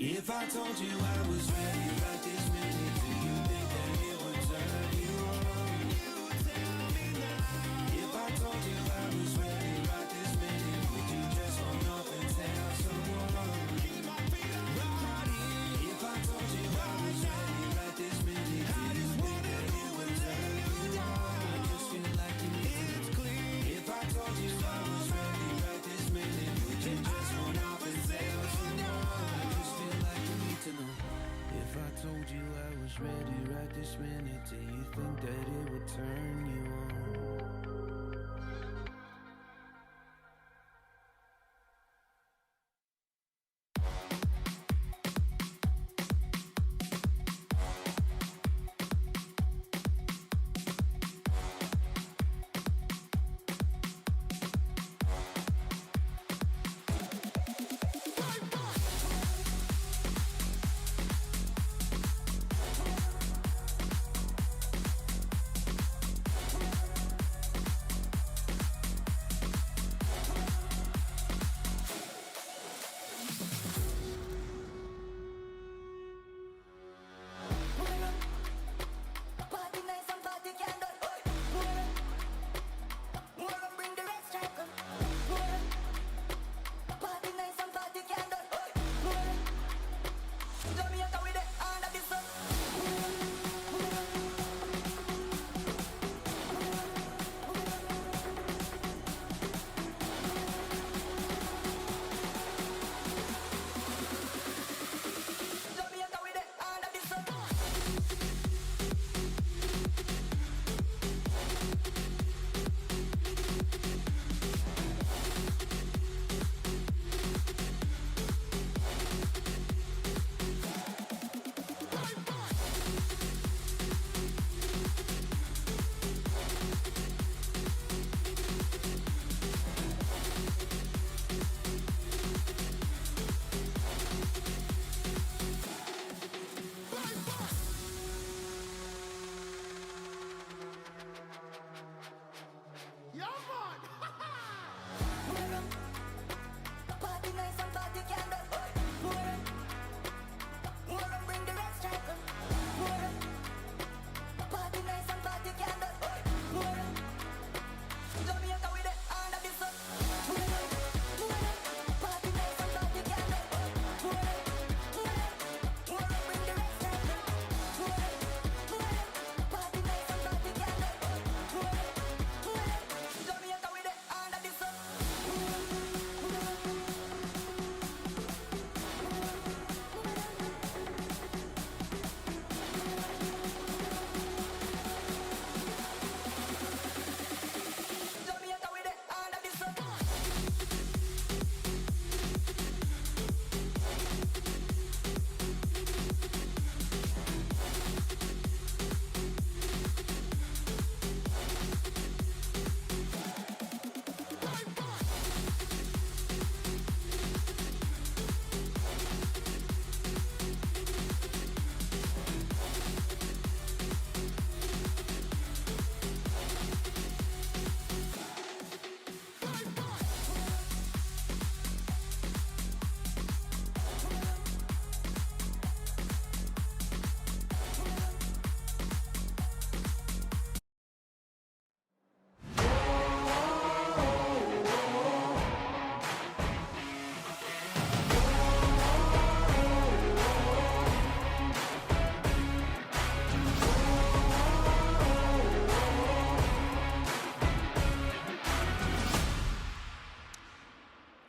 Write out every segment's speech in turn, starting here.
If I told you I was ready right this minute, do you think that it would turn you on? You tell me now. If I told you I was ready right this minute, would you just run off and tell someone? Keep my feet on the ground. If I told you I was ready right this minute, do you think that it would turn you on? I just feel like you need to know. If I told you I was ready right this minute, would you just run off and tell someone? I just feel like you need to know. If I told you I was ready right this minute, do you think that it would turn you on?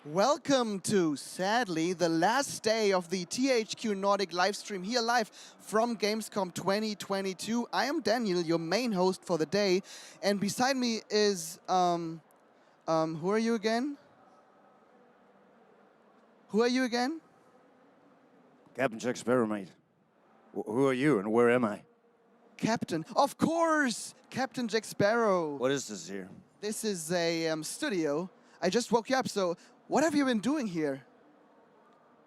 Welcome to, sadly, the last day of the THQ Nordic live stream here live from Gamescom 2022. I am Daniel, your main host for the day, and beside me is, who are you again? Who are you again? Captain Jack Sparrow, mate. Who are you and where am I? Captain, of course, Captain Jack Sparrow. What is this here? This is a studio. I just woke you up, so what have you been doing here?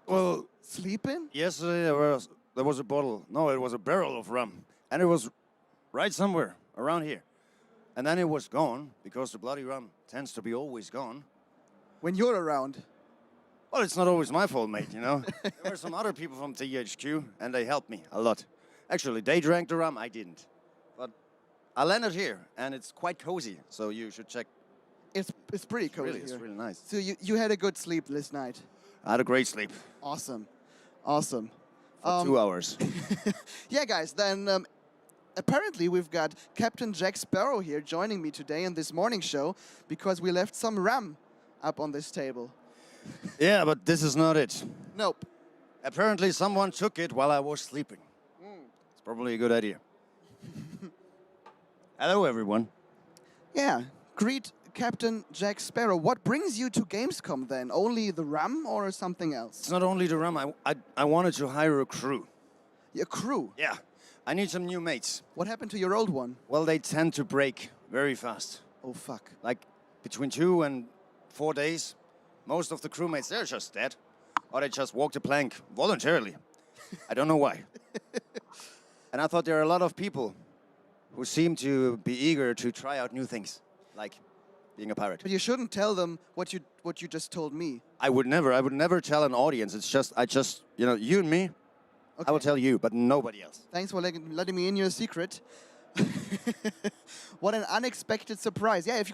Well, sleeping? Yesterday there was a bottle. No, it was a barrel of rum. And it was right somewhere around here. And then it was gone, because the bloody rum tends to be always gone. When you're around? Well, it's not always my fault, mate, you know. There were some other people from THQ, and they helped me a lot. Actually, they drank the rum, I didn't. But I landed here, and it's quite cozy, so you should check. It's pretty cozy Really, here. it's really nice. So you had a good sleep this night. I had a great sleep Awesome. Awesome. for 2 hours. Yeah, guys, then apparently we've got Captain Jack Sparrow here joining me today in this morning show because we left some rum up on this table. Yeah, but this is not it. Nope. Apparently, someone took it while I was sleeping. It's probably a good idea. Hello, everyone. Yeah, greet Captain Jack Sparrow. What brings you to Gamescom then? Only the rum or something else? It's not only the rum. I wanted to hire a crew. Your crew. Yeah, I need some new mates. What happened to your old one? Well, they tend to break very fast. Oh, fuck. Like between 2 and 4 days, most of the crewmates, they're just dead. Or they just walk the plank voluntarily. I don't know why. And I thought there are a lot of people who seem to be eager to try out new things, like being a pirate. But you shouldn't tell them what you just told me. I would never tell an audience. It's just, you know, you and me, I will tell you, but nobody else. Thanks for letting me in your secret. What an unexpected surprise. Yeah, if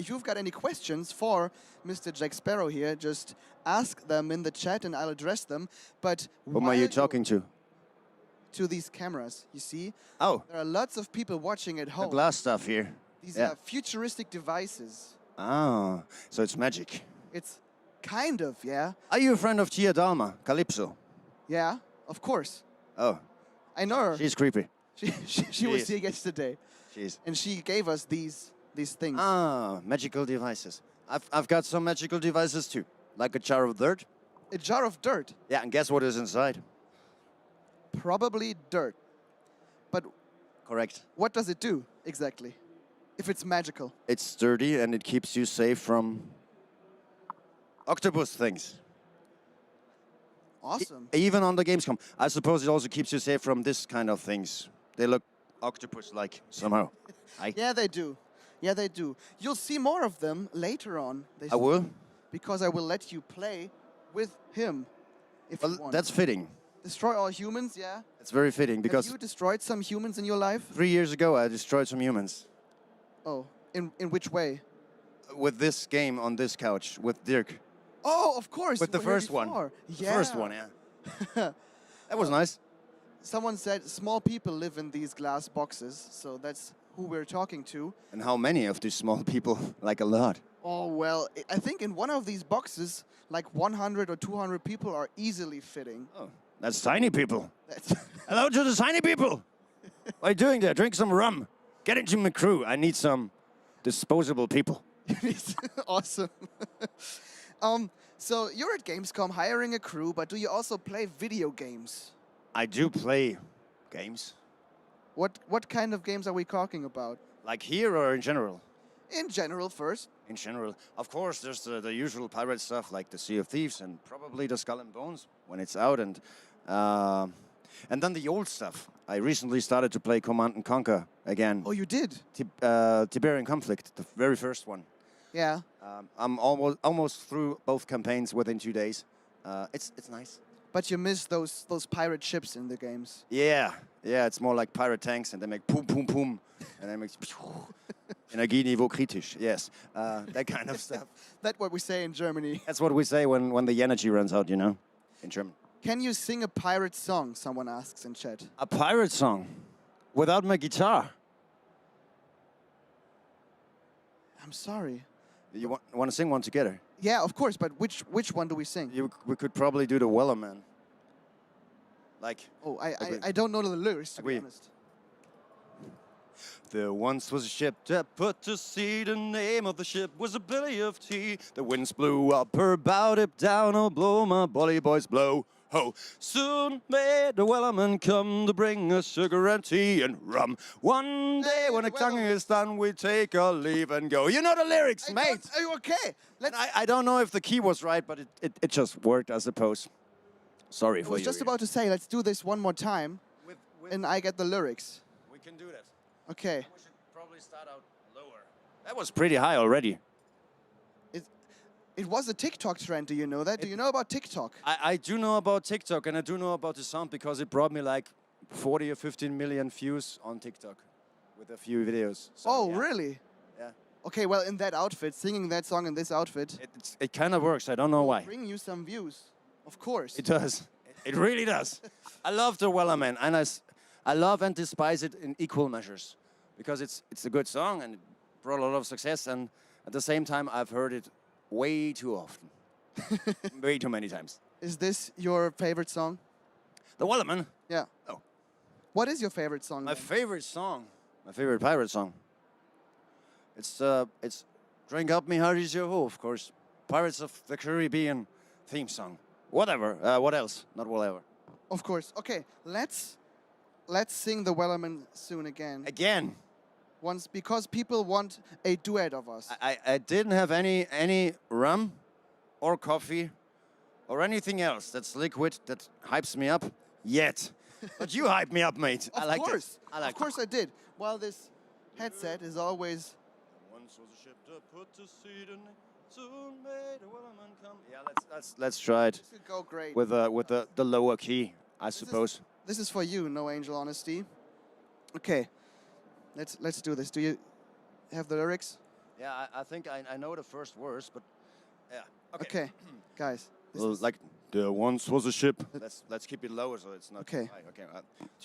you've got any questions for Mr. Jack Sparrow here, just ask them in the chat and I'll address them. But Whom are you talking to? To these cameras, you see? Oh, There are lots of people watching at the home. glass stuff here. These yeah. are futuristic devices. Ah, so it's magic. It's kind of, yeah. Are you a friend of Tia Dalma, Calypso? Yeah, of course. Oh, I know her. she's creepy. She was here yesterday. She's. And she gave us these things. Ah, magical devices. I've got some magical devices too, like a jar of dirt. A jar of dirt. Yeah, and guess what is inside? Probably dirt. But Correct. what does it do exactly? If it's magical. It's sturdy and it keeps you safe from octopus things. Awesome. Even on the Gamescom. I suppose it also keeps you safe from this kind of things. They look octopus-like somehow. Yeah, they do. Yeah, they do. You'll see more of them later on. I will. Because I will let you play with him if you Well, want. that's fitting. Destroy all humans, yeah? It's very fitting because Have you destroyed some humans in your life? 3 years ago I destroyed some humans. Oh, in which way? With this game on this couch, with Dirk. Oh, of course. With the you were here first one. before. The Yeah. first one, yeah. That was nice. Someone said small people live in these glass boxes, so that's who we're talking to. And how many of these small people? Like a lot. Oh, well, I think in one of these boxes, like 100 or 200 people are easily fitting. Oh, that's tiny people. That's Hello to the tiny people. What are you doing there? Drink some rum. Get into my crew. I need some disposable people. awesome. So you're at Gamescom hiring a crew, but do you also play video games? I do play games. What kind of games are we talking about? Like here or in general? In general first. In general. Of course, there's the usual pirate stuff like the Sea of Thieves and probably the Skull and Bones when it's out. And then the old stuff. I recently started to play Command and Conquer again. Oh, you did? Tiberian Conflict, the very first one. Yeah. I'm almost through both campaigns within 2 days. It's nice. But you miss those pirate ships in the games. Yeah, it's more like pirate tanks, and they make boom, boom, boom, and they make Energieniveau kritisch. Yes, that kind of stuff. That's what we say in Germany. That's what we say when the energy runs out, you know, in German. Can you sing a pirate song? Someone asks in chat. A pirate song without my guitar. I'm sorry. You want to sing one together? Yeah, of course. But which one do we sing? We could probably do the Wellerman. Like. Oh, I don't know the lyrics, to be honest. There once was a ship that put to sea. The name of the ship was a Billy of Tea. The winds blew up her bow, dip down, oh blow, my bully boys blow. Ho! Soon may the Wellerman come to bring us sugar and tea and rum. One day when the tonguing is done, we take our leave and go. You know the lyrics, mate. Are you okay? I don't know if the key was right, but it just worked, I suppose. Sorry for you. I was just about to say, let's do this one more time, and I get the lyrics. We can do that. Okay. We should probably start out lower. That was pretty high already. It was a TikTok trend, do you know that? Do you know about TikTok? I do know about TikTok, and I do know about the song because it brought me like 40 or 15 million views on TikTok with a few videos. So, Oh, yeah. really? Yeah. Okay, well, in that outfit, singing that song in this outfit, It kind of works. I don't know why. bring you some views, of course. It does. It really does. I love the Wellerman, and I love and despise it in equal measures because it's a good song and it brought a lot of success, and at the same time I've heard it way too often, way too many times. Is this your favorite song? The Wellerman. Yeah. Oh. What is your favorite song? My then? favorite song, my favorite pirate song. It's Drink Up Me Heart Is Your Hoe, of course. Pirates of the Caribbean theme song. Whatever. What else? Not whatever. Of course. Okay, let's sing the Wellerman soon again. Again. Once, because people want a duet of us. I didn't have any rum or coffee or anything else that's liquid that hypes me up yet. But you hype me up, mate. I like course. it. I like of course I did. Well, this headset is always... Once was a ship to put to sea, and soon may the Wellerman come. Yeah, let's try it This could go great. with the lower key, I suppose. This is for you, No Angel Honesty. Okay, let's do this. Do you have the lyrics? Yeah, I think I know the first verse, but yeah. Okay, guys. this Well, is- like there once was a ship. Let's keep it lower so it's not Okay. too high. Okay.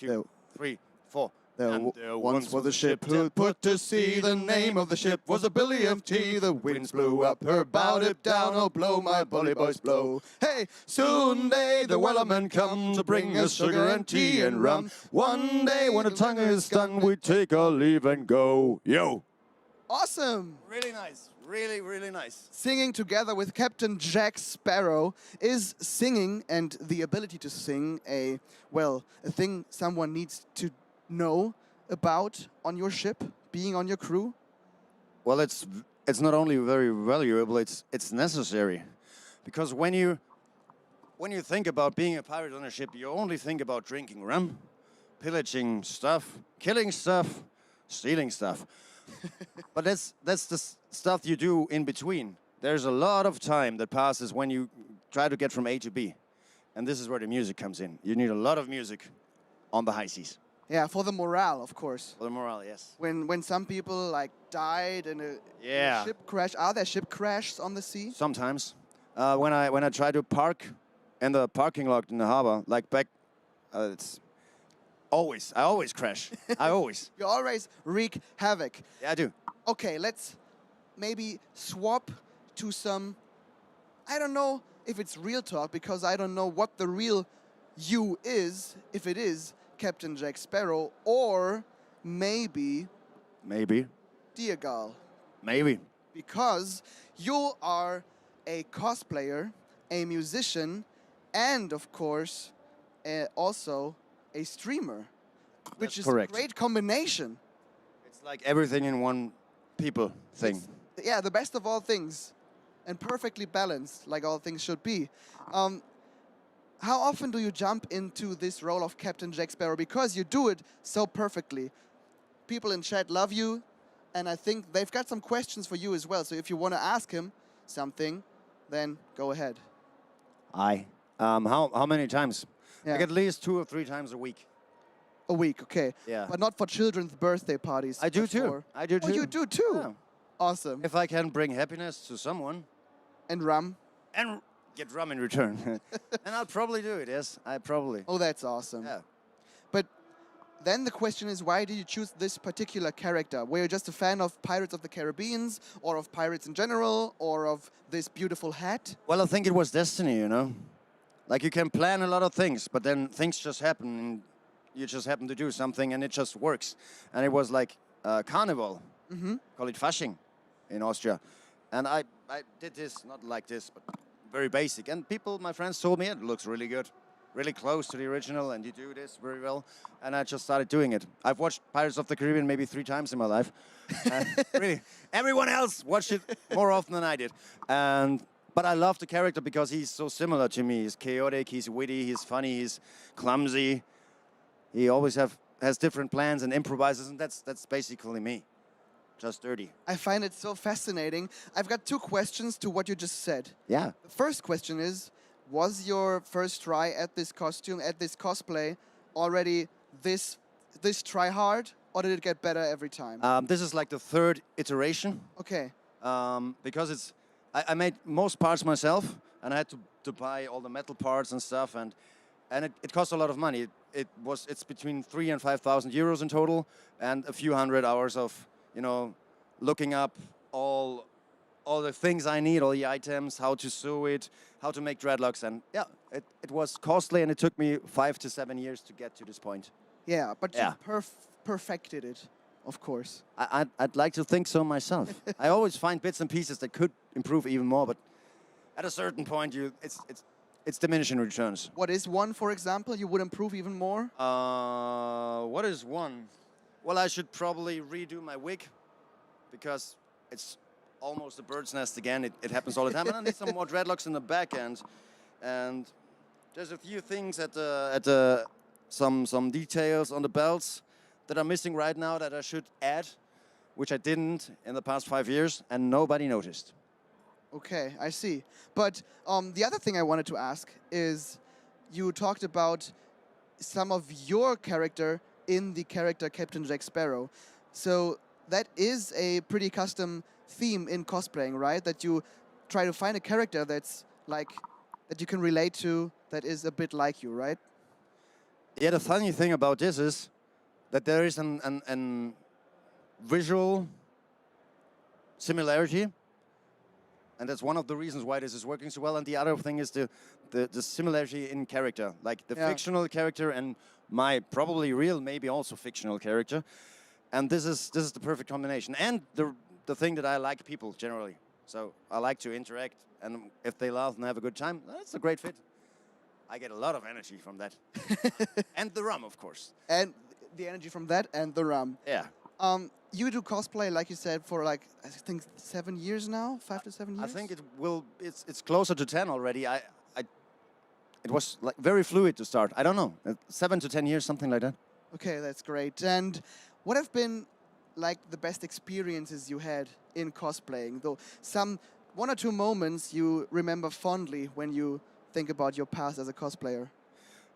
There- 2, 3, 4. There And w- once was a ship who put to sea. The name of the ship was a billy of tea. The winds blew up her bow, dip down, oh blow, my bully boys blow. Hey, soon may the Wellerman come to bring us sugar and tea and rum. One day when the tongue is done, we take our leave and go. Yo. Awesome! Really nice. Really, really nice. Singing together with Captain Jack Sparrow is singing, and the ability to sing a thing someone needs to know about on your ship, being on your crew. Well, it's not only very valuable, it's necessary. Because when you think about being a pirate on a ship, you only think about drinking rum, pillaging stuff, killing stuff, stealing stuff. But that's the stuff you do in between. There's a lot of time that passes when you try to get from A to B. And this is where the music comes in. You need a lot of music on the high seas. Yeah, for the morale, of course. For the morale, yes. When some people like died in a ship crash, are there ship crashes on the sea? Sometimes. When I try to park in the parking lot in the harbor, like back, it's always, I always crash. I always. You always wreak havoc. Yeah, I do. Okay, let's maybe swap to some, I don't know if it's real talk, because I don't know what the real you is, if it is Captain Jack Sparrow, or maybe Diagal. Maybe. Because you are a cosplayer, a musician, and of course, also a streamer, which That's is correct. a great combination. It's like everything in one people thing. Yeah, the best of all things, and perfectly balanced, like all things should be. How often do you jump into this role of Captain Jack Sparrow? Because you do it so perfectly. People in chat love you, and I think they've got some questions for you as well. So if you want to ask him something, then go ahead. How many times? Yeah. Like at least 2 or 3 times a week. A week, okay. Yeah. But not for children's birthday parties. I do but too. for- I do Oh, too. you do too? Yeah. Awesome. If I can bring happiness to someone And rum? and get rum in return, and I'll probably do it. Yes, I probably. Oh, that's awesome. Yeah. But then the question is, why did you choose this particular character? Were you just a fan of Pirates of the Caribbean, or of pirates in general, or of this beautiful hat? Well, I think it was destiny, you know. Like you can plan a lot of things, but then things just happen, and you just happen to do something, and it just works. And it was like carnival. Call it Fasching in Austria. And I did this, not like this, but very basic. And people, my friends told me it looks really good, really close to the original, and you do this very well. And I just started doing it. I've watched Pirates of the Caribbean maybe 3 times in my life. Really, everyone else watched it more often than I did. But I love the character because he's so similar to me. He's chaotic, he's witty, he's funny, he's clumsy. He always has different plans and improvises, and that's basically me. just dirty. I find it so fascinating. I've got two questions to what you just said. Yeah. The first question is, was your first try at this costume, at this cosplay, already this try hard, or did it get better every time? This is like the third iteration. Okay. Because I made most parts myself, and I had to buy all the metal parts and stuff, and it cost a lot of money. It's between 3,000 and 5,000 euros in total, and a few hundred hours of looking up all the things I need, all the items, how to sew it, how to make dreadlocks, and yeah, it was costly, and it took me 5 to 7 years to get to this point. Yeah, but Yeah. you perfected it, of course. I'd like to think so myself. I always find bits and pieces that could improve even more, but at a certain point, it's diminishing returns. What is one, for example, you would improve even more? What is one? Well, I should probably redo my wig because it's almost a bird's nest again. It happens all the time, and I need some more dreadlocks in the back end. And there's a few things some details on the belts that are missing right now that I should add, which I didn't in the past 5 years, and nobody noticed. Okay, I see. But the other thing I wanted to ask is, you talked about some of your character in the character Captain Jack Sparrow. So that is a pretty custom theme in cosplaying, right? That you try to find a character that's like, that you can relate to, that is a bit like you, right? Yeah, the funny thing about this is that there is an visual similarity, and that's one of the reasons why this is working so well. And the other thing is the similarity in character, like the fictional character and my probably real, maybe also fictional character. And this is the perfect combination. And the thing that I like people generally. So I like to interact, and if they laugh and have a good time, that's a great fit. I get a lot of energy from that. And the rum, of course. And the energy from that and the rum. Yeah. You do cosplay, like you said, for like, I think 7 years now? 5 to 7 years? I think it's closer to 10 already. It was like very fluid to start. I don't know, 7 to 10 years, something like that. Okay, that's great. And what have been like the best experiences you had in cosplaying? Though one or two moments you remember fondly when you think about your past as a cosplayer?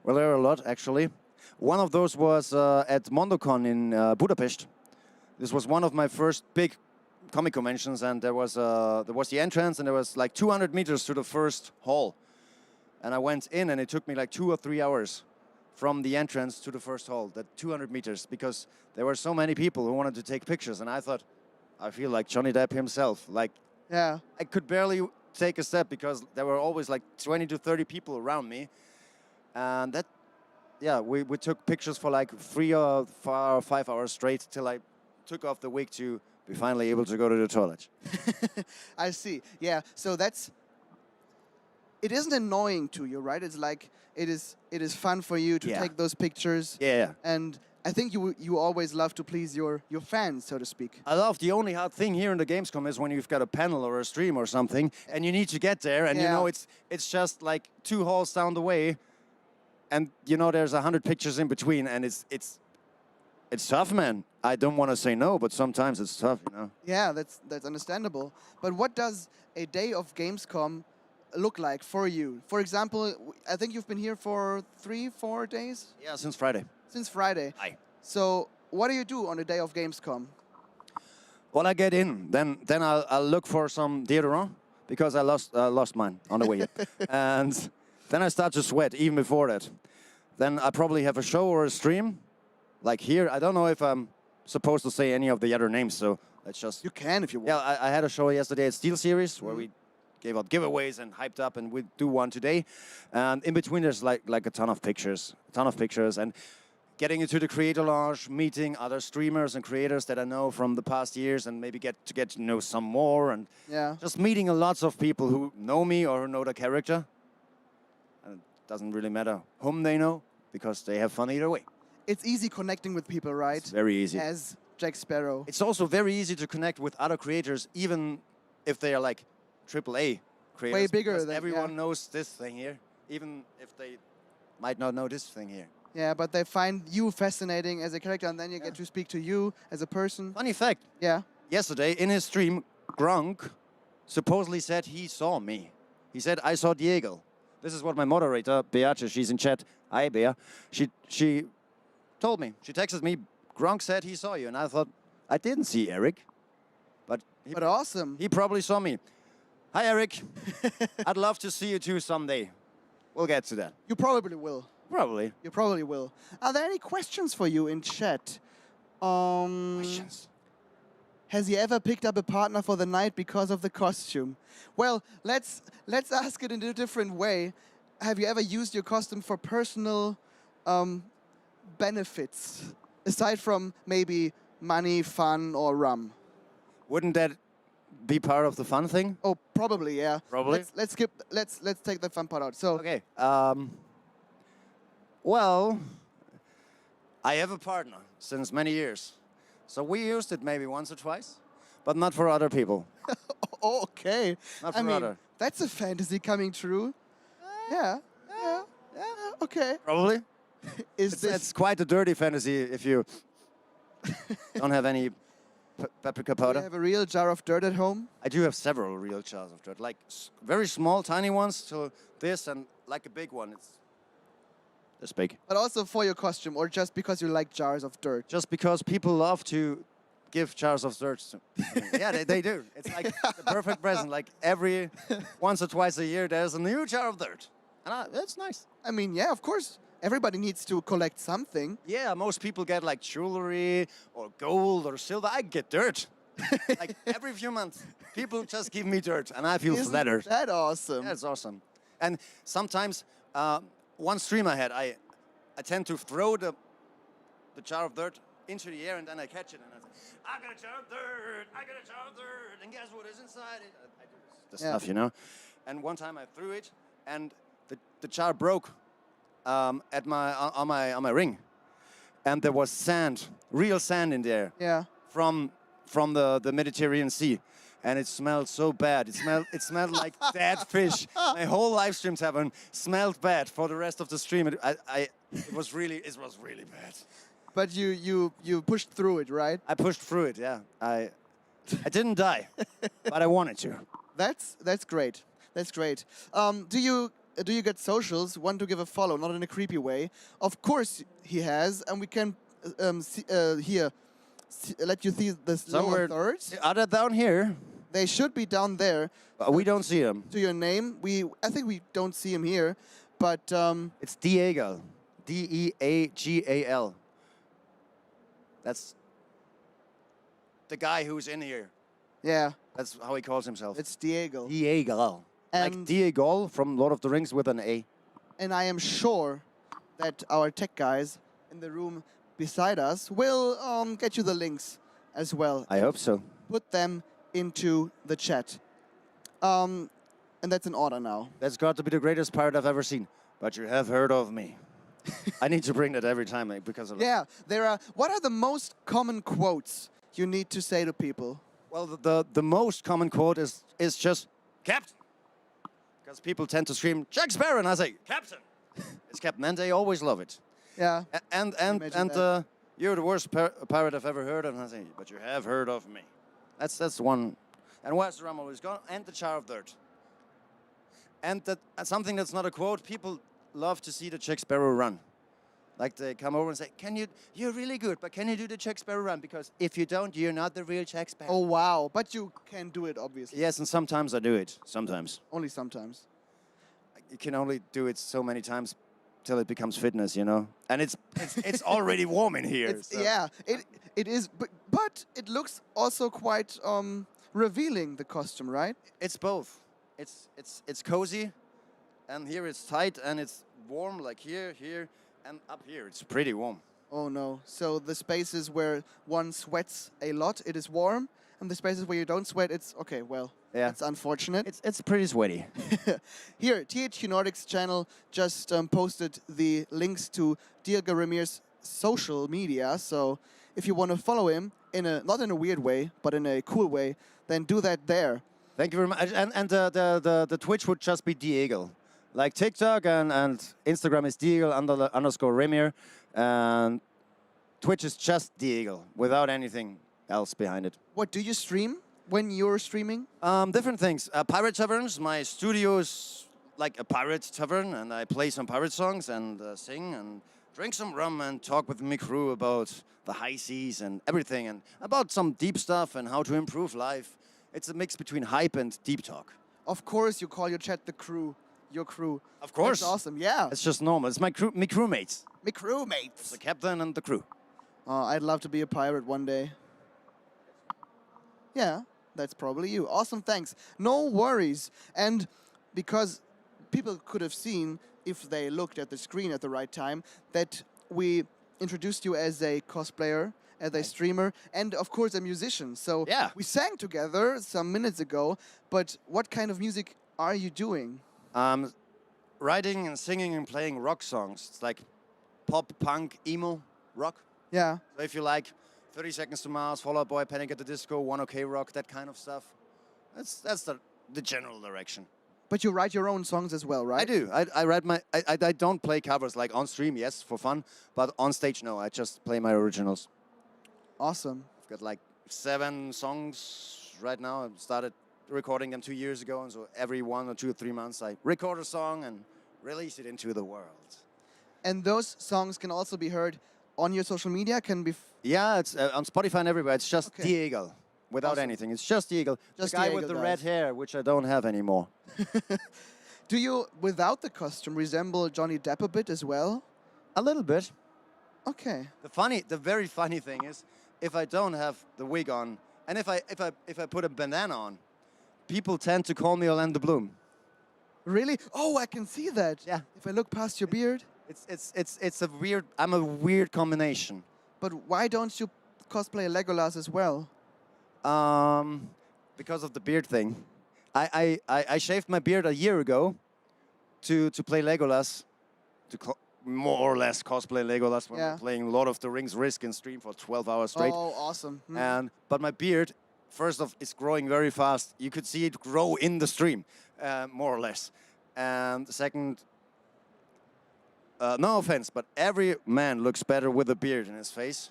Well, there are a lot actually. One of those was at MondoCon in Budapest. This was one of my first big comic conventions, and there was the entrance, and there was like 200 meters to the first hall. And I went in, and it took me like 2 or 3 hours from the entrance to the first hall, that 200 meters, because there were so many people who wanted to take pictures, and I thought, I feel like Johnny Depp himself. Like, yeah, I could barely take a step because there were always like 20 to 30 people around me, and that, yeah, we took pictures for like 3 or 5 hours straight till I took off the wig to be finally able to go to the toilet. I see. Yeah, so it isn't annoying to you, right? It's like it is fun for you to take those pictures. Yeah. And I think you always love to please your fans, so to speak. I love the only hard thing here in the Gamescom is when you've got a panel or a stream or something, and you need to get there, and you know it's just like 2 halls down the way, and you know there's 100 pictures in between, and it's tough, man. I don't want to say no, but sometimes it's tough, you know. Yeah, that's understandable. But what does a day of Gamescom look like for you? For example, I think you've been here for 3-4 days? Yeah, since Friday. Since Friday. Aye. So what do you do on a day of Gamescom? When I get in, then I'll look for some deodorant, because I lost mine on the way here. And then I start to sweat even before that. Then I probably have a show or a stream, like here. I don't know if I'm supposed to say any of the other names, so let's just... You can if you want. Yeah, I had a show yesterday at Steel Series where we gave out giveaways and hyped up, and we do one today. And in between there's like a ton of pictures, and getting into the creator lounge, meeting other streamers and creators that I know from the past years, and maybe get to know some more, and just meeting lots of people who know me or who know the character. And it doesn't really matter whom they know, because they have fun either way. It's easy connecting with people, right? It's very easy. As Jack Sparrow. It's also very easy to connect with other creators, even if they are like AAA creators. Way bigger because than everyone knows this thing here, even if they might not know this thing here. Yeah, but they find you fascinating as a character, and then you get to speak to you as a person. Funny fact. Yeah. yesterday in his stream, Grunk supposedly said he saw me. He said, I saw Diego. This is what my moderator, Beate, she's in chat. Hi, Bea. She told me. She texted me, Grunk said he saw you. And I thought, I didn't see Eric. But awesome. he probably saw me. Hi, Eric. I'd love to see you too someday. We'll get to that. You probably will. Probably. You probably will. Are there any questions for you in chat? Questions? Has he ever picked up a partner for the night because of the costume? Well, let's ask it in a different way. Have you ever used your costume for personal benefits, aside from maybe money, fun, or rum? Wouldn't that be part of the fun thing? Oh, probably, yeah. Probably. Let's take the fun part out. So Okay. Well, I have a partner since many years. So we used it maybe once or twice, but not for other people. okay. Not I for mean, other. that's a fantasy coming true. Yeah. Okay. Probably. Is It's quite a dirty fantasy if you don't have any paprika do you powder. have a real jar of dirt at home? I do have several real jars of dirt, like very small, tiny ones to this, and like a big one. It's this big. But also for your costume, or just because you like jars of dirt? Just because people love to give jars of dirt to me. Yeah, they do. It's like the perfect present. Like every once or twice a year, there's a new jar of dirt. And that's nice. I mean, yeah, of course. Everybody needs to collect something. Yeah, most people get like jewelry or gold or silver. I get dirt. Like every few months, people just give me dirt, and I feel Isn't flattered. that awesome? That's awesome. And sometimes, one stream I had, I tend to throw the jar of dirt into the air, and then I catch it, and I say, I got a jar of dirt, I got a jar of dirt, and guess what is inside it? I do this stuff, you know. And one time I threw it, and the jar broke on my ring, and there was sand, real sand in there. Yeah. From the Mediterranean Sea, and it smelled so bad. It smelled like dead fish. My whole live streams haven't smelled bad for the rest of the stream. It was really bad. But you pushed through it, right? I pushed through it. Yeah, I didn't die, but I wanted to. That's great. That's great. Do you get socials? Want to give a follow, not in a creepy way? Of course he has, and we can let you see the lower thirds. Are they down here? They should be down there. We don't see them. To your name, I think we don't see him here, but It's Diego, Deagal. That's the guy who's in here. yeah, That's how he calls himself. it's Diego. Diego. Like And- Diego from Lord of the Rings with an A. And I am sure that our tech guys in the room beside us will get you the links as well. I hope so. Put them into the chat. And that's in order now. That's got to be the greatest pirate I've ever seen. But you have heard of me. I need to bring that every time because of Yeah, what are the most common quotes you need to say to people? Well, the most common quote is just Captain. Because people tend to scream Jack Sparrow, and I say Captain. It's Captain, and they always love it. Yeah. And Imagine that. you're the worst pirate I've ever heard of, and I say, but you have heard of me. That's one. And where's the rum always gone? And the jar of dirt. And something that's not a quote. People love to see the Jack Sparrow run. Like they come over and say, you're really good, but can you do the Jack Sparrow run? Because if you don't, you're not the real Jack Sparrow. Oh, wow. But you can do it, obviously. Yes, and sometimes I do it. Sometimes. Only sometimes. You can only do it so many times till it becomes fitness, you know? And it's already warm in here. So. Yeah, it is. But it looks also quite revealing, the costume, right? It's both. It's cozy, and here it's tight, and it's warm, like here, and up here. It's pretty warm. Oh no. So the spaces where one sweats a lot, it is warm, and the spaces where you don't sweat, it's okay, well, Yeah. it's unfortunate. It's pretty sweaty. Here, THQ Nordic's channel just posted the links to Diego Ramir's social media, so if you want to follow him, not in a weird way, but in a cool way, then do that there. Thank you very much. And the Twitch would just be Diego. Like TikTok and Instagram is Diego_Ramir, and Twitch is just Diego without anything else behind it. What do you stream when you're streaming? Different things. Pirate taverns. My studio is like a pirate tavern, and I play some pirate songs and sing and drink some rum and talk with my crew about the high seas and everything, and about some deep stuff and how to improve life. It's a mix between hype and deep talk. Of course, you call your chat the crew. Your crew. Of course. That's awesome. Yeah. It's just normal. It's my crewmates. My crewmates. The captain and the crew. Oh, I'd love to be a pirate one day. Yeah, that's probably you. Awesome, thanks. No worries. And because people could have seen, if they looked at the screen at the right time, that we introduced you as a cosplayer, as a streamer, and of course a musician. So Yeah. we sang together some minutes ago, but what kind of music are you doing? Writing and singing and playing rock songs. It's like pop, punk, emo, rock. Yeah. So if you like 30 Seconds to Mars, Fall Out Boy, Panic at the Disco, 1OK Rock, that kind of stuff, that's the general direction. But you write your own songs as well, right? I do. I write my. I don't play covers like on stream, yes, for fun, but on stage, no. I just play my originals. Awesome. I've got like 7 songs right now. I started recording them 2 years ago, and so every 1 or 2 or 3 months I record a song and release it into the world. And those songs can also be heard on your social media, can be... Yeah, it's on Spotify and everywhere. It's just Okay. Diego, without Awesome. anything. It's just Diego, Just the guy Diego, with the guys. red hair, which I don't have anymore. Do you, without the costume, resemble Johnny Depp a bit as well? A little bit. Okay. The very funny thing is, if I don't have the wig on, and if I put a bandana on, people tend to call me Orlando Bloom. Really? Oh, I can see that. Yeah. If I look past your beard. It's a weird. I'm a weird combination. But why don't you cosplay Legolas as well? Because of the beard thing. I shaved my beard a year ago to play Legolas, more or less cosplay Legolas when Yeah. we're playing Lord of the Rings Risk and stream for 12 hours straight. Oh, awesome. Hmm. But my beard, first off, is growing very fast. You could see it grow in the stream, more or less. And second, no offense, but every man looks better with a beard in his face.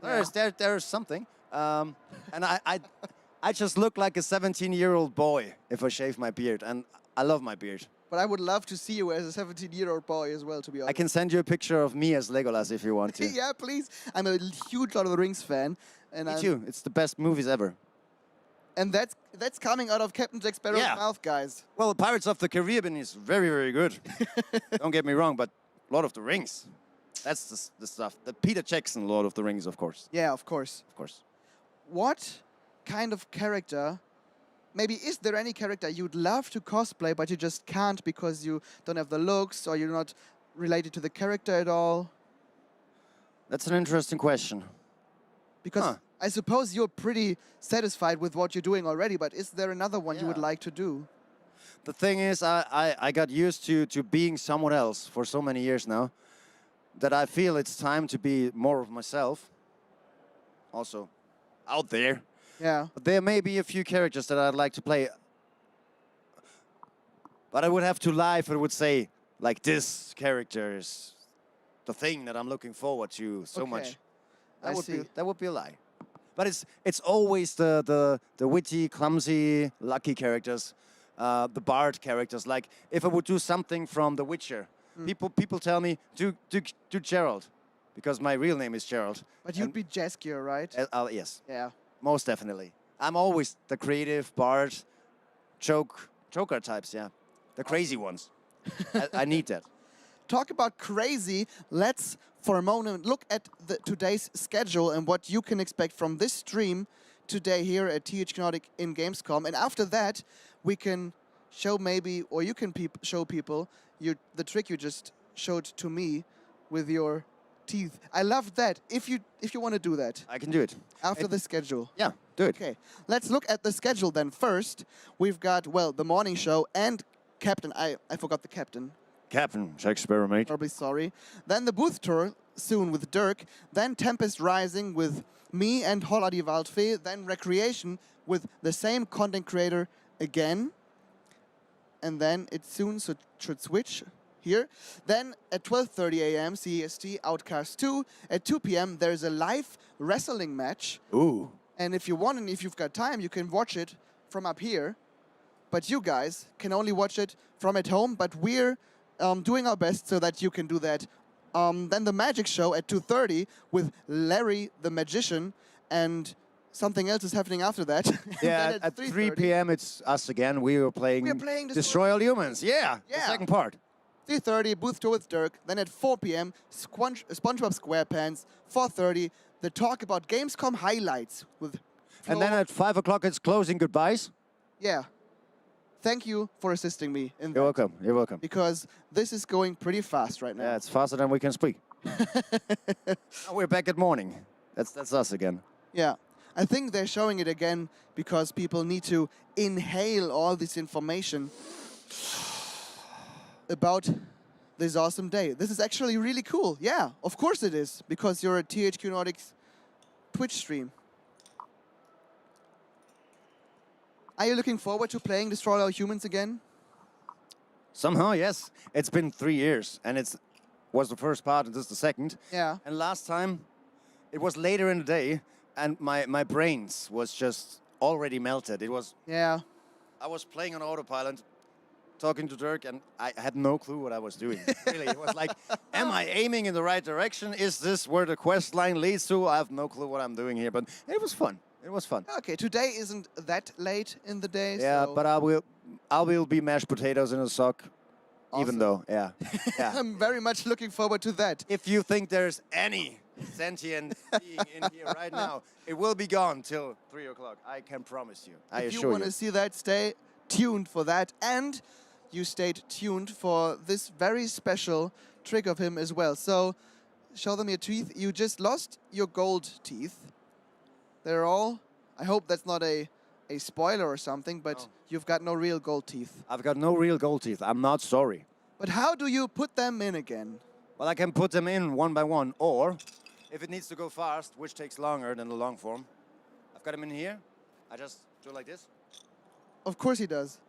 There's something. And I just look like a 17-year-old boy if I shave my beard, and I love my beard. But I would love to see you as a 17-year-old boy as well, to be honest. I can send you a picture of me as Legolas if you want to. Yeah, please. I'm a huge Lord of the Rings fan. And Me too. It's the best movies ever. And that's coming out of Captain Jack Sparrow's Yeah. mouth, guys. Well, Pirates of the Caribbean is very, very good. Don't get me wrong, but Lord of the Rings, that's the stuff. The Peter Jackson Lord of the Rings, of course. Yeah, of course. Of course. What kind of character, maybe is there any character you'd love to cosplay, but you just can't because you don't have the looks or you're not related to the character at all? That's an interesting question. Because Huh. I suppose you're pretty satisfied with what you're doing already, but is there another one you would Yeah. like to do? The thing is, I got used to being someone else for so many years now that I feel it's time to be more of myself. Also, out there. Yeah. But there may be a few characters that I'd like to play. But I would have to lie if I would say, like, this character is the thing that I'm looking forward to so Okay. much. I see. That would be a lie. But it's always the witty, clumsy, lucky characters, the bard characters. Like, if I would do something from The Witcher, people tell me, do Gerald, because my real name is Gerald. But you'd be Jaskier, right? Yes. Yeah. Most definitely. I'm always the creative bard, joker types, yeah. The crazy ones. I need that. Talk about crazy. Let's, for a moment, look at today's schedule and what you can expect from this stream today here at THQ Nordic in Gamescom. And after that, we can show maybe, or you can show people the trick you just showed to me with your teeth. I love that. If you want to do that I can do it. after the schedule. Yeah, do it. Okay, let's look at the schedule then. First, we've got, well, the morning show and Captain. I forgot the Captain. Captain Shakespeare, mate. Probably sorry. Then the booth tour soon with Dirk. Then Tempest Rising with me and Holladi Waldfee. Then Recreation with the same content creator again. And then it soon should switch here. Then at 12:30 a.m. CEST Outcast 2. At 2 p.m. there's a live wrestling match. Ooh. And if you want and if you've got time, you can watch it from up here. But you guys can only watch it from at home. But we're doing our best so that you can do that. Then the magic show at 2:30 with Larry the Magician, and something else is happening after that. Yeah, Then at 3 3:30, p.m. it's us again. We were playing, Destroy All Humans. Yeah, the Yeah. second part. 3:30, booth tour with Dirk. Then at 4 p.m., SpongeBob SquarePants. 4:30, the talk about Gamescom highlights with And then Flo. at 5 o'clock it's closing goodbyes. Yeah. Thank you for assisting me in that. You're welcome. You're welcome. Because this is going pretty fast right now. Yeah, it's faster than we can speak. Now we're back at morning. That's us again. Yeah. I think they're showing it again because people need to inhale all this information about this awesome day. This is actually really cool. Yeah, of course it is, because you're a THQ Nordic's Twitch stream. Are you looking forward to playing Destroy All Humans again? Somehow, yes. It's been 3 years, and was the first part, and this is the second. Yeah. And last time, it was later in the day, and my brains was just already melted. Yeah. I was playing on autopilot, talking to Dirk, and I had no clue what I was doing. Really, it was like, am I aiming in the right direction? Is this where the quest line leads to? I have no clue what I'm doing here, but it was fun. It was fun. Okay, today isn't that late in the day. Yeah, so but I will be mashed potatoes in a sock, even Awesome. though, yeah. I'm very much looking forward to that. If you think there's any sentient being in here right now, it will be gone till 3 o'clock. I can promise you. I If you assure want you. to see that, stay tuned for that. And you stayed tuned for this very special trick of him as well. So, show them your teeth. You just lost your gold teeth. They're all... I hope that's not a spoiler or something, but No. you've got no real gold teeth. I've got no real gold teeth. I'm not sorry. But how do you put them in again? Well, I can put them in one by one, or if it needs to go fast, which takes longer than the long form, I've got them in here. I just do it like this. Of course he does.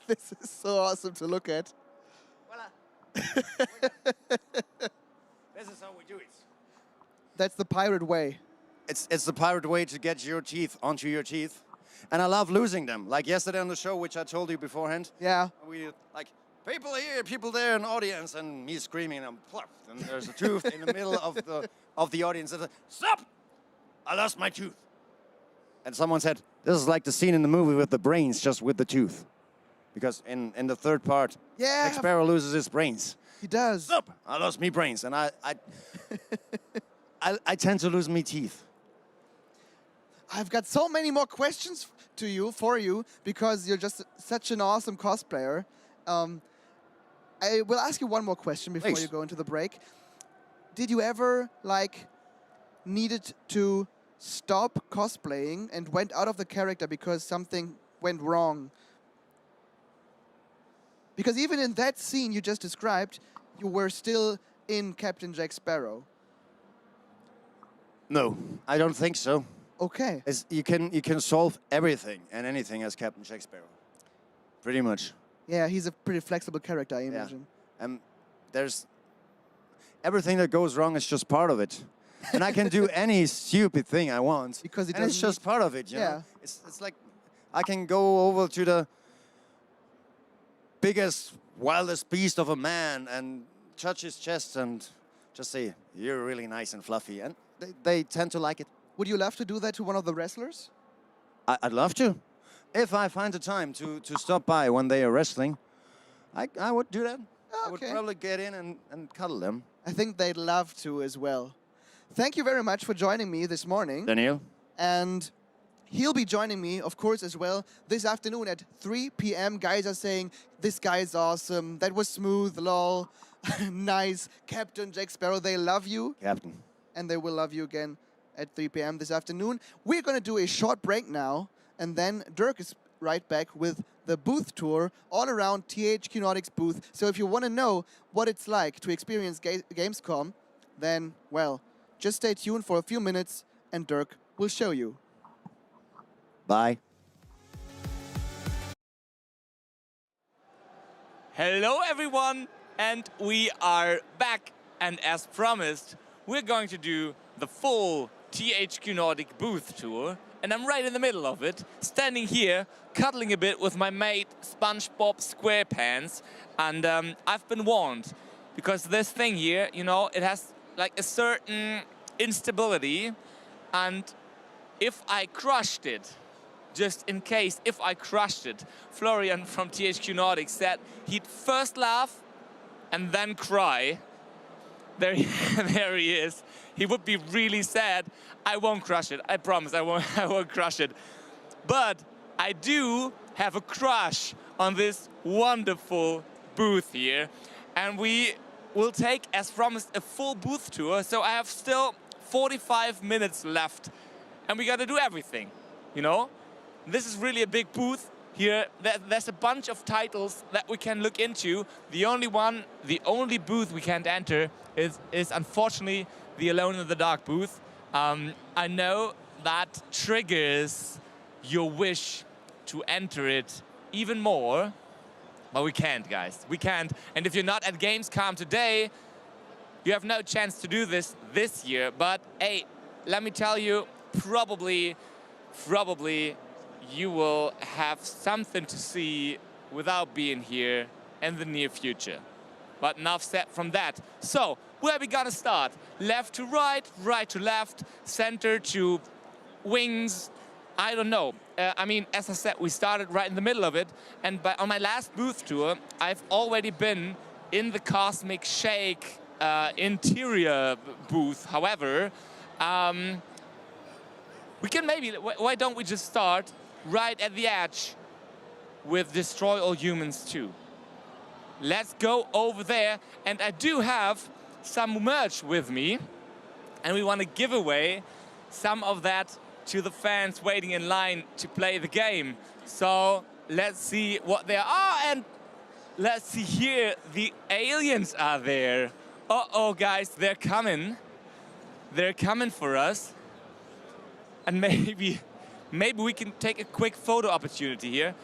This is so awesome to look at. Voila. This is how we do it. That's the pirate way. It's the pirate way to get your teeth onto your teeth. And I love losing them. Like yesterday on the show, which I told you beforehand. Yeah. We like, people here, people there in the audience, and me screaming and plop. And there's a tooth in the middle of the audience. And stop! I lost my tooth. And someone said, this is like the scene in the movie with the brains, just with the tooth. Because in the third part, Yeah. Jack Sparrow loses his brains. He does. Stop! I lost me brains. And I tend to lose me teeth. I've got so many more questions for you, because you're just such an awesome cosplayer. I will ask you one more question before Please. you go into the break. Did you ever, needed to stop cosplaying and went out of the character because something went wrong? Because even in that scene you just described, you were still in Captain Jack Sparrow. No, I don't think so. Okay. You can solve everything and anything as Captain Jack Sparrow. Pretty much. Yeah, he's a pretty flexible character, I imagine. There's everything that goes wrong is just part of it. And I can do any stupid thing I want. Because and it's just part of it, you Yeah. know? It's like I can go over to the biggest, wildest beast of a man and touch his chest and just say, you're really nice and fluffy. And they tend to like it. Would you love to do that to one of the wrestlers? I'd love to. If I find the time to stop by when they are wrestling, I would do that. I would Okay. probably get in and cuddle them. I think they'd love to as well. Thank you very much for joining me this morning. Daniel? And he'll be joining me, of course, as well this afternoon at 3 p.m. Guys are saying, this guy is awesome, that was smooth, lol, nice. Captain Jack Sparrow, they love you. Captain. And they will love you again at 3 p.m. this afternoon. We're going to do a short break now, and then Dirk is right back with the booth tour all around THQ Nordic's booth. So if you want to know what it's like to experience Gamescom, then, well, just stay tuned for a few minutes and Dirk will show you. Bye. Hello everyone, and we are back, and as promised, we're going to do the full THQ Nordic booth tour, and I'm right in the middle of it, standing here, cuddling a bit with my mate SpongeBob SquarePants, and I've been warned, because this thing here, you know, it has like a certain instability, and if I crushed it, just in case, if I crushed it, Florian from THQ Nordic said he'd first laugh and then cry. There he is. He would be really sad. I won't crush it. I promise I won't crush it. But I do have a crush on this wonderful booth here. And we will take, as promised, a full booth tour. So I have still 45 minutes left. And we got to do everything, you know? This is really a big booth here. There's a bunch of titles that we can look into. The only booth we can't enter is unfortunately the Alone in the Dark booth. I know that triggers your wish to enter it even more, but we can't, guys. We can't. And if you're not at Gamescom today, you have no chance to do this year. But hey, let me tell you, probably you will have something to see without being here in the near future. But enough said from that. So, where are we gonna start? Left to right, right to left, center to wings, I don't know. I mean, as I said, we started right in the middle of it, and on my last booth tour, I've already been in the Cosmic Shake interior booth. However, we can maybe, why don't we just start right at the edge with Destroy All Humans 2. Let's go over there, and I do have some merch with me, and we want to give away some of that to the fans waiting in line to play the game. So let's see what they are, and let's see here, the aliens are there. Uh-oh, guys, they're coming. They're coming for us. And maybe we can take a quick photo opportunity here.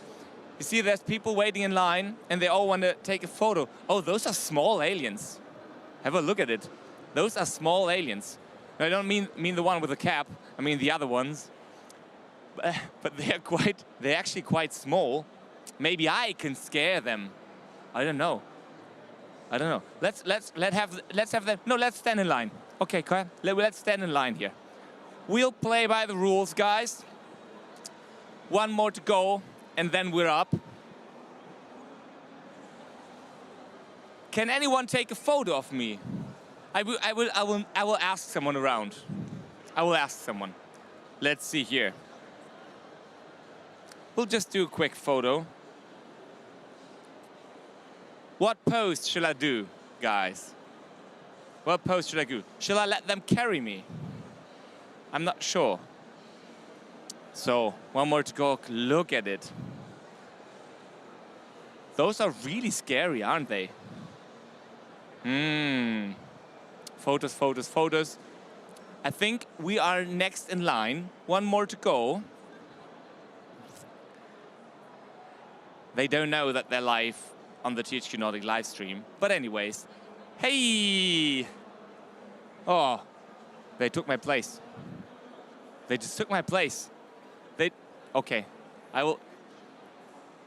You see, there's people waiting in line, and they all want to take a photo. Oh, those are small aliens. Have a look at it. Those are small aliens. I don't mean the one with the cap. I mean the other ones. But they're actually quite small. Maybe I can scare them. I don't know. I don't know. Let's have them. No, let's stand in line. Okay, let's stand in line here. We'll play by the rules, guys. One more to go, and then we're up. Can anyone take a photo of me? I will ask someone around. I will ask someone. Let's see here. We'll just do a quick photo. What pose shall I do, guys? What pose should I do? Shall I let them carry me? I'm not sure. So, one more to go. Look at it. Those are really scary, aren't they? Photos, photos, photos. I think we are next in line. One more to go. They don't know that they're live on the THQ Nordic live stream. But anyways. Hey! Oh, they took my place. They just took my place. Okay, I will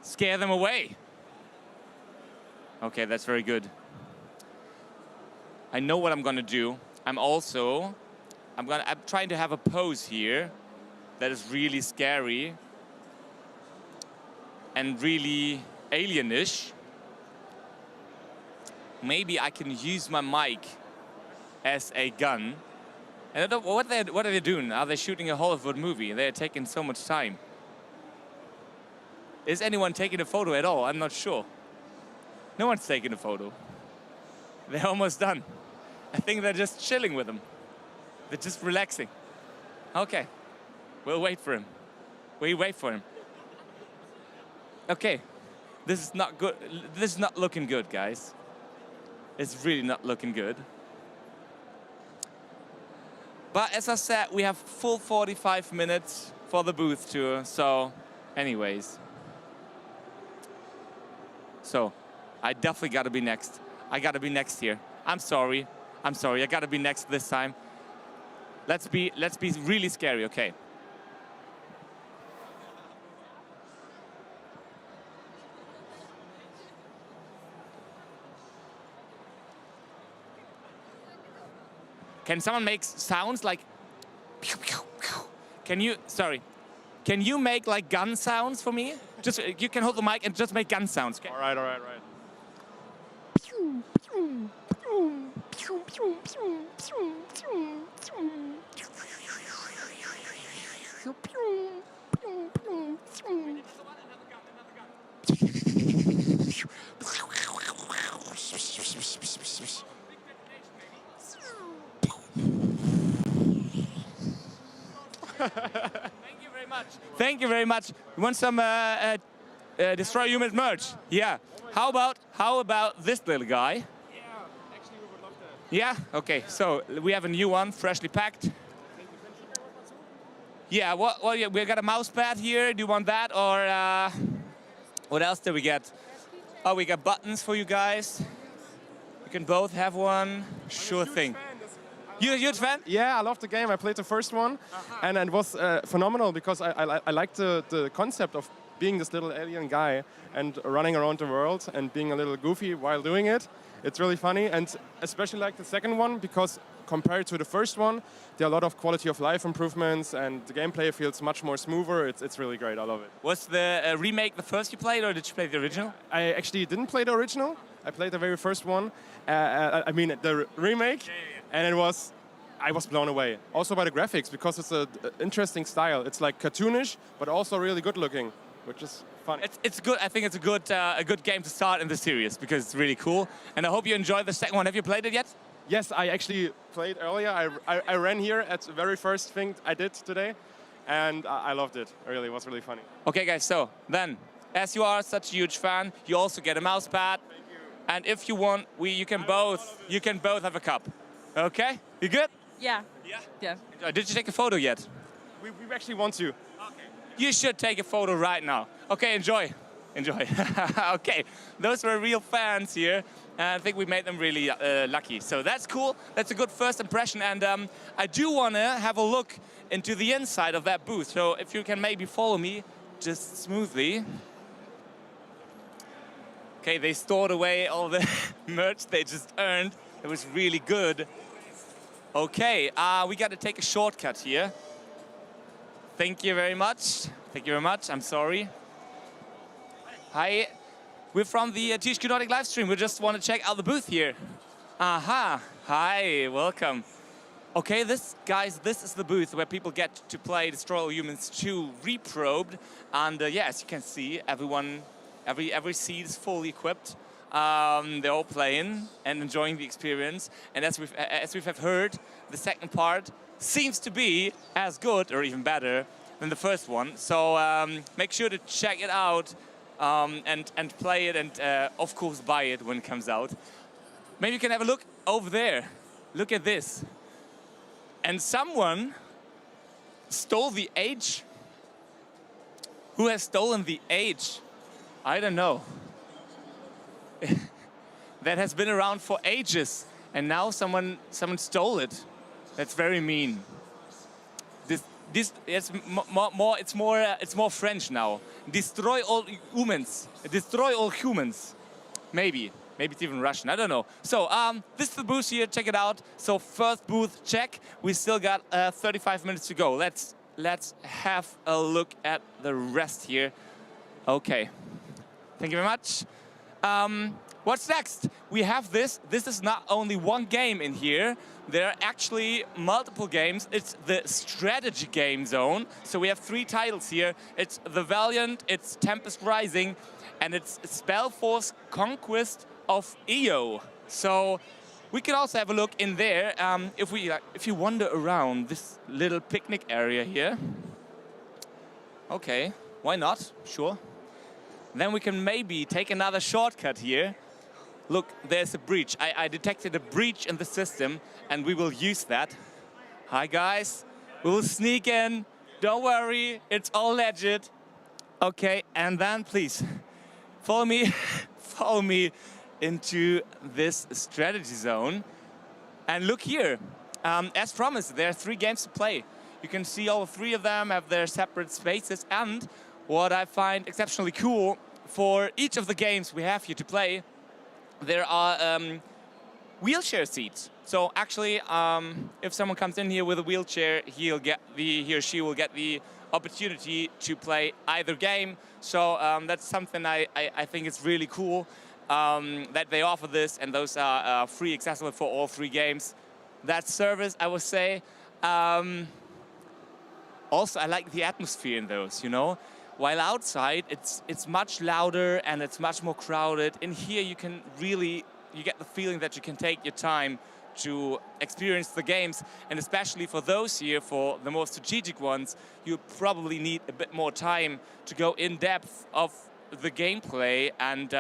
scare them away. Okay, that's very good. I know what I'm gonna do. I'm trying to have a pose here that is really scary and really alienish. Maybe I can use my mic as a gun. And I don't, what are they doing? Are they shooting a Hollywood movie? They're taking so much time. Is anyone taking a photo at all? I'm not sure. No one's taking a photo. They're almost done. I think they're just chilling with them. They're just relaxing. Okay, we'll wait for him. We wait for him. Okay, this is not good. This is not looking good, guys. It's really not looking good. But as I said, we have full 45 minutes for the booth tour. So, anyways. So, I definitely gotta be next. I gotta be next here. I'm sorry. I'm sorry. I gotta be next this time. Let's be really scary, okay? Can someone make sounds like pew, pew, pew? Can you make like gun sounds for me? Just you can hold the mic and just make gun sounds. Okay? All right. Thank you very much. Thank you very much. You want some Destroy Humans merch? Yeah. How about this little guy? Yeah, actually we would love that. Yeah. Okay. So we have a new one, freshly packed. Yeah. Well, yeah, we got a mouse pad here. Do you want that, or what else did we get? Oh, we got buttons for you guys. You can both have one. Sure thing. You a huge fan? Yeah, I love the game. I played the first one, and it was phenomenal because I liked the concept of being this little alien guy and running around the world and being a little goofy while doing it. It's really funny, and especially like the second one because compared to the first one, there are a lot of quality of life improvements and the gameplay feels much more smoother. It's really great. I love it. Was the remake the first you played, or did you play the original? I actually didn't play the original. I played the very first one. I mean the remake, and I was blown away. Also by the graphics because it's an interesting style. It's like cartoonish, but also really good looking, which is fun. It's good. I think it's a good game to start in the series because it's really cool. And I hope you enjoy the second one. Have you played it yet? Yes, I actually played earlier. I ran here at the very first thing I did today, and I loved it. Really, it was really funny. Okay, guys. So then, as you are such a huge fan, you also get a mouse pad. Thank you. And if you want, you can both have a cup. Okay? You good? Yeah. Yeah. Yeah. Did you take a photo yet? We actually want to. Okay. You should take a photo right now. Okay, enjoy. Okay, those were real fans here. And I think we made them really lucky. So that's cool. That's a good first impression. And I do want to have a look into the inside of that booth. So if you can maybe follow me just smoothly. Okay, they stored away all the merch they just earned. It was really good. Okay, we got to take a shortcut here. Thank you very much. Thank you very much. I'm sorry. Hi. We're from the THQ Nordic live stream. We just want to check out the booth here. Aha. Hi. Welcome. Okay, this is the booth where people get to play Destroy All Humans 2 Reprobed. And yeah, as you can see, every seat is fully equipped. They're all playing and enjoying the experience. And as we have heard, the second part seems to be as good or even better than the first one. So make sure to check it out and play it and of course buy it when it comes out. Maybe you can have a look over there. Look at this. And someone stole the age. Who has stolen the age? I don't know. That has been around for ages, and now someone stole it. That's very mean. This it's more French now. Destroy all humans. Destroy all humans. Maybe it's even Russian. I don't know. So this is the booth here. Check it out. So first booth check. We still got 35 minutes to go. Let's have a look at the rest here. Okay. Thank you very much. What's next? We have this. This is not only one game in here. There are actually multiple games. It's the strategy game zone. So we have 3 titles here. It's The Valiant, it's Tempest Rising, and it's Spellforce Conquest of Io. So we can also have a look in there. If you wander around this little picnic area here. Okay, why not? Sure. Then we can maybe take another shortcut here. Look, there's a breach. I detected a breach in the system, and we will use that. Hi, guys. We will sneak in. Don't worry, it's all legit. Okay, and then please, follow me. follow me into this strategy zone. And look here, as promised, there are 3 games to play. You can see all 3 of them have their separate spaces, and what I find exceptionally cool, for each of the games we have here to play, there are wheelchair seats. So actually, if someone comes in here with a wheelchair, he or she will get the opportunity to play either game. So that's something I think is really cool, that they offer this, and those are free, accessible for all 3 games. That service, I would say. Also, I like the atmosphere in those, you know. While outside, it's much louder and it's much more crowded. In here, you get the feeling that you can take your time to experience the games, and especially for those here, for the more strategic ones, you probably need a bit more time to go in depth of the gameplay and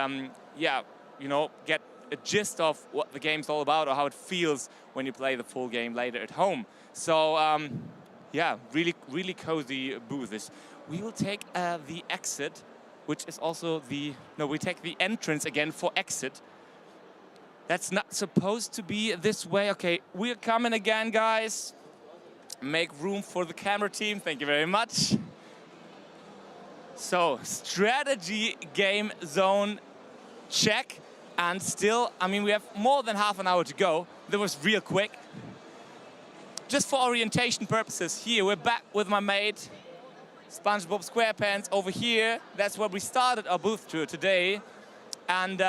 yeah, you know, get a gist of what the game's all about or how it feels when you play the full game later at home. So yeah, really cozy booths. We will take the exit, which is also we take the entrance again for exit. That's not supposed to be this way. Okay, we're coming again, guys. Make room for the camera team. Thank you very much. So, strategy game zone check. And still, I mean, we have more than half an hour to go. That was real quick. Just for orientation purposes, here we're back with my mate, SpongeBob SquarePants over here. That's where we started our booth tour today. And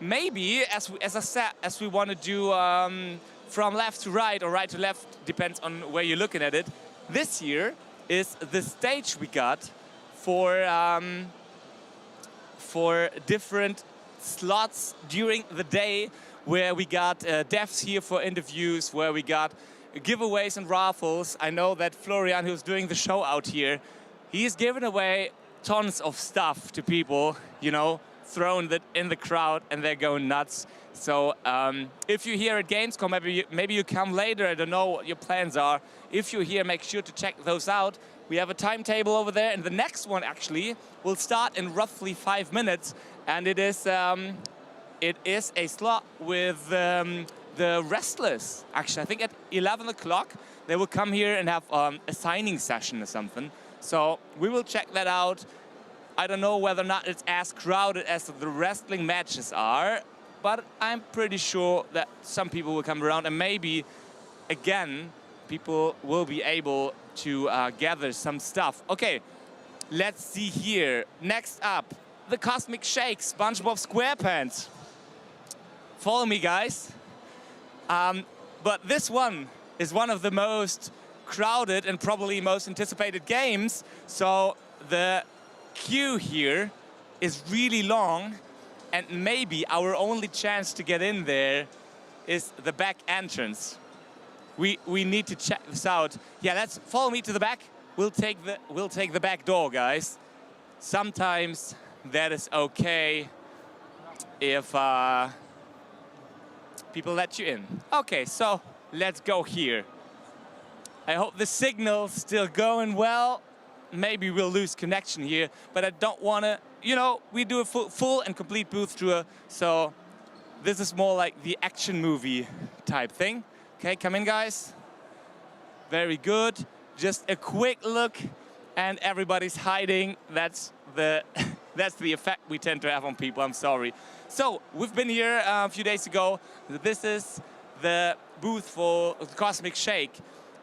maybe, as I said, as we want to do from left to right or right to left, depends on where you're looking at it. This year is the stage we got for different slots during the day, where we got devs here for interviews, where we got giveaways and raffles. I know that Florian, who's doing the show out here, he's given away tons of stuff to people, you know, throwing that in the crowd, and they're going nuts. So if you're here at Gamescom, maybe you come later, I don't know what your plans are. If you're here, make sure to check those out. We have a timetable over there, and the next one actually will start in roughly 5 minutes, and it is a slot with the wrestlers. Actually, I think at 11 o'clock they will come here and have a signing session or something. So we will check that out. I don't know whether or not it's as crowded as the wrestling matches are, but I'm pretty sure that some people will come around, and maybe, again, people will be able to gather some stuff. Okay, let's see here. Next up, the Cosmic Shake, SpongeBob SquarePants. Follow me, guys. But this one is one of the most crowded and probably most anticipated games. So the queue here is really long, and maybe our only chance to get in there is the back entrance. We need to check this out. Yeah, let's follow me to the back. We'll take the back door, guys. Sometimes that is okay if people let you in. Okay, so let's go here. I hope the signal's still going well. Maybe we'll lose connection here, but I don't want to, you know, we do a full and complete booth tour, so this is more like the action movie type thing. Okay, come in, guys. Very good. Just a quick look, and everybody's hiding. That's the effect we tend to have on people, I'm sorry. So, we've been here a few days ago. This is the booth for the Cosmic Shake,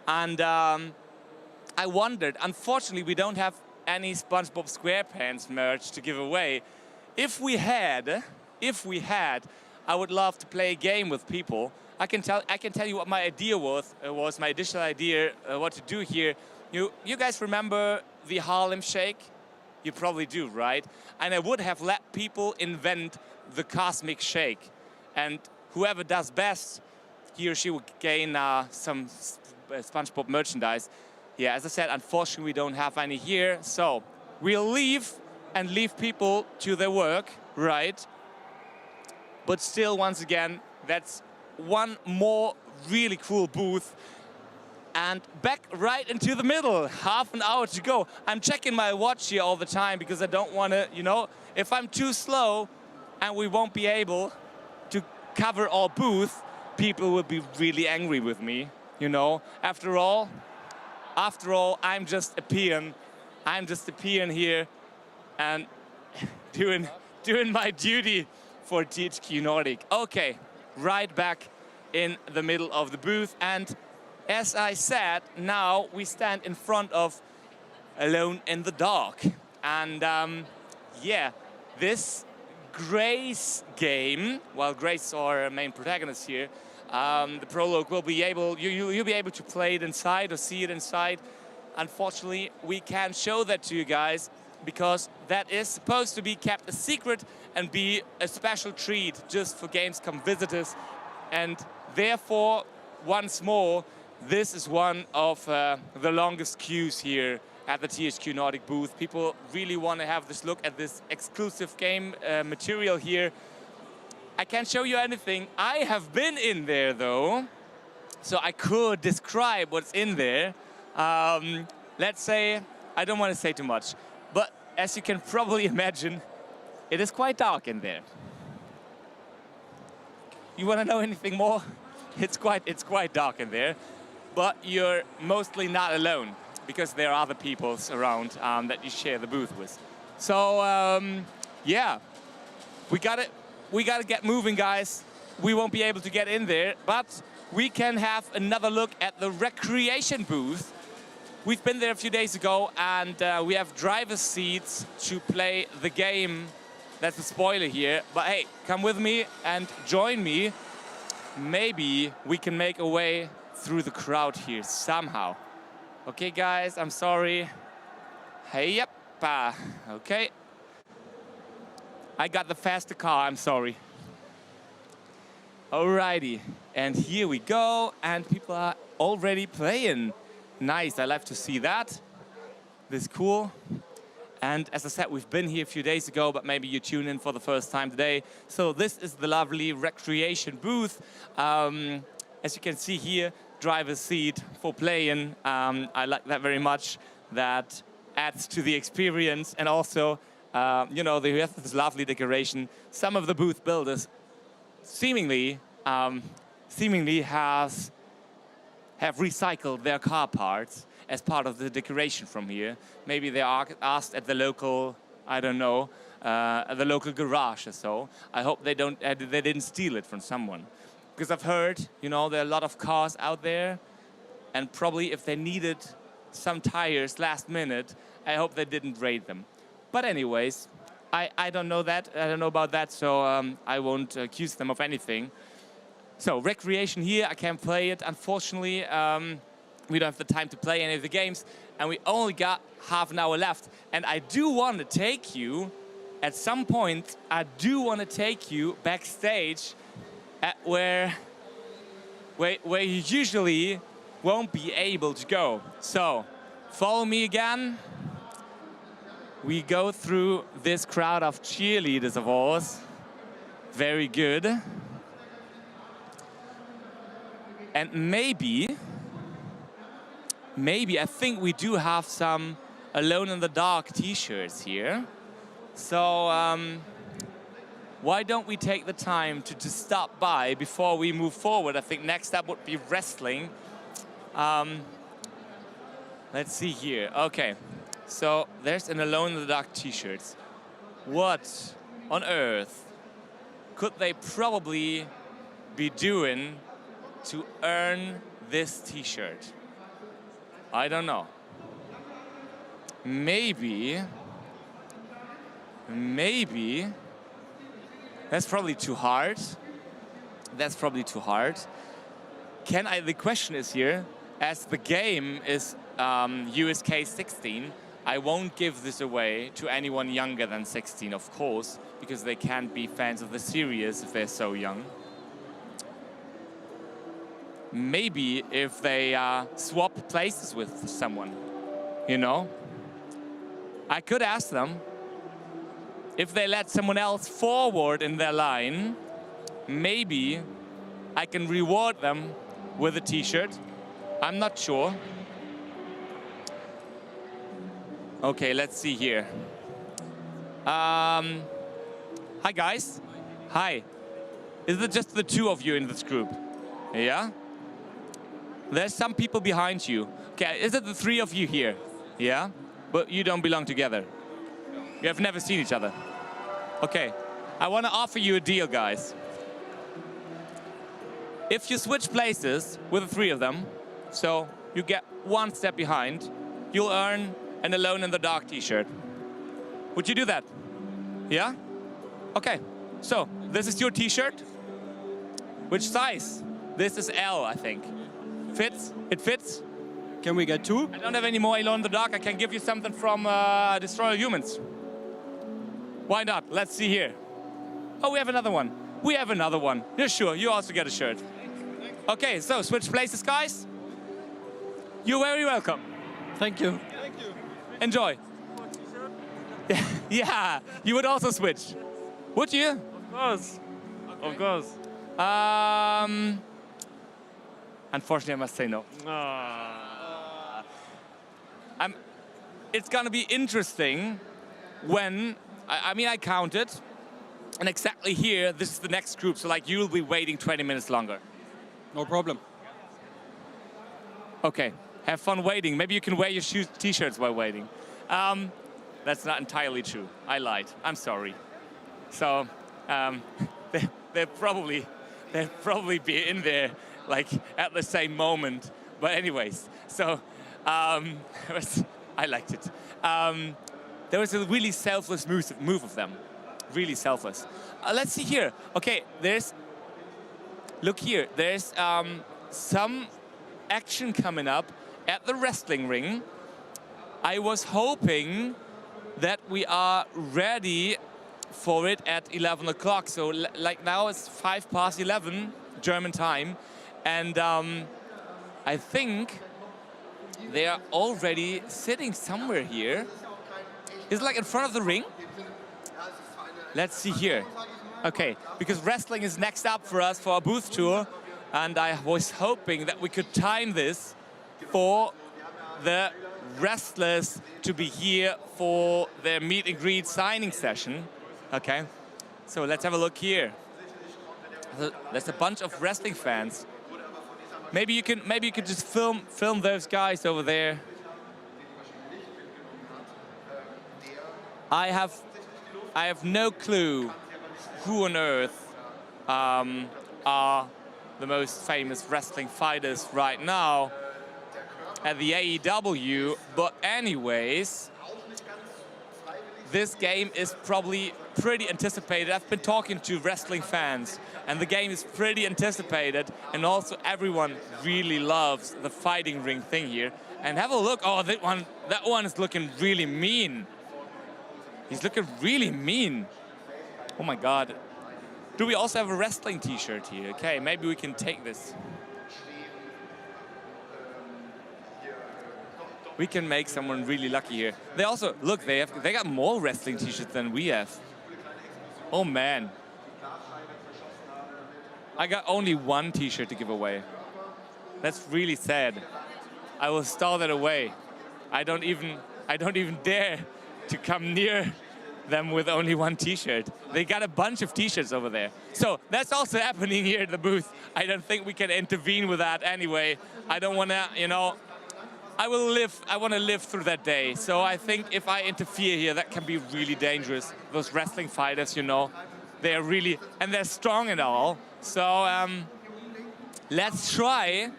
and I wondered, unfortunately, we don't have any SpongeBob SquarePants merch to give away. If we had, I would love to play a game with people. I can tell you what my idea was my additional idea, what to do here. You guys remember the Harlem Shake? You probably do, right? And I would have let people invent the Cosmic Shake. And whoever does best, he or she will gain some SpongeBob merchandise. Yeah, as I said, unfortunately, we don't have any here. So we'll leave and leave people to their work, right? But still, once again, that's one more really cool booth. And back right into the middle, half an hour to go. I'm checking my watch here all the time because I don't want to, you know, if I'm too slow, and we won't be able to cover our booth, people will be really angry with me, you know. After all, I'm just a peon. I'm just a peon here and doing my duty for THQ Nordic. Okay, right back in the middle of the booth. And as I said, now we stand in front of Alone in the Dark. And yeah, this Grace game, well, Grace is our main protagonist here. The prologue will be able, you'll be able to play it inside or see it inside. Unfortunately, we can't show that to you guys because that is supposed to be kept a secret and be a special treat just for Gamescom visitors. And therefore, once more, this is one of the longest queues here at the THQ Nordic booth. People really want to have this look at this exclusive game material here. I can't show you anything. I have been in there though, so I could describe what's in there. Let's say, I don't want to say too much, but as you can probably imagine, it is quite dark in there. You want to know anything more? It's quite dark in there, but you're mostly not alone because there are other people around that you share the booth with. So yeah, we gotta get moving, guys. We won't be able to get in there, but we can have another look at the recreation booth. We've been there a few days ago, and we have driver's seats to play the game. That's a spoiler here, but hey, come with me and join me. Maybe we can make a way through the crowd here somehow. Okay, guys, I'm sorry. Hey, yep, okay. I got the faster car, I'm sorry. Alrighty, and here we go, and people are already playing. Nice, I love to see that. This is cool. And as I said, we've been here a few days ago, but maybe you tune in for the first time today. So this is the lovely recreation booth. As you can see here, driver's seat for playing. I like that very much. That adds to the experience, and also, you know, they have this lovely decoration. Some of the booth builders seemingly have recycled their car parts as part of the decoration from here. Maybe they are asked at the local, I don't know, at the local garage or so. I hope they didn't steal it from someone. Because I've heard, you know, there are a lot of cars out there, and probably if they needed some tires last minute, I hope they didn't raid them. But anyways, I don't know that, I don't know about that, so I won't accuse them of anything. So recreation here, I can't play it, unfortunately. We don't have the time to play any of the games, and we only got half an hour left. And I do want to take you, at some point, I do want to take you backstage at where you usually won't be able to go. So, follow me again. We go through this crowd of cheerleaders of ours. Very good. And maybe I think we do have some Alone in the Dark t-shirts here. So why don't we take the time to just stop by before we move forward? I think next up would be wrestling. Let's see here. Okay, so there's an Alone in the Dark t-shirts. What on earth could they probably be doing to earn this t-shirt? I don't know. Maybe that's probably too hard. That's probably too hard. The question is here, as the game is USK 16, I won't give this away to anyone younger than 16, of course, because they can't be fans of the series if they're so young. Maybe if they swap places with someone, you know? I could ask them if they let someone else forward in their line, maybe I can reward them with a t-shirt. I'm not sure. Okay, let's see here. Hi guys. Hi. Is it just the two of you in this group? Yeah? There's some people behind you. Okay, is it the three of you here? Yeah? But you don't belong together. You have never seen each other. Okay, I want to offer you a deal, guys. If you switch places with the three of them, so you get one step behind, you'll earn an Alone in the Dark t-shirt. Would you do that? Yeah? Okay, so this is your t-shirt. Which size? This is L, I think. Fits? It fits? Can we get two? I don't have any more Alone in the Dark. I can give you something from Destroy All Humans. Why not? Let's see here. Oh, we have another one. We have another one. Yeah, sure. You also get a shirt. Okay, so switch places, guys. You're very welcome. Thank you. Enjoy. Yeah, you would also switch. Would you? Of course. Okay. Of course. Unfortunately, I must say no. It's gonna be interesting when, I mean, I counted, and exactly here, this is the next group, so like you'll be waiting 20 minutes longer. No problem. Okay, have fun waiting. Maybe you can wear your t-shirts while waiting. That's not entirely true. I lied. I'm sorry. So, they'll probably be in there like at the same moment. But anyways, so I liked it. There was a really selfless move of them. Really selfless. Let's see here. Okay, look here. There's some action coming up at the wrestling ring. I was hoping that we are ready for it at 11 o'clock. So like now it's 11:05 German time. And I think they are already sitting somewhere here. Is it like in front of the ring? Let's see here. Okay, because wrestling is next up for us for our booth tour. And I was hoping that we could time this for the wrestlers to be here for their meet and greet signing session. Okay, so let's have a look here. There's a bunch of wrestling fans. Maybe you could just film those guys over there. I have no clue who on earth are the most famous wrestling fighters right now at the AEW, but anyways, this game is probably pretty anticipated. I've been talking to wrestling fans, and the game is pretty anticipated, and also everyone really loves the fighting ring thing here. And have a look. Oh, that one is looking really mean. He's looking really mean. Oh my God. Do we also have a wrestling t-shirt here? Okay, maybe we can take this. We can make someone really lucky here. They also, look, they got more wrestling t-shirts than we have. Oh man. I got only one t-shirt to give away. That's really sad. I will store that away. I don't even dare to come near them with only one t-shirt. They got a bunch of t-shirts over there. So that's also happening here at the booth. I don't think we can intervene with that anyway. I don't want to, you know, I want to live through that day. So I think if I interfere here, that can be really dangerous. Those wrestling fighters, you know, they're really, and they're strong and all. So let's try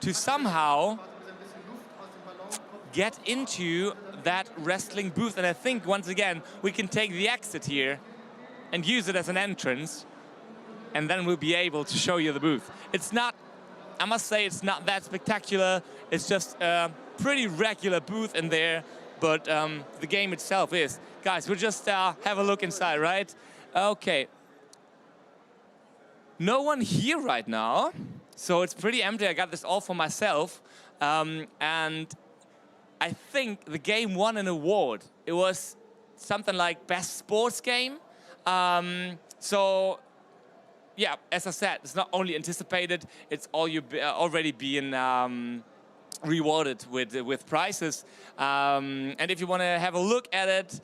to somehow get into that wrestling booth. And I think, once again, we can take the exit here and use it as an entrance. And then we'll be able to show you the booth. It's not, I must say, it's not that spectacular. It's just a pretty regular booth in there. But the game itself is. Guys, we'll just have a look inside, right? Okay. No one here right now. So it's pretty empty. I got this all for myself. And I think the game won an award. It was something like Best Sports Game. So, yeah, as I said, it's not only anticipated, it's already being rewarded with prizes. And if you want to have a look at it,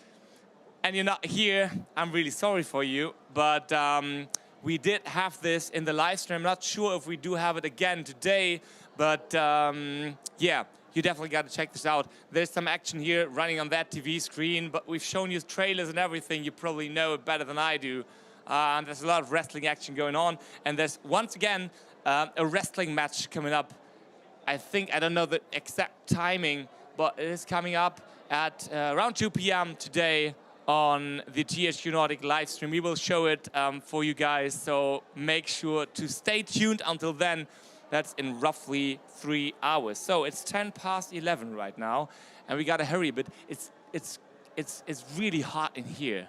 and you're not here, I'm really sorry for you. But we did have this in the live stream. I'm not sure if we do have it again today, but yeah, you definitely got to check this out. There's some action here running on that TV screen, but we've shown you trailers and everything. You probably know it better than I do. And there's a lot of wrestling action going on. And there's, once again, a wrestling match coming up. I don't know the exact timing, but it is coming up at around 2 p.m. today on the THQ Nordic live stream. We will show it for you guys, so make sure to stay tuned until then. That's in roughly 3 hours. So it's 11:10 right now, and we gotta hurry a bit. It's really hot in here.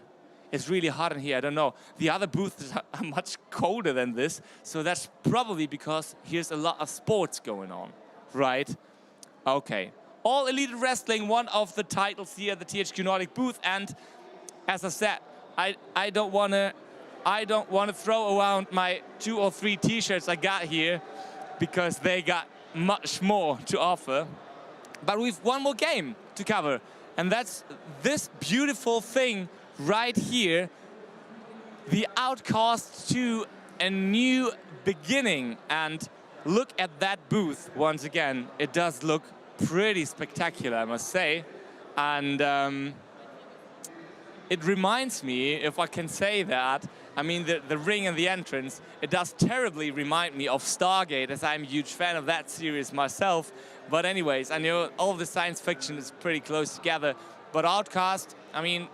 It's really hot in here. I don't know. The other booths are much colder than this, so that's probably because here's a lot of sports going on, right? Okay. All Elite Wrestling, one of the titles here at the THQ Nordic booth, and as I said, I don't wanna throw around my 2 or 3 T-shirts I got here because they got much more to offer. But we've one more game to cover, and that's this beautiful thing right here, the Outcast 2, A New Beginning. And look at that booth once again. It does look pretty spectacular, I must say. And it reminds me, if I can say that, I mean, the ring and the entrance, it does terribly remind me of Stargate, as I'm a huge fan of that series myself. But anyways, I know all the science fiction is pretty close together. But Outcast, I mean,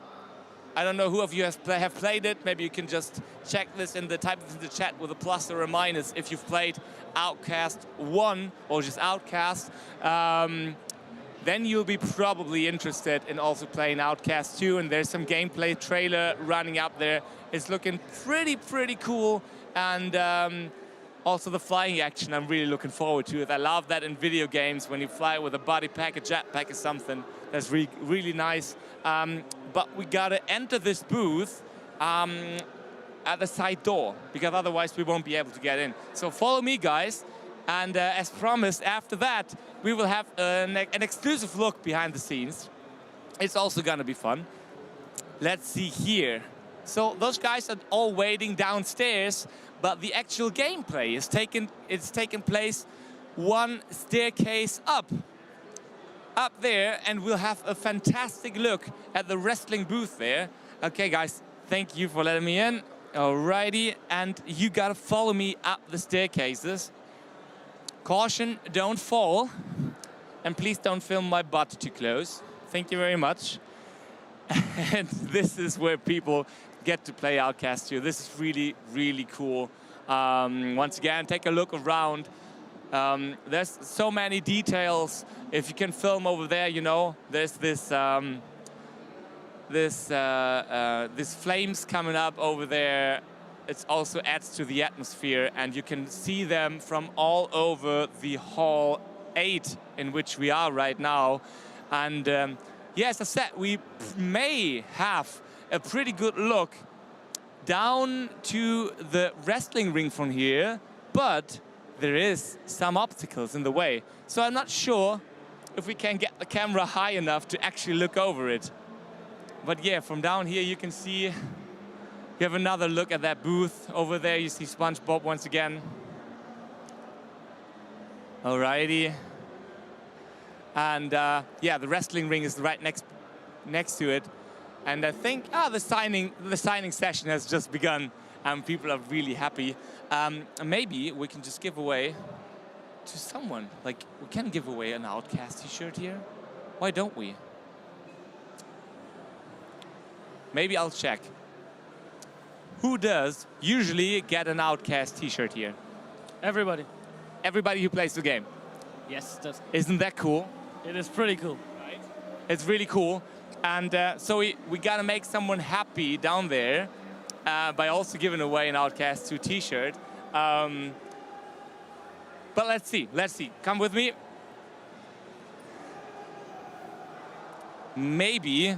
I don't know who of you have played it. Maybe you can just check this in the type in the chat with a plus or a minus if you've played Outcast 1 or just Outcast. Then you'll be probably interested in also playing Outcast 2, and there's some gameplay trailer running up there. It's looking pretty cool, and also the flying action I'm really looking forward to it. I love that in video games when you fly with a body pack, a jetpack or something. That's really nice. But we gotta enter this booth at the side door, because otherwise we won't be able to get in. So follow me, guys. And as promised, after that, we will have an exclusive look behind the scenes. It's also gonna be fun. Let's see here. So those guys are all waiting downstairs, but the actual gameplay is taking place one staircase up there, and we'll have a fantastic look at the wrestling booth there. Okay, guys, thank you for letting me in. Alrighty, and you gotta follow me up the staircases. Caution, don't fall. And please don't film my butt too close. Thank you very much. And this is where people get to play Outcast 2. This is really cool. Once again, take a look around. There's so many details. If you can film over there, you know, there's this flames coming up over there. It also adds to the atmosphere, and you can see them from all over the Hall 8 in which we are right now. And yeah, as I said, we may have a pretty good look down to the wrestling ring from here, but there is some obstacles in the way. So I'm not sure if we can get the camera high enough to actually look over it. But yeah, from down here you can see, you have another look at that booth. Over there you see SpongeBob once again. Alrighty. And yeah, the wrestling ring is right next to it. And I think the signing session has just begun, and people are really happy. Maybe we can just give away to someone. Like, we can give away an Outcast t-shirt here. Why don't we? Maybe I'll check. Who does usually get an Outcast t-shirt here? Everybody. Everybody who plays the game. Yes, that's. Isn't that cool? It is pretty cool. Right. It's really cool. And so we gotta make someone happy down there by also giving away an Outcast 2 t-shirt. But let's see. Come with me. Maybe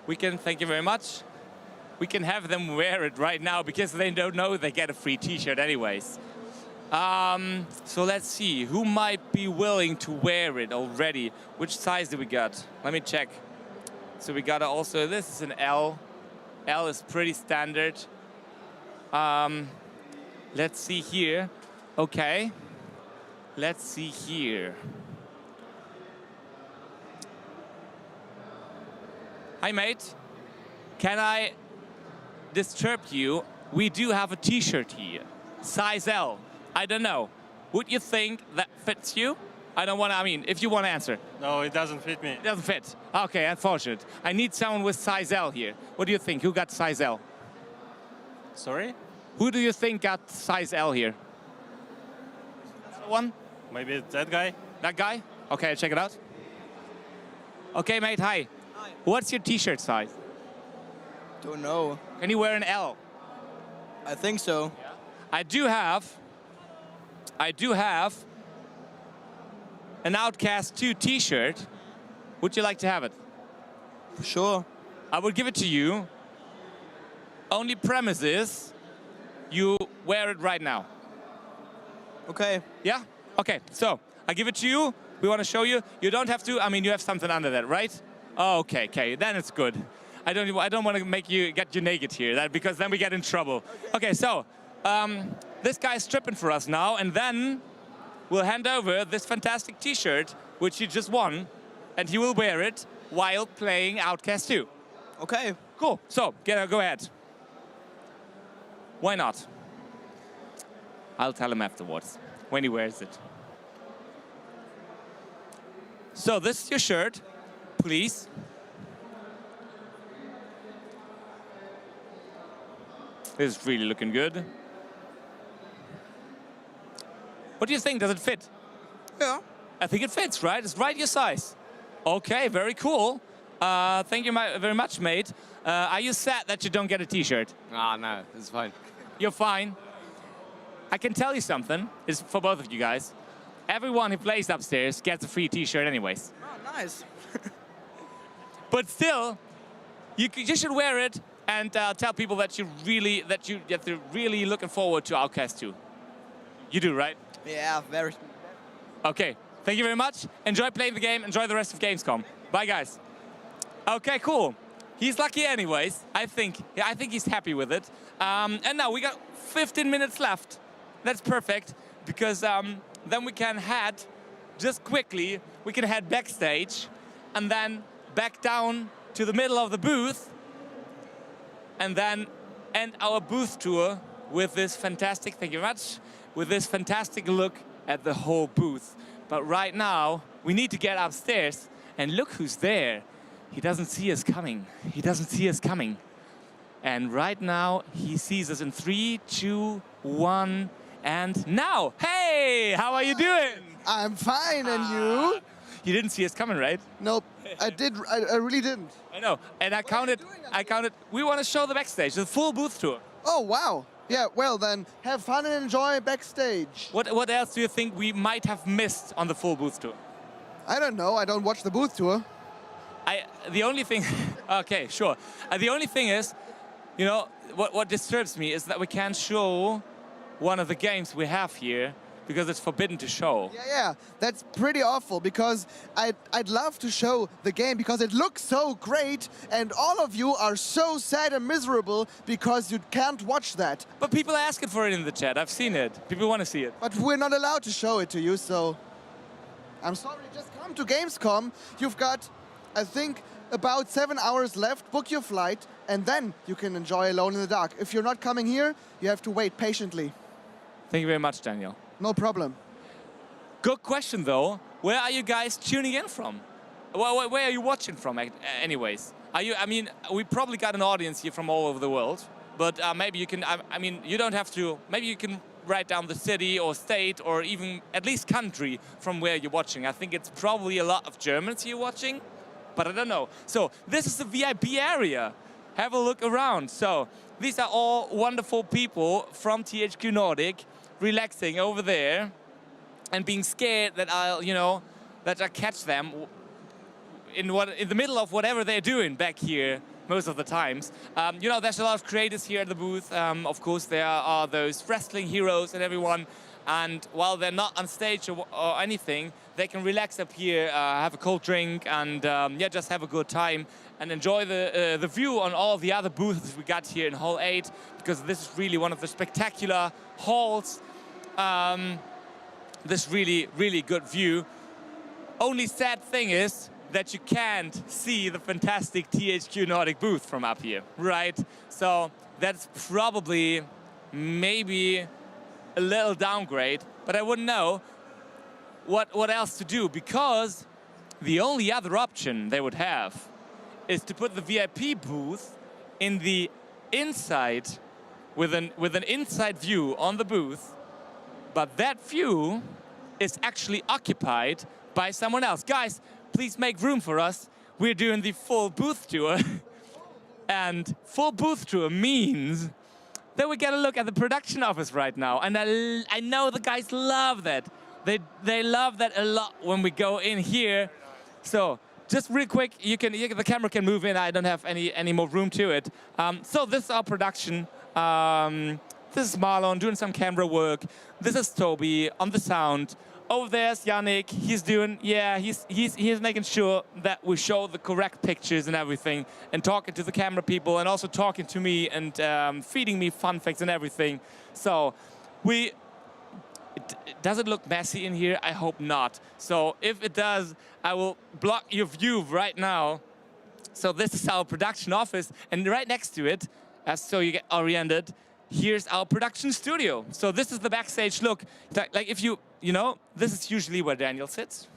we can, thank you very much. We can have them wear it right now because they don't know they get a free t-shirt anyways. So let's see, who might be willing to wear it already. Which size do we got? Let me check. So we got also, this is an L. L is pretty standard. Let's see here. Okay. Let's see here. Hi, mate. Can I disturb you? We do have a t-shirt here. Size L. I don't know. Would you think that fits you? I don't want to, I mean, if you want to answer. No, it doesn't fit me. It doesn't fit. Okay, unfortunate. I need someone with size L here. What do you think? Who got size L? Sorry? Who do you think got size L here? Another one? Maybe it's that guy? That guy? Okay, check it out. Okay, mate, hi. Hi. What's your t-shirt size? Don't know. Can you wear an L? I think so. I do have an Outcast 2 t-shirt. Would you like to have it? Sure. I would give it to you. Only premise is you wear it right now. Okay. Yeah? Okay, so I give it to you. We want to show you. You don't have to, I mean, you have something under that, right? Oh, okay, then it's good. I don't want to make you get you naked here, because then we get in trouble. Okay, so this guy's stripping for us now, and then we'll hand over this fantastic t-shirt, which he just won, and he will wear it while playing Outcast 2. Okay. Cool, so go ahead. Why not? I'll tell him afterwards, when he wears it. So this is your shirt, please. This is really looking good. What do you think? Does it fit? Yeah. I think it fits, right? It's right your size. Okay, very cool. Thank you very much, mate. Are you sad that you don't get a t-shirt? Ah, no, it's fine. You're fine. I can tell you something. It's for both of you guys. Everyone who plays upstairs gets a free t-shirt anyways. Oh, nice. But still, you should wear it and tell people that you're really looking forward to Outcast 2. You do, right? Yeah, very. Okay, thank you very much. Enjoy playing the game. Enjoy the rest of Gamescom. Bye, guys. Okay, cool. He's lucky anyways. I think he's happy with it. And now we got 15 minutes left. That's perfect, because then we can head, just quickly, we can head backstage and then back down to the middle of the booth and then end our booth tour with this fantastic, thank you very much, with this fantastic look at the whole booth. But right now, we need to get upstairs, and look who's there. He doesn't see us coming. He doesn't see us coming. And right now, he sees us in 3, 2, 1, and now. Hey, how are you doing? I'm fine, and you? You didn't see us coming, right? Nope, I did. I really didn't. I know, and I counted. We want to show the backstage, the full booth tour. Oh, wow. Yeah, well then, have fun and enjoy backstage. What else do you think we might have missed on the full booth tour? I don't know, I don't watch the booth tour. The only thing, okay, sure. The only thing is, you know, what disturbs me is that we can't show one of the games we have here because it's forbidden to show. Yeah, that's pretty awful, because I'd love to show the game because it looks so great, and all of you are so sad and miserable because you can't watch that. But people are asking for it in the chat. I've seen it. People want to see it. But we're not allowed to show it to you, so I'm sorry. Just come to Gamescom. You've got, I think, about 7 hours left. Book your flight, and then you can enjoy Alone in the Dark. If you're not coming here, you have to wait patiently. Thank you very much, Daniel. No problem. Good question, though. Where are you guys tuning in from? Where are you watching from, anyways? I mean, we probably got an audience here from all over the world, but maybe you can, I mean, you don't have to, maybe you can write down the city or state or even at least country from where you're watching. I think it's probably a lot of Germans here watching, but I don't know. So this is the VIP area. Have a look around. So these are all wonderful people from THQ Nordic relaxing over there and being scared that I'll catch them in the middle of whatever they're doing back here most of the times. There's a lot of creators here at the booth. Of course, there are those wrestling heroes and everyone. And while they're not on stage or anything, they can relax up here, have a cold drink, and yeah, just have a good time and enjoy the view on all the other booths we got here in Hall 8, because this is really one of the spectacular halls. This really, really good view. Only sad thing is that you can't see the fantastic THQ Nordic booth from up here, right? So that's probably maybe a little downgrade, but I wouldn't know what else to do, because the only other option they would have is to put the VIP booth in the inside with an inside view on the booth, but that view is actually occupied by someone else. Guys, please make room for us. We're doing the full booth tour. And full booth tour means that we get a look at the production office right now. And I know the guys love that. They love that a lot when we go in here. So just real quick, the camera can move in. I don't have any more room to it. So this is our production. This is Marlon doing some camera work. This is Toby on the sound. Over there's Yannick. He's doing, yeah, he's making sure that we show the correct pictures and everything, and talking to the camera people, and also talking to me and feeding me fun facts and everything. So does it look messy in here? I hope not. So if it does, I will block your view right now. So this is our production office, and right next to it, so you get oriented, here's our production studio. So this is the backstage look. Like if you know, this is usually where Daniel sits.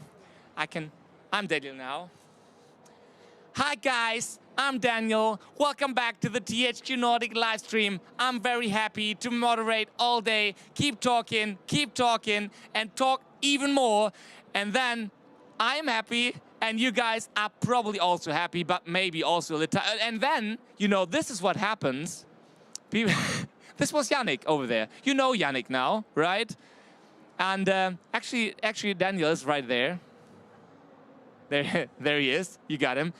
I'm Daniel now. Hi guys, I'm Daniel. Welcome back to the THQ Nordic live stream. I'm very happy to moderate all day. Keep talking, and talk even more. And then I'm happy, and you guys are probably also happy, but maybe also a little. And then, you know, this is what happens. This was Yannick over there. You know Yannick now, right? And actually, Daniel is right there. There he is. You got him.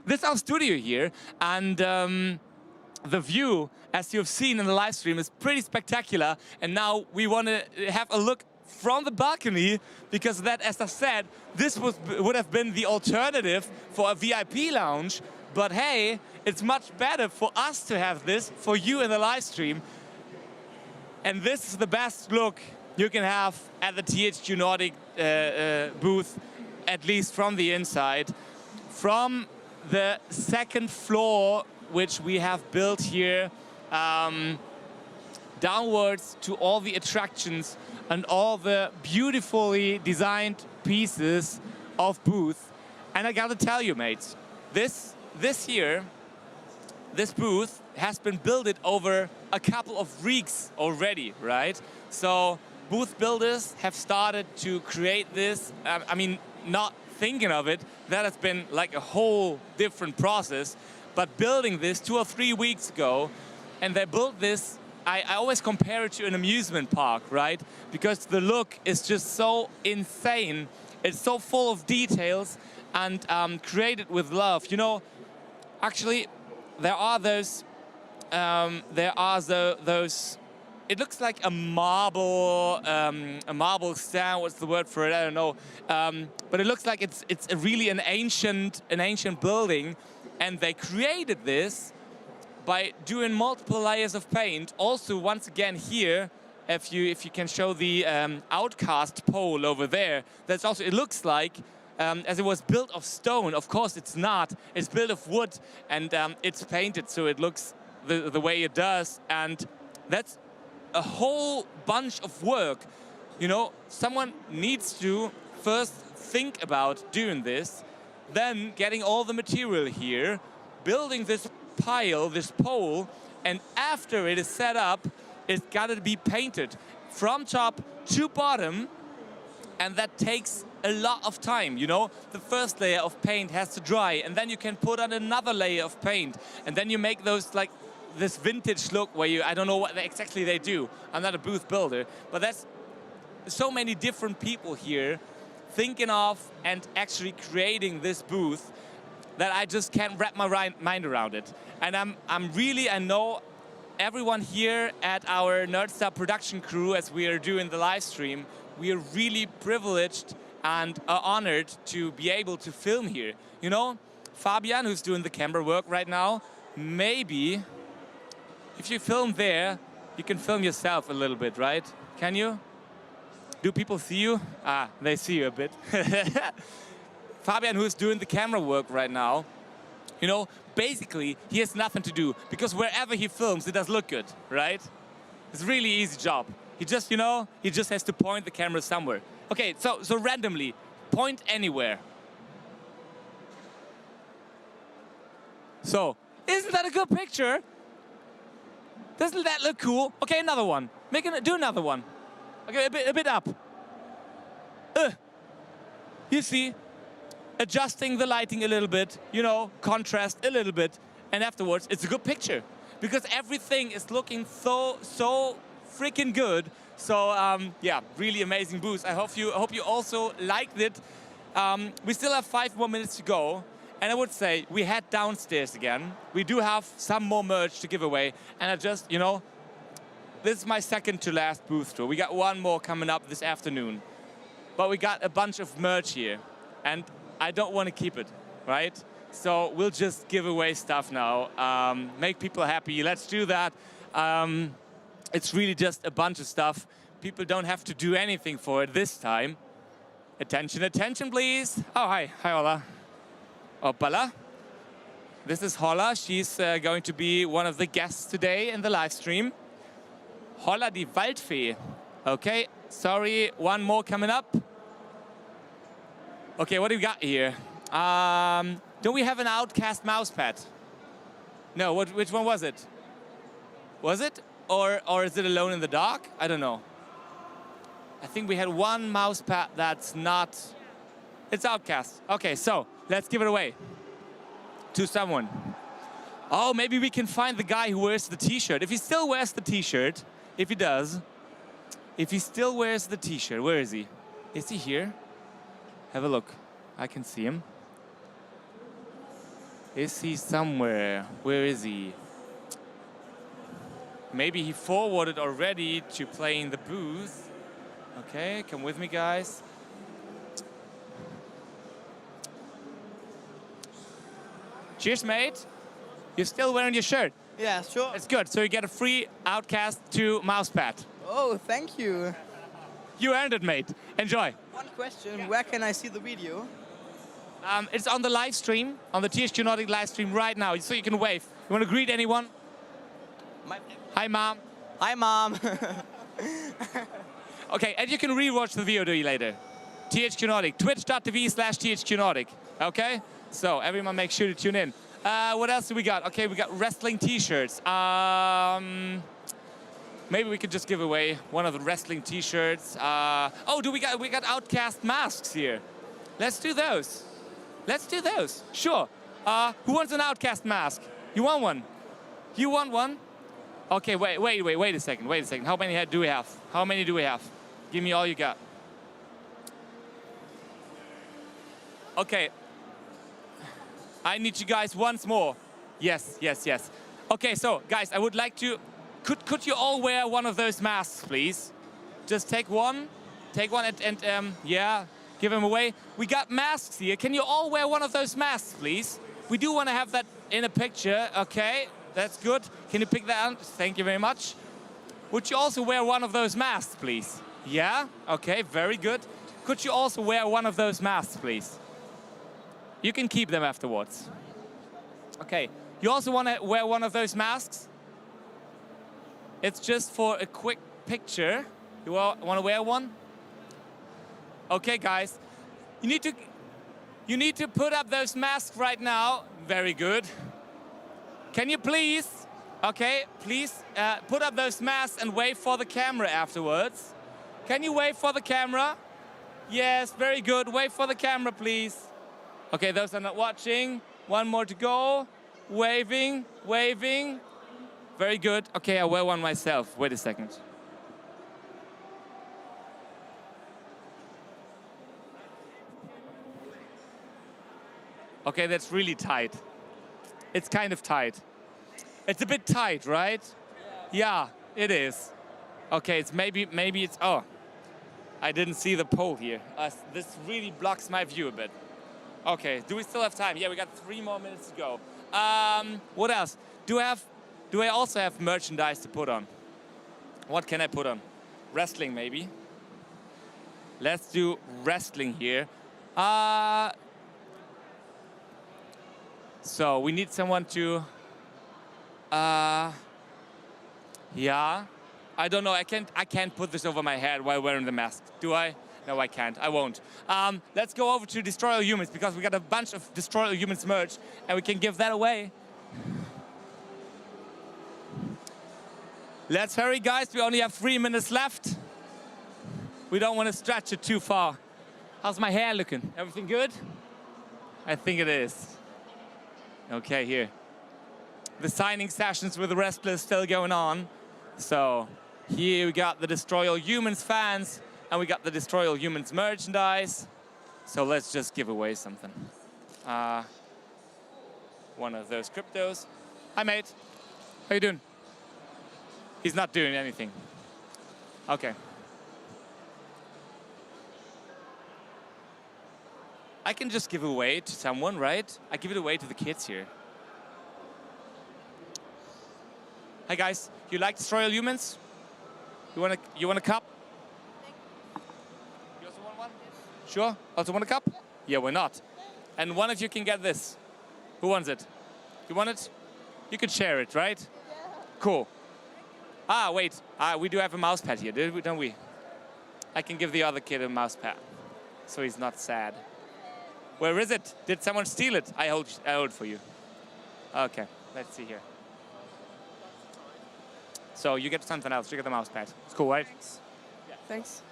This is our studio here, and the view, as you've seen in the live stream, is pretty spectacular. And now we want to have a look from the balcony, because that, as I said, this would have been the alternative for a VIP lounge. But hey, it's much better for us to have this for you in the live stream. And this is the best look you can have at the THQ Nordic booth, at least from the inside. From the second floor, which we have built here, downwards to all the attractions and all the beautifully designed pieces of booth. And I gotta tell you, mates, this booth has been built over a couple of weeks already, right? So booth builders have started to create this. I mean, not thinking of it, that has been like a whole different process. But building this 2 or 3 weeks ago, and they built this, I always compare it to an amusement park, right? Because the look is just so insane. It's so full of details and created with love. You know, actually, there are those. It looks like a marble stand. What's the word for it? I don't know. But it looks like it's really an ancient building, and they created this by doing multiple layers of paint. Also, once again here, if you can show the Outcast pole over there, that's also, it looks like, as it was built of stone. Of course it's not. It's built of wood, and it's painted so it looks the way it does. And that's a whole bunch of work. You know, someone needs to first think about doing this, then getting all the material here, building this pile, this pole, and after it is set up, it's got to be painted from top to bottom, and that takes a lot of time. You know, the first layer of paint has to dry, and then you can put on another layer of paint, and then you make those, like, this vintage look where I don't know what exactly they do. I'm not a booth builder, but that's so many different people here thinking of and actually creating this booth that I just can't wrap my mind around it. And I'm really, I know, everyone here at our Nerdstar production crew, as we are doing the live stream, we are really privileged and honored to be able to film here. You know, Fabian, who's doing the camera work right now, maybe if you film there, you can film yourself a little bit, right? Can you? Do people see you? Ah, they see you a bit. Fabian, who's doing the camera work right now, you know, basically, he has nothing to do, because wherever he films, it does look good, right? It's a really easy job. He just, you know, he just has to point the camera somewhere. Okay, so randomly, point anywhere. So, isn't that a good picture? Doesn't that look cool? Okay, another one. Do another one. Okay, a bit up. You see, adjusting the lighting a little bit, you know, contrast a little bit, and afterwards it's a good picture, because everything is looking so freaking good. So yeah, really amazing booth. I hope you also liked it. We still have 5 more minutes to go, and I would say we head downstairs again. We do have some more merch to give away, and I just, you know, this is my second to last booth tour. We got one more coming up this afternoon, but we got a bunch of merch here, and I don't want to keep it, right? So we'll just give away stuff now, make people happy. Let's do that. It's really just a bunch of stuff. People don't have to do anything for it this time. Attention, attention, please. Oh, hi. Hi, Hola. Opala. This is Hola. She's going to be one of the guests today in the live stream. Holla die Waldfee. Okay, sorry, one more coming up. Okay, what do we got here? Don't we have an Outcast mousepad? No, which one was it? Was it? Or is it Alone in the Dark? I don't know. I think we had one mousepad that's not... It's Outcast. Okay, so let's give it away to someone. Oh, maybe we can find the guy who wears the t-shirt. If he still wears the t-shirt, if he does, if he still wears the t-shirt, where is he? Is he here? Have a look. I can see him. Is he somewhere? Where is he? Maybe he forwarded already to play in the booth. Okay, come with me, guys. Cheers, mate. You're still wearing your shirt. Yeah, sure. It's good. So you get a free Outcast 2 mousepad. Oh, thank you. You earned it, mate. Enjoy. One question, where can I see the video? It's on the live stream, on the THQ Nordic live stream right now, so you can wave. You want to greet anyone? Hi, Mom. Hi, Mom. Okay, and you can rewatch the video later. THQ Nordic, twitch.tv/THQ Nordic. Okay? So everyone make sure to tune in. What else do we got? Okay, we got wrestling t-shirts. Maybe we could just give away one of the wrestling t-shirts. Oh, we got Outcast Masks here. Let's do those. Let's do those. Sure. Who wants an Outcast mask? You want one? You want one? Okay, wait a second. Wait a second. How many do we have? How many do we have? Give me all you got. Okay. I need you guys once more. Yes, yes, yes. Okay, so guys, I would like to... Could you all wear one of those masks, please? Just take one and yeah, give them away. We got masks here. Can you all wear one of those masks, please? We do want to have that in a picture. Okay, that's good. Can you pick that out? Thank you very much. Would you also wear one of those masks, please? Yeah? Okay, very good. Could you also wear one of those masks, please? You can keep them afterwards. Okay, you also want to wear one of those masks? It's just for a quick picture. You want to wear one? Okay, guys. You need to put up those masks right now. Very good. Can you please, okay, please put up those masks and wave for the camera afterwards. Can you wave for the camera? Yes, very good. Wave for the camera, please. Okay, those are not watching. One more to go. Waving, waving. Very good. Okay, I'll wear one myself. Wait a second. Okay, that's really tight. It's kind of tight. It's a bit tight, right? Yeah, Yeah, it is. Okay, it's maybe it's, oh. I didn't see the poll here. This really blocks my view a bit. Okay, do we still have time? Yeah, we got 3 more minutes to go. What else? Do I also have merchandise to put on? What can I put on? Wrestling, maybe. Let's do wrestling here. So we need someone to, yeah. I don't know, I can't put this over my head while wearing the mask. Do I? No, I can't, I won't. Let's go over to Destroy All Humans because we got a bunch of Destroy All Humans merch and we can give that away. Let's hurry, guys, we only have 3 minutes left. We don't want to stretch it too far. How's my hair looking? Everything good? I think it is. Okay, here. The signing sessions with the wrestlers still going on. So here we got the Destroy All Humans fans and we got the Destroy All Humans merchandise. So let's just give away something. One of those cryptos. Hi, mate. How you doing? He's not doing anything. Okay. I can just give away to someone, right? I give it away to the kids here. Hi guys, you like Destroy All Humans? You want a cup? You also want one? Sure? Also want a cup? Yeah, why not? And one of you can get this. Who wants it? You want it? You can share it, right? Yeah. Cool. Ah, wait. We do have a mouse pad here, don't we? I can give the other kid a mouse pad, so he's not sad. Where is it? Did someone steal it? I hold it for you. Okay, let's see here. So you get something else. You get the mouse pad. It's cool, right? Thanks. Yeah. Thanks.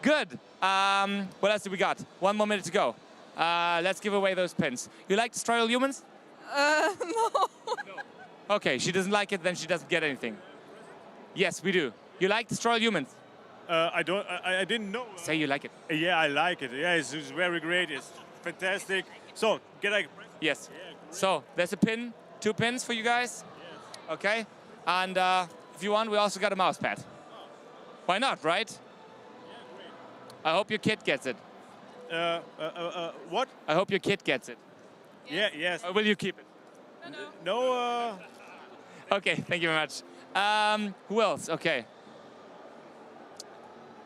Good. What else do we got? 1 more minute to go. Let's give away those pins. You like Destroy All Humans? No. Okay, she doesn't like it, then she doesn't get anything. Yes, we do. You like Destroy All Humans? I didn't know. Say you like it. Yeah, I like it. Yeah, it's very great. It's fantastic. So, Yes. So, there's a pin, 2 pins for you guys. Yes. Okay. And if you want, we also got a mouse pad. Why not, right? Yeah, great. I hope your kid gets it. What? I hope your kid gets it. Yeah, yes. Or will you keep it? No. Okay, thank you very much. Who else? Okay.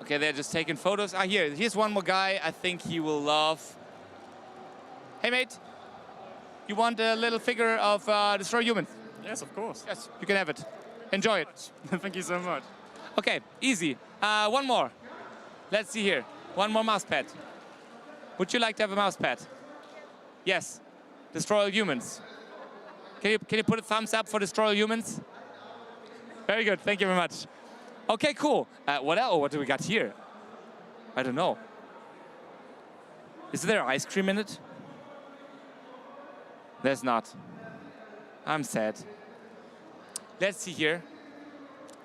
Okay, they're just taking photos. Here's one more guy I think he will love. Hey, mate. You want a little figure of Destroy Humans? Yes, of course. Yes, you can have it. Enjoy it. Thank you so much. Okay, easy. One more. Let's see here. One more mouse pad. Would you like to have a mouse pad? Yes. Destroy All Humans. Can you put a thumbs up for Destroy All Humans? Very good. Thank you very much. Okay, cool. What else? What do we got here? I don't know. Is there ice cream in it? There's not. I'm sad. Let's see here.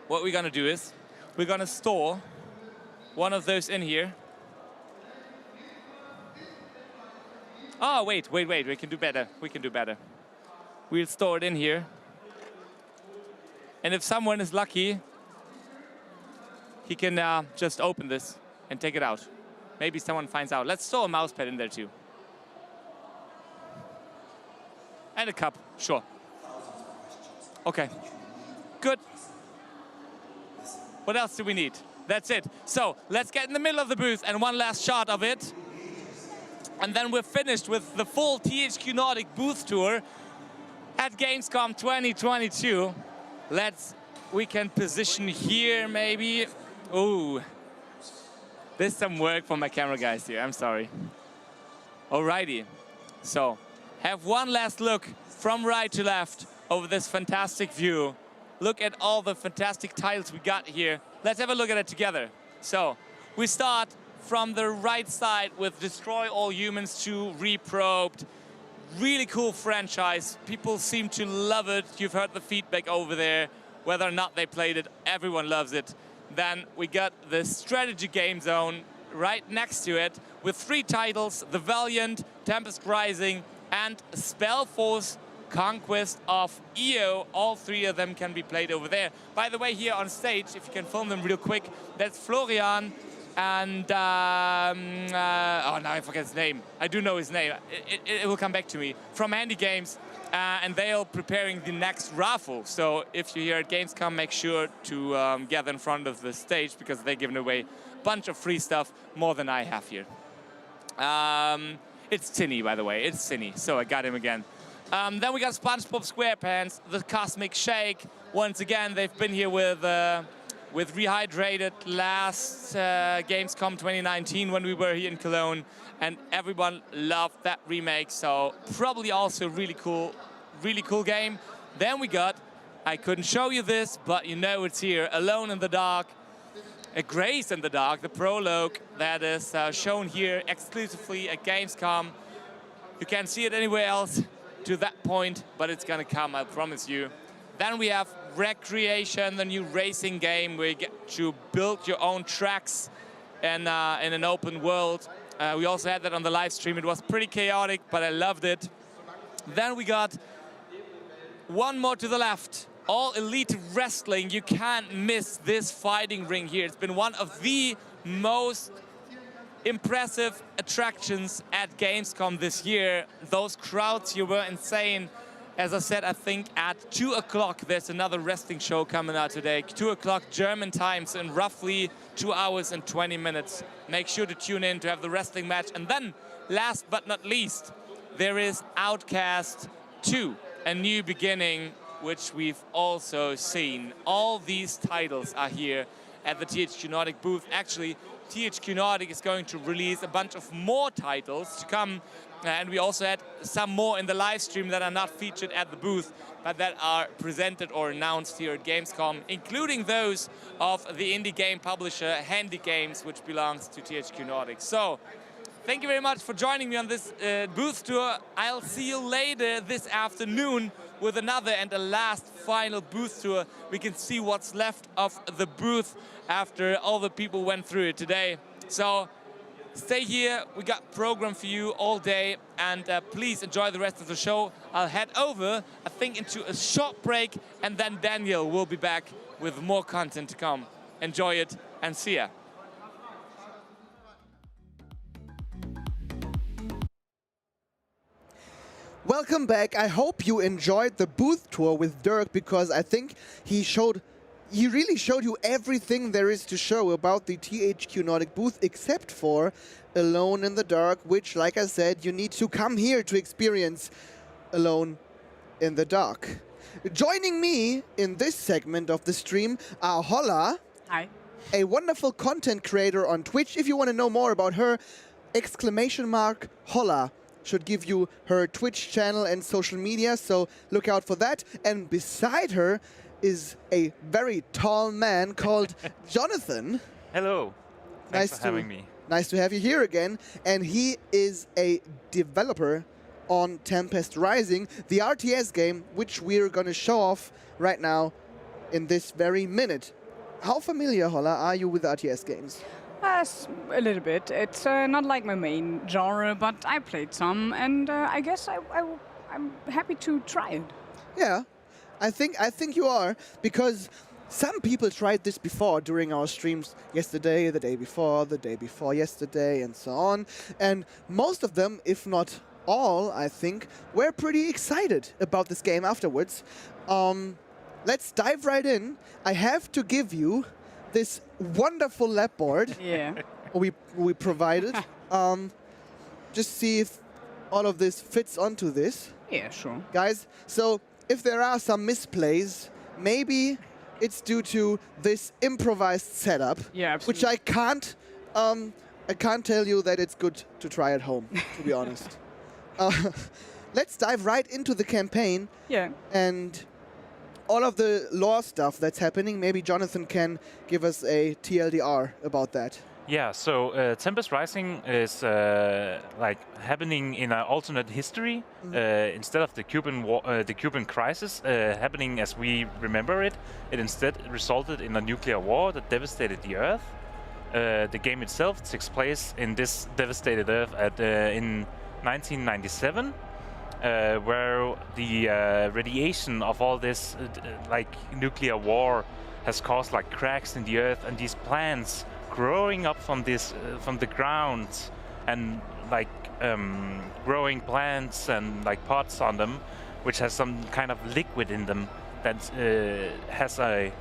What we're gonna do is we're gonna store one of those in here. Oh, wait. We can do better. We'll store it in here. And if someone is lucky, he can just open this and take it out. Maybe someone finds out. Let's store a mouse pad in there too. And a cup, sure. Okay, good. What else do we need? That's it. So let's get in the middle of the booth and one last shot of it. And then we're finished with the full THQ Nordic booth tour at Gamescom 2022. We can position here maybe. Ooh, there's some work for my camera guys here, I'm sorry. Alrighty, so have one last look from right to left over this fantastic view. Look at all the fantastic titles we got here. Let's have a look at it together. So we start from the right side with Destroy All Humans 2 Reprobed. Really cool franchise. People seem to love it. You've heard the feedback over there. Whether or not they played it, everyone loves it. Then we got the strategy game zone right next to it with 3 titles, The Valiant, Tempest Rising, and Spellforce Conquest of EO. All three of them can be played over there. By the way, here on stage, if you can film them real quick, that's Florian and oh, now I forget his name. I do know his name. It will come back to me. From Handy Games, and they are preparing the next raffle. So if you're here at Gamescom, make sure to gather in front of the stage because they're giving away a bunch of free stuff, more than I have here. It's Tinny, by the way. It's Tinny, so I got him again. Then we got SpongeBob SquarePants, the Cosmic Shake. Once again, they've been here with Rehydrated last Gamescom 2019 when we were here in Cologne, and everyone loved that remake. So probably also really cool game. Then we got, I couldn't show you this, but you know it's here, Alone in the Dark. A Grace in the Dark, the prologue that is shown here exclusively at Gamescom. You can't see it anywhere else to that point, but it's gonna come, I promise you. Then we have Recreation, the new racing game where you get to build your own tracks in an open world. We also had that on the live stream. It was pretty chaotic, but I loved it. Then we got one more to the left. All Elite Wrestling. You can't miss this fighting ring here. It's been one of the most impressive attractions at Gamescom this year. Those crowds here were insane. As I said, I think at 2 o'clock there's another wrestling show coming out today. 2 o'clock German time, so in roughly 2 hours and 20 minutes. Make sure to tune in to have the wrestling match. And then, last but not least, there is Outcast 2, A New Beginning, which we've also seen. All these titles are here at the THQ Nordic booth. Actually, THQ Nordic is going to release a bunch of more titles to come, and we also had some more in the live stream that are not featured at the booth, but that are presented or announced here at Gamescom, including those of the indie game publisher Handy Games, which belongs to THQ Nordic. So, thank you very much for joining me on this booth tour. I'll see you later this afternoon with another and the last final booth tour. We can see what's left of the booth after all the people went through it today. So stay here, we got program for you all day, and please enjoy the rest of the show. I'll head over, I think, into a short break, and then Daniel will be back with more content to come. Enjoy it, and see ya. Welcome back. I hope you enjoyed the booth tour with Dirk, because I think he really showed you everything there is to show about the THQ Nordic booth, except for Alone in the Dark, which, like I said, you need to come here to experience Alone in the Dark. Joining me in this segment of the stream are Holla. Hi. A wonderful content creator on Twitch. If you want to know more about her, !Holla should give you her Twitch channel and social media, so look out for that. And beside her is a very tall man called Jonathan. Hello. Thanks for having me. Nice to have you here again. And he is a developer on Tempest Rising, the RTS game, which we're going to show off right now in this very minute. How familiar, Holla, are you with RTS games? A little bit. It's not like my main genre, but I played some, and I guess I'm happy to try it. Yeah, I think you are, because some people tried this before during our streams yesterday, the day before yesterday, and so on. And most of them, if not all, I think, were pretty excited about this game afterwards. Let's dive right in. I have to give you this wonderful lab board. Yeah. we provided. Just see if all of this fits onto this. Yeah, sure. Guys, so if there are some misplays, maybe it's due to this improvised setup. Yeah, which I can't tell you that it's good to try at home, to be honest. Let's dive right into the campaign. Yeah. And all of the lore stuff that's happening, maybe Jonathan can give us a TLDR about that. Yeah, so Tempest Rising is like happening in an alternate history. Instead of the Cuban crisis happening as we remember it, it instead resulted in a nuclear war that devastated the Earth. The game itself takes place in this devastated Earth in 1997. where the radiation of all this like nuclear war has caused like cracks in the earth, and these plants growing up from this from the ground, and like growing plants and like pods on them, which has some kind of liquid in them that has a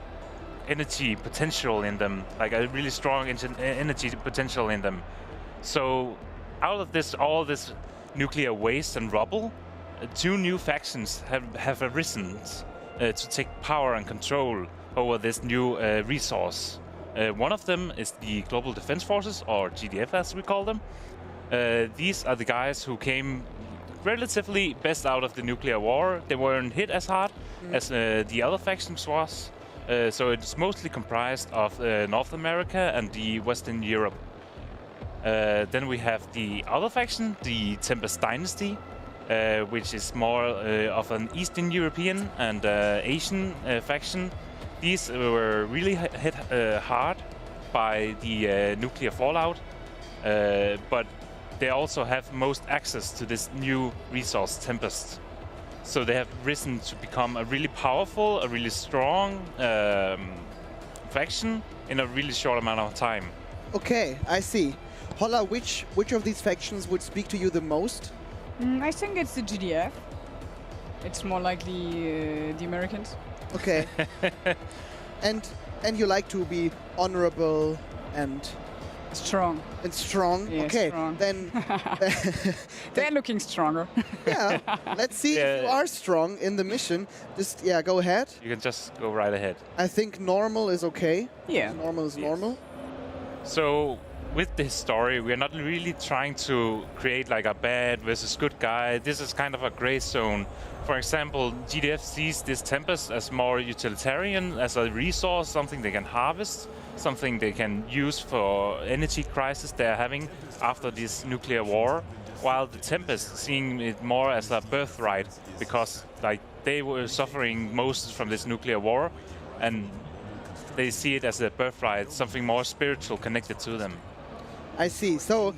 energy potential in them, like a really strong energy potential in them. So out of this, all this nuclear waste and rubble, two new factions have arisen to take power and control over this new resource. One of them is the Global Defense Forces, or GDF as we call them. These are the guys who came relatively best out of the nuclear war. They weren't hit as hard as the other factions was. So it's mostly comprised of North America and the Western Europe. Then we have the other faction, the Tempest Dynasty, which is more of an Eastern European and Asian faction. These were really hit hard by the nuclear fallout, but they also have most access to this new resource, Tempest. So they have risen to become a really powerful, a really strong faction in a really short amount of time. Okay, I see. Holla, which of these factions would speak to you the most? I think it's the GDF. It's more like the Americans. Okay. and you like to be honorable and Strong. strong. Yeah, okay. strong. Then They're looking stronger. yeah, let's see if you are strong in the mission. Just go ahead. You can just go right ahead. I think normal is okay. Yeah. Normal is normal. So with this story, we are not really trying to create like a bad versus good guy. This is kind of a gray zone. For example, GDF sees this Tempest as more utilitarian, as a resource, something they can harvest, something they can use for energy crisis they're having after this nuclear war, while the Tempest seeing it more as a birthright, because like they were suffering most from this nuclear war, and they see it as a birthright, something more spiritual connected to them. I see. So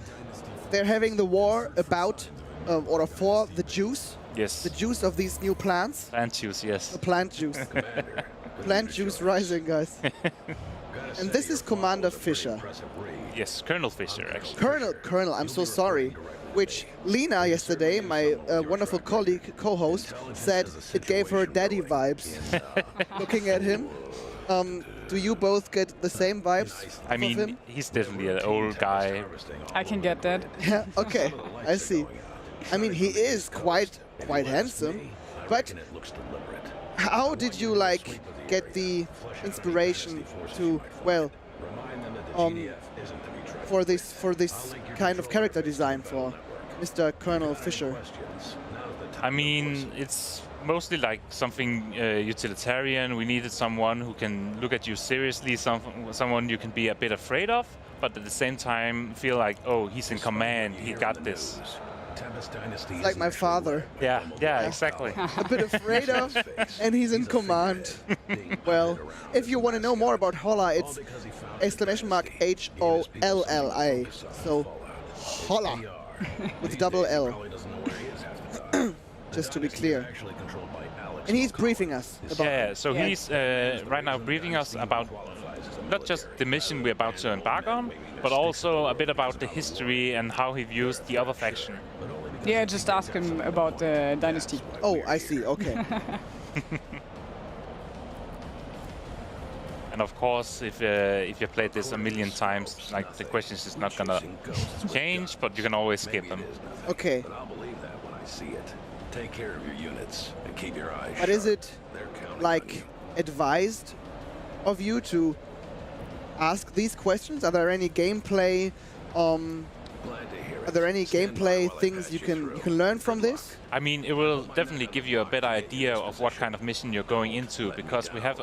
they're having the war about or for the juice. Yes. The juice of these new plants. Plant juice, yes. The plant juice. Plant juice rising, guys. And this is Commander Fisher. Yes, Colonel Fisher, actually. Colonel, I'm so sorry. Which Lena yesterday, my wonderful colleague, co-host, said it gave her daddy vibes. Looking at him. Do you both get the same vibes I of mean, him? he's definitely an old guy. I can get that. Yeah, okay, I see. I mean, he is quite handsome, but how did you like get the inspiration to, well, for this kind of character design for Mr. Colonel Fisher? I mean, it's mostly like something utilitarian. We needed someone who can look at you seriously, someone you can be a bit afraid of, but at the same time feel like, oh, he's in command, he got this. Like my father. Yeah, exactly. A bit afraid of, and he's in command. Well, if you want to know more about Holla, it's !HOLLA. So, Holla, with double L. Just to be clear. And he's briefing us about... Yeah, so he's right now briefing us about not just the mission we're about to embark on, but also a bit about the history and how he views the other faction. Yeah, just ask him about the dynasty. Oh, I see, okay. And of course, if you played this a million times, like the questions is not gonna change, but you can always skip them. Okay. But I'll believe that when I see it. Take care of your units and keep your eyes But is sharp. it They're counting on like you. advised of you to ask these questions? Are there any gameplay Glad to hear it. Are there any Stand by gameplay while I things patch you through. can learn from this? I mean, it will definitely give you a better idea of what kind of mission you're going into, because we have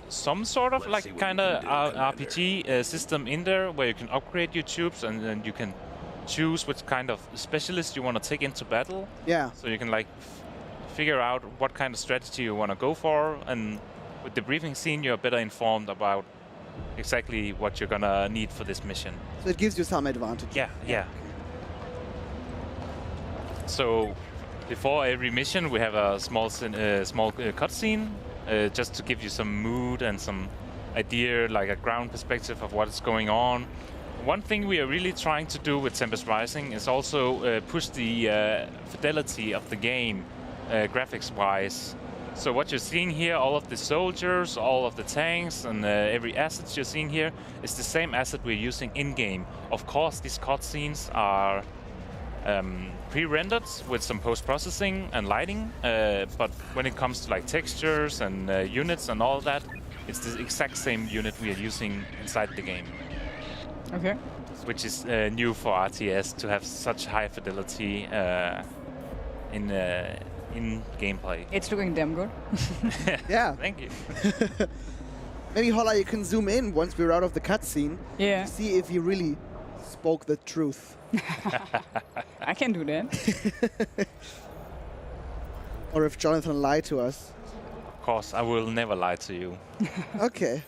some sort of like kind of RPG system in there where you can upgrade your troops, and then you can choose which kind of specialist you want to take into battle. Yeah. So you can like figure out what kind of strategy you want to go for, and with the briefing scene, you're better informed about exactly what you're gonna need for this mission. So it gives you some advantage. Yeah. So Before every mission, we have a small cutscene, just to give you some mood and some idea, like a ground perspective of what is going on. One thing we are really trying to do with Tempest Rising is also push the fidelity of the game, graphics-wise. So what you're seeing here, all of the soldiers, all of the tanks, and every asset you're seeing here is the same asset we're using in-game. Of course, these cutscenes are pre-rendered with some post-processing and lighting, but when it comes to like textures and units and all that, it's the exact same unit we are using inside the game. Okay. Which is new for RTS to have such high fidelity in gameplay. It's looking damn good. Yeah. Thank you. Maybe Holla, you can zoom in once we're out of the cutscene. Yeah. To see if he really spoke the truth. I can do that. Or if Jonathan lied to us. Of course, I will never lie to you. Okay.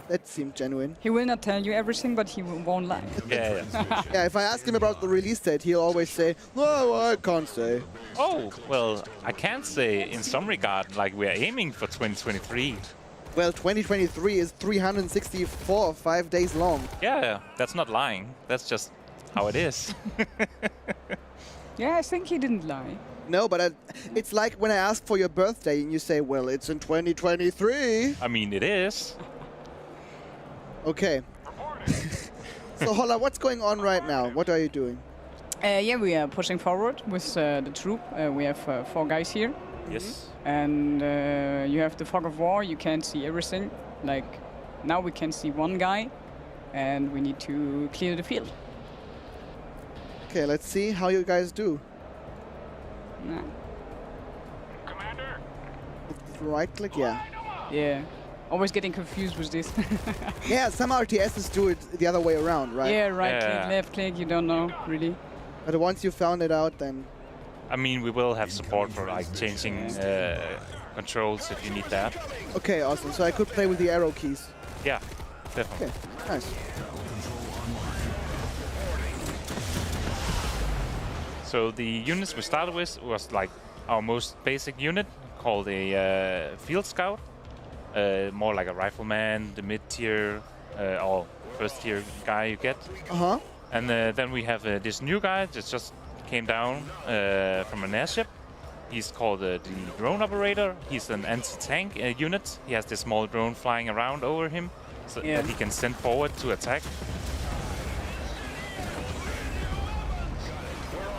That seemed genuine. He will not tell you everything, but he won't lie. Yeah. Yeah, if I ask him about the release date, he'll always say, "No, I can't say." Oh, well, I can say in some regard, like we are aiming for 2023. Well, 2023 is 364, 5 days long. Yeah, that's not lying. That's just how it is. Yeah, I think he didn't lie. No, but it's like when I ask for your birthday and you say, "Well, it's in 2023." I mean, it is. Okay. So, Holla, what's going on right now? What are you doing? Yeah, we are pushing forward with the troop. We have 4 guys here. Yes. And you have the fog of war. You can't see everything. Like, now we can see 1 guy. And we need to clear the field. Okay, let's see how you guys do. Nah. Right click, yeah. Yeah. Always getting confused with this. Yeah, some RTSs do it the other way around, right? Yeah, right click, left click, you don't know, really. But once you found it out, then... I mean, we will have support for like changing controls if you need that. Okay, awesome. So I could play with the arrow keys. Yeah, definitely. Okay, nice. So the units we started with was like our most basic unit, called a field scout. More like a rifleman, the mid-tier or first-tier guy you get. Uh-huh. And then we have this new guy that just came down from an airship. He's called the drone operator. He's an anti-tank unit. He has this small drone flying around over him so that he can send forward to attack.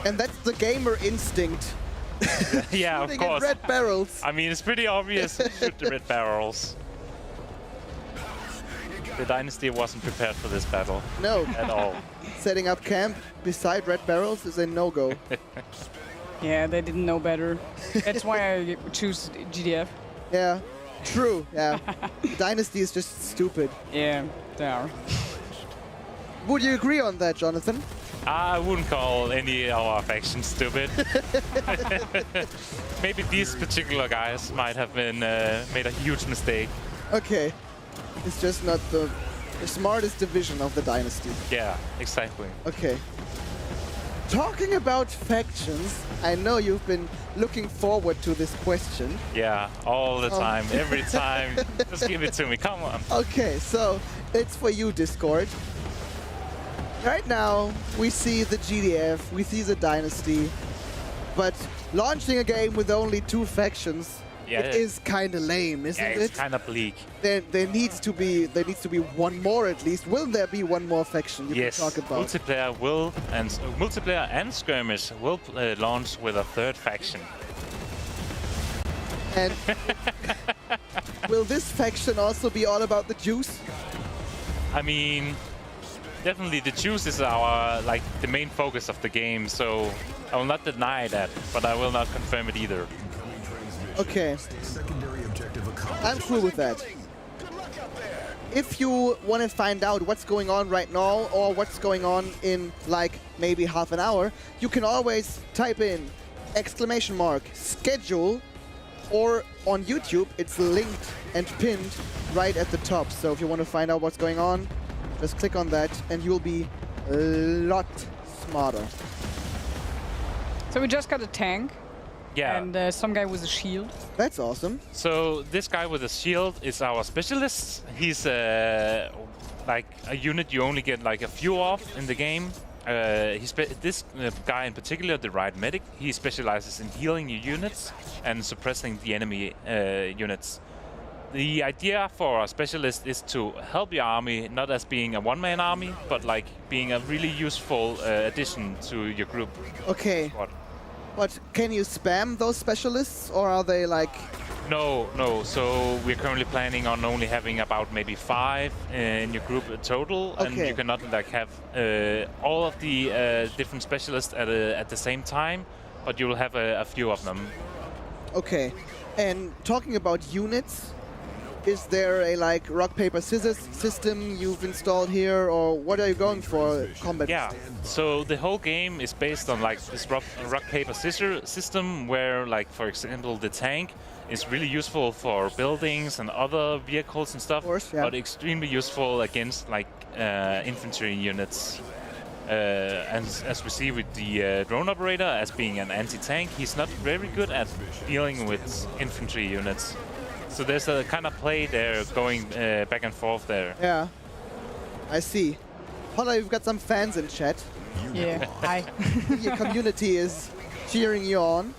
And that's the gamer instinct. Yeah, of Shooting course. at red barrels. I mean, it's pretty obvious. Shoot the red barrels. The Dynasty wasn't prepared for this battle. No. At all. Setting up camp beside red barrels is a no-go. Yeah, they didn't know better. That's why I choose GDF. Yeah, true, yeah. Dynasty is just stupid. Yeah, they are. Would you agree on that, Jonathan? I wouldn't call any of our factions stupid. Maybe these particular guys might have been made a huge mistake. Okay. It's just not the smartest division of the Dynasty. Yeah, exactly. Okay. Talking about factions, I know you've been looking forward to this question. Yeah, all the time, every time. Just give it to me, come on. Okay, so it's for you, Discord. Right now, we see the GDF, we see the Dynasty, but launching a game with only 2 factions, it is kind of lame, isn't it? It's kind of bleak. There needs to be one more at least. Will there be one more faction you can talk about? Multiplayer and skirmish will launch with a 3rd faction. And will this faction also be all about the juice? I mean, definitely the juice is the main focus of the game, so I will not deny that, but I will not confirm it either. Okay. I'm cool with that. If you want to find out what's going on right now or what's going on in like maybe half an hour, you can always type in !schedule, or on YouTube it's linked and pinned right at the top. So if you want to find out what's going on, just click on that and you'll be a lot smarter. So we just got a tank. Yeah. And some guy with a shield. That's awesome. So this guy with a shield is our specialist. He's like a unit you only get like a few of in the game. This guy in particular, the right medic, he specializes in healing your units and suppressing the enemy units. The idea for a specialist is to help your army, not as being a one-man army, but like being a really useful addition to your group. Okay. Squad. But can you spam those specialists, or are they like... No. So we're currently planning on only having about maybe 5 in your group total, and Okay. you cannot like have all of the different specialists at the same time, but you will have a few of them. Okay. And talking about units, is there a like rock paper scissors system you've installed here, or what are you going for combat? Yeah. So the whole game is based on like this rock paper scissors system, where like for example the tank is really useful for buildings and other vehicles and stuff, Of course, yeah. but extremely useful against like infantry units. And as we see with the drone operator as being an anti-tank, he's not very good at dealing with infantry units. So there's a kind of play there going back and forth there. Yeah. I see. Holla, you've got some fans in chat. Yeah. Hi. Your community is cheering you on.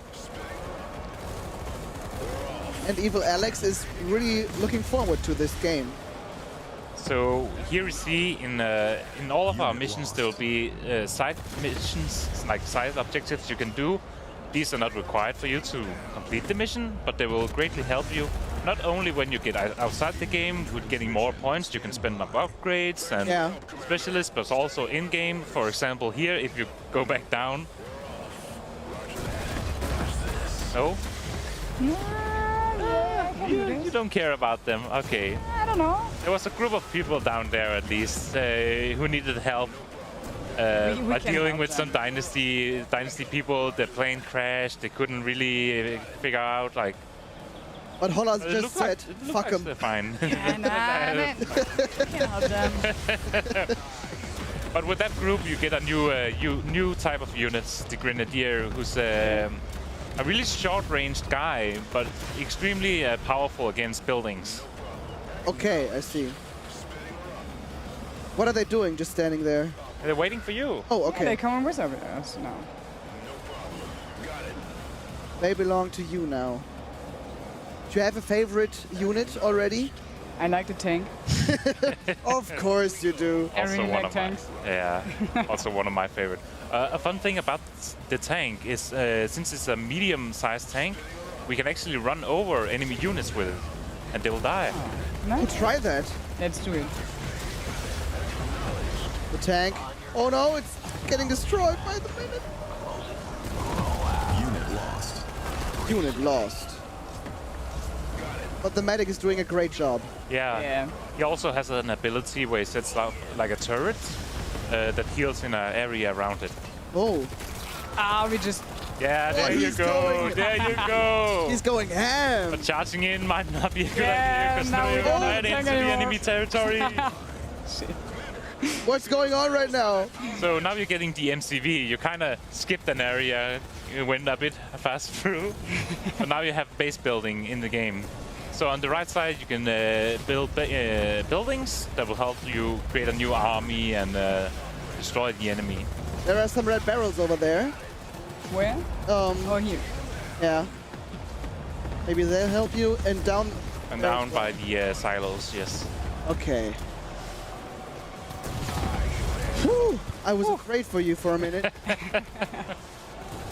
And Evil Alex is really looking forward to this game. So here we see in all of our missions there will be side missions, like side objectives you can do. These are not required for you to complete the mission, but they will greatly help you. Not only when you get outside the game with getting more points, you can spend on upgrades and specialists, but also in-game. For example, here, if you go back down. No? You don't care about them. Okay. I don't know. There was a group of people down there, at least, who needed help. We By can dealing help with them. some dynasty people. Their plane crashed. They couldn't really figure out like. But Holla's It just looked said, like- it looked fuck like him. they're fine. Yeah, nah, we can help them. But with that group, you get a new type of units. The Grenadier, who's a really short-ranged guy, but extremely powerful against buildings. Okay, I see. What are they doing just standing there? They're waiting for you. Oh, Yeah, okay. they come with us now. They belong to you now. Do you have a favorite unit already? I like the tank. Of course you do. I Also really one like of tanks. Yeah, also one of my favorite. A fun thing about the tank is since it's a medium-sized tank, we can actually run over enemy units with it, and they will die. We'll Nice. try that. Let's do it. The tank. Oh no, it's getting destroyed by the minute. Unit lost. Unit lost. But the medic is doing a great job. Yeah. Yeah. He also has an ability where he sets up like a turret that heals in an area around it. Oh, We just... Yeah, there you he's go. going. There you go. he's going ham. But charging in might not be a good Yeah, idea because now now we you're don't right have into tank the anymore. enemy territory. What's going on right now? So now you're getting the MCV. You kind of skipped an area, you went a bit fast through, but now you have base building in the game. So on the right side, you can build buildings that will help you create a new army and destroy the enemy. There are some red barrels over there. Where? Oh, here. Yeah. Maybe they'll help you. And down. And down by the silos, yes. Okay. Whew, I was afraid for you for a minute.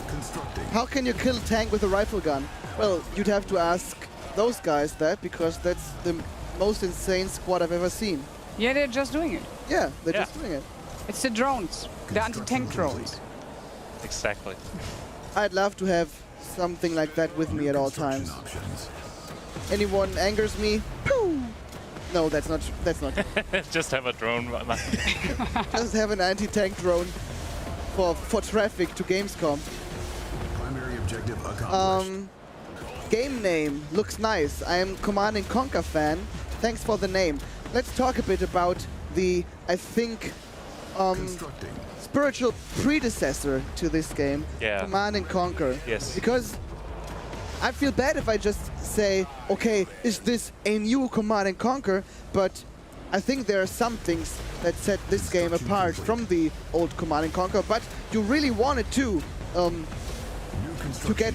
Constructing. How can you kill a tank with a rifle gun? Well, you'd have to ask those guys that, because that's the most insane squad I've ever seen. Yeah, they're just doing it. Yeah, they're Yeah. just doing it. It's the drones. The anti-tank drones. Exactly. I'd love to have something like that with me at all times. Options. Anyone angers me? Pooh! No, that's not. Just have a drone. Just have an anti-tank drone for traffic to Gamescom. Primary objective accomplished. Game name looks nice. I am Command & Conquer fan. Thanks for the name. Let's talk a bit about the, I think, Constructing. spiritual predecessor to this game, Yeah. Command & Conquer. Yes. Because I feel bad if I just say, okay, is this a new Command and Conquer? But I think there are some things that set this game apart from the old Command and Conquer. But you really wanted to get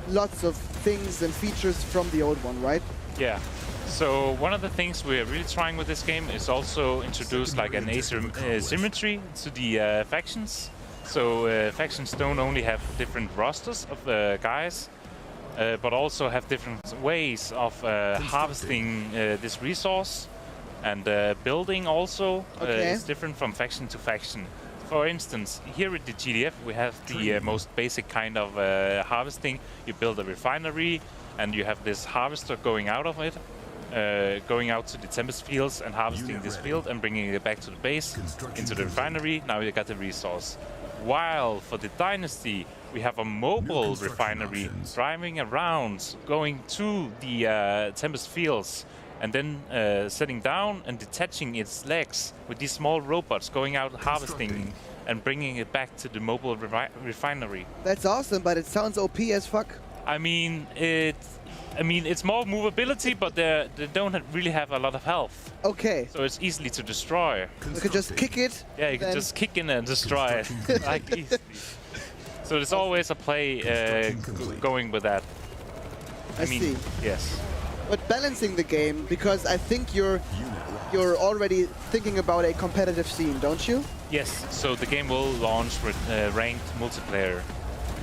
lots of things and features from the old one, right? Yeah. So one of the things we're really trying with this game is also introduce like an asymmetry to the factions. So factions don't only have different rosters of guys, but also have different ways of harvesting this resource, and building also is different from faction to faction. For instance, here at the GDF we have the most basic kind of harvesting. You build a refinery and you have this harvester going out of it, going out to the Tempest fields and harvesting this field and bringing it back to the base, into the refinery. Now you got the resource. While for the Dynasty, we have a mobile refinery driving around, going to the Tempest fields, and then setting down and detaching its legs with these small robots going out harvesting and bringing it back to the mobile refinery. That's awesome, but it sounds OP as fuck. I mean, it's more movability, but they don't really have a lot of health. Okay. So it's easily to destroy. You can just kick it. Yeah, you can just kick in and destroy it, like easily. So there's always a play going with that. I see. Yes. But balancing the game, because I think you're already thinking about a competitive scene, don't you? Yes. So the game will launch with ranked multiplayer,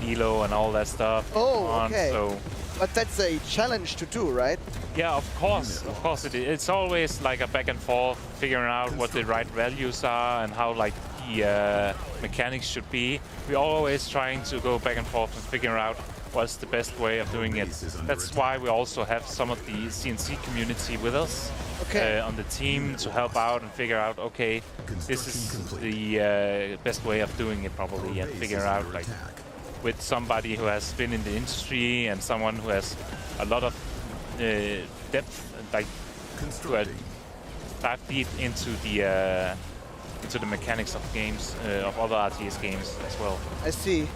Elo and all that stuff. Oh, okay. So. But that's a challenge to do, right? Yeah, of course it is. It's always like a back and forth, figuring out what the right values are and how like the mechanics should be. We're always trying to go back and forth and figure out what's the best way of doing it. That's why we also have some of the CNC community with us on the team to help out and figure out, okay, this is the best way of doing it probably, and figure out like with somebody who has been in the industry and someone who has a lot of depth, like to dive deep into the mechanics of games, of other RTS games as well. I see.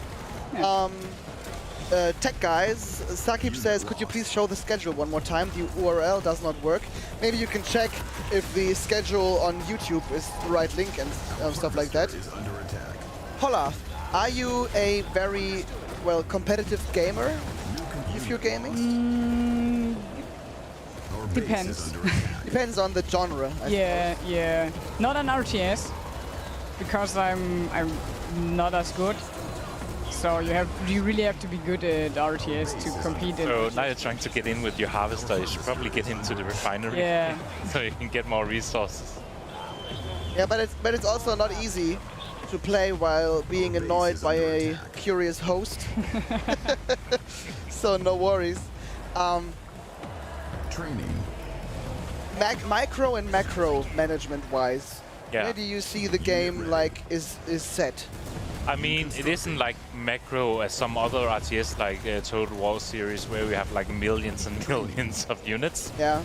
Tech guys, Sakib says, could you please show the schedule one more time? The URL does not work. Maybe you can check if the schedule on YouTube is the right link and stuff like that. Hola, are you a very, well, competitive gamer if you're gaming? Depends. Depends on the genre. Yeah. Not an RTS, because I'm not as good. So you really have to be good at RTS to compete. So now you're trying to get in with your harvester. You should probably get into the refinery. Yeah. So you can get more resources. Yeah, but it's also not easy to play while being annoyed by a curious host. So no worries. Training. Micro and macro management-wise, Yeah. where do you see the game like is set? I mean, it isn't like macro as some other RTS like Total War series where we have like millions and millions of units. Yeah.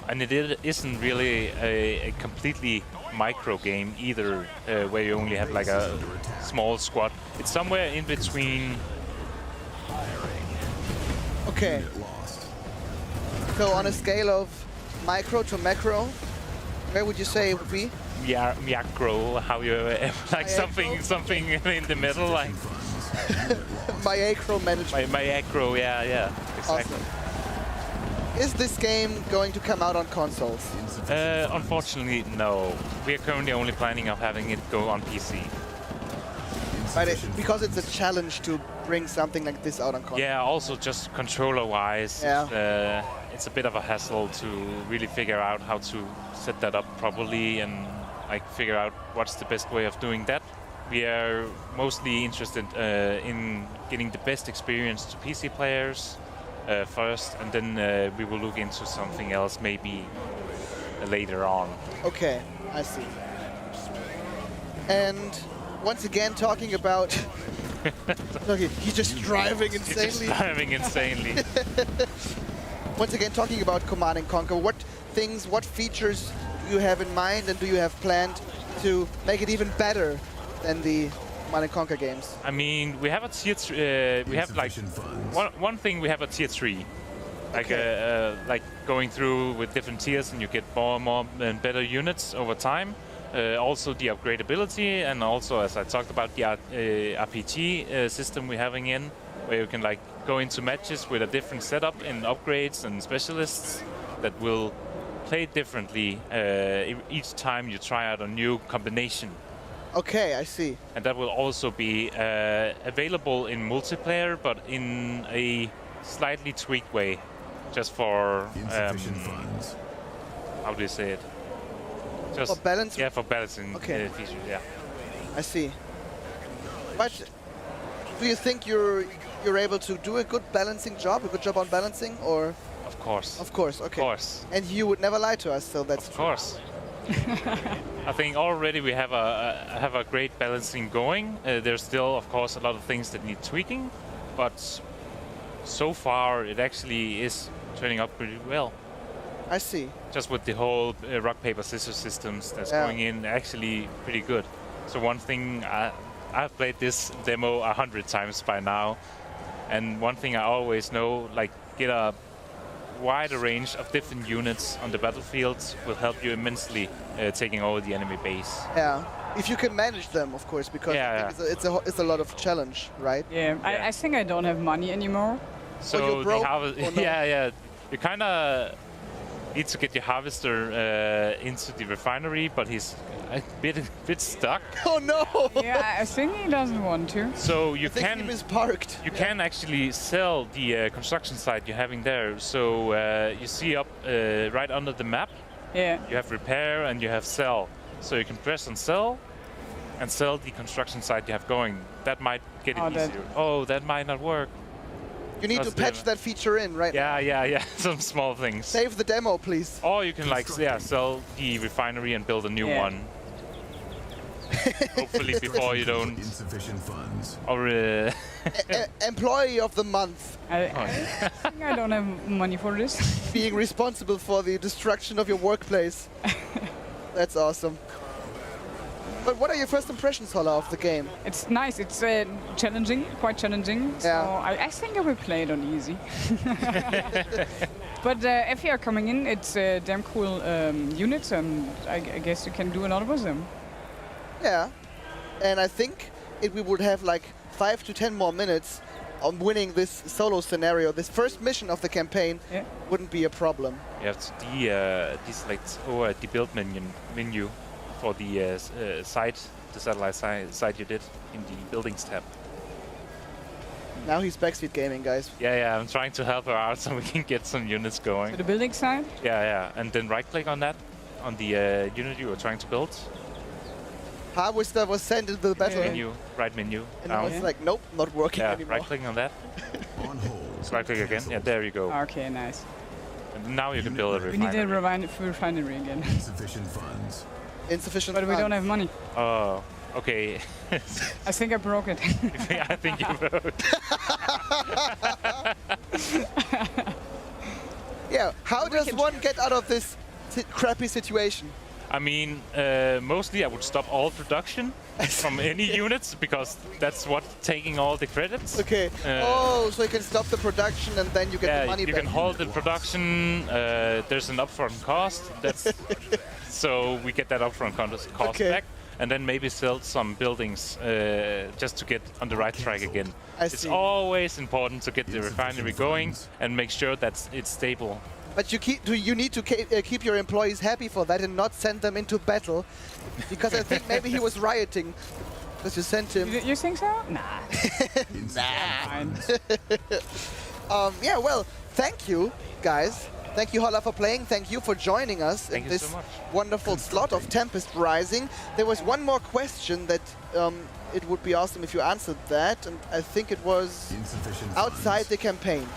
And it isn't really a completely micro game either, where you only have like a small squad. It's somewhere in between. Okay. So on a scale of micro to macro, where would you say it would be? Macro, how you like something in the middle, like Macro management. Macro, yeah, exactly. Awesome. Is this game going to come out on consoles? Unfortunately, no. We are currently only planning on having it go on PC. But because it's a challenge to bring something like this out on console. Yeah, also just controller-wise, yeah. It's a bit of a hassle to really figure out how to set that up properly and like figure out what's the best way of doing that. We are mostly interested in getting the best experience to PC players first, and then we will look into something else maybe later on. Okay, I see. And once again, talking about... okay, he's just driving insanely. He's just driving insanely. Once again, talking about Command and Conquer, what things, what features do you have in mind and do you have planned to make it even better than the Command & Conquer games? I mean, we have a tier. We have like one thing. We have a tier 3, like going through with different tiers, and you get more and better units over time. Also the upgradability, and also, as I talked about, the RPG system we're having in, where you can like go into matches with a different setup and upgrades and specialists that will play differently each time you try out a new combination. Okay, I see. And that will also be available in multiplayer, but in a slightly tweaked way, just for how do you say it? Just for balance? Yeah, for balancing Okay. features. Yeah. I see. But do you think you're able to do a good balancing job, a good job on balancing, or? Of course. Of course. Okay. Of course. And you would never lie to us, so that's Of course. I think already we have a great balancing going. There's still, of course, a lot of things that need tweaking, but so far it actually is turning out pretty well. I see. Just with the whole rock, paper, scissors systems that's going in, actually pretty good. So one thing, I've played this demo 100 times by now, and one thing I always know, like get a wider range of different units on the battlefield will help you immensely taking over the enemy base. Yeah, if you can manage them, of course, because I think it's a lot of challenge, right? Yeah, I think I don't have money anymore. So you're broke, the harvest, or no? yeah, you kind of need to get your harvester into the refinery, but he's a bit stuck. Oh no! Yeah, I think he doesn't want to. So you I think he misparked. You can actually sell the construction site you're having there. So you see up right under the map, Yeah. you have repair and you have sell. So you can press on sell and sell the construction site you have going. That might get it easier. Oh, that might not work. You need to patch that feature in, right? Yeah. Some small things. Save the demo, please. Or you can like sell the refinery and build a new one. Hopefully before you don't. Insufficient funds. Or Employee of the month. I think I don't have money for this. Being responsible for the destruction of your workplace. That's awesome. But what are your first impressions, Holla, of the game? It's nice. It's challenging, quite challenging. So I think I will play it on easy. But if you are coming in, it's damn cool units, and I guess you can do a lot with them. Yeah, and I think if we would have like 5 to 10 more minutes on winning this solo scenario, this first mission of the campaign wouldn't be a problem. you have to deselect over the build menu for the the satellite site you did in the buildings tab. Now he's backseat gaming, guys. Yeah, I'm trying to help her out so we can get some units going. To the building side? Yeah, and then right-click on that, on the unit you were trying to build. Harvester was sent into the battle. Menu, right menu. And now it's like, nope, not working anymore. Right-clicking on that. On hold. Right-click again. Yeah, there you go. Okay, nice. And now you can build a We need refinery. a refinery again. Insufficient funds. Insufficient But we don't have money. Oh, okay. I think I broke it. I think you broke. Yeah, how does one get out of this crappy situation? I mean, mostly I would stop all production from any units because that's what taking all the credits. Okay. So you can stop the production and then you get the money you back. can hold the production. There's an upfront cost. That's so we get that upfront cost back, and then maybe sell some buildings just to get on the right track again. It's always important to get the refinery going and make sure that it's stable. But you need to keep your employees happy for that and not send them into battle, because I think maybe he was rioting because you sent him. You think so? Nah. Yeah, well, thank you, guys. Thank you, Holla, for playing. Thank you for joining us in this wonderful slot of Tempest Rising. There was one more question that it would be awesome if you answered that, and I think it was outside the campaign.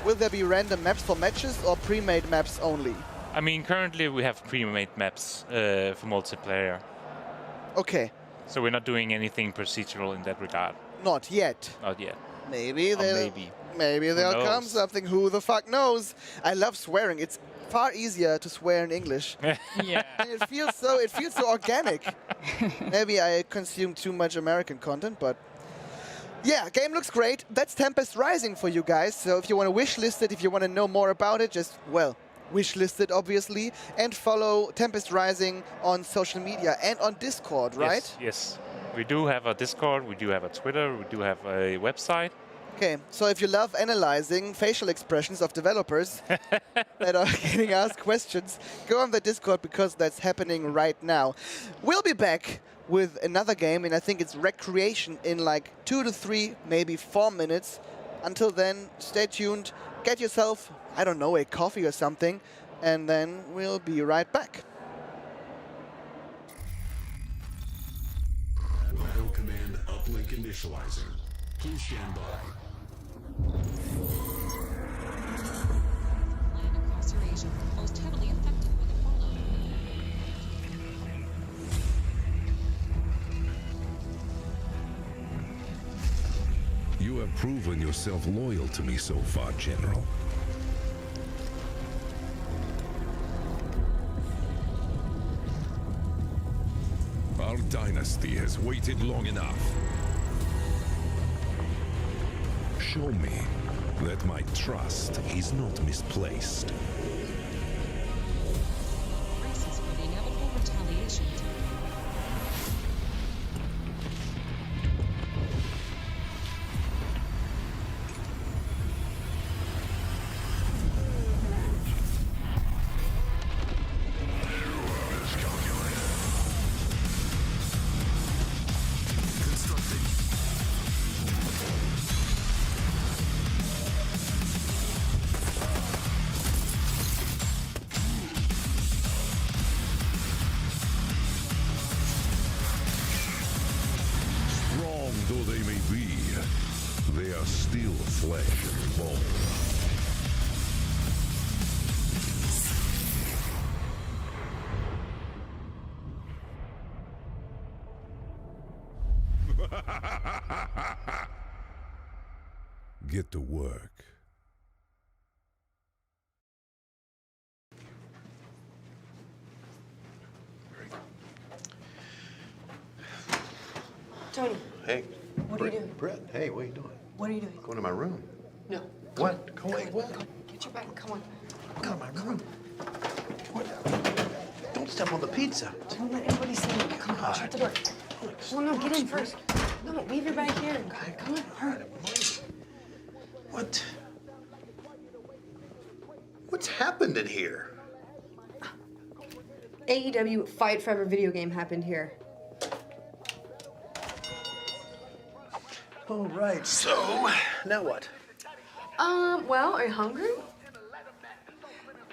Will there be random maps for matches or pre-made maps only? I mean, currently we have pre-made maps for multiplayer. Okay. So we're not doing anything procedural in that regard. Not yet. Not yet. Maybe there'll come something. Who the fuck knows? I love swearing. It's far easier to swear in English. Yeah. And it feels so organic. Maybe I consume too much American content, but yeah, game looks great. That's Tempest Rising for you guys. So if you want to wishlist it, if you want to know more about it, just, well, wishlist it, obviously. And follow Tempest Rising on social media and on Discord, right? Yes. We do have a Discord, we do have a Twitter, we do have a website. Okay, so if you love analyzing facial expressions of developers that are getting asked questions, go on the Discord because that's happening right now. We'll be back with another game, and I think it's Recreation in like 2 to 3, maybe 4 minutes. Until then, stay tuned, get yourself, I don't know, a coffee or something, and then we'll be right back. Auto command uplink initializing. Please stand by. Land across Eurasia, most heavily affected by the fallout. You have proven yourself loyal to me so far, General. Our dynasty has waited long enough. Show me that my trust is not misplaced. Braces for the inevitable retaliation. Strong though they may be, they are still flesh and bone. Get to work. Tony, Hey. What are you doing? Brett, hey, what are you doing? what are you doing? Going to my room. No. What? Go away. What? Get your back. Come on. Go to my room. What? Don't step on the pizza. Don't let anybody see you. Come on, shut the door. Well, no, get in first. No, leave your bag here. Come on, hurry. What? What's happened in here? AEW Fight Forever video game happened here. All right, so now what? Well, are you hungry?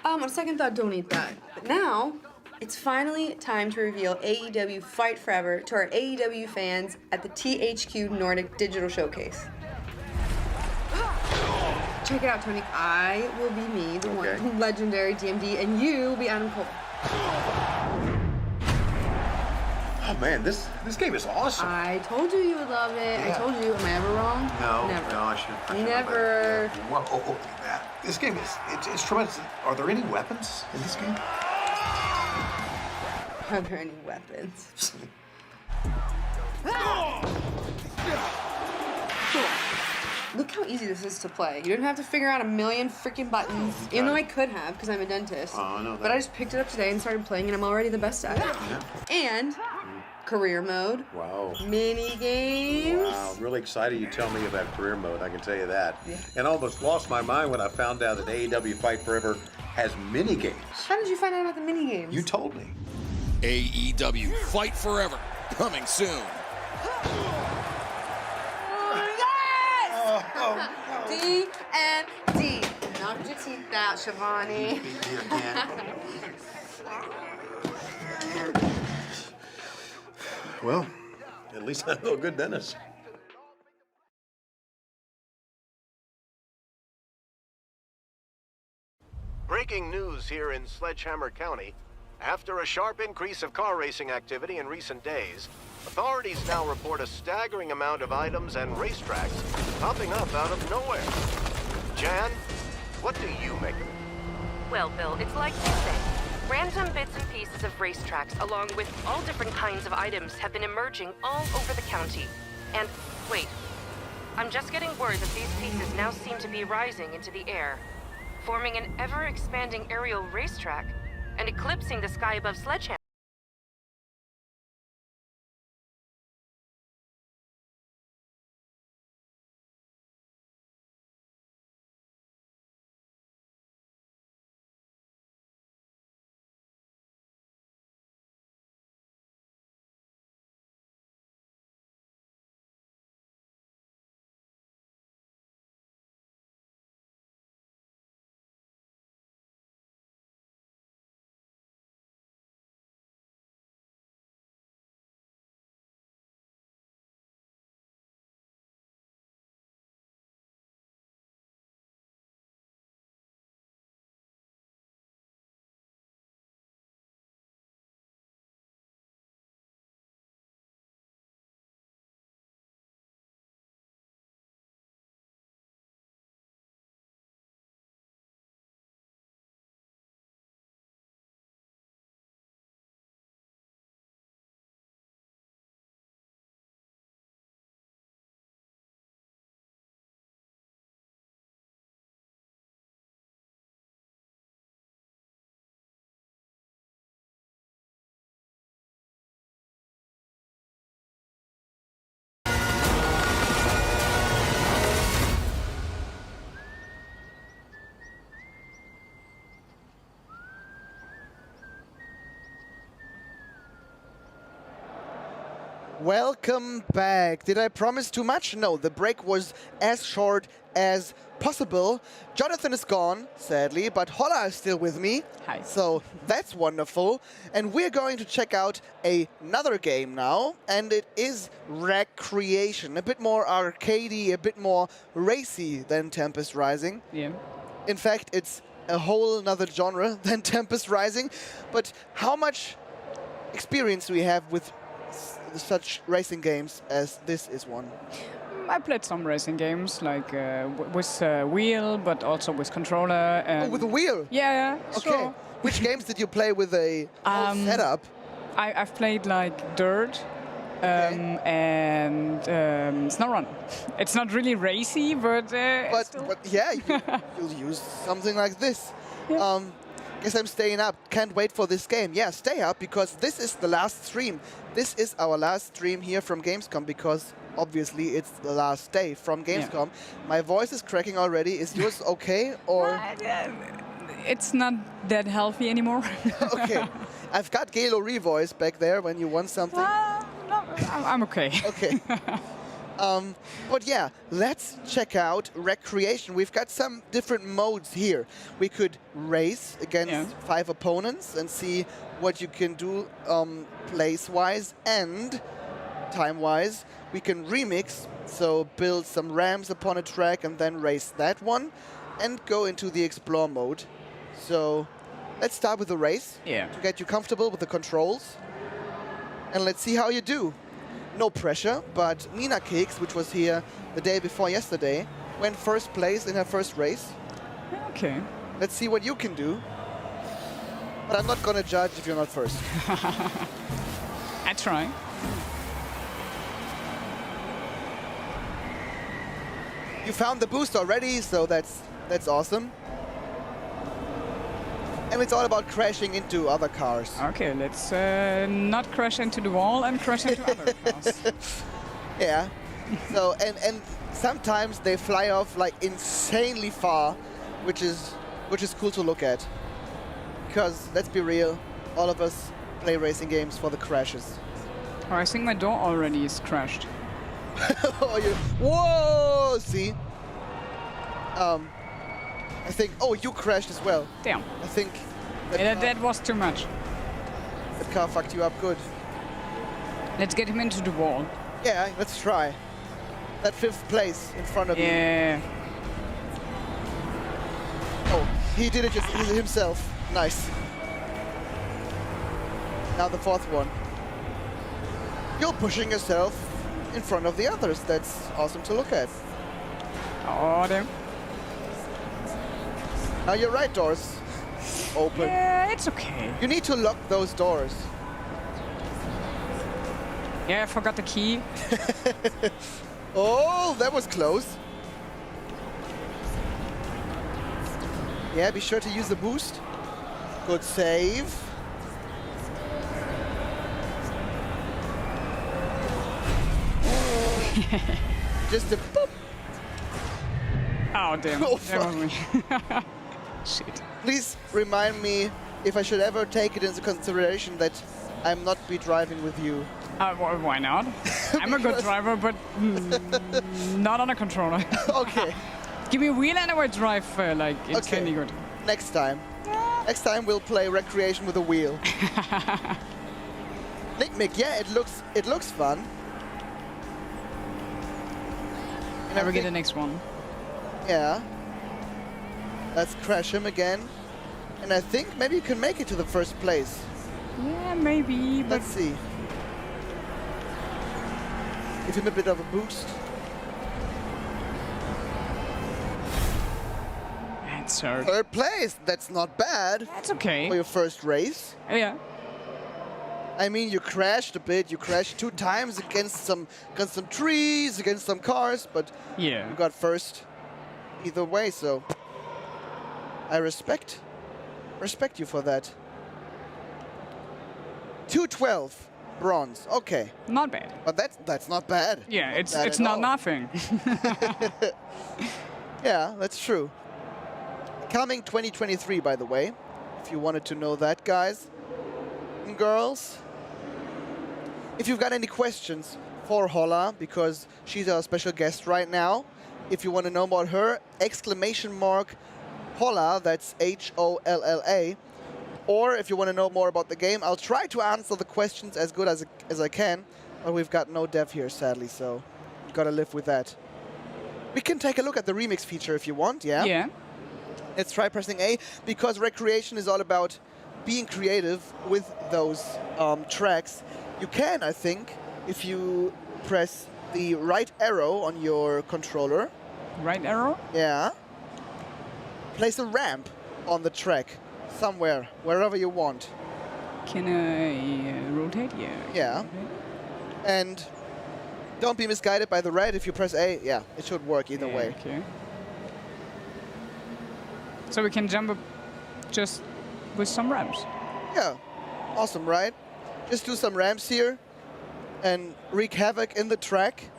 On second thought, don't eat that. But now, it's finally time to reveal AEW Fight Forever to our AEW fans at the THQ Nordic Digital Showcase. Check it out, Tony. I will be me, the one legendary DMD, and you will be Adam Cole. Oh man, this game is awesome. I told you would love it. Yeah. I told you. Am I ever wrong? No, Never. no, I should Never. Whoa, look at that. This game is it's tremendous. Are there any weapons in this game? Are there any weapons? Look how easy this is to play. You didn't have to figure out a million freaking buttons, even though I could have, because I'm a dentist. Oh, I know that. But I just picked it up today and started playing, and I'm already the best at it. Yeah. And career mode, Wow. mini games. Wow, I'm really excited you tell me about career mode, I can tell you that. Yeah. And almost lost my mind when I found out that AEW Fight Forever has mini games. How did you find out about the mini games? You told me. AEW Fight Forever, coming soon. D and D. Knock your teeth out, Shivani. Well, at least I know a good dentist. Breaking news here in Sledgehammer County. After a sharp increase of car racing activity in recent days, authorities now report a staggering amount of items and racetracks popping up out of nowhere. Jan, what do you make of it? Well, Bill, it's like you say. Random bits and pieces of racetracks, along with all different kinds of items, have been emerging all over the county. And, wait, I'm just getting word that these pieces now seem to be rising into the air, forming an ever-expanding aerial racetrack and eclipsing the sky above Sledgehammer. Welcome back. Did I promise too much? No, the break was as short as possible. Jonathan is gone, sadly, but Holla is still with me. Hi. So that's wonderful. And we're going to check out another game now, and it is Recreation. A bit more arcadey, a bit more racy than Tempest Rising. Yeah. In fact, it's a whole another genre than Tempest Rising. But how much experience do we have with such racing games as this is one? I played some racing games, like with wheel, but also with controller. And with a wheel? Yeah. Okay. Sure. Which games did you play with a whole setup? I've played like Dirt and SnowRun. It's not really racy, but yeah, you'll use something like this. Yeah. Guess I'm staying up. Can't wait for this game. Yeah, stay up because this is the last stream. This is our last stream here from Gamescom because obviously it's the last day from Gamescom. Yeah. My voice is cracking already. Is yours okay or? It's not that healthy anymore. Okay. I've got Galo Revoice back there when you want something. No, I'm okay. Okay. But yeah, let's check out Recreation. We've got some different modes here. We could race against 5 opponents and see what you can do place-wise and time-wise. We can remix, so build some ramps upon a track and then race that one and go into the explore mode. So let's start with the race to get you comfortable with the controls. And let's see how you do. No pressure, but Nina Cakes, which was here the day before yesterday, went first place in her first race. Okay. Let's see what you can do. But I'm not going to judge if you're not first. I try. You found the boost already, so that's awesome. And it's all about crashing into other cars. Okay, let's not crash into the wall and crash into other cars. Yeah. So and sometimes they fly off like insanely far, which is cool to look at. Because let's be real, all of us play racing games for the crashes. Oh, I think my door already is crashed. Whoa! See. I think, you crashed as well. Damn. I think that was too much. That car fucked you up good. Let's get him into the wall. Yeah, let's try. That 5th place in front of you. Yeah. Oh, he did it just himself. Nice. Now the 4th one. You're pushing yourself in front of the others. That's awesome to look at. Oh, damn. Now you're right, Doris. open. Yeah, it's okay. You need to lock those doors. Yeah, I forgot the key. Oh, that was close. Yeah, be sure to use the boost. Good save. Just a boop. Oh, damn. Oh, That was fuck. me. Shit. Please remind me if I should ever take it into consideration that I'm not be driving with you. Why not? I'm a good driver, but not on a controller. Okay. Give me a wheel and I will drive like it's Okay. any good. Next time. Next time we'll play Recreation with a wheel. Nick, yeah, it looks fun. And I will get the next one. Yeah. Let's crash him again. And I think maybe you can make it to the first place. Yeah, maybe, but... Let's see. Give him a bit of a boost. That's hard. Third place, that's not bad. That's okay. For your first race. Yeah. I mean, you crashed a bit. You crashed 2 times against some trees, against some cars, but yeah, you got first either way. So I respect you for that. 212 bronze. Okay. Not bad. But that's not bad. Yeah, Not it's bad it's at not all. nothing. Yeah, that's true. Coming 2023, by the way, if you wanted to know that, guys and girls. If you've got any questions for Holla, because she's our special guest right now, if you want to know about her, !Holla, that's Holla. Or if you want to know more about the game, I'll try to answer the questions as good as I can, but we've got no dev here, sadly, so you've got to live with that. We can take a look at the remix feature if you want, yeah? Yeah. Let's try pressing A, because Recreation is all about being creative with those tracks. You can, I think, if you press the right arrow on your controller. Right arrow? Yeah. Place a ramp on the track, somewhere, wherever you want. Can I rotate? Yeah. Yeah. And don't be misguided by the red. If you press A, yeah, it should work either way. Okay. So we can jump up just with some ramps. Yeah. Awesome, right? Just do some ramps here and wreak havoc in the track,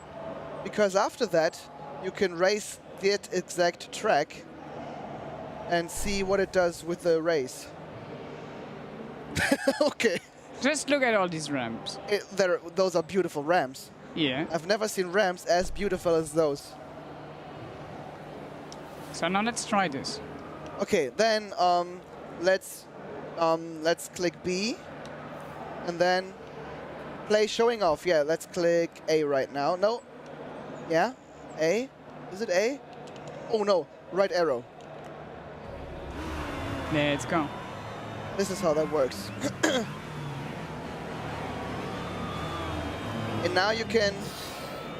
because after that you can race that exact track and see what it does with the race. Okay. Just look at all these ramps. Those are beautiful ramps. Yeah. I've never seen ramps as beautiful as those. So now let's try this. Okay, then let's click B, and then play showing off. Yeah, let's click A right now. No, yeah, A. Is it A? Oh no, right arrow. Let's go. This is how that works. And now you can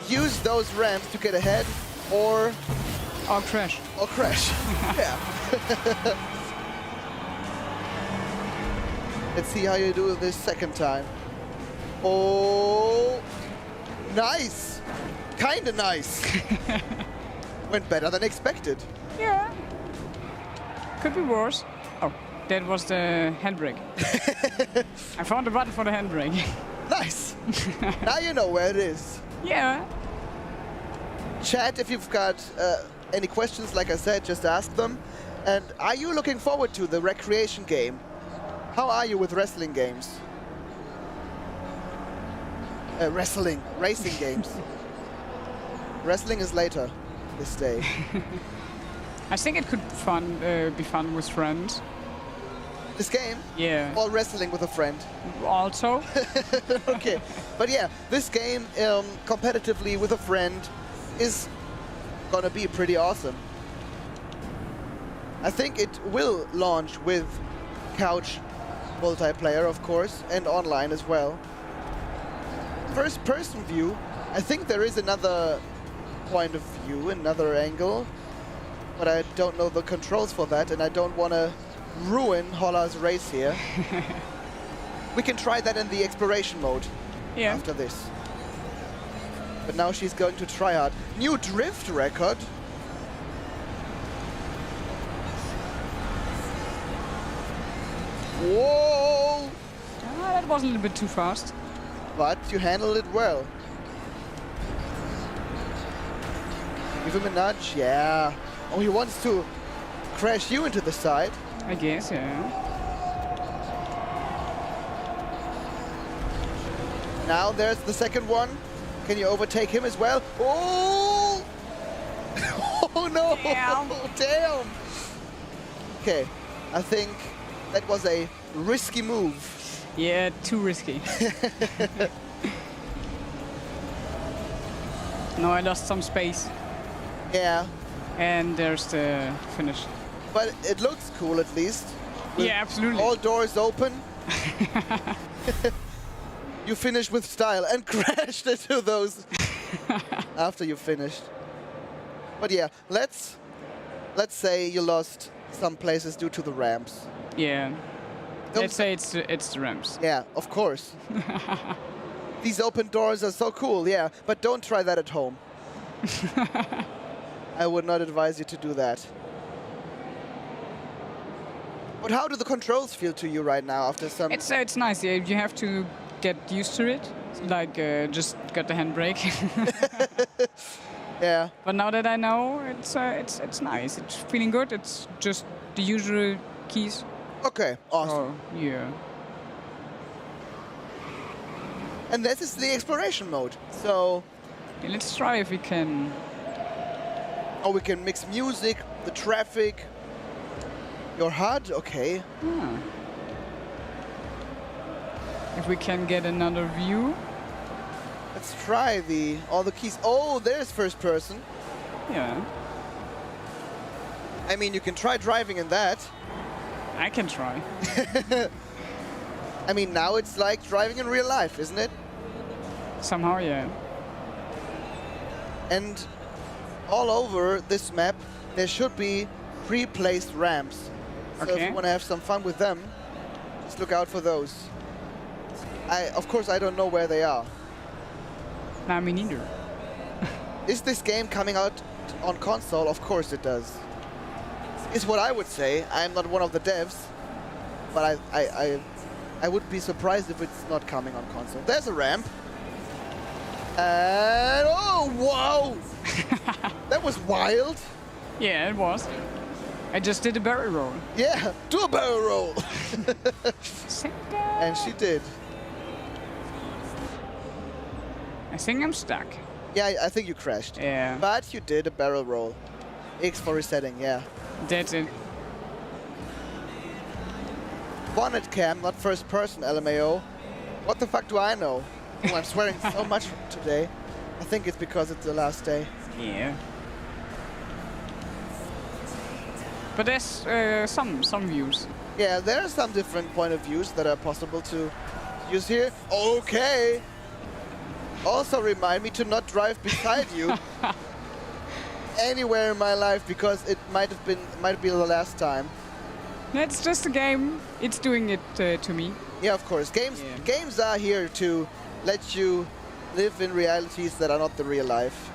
use those ramps to get ahead, or crash. Or crash. Yeah. Let's see how you do this second time. Oh, nice. Kinda nice. Went better than expected. Yeah. Could be worse. Oh, that was the handbrake. I found the button for the handbrake. Nice. Now you know where it is. Yeah. Chat, if you've got any questions, like I said, just ask them. And are you looking forward to the Recreation game? How are you with wrestling games? Racing games. Wrestling is later this day. I think it could be fun with friends. This game? Yeah. Or wrestling with a friend? Also. Okay. But yeah, this game competitively with a friend is gonna be pretty awesome. I think it will launch with couch multiplayer, of course, and online as well. First person view, I think there is another point of view, another angle, but I don't know the controls for that, and I don't want to ruin Holla's race here. We can try that in the exploration mode after this. But now she's going to try hard. New drift record. Whoa! That was a little bit too fast. But you handled it well. Give him a nudge, yeah. Oh, he wants to crash you into the side. I guess, yeah. Now there's the second one. Can you overtake him as well? Oh! Oh no! Damn! Okay, I think that was a risky move. Yeah, too risky. No, I lost some space. Yeah. And there's the finish. But it looks cool at least. Yeah, absolutely. All doors open. You finished with style and crashed into those after you finished. But yeah, let's say you lost some places due to the ramps. Yeah. Let's say it's the ramps. Yeah, of course. These open doors are so cool, yeah. But don't try that at home. I would not advise you to do that. But how do the controls feel to you right now after some... It's nice. Yeah, you have to get used to it. Like, just got the handbrake. Yeah. But now that I know, it's nice. It's feeling good. It's just the usual keys. Okay, awesome. Oh, yeah. And this is the exploration mode. So... Yeah, let's try if we can... Oh, we can mix music, the traffic, your HUD, okay. If we can get another view. Let's try all the keys. Oh, there's first person. Yeah. I mean, you can try driving in that. I can try. I mean, now it's like driving in real life, isn't it? Somehow, yeah. And all over this map, there should be pre-placed ramps. So if you want to have some fun with them, just look out for those. Of course, I don't know where they are. Nah, me neither. Is this game coming out on console? Of course it does. Is what I would say. I'm not one of the devs, but I would be surprised if it's not coming on console. There's a ramp. And oh, wow! That was wild. Yeah, it was. I just did a barrel roll. Yeah, do a barrel roll. And she did. I think I'm stuck. Yeah, I think you crashed. Yeah. But you did a barrel roll. X for resetting, yeah. That's it. Bonnet cam, not first person, LMAO. What the fuck do I know? Oh, I'm swearing so much today. I think it's because it's the last day. Yeah. But there's some views. Yeah, there are some different point of views that are possible to use here. Okay. Also remind me to not drive beside you anywhere in my life, because it might be the last time. It's just a game. It's doing it to me. Yeah, of course. Games are here to let you live in realities that are not the real life.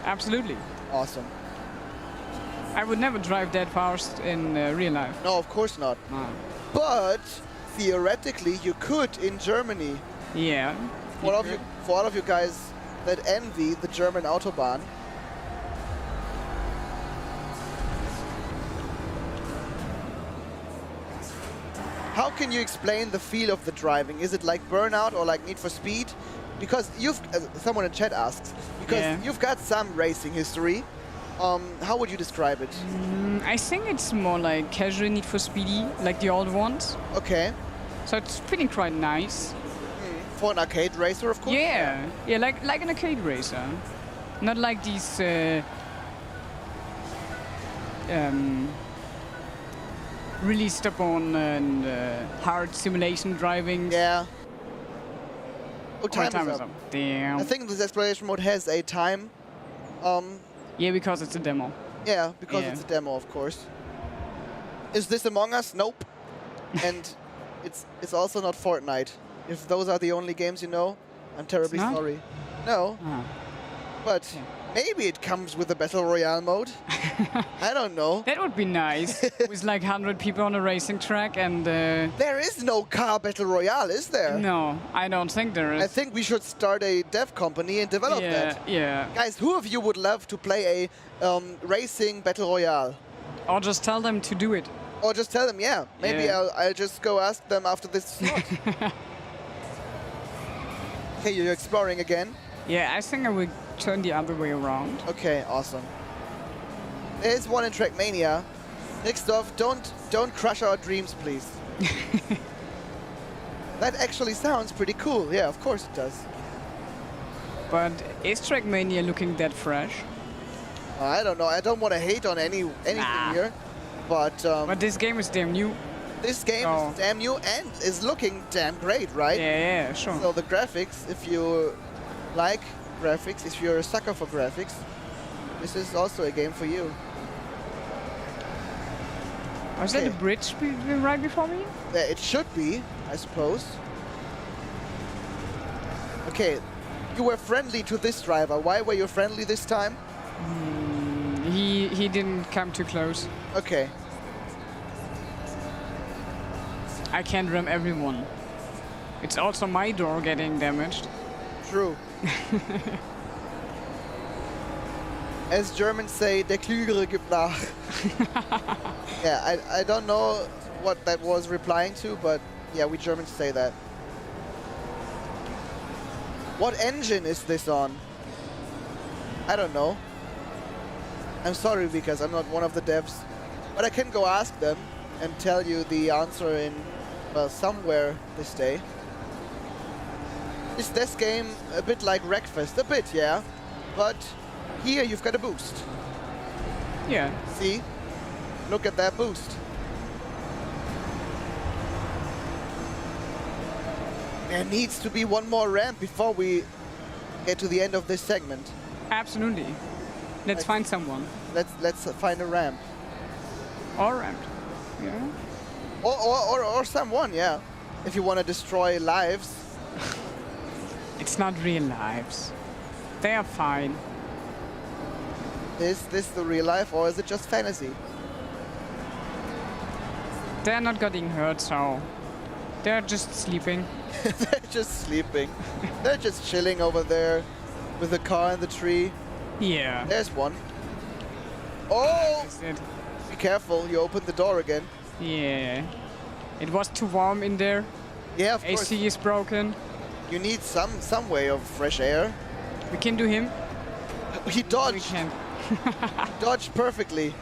Absolutely. Awesome. I would never drive that fast in real life. No, of course not. No. But theoretically, you could in Germany. Yeah. For all of you guys that envy the German Autobahn. How can you explain the feel of the driving? Is it like Burnout or like Need for Speed? Because someone in chat asks, because you've got some racing history. How would you describe it? I think it's more like casual Need for Speedy, like the old ones. Okay. So it's feeling quite nice. For an arcade racer, of course? Yeah, yeah, like an arcade racer. Not like these really stubborn and hard simulation driving. Yeah. Oh, time is up. up. Damn. I think this exploration mode has a time. Yeah, because it's a demo. Yeah, because it's a demo, of course. Is this Among Us? Nope. And it's also not Fortnite. If those are the only games you know, I'm terribly not? sorry. No. But maybe it comes with a Battle Royale mode. I don't know. That would be nice. With like 100 people on a racing track and... There is no car Battle Royale, is there? No, I don't think there is. I think we should start a dev company and develop that. Yeah. Guys, who of you would love to play a racing Battle Royale? Or just tell them to do it. Or just tell them, yeah. Maybe I'll just go ask them after this slot. Okay, you're exploring again? Yeah, I think I will turn the other way around. Okay, awesome. There's one in Trackmania. Next off, don't crush our dreams, please. That actually sounds pretty cool. Yeah, of course it does. But is Trackmania looking that fresh? I don't know. I don't want to hate on anything here, but this game is damn new. This game is damn new and is looking damn great, right? Yeah, sure. So the graphics, if you like graphics, if you're a sucker for graphics, this is also a game for you. Was that a bridge right before me? Yeah, it should be, I suppose. Okay, you were friendly to this driver. Why were you friendly this time? He didn't come too close. Okay. I can't ram everyone. It's also my door getting damaged. True. As Germans say, der Klügere gibt nach. Yeah, I don't know what that was replying to, but yeah, we Germans say that. What engine is this on? I don't know. I'm sorry because I'm not one of the devs, but I can go ask them and tell you the answer in, well, somewhere this day. Is this game a bit like Wreckfest? A bit, yeah. But here you've got a boost. Yeah. See? Look at that boost. There needs to be one more ramp before we get to the end of this segment. Absolutely. Let's find someone. Let's find a ramp. Or ramp. Yeah. Or someone, yeah. If you want to destroy lives. It's not real lives. They are fine. Is this the real life or is it just fantasy? They're not getting hurt, so they're just sleeping. They're just sleeping. They're just chilling over there with the car in the tree. Yeah. There's one. Oh! That's it. Be careful, you opened the door again. Yeah. It was too warm in there. Yeah, of course. AC is broken. You need some way of fresh air. We can do him. He dodged. We can. Dodged perfectly.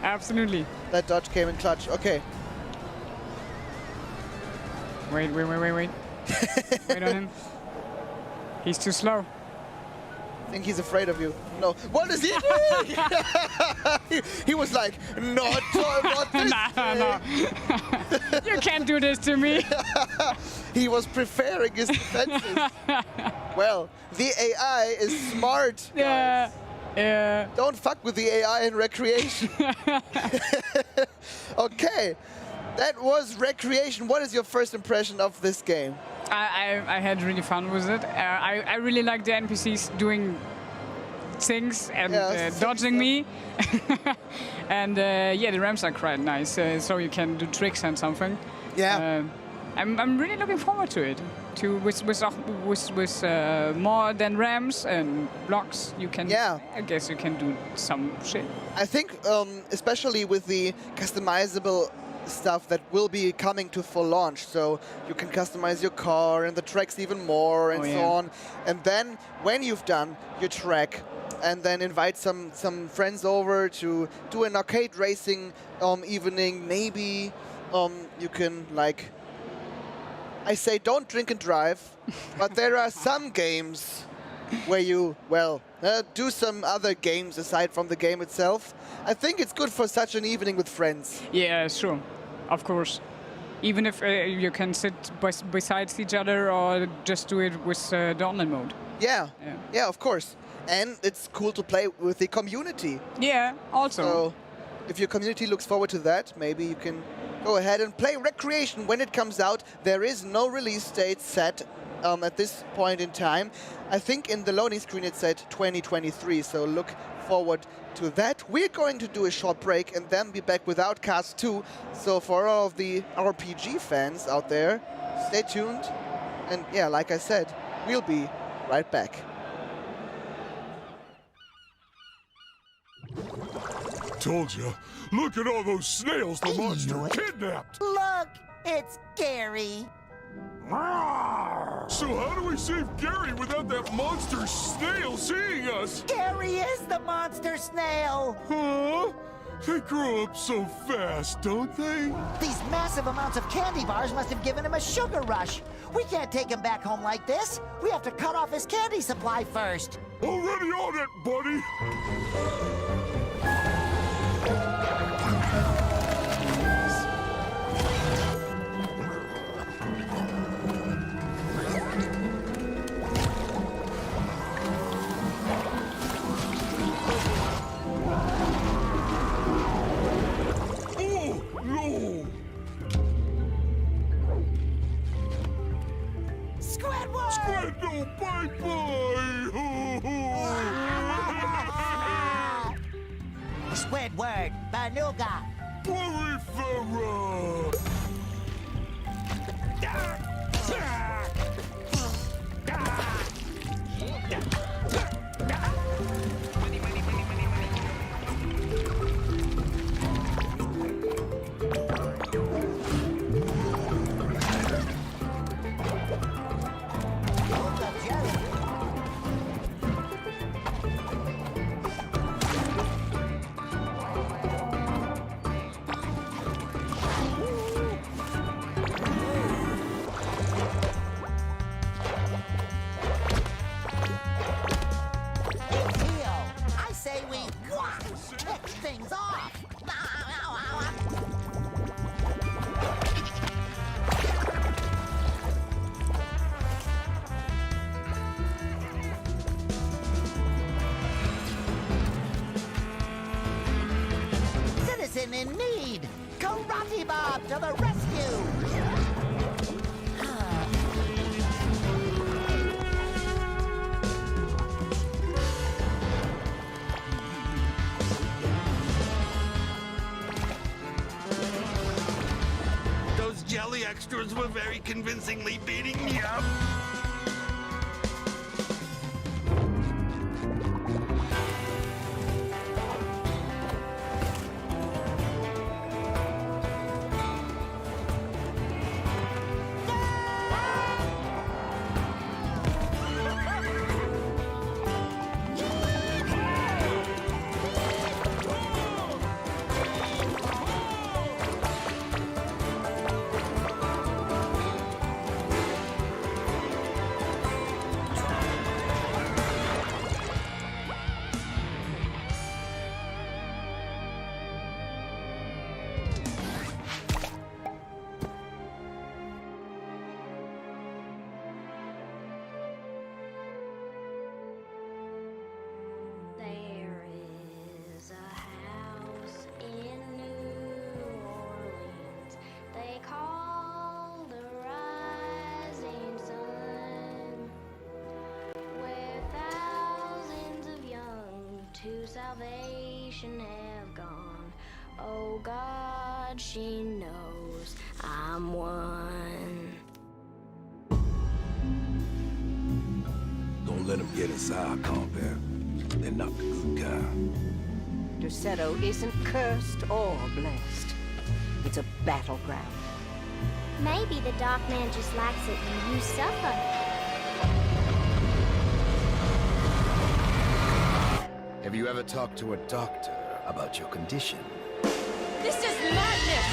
Absolutely. That dodge came in clutch. Okay. Wait. Wait on him. He's too slow. I think he's afraid of you. No. What is he doing? he was like, not this No. You can't do this to me. He was preparing his defenses. Well, the AI is smart, guys. Yeah. Don't fuck with the AI in recreation. Okay. That was recreation. What is your first impression of this game? I had really fun with it. I really like the NPCs doing things and dodging me. And yeah, the ramps are quite nice, so you can do tricks and something. Yeah. I'm really looking forward to it. With more than ramps and blocks, you can. Yeah. I guess you can do some shit. I think, especially with the customizable stuff that will be coming to full launch, so you can customize your car and the tracks even more and so on. And then when you've done your track, and then invite some friends over to do an arcade racing evening, maybe you can, like, I say don't drink and drive, but there are some games where you, well, do some other games aside from the game itself. I think it's good for such an evening with friends. Yeah, sure. Of course. Even if you can sit beside each other or just do it with the online mode. Yeah, of course. And it's cool to play with the community. Yeah, also. So if your community looks forward to that, maybe you can go ahead and play Recreation when it comes out. There is no release date set at this point in time. I think in the loading screen it said 2023, so look forward to that. We're going to do a short break and then be back with Outcast 2. So for all of the RPG fans out there, stay tuned. And yeah, like I said, we'll be right back. Told ya. Look at all those snails the monster kidnapped. Look, it's Gary. So how do we save Gary without that monster snail seeing us? Gary is the monster snail. Huh? They grow up so fast, don't they? These massive amounts of candy bars must have given him a sugar rush. We can't take him back home like this. We have to cut off his candy supply first. Already on it, buddy. Squidward! Squidward, bye-bye! Squidward, Banuga. Porifera! I say we kick things off. Citizen in need. Karate Bob to the rescue. Those jelly extras were very convincingly beating me up. There is a house in New Orleans they call the Rising Sun, where thousands of young to salvation have gone. Oh God, she knows I'm one. Don't let them get inside, compare. They're not the good kind. Derceto isn't cursed or blessed. It's a battleground. Maybe the Dark Man just likes it when you suffer. Have you ever talked to a doctor about your condition? This is madness!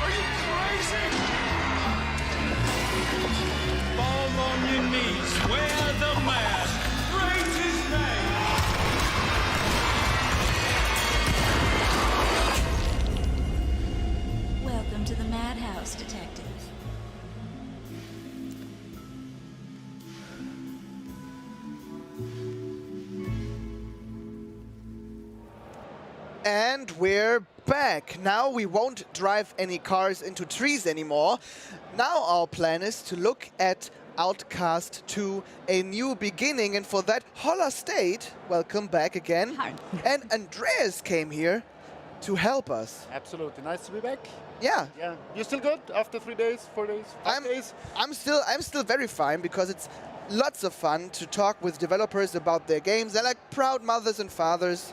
Are you crazy? Fall on your knees, wear the mask, praise his name. Welcome to the Madhouse, Detective. And we're back. Now we won't drive any cars into trees anymore. Now our plan is to look at Outcast 2, A New Beginning. And for that, Holla stayed. Welcome back again. Hi. And Andreas came here to help us. Absolutely. Nice to be back. Yeah. Yeah. You still good after 3 days, 4 days, 5 days? I'm still very fine because it's lots of fun to talk with developers about their games. They're like proud mothers and fathers,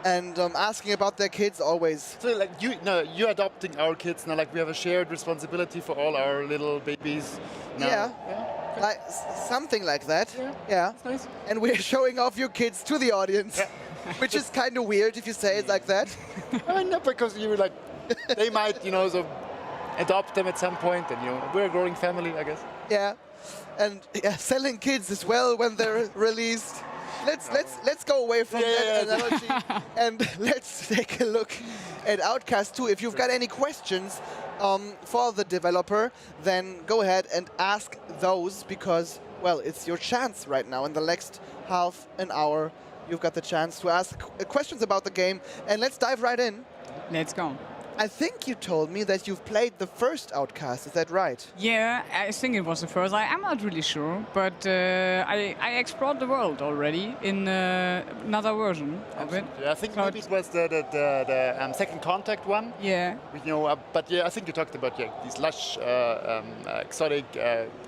and asking about their kids always. So like you're adopting our kids now. Like we have a shared responsibility for all our little babies. Now. Yeah. Okay. Like something like that. Yeah. That's nice. And we're showing off your kids to the audience, which is kind of weird if you say it like that. I mean, not because you like, they might, so adopt them at some point, and we're a growing family, I guess. Yeah. And selling kids as well when they're released. Let's go away from that analogy and let's take a look at Outcast 2. If you've got any questions for the developer, then go ahead and ask those because, well, it's your chance right now. In the next half an hour, you've got the chance to ask questions about the game. And let's dive right in. Let's go. I think you told me that you've played the first Outcast, is that right? Yeah, I think it was the first. I'm not really sure, but I explored the world already in another version of it. Yeah, I think maybe it was the Second Contact one. Yeah. But yeah, I think you talked about these lush, exotic,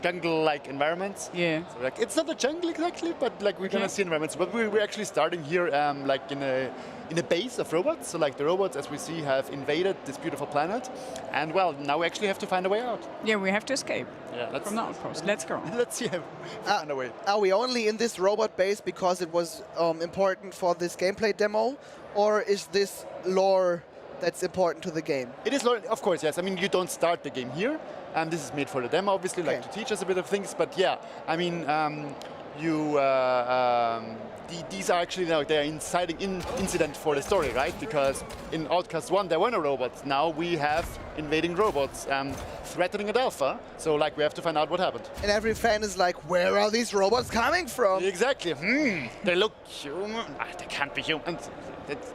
jungle-like environments. Yeah. So, like, it's not a jungle exactly, but like we're gonna see environments. But we're actually starting here, like in a base of robots. So like the robots, as we see, have invaded this beautiful planet. And well, now we actually have to find a way out. Yeah, we have to escape from the outpost. Let's go. Let's see how we find a way. Are we only in this robot base because it was important for this gameplay demo? Or is this lore that's important to the game? It is lore, of course, yes. I mean, you don't start the game here. And this is made for the demo, obviously, like to teach us a bit of things. But yeah, I mean, these are actually they're inciting incident for the story, right? Because in Outcast 1 there were no robots. Now we have invading robots threatening Adelpha. So like we have to find out what happened. And every fan is like, where are these robots coming from? Exactly. They look human. They can't be human.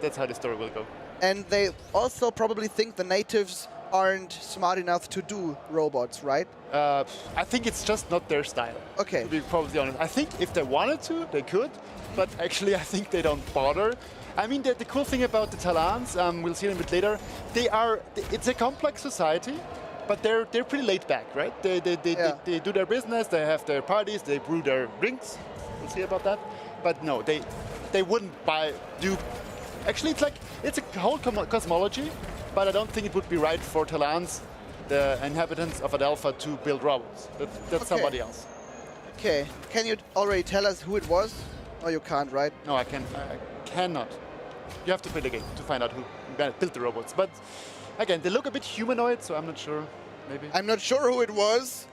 That's how the story will go. And they also probably think the natives aren't smart enough to do robots, right? I think it's just not their style. Okay. To be probably honest. I think if they wanted to, they could. But actually, I think they don't bother. I mean, the cool thing about the Talans, we'll see them a bit later, it's a complex society, but they're pretty laid back, right? They do their business, they have their parties, they brew their drinks. We'll see about that. But no, they wouldn't do... Actually, it's a whole cosmology, but I don't think it would be right for Talans, the inhabitants of Adelpha, to build robots. That's somebody else. Okay. Can you already tell us who it was? Oh, you can't, right? No, I cannot. You have to play the game to find out who built the robots. But again, they look a bit humanoid, so I'm not sure. Maybe. I'm not sure who it was.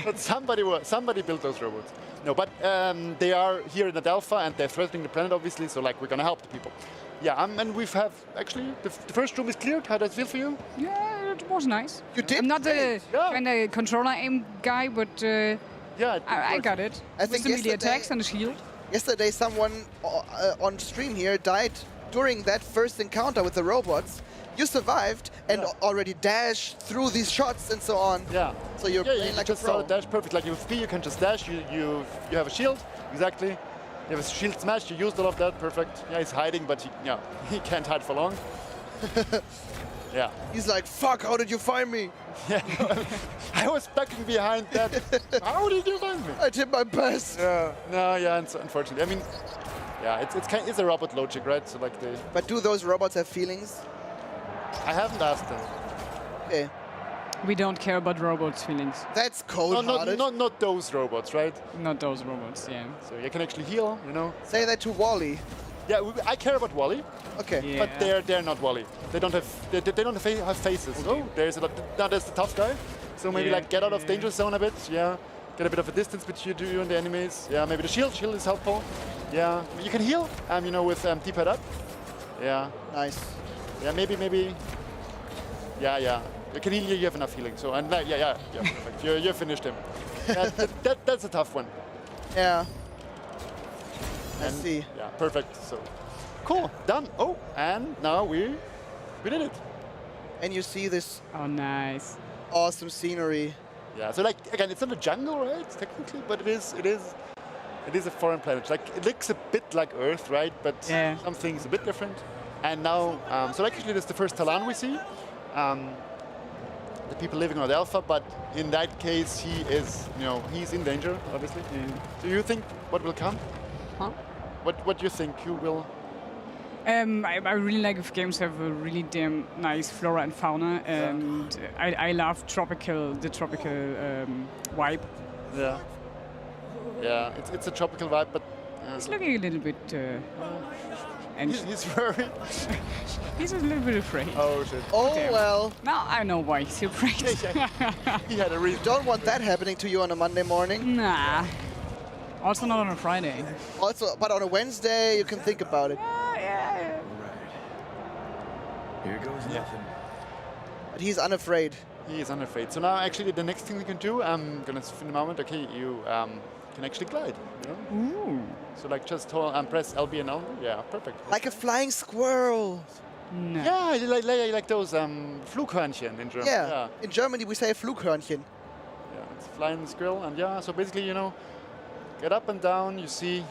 But somebody built those robots. No, but they are here in Adelpha and they're threatening the planet, obviously. So like we're gonna help the people. Yeah, and actually the first room is cleared. How does it feel for you? Yeah, it was nice. You did? I'm not the kind of controller aim guy, but I got it. I think with the melee attacks and the shield. Yesterday, someone on stream here died during that first encounter with the robots. You survived and already dashed through these shots and so on. Yeah. So you're playing like a pro. Dash perfect. Like with P, you can just dash. You have a shield. Exactly. You have a shield smash. You used all of that. Perfect. Yeah, he's hiding, but he can't hide for long. Yeah. He's like, fuck, how did you find me? Yeah, I was ducking behind that. How did you find me? I did my best. Yeah. No, yeah, unfortunately. I mean, yeah, it's a robot logic, right? So like they... But do those robots have feelings? I haven't asked them. Okay. We don't care about robots' feelings. That's cold-hearted. Not those robots, right? Not those robots, yeah. So you can actually heal, Say that to Wally. Yeah, I care about Wally. Okay. Yeah. But they're not Wally. They don't have faces. Okay. Oh, there's the tough guy. So maybe like get out of danger zone a bit. Yeah. Get a bit of a distance between you and the enemies. Yeah. Maybe the shield. Shield is helpful. Yeah. You can heal. With D-pad up. Yeah. Nice. Yeah. Maybe. Yeah. You can heal. You have enough healing. So and yeah. Perfect. You finished him. That's a tough one. Yeah. I see. Yeah. Perfect. So. cool, done. Oh, and now we did it. And you see this Oh, nice. awesome scenery. Yeah, so like again, it's not a jungle, right? Technically, but it is a foreign planet. Like it looks a bit like Earth, right? But some things a bit different. And now, so like actually, this is the first Talan we see. The people living on the Alpha, but in that case, he is, he's in danger, obviously. Do you think what will come? Huh? What do you think? Who will? I really like if games have a really damn nice flora and fauna, and I love the tropical vibe. Yeah. Yeah, it's a tropical vibe, but He's looking a little bit. He's worried. He's a little bit afraid. Oh shit. Oh Damn. well. Now I know why he's afraid. He had a reason. Don't want that happening to you on a Monday morning. Nah. Also not on a Friday. Also, but on a Wednesday you can think about it. Yeah. Here goes nothing. But he's unafraid. He is unafraid. So now actually the next thing we can do, I'm gonna in a moment. Okay, you can actually glide. Ooh. So like just press LB and L. Yeah, perfect. Like a flying squirrel. No. Yeah, like those Flughörnchen in German. Yeah. In Germany we say Flughörnchen. Yeah, it's flying squirrel, and so basically get up and down. You see,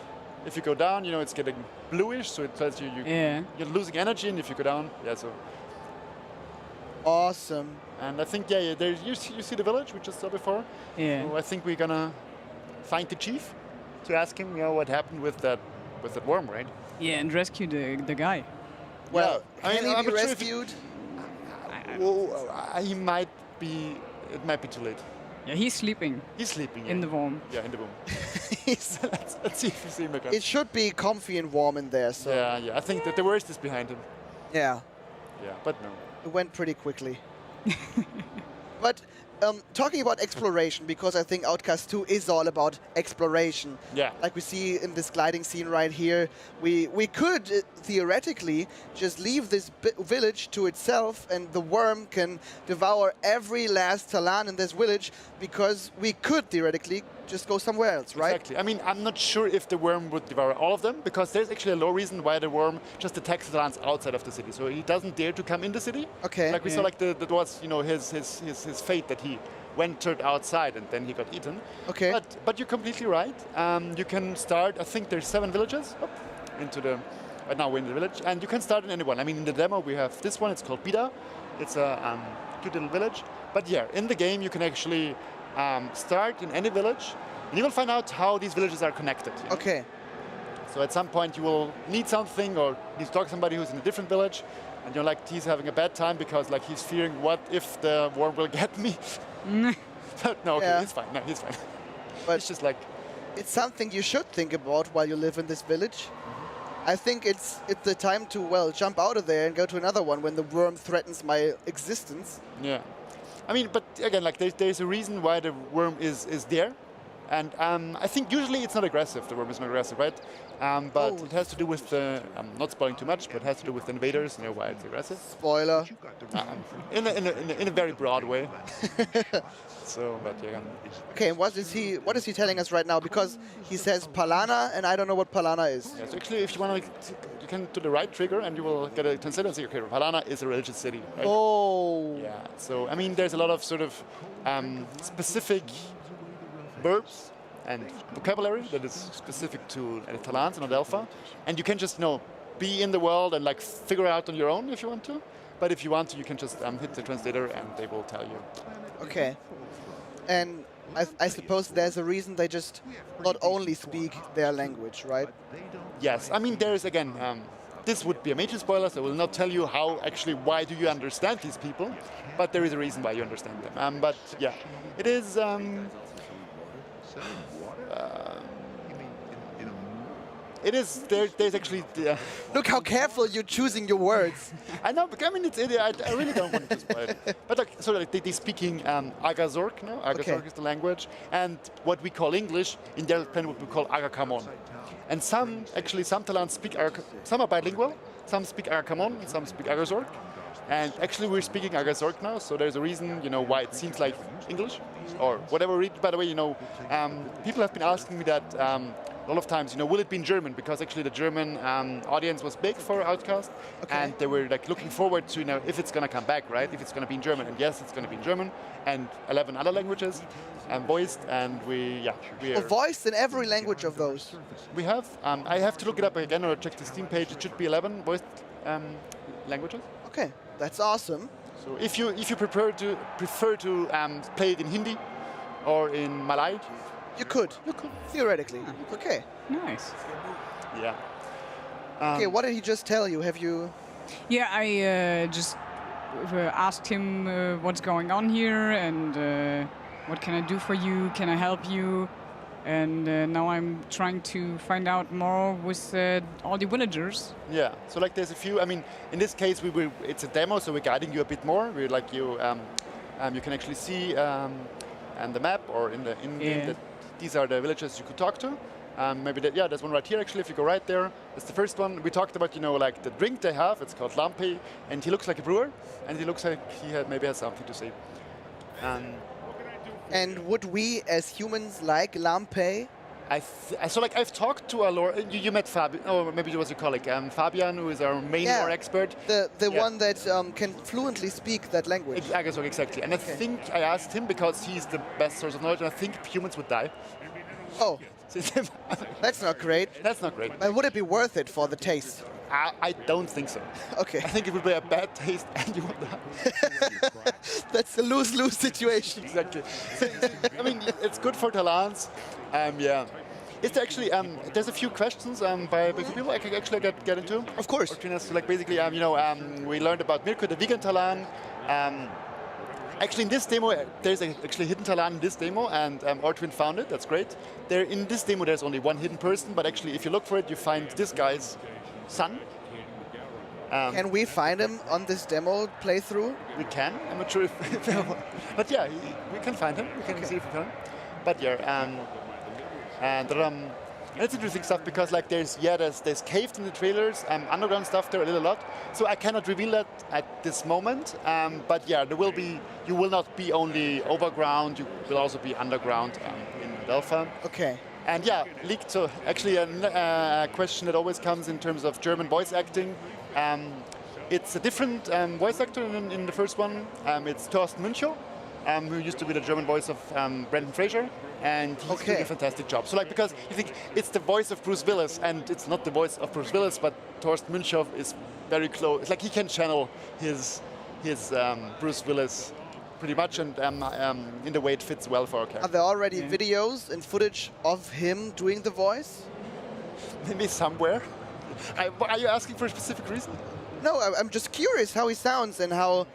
if you go down, it's getting bluish, so it tells you you're losing energy, and if you go down, so. Awesome. And I think there you see the village we just saw before. Yeah. So I think we're gonna find the chief to ask him, what happened with that worm, right? Yeah, and rescue the guy. Well, I can mean, he I'm be not sure if rescued? he might be. It might be too late. Yeah, he's sleeping. He's sleeping. In the worm. Yeah, in the worm. let's see if we see him again. It should be comfy and warm in there. So. Yeah. I think that the worst is behind him. Yeah. Yeah, but no. It went pretty quickly. But talking about exploration, because I think Outcast 2 is all about exploration. Yeah. Like we see in this gliding scene right here, we could theoretically just leave this village to itself, and the worm can devour every last Talan in this village, because we could theoretically just go somewhere else, right? Exactly. I mean, I'm not sure if the worm would devour all of them, because there's actually a low reason why the worm just attacks the Talans outside of the city. So he doesn't dare to come in the city. Okay. Like we saw, like that was, his fate that he ventured outside and then he got eaten. Okay. But you're completely right. You can start. I think there's 7 villages into the. Right now we're in the village, and you can start in any one. I mean, in the demo we have this one. It's called Bida. It's a cute little village. But yeah, in the game you can actually start in any village, and you will find out how these villages are connected. Okay. So at some point you will need something, or need to talk to somebody who's in a different village, and you're like, he's having a bad time because like he's fearing what if the worm will get me. But no, okay, he's fine. No, he's fine. But it's just like it's something you should think about while you live in this village. I think it's the time to jump out of there and go to another one when the worm threatens my existence. Yeah. I mean, but again, like there's a reason why the worm is there, and I think usually it's not aggressive. The worm is not aggressive, right? But it has to do with I'm not spoiling too much, but it has to do with the invaders. Why it's aggressive. Spoiler. In a very broad way. So, but yeah. Okay, and what is he telling us right now? Because he says Palana, and I don't know what Palana is. Yeah, so actually, if you want to, you can do the right trigger, and you will get a translator and say, okay, Palana is a religious city. Right? Oh. Yeah. So I mean, there's a lot of sort of specific verbs and vocabulary that is specific to the Talans and the Alpha, and you can just be in the world and like figure out on your own if you want to. But if you want to, you can just hit the translator, and they will tell you. Okay. And I suppose there's a reason they just not only speak their language, right? Yes. I mean, there's, again, this would be a major spoiler, so I will not tell you why do you understand these people, but there is a reason why you understand them. But yeah, it is... it is, there's actually... Look how careful you're choosing your words. I know, but I mean, I really don't want to spoil it. But like, so like, they're speaking Agazork, no? Agazork is the language, and what we call English, in their planet what we call Agakamon. And some Talans speak some are bilingual, some speak Agakamon, and some speak Agazork. And actually we're speaking Agazork now, so there's a reason, why it seems like English, or whatever. By the way, people have been asking me that, a lot of times, will it be in German? Because actually the German audience was big for Outcast, and they were like looking forward to, if it's going to come back, right? If it's going to be in German, and yes, it's going to be in German, and 11 other languages, voiced, and we are voiced in every language of those. We have. I have to look it up again or check the Steam page. It should be 11 voiced languages. Okay, that's awesome. So if you prefer to play it in Hindi or in Malay, you could theoretically. Okay. Nice. Yeah. Okay, what did he just tell you? Have you? Yeah, I just asked him what's going on here and what can I do for you? Can I help you? And now I'm trying to find out more with all the villagers. Yeah, so like there's a few. I mean, in this case, it's a demo, so we're guiding you a bit more. We're like you can actually see and the map or in the game that these are the villagers you could talk to. Maybe there's one right here actually. If you go right there, that's the first one. We talked about like the drink they have. It's called Lampe, and he looks like a brewer, and he looks like he maybe has something to say. And would we as humans like Lampe? So like I've talked to a lore. You met Fabian, or maybe it was your colleague, Fabian, who is our main lore expert. The one that can fluently speak that language. I guess so, exactly. And I think I asked him because he's the best source of knowledge, and I think humans would die. Oh, that's not great. That's not great. But would it be worth it for the taste? I don't think so. Okay. I think it would be a bad taste and you would die. That's a lose-lose situation. Exactly. I mean, it's good for Talans. Yeah. Is there actually, there's a few questions by people I can actually get into. Of course. So like basically, we learned about Mirko, the vegan Talan. Actually, in this demo, there's actually a hidden Talan in this demo, and Ortwin found it. That's great. In this demo, there's only one hidden person, but actually, if you look for it, you find this guy's son. Can we find him on this demo playthrough? We can. I'm not sure if... but yeah, we can find him. We can see if we can. But yeah, and it's interesting stuff because like there's caved in the trailers, underground stuff there a little lot. So I cannot reveal that at this moment. But yeah, you will not be only overground, you will also be underground in Delphi. Okay. And yeah, leaked. So actually a question that always comes in terms of German voice acting. It's a different voice actor in the first one. It's Thorsten Münchow, who used to be the German voice of Brendan Fraser. And he's doing a fantastic job. So like, because you think it's the voice of Bruce Willis, and it's not the voice of Bruce Willis, but Thorsten Münchow is very close. It's like he can channel his Bruce Willis pretty much, and in the way it fits well for our character. Are there already videos and footage of him doing the voice? Maybe somewhere. Are you asking for a specific reason? No, I'm just curious how he sounds and how.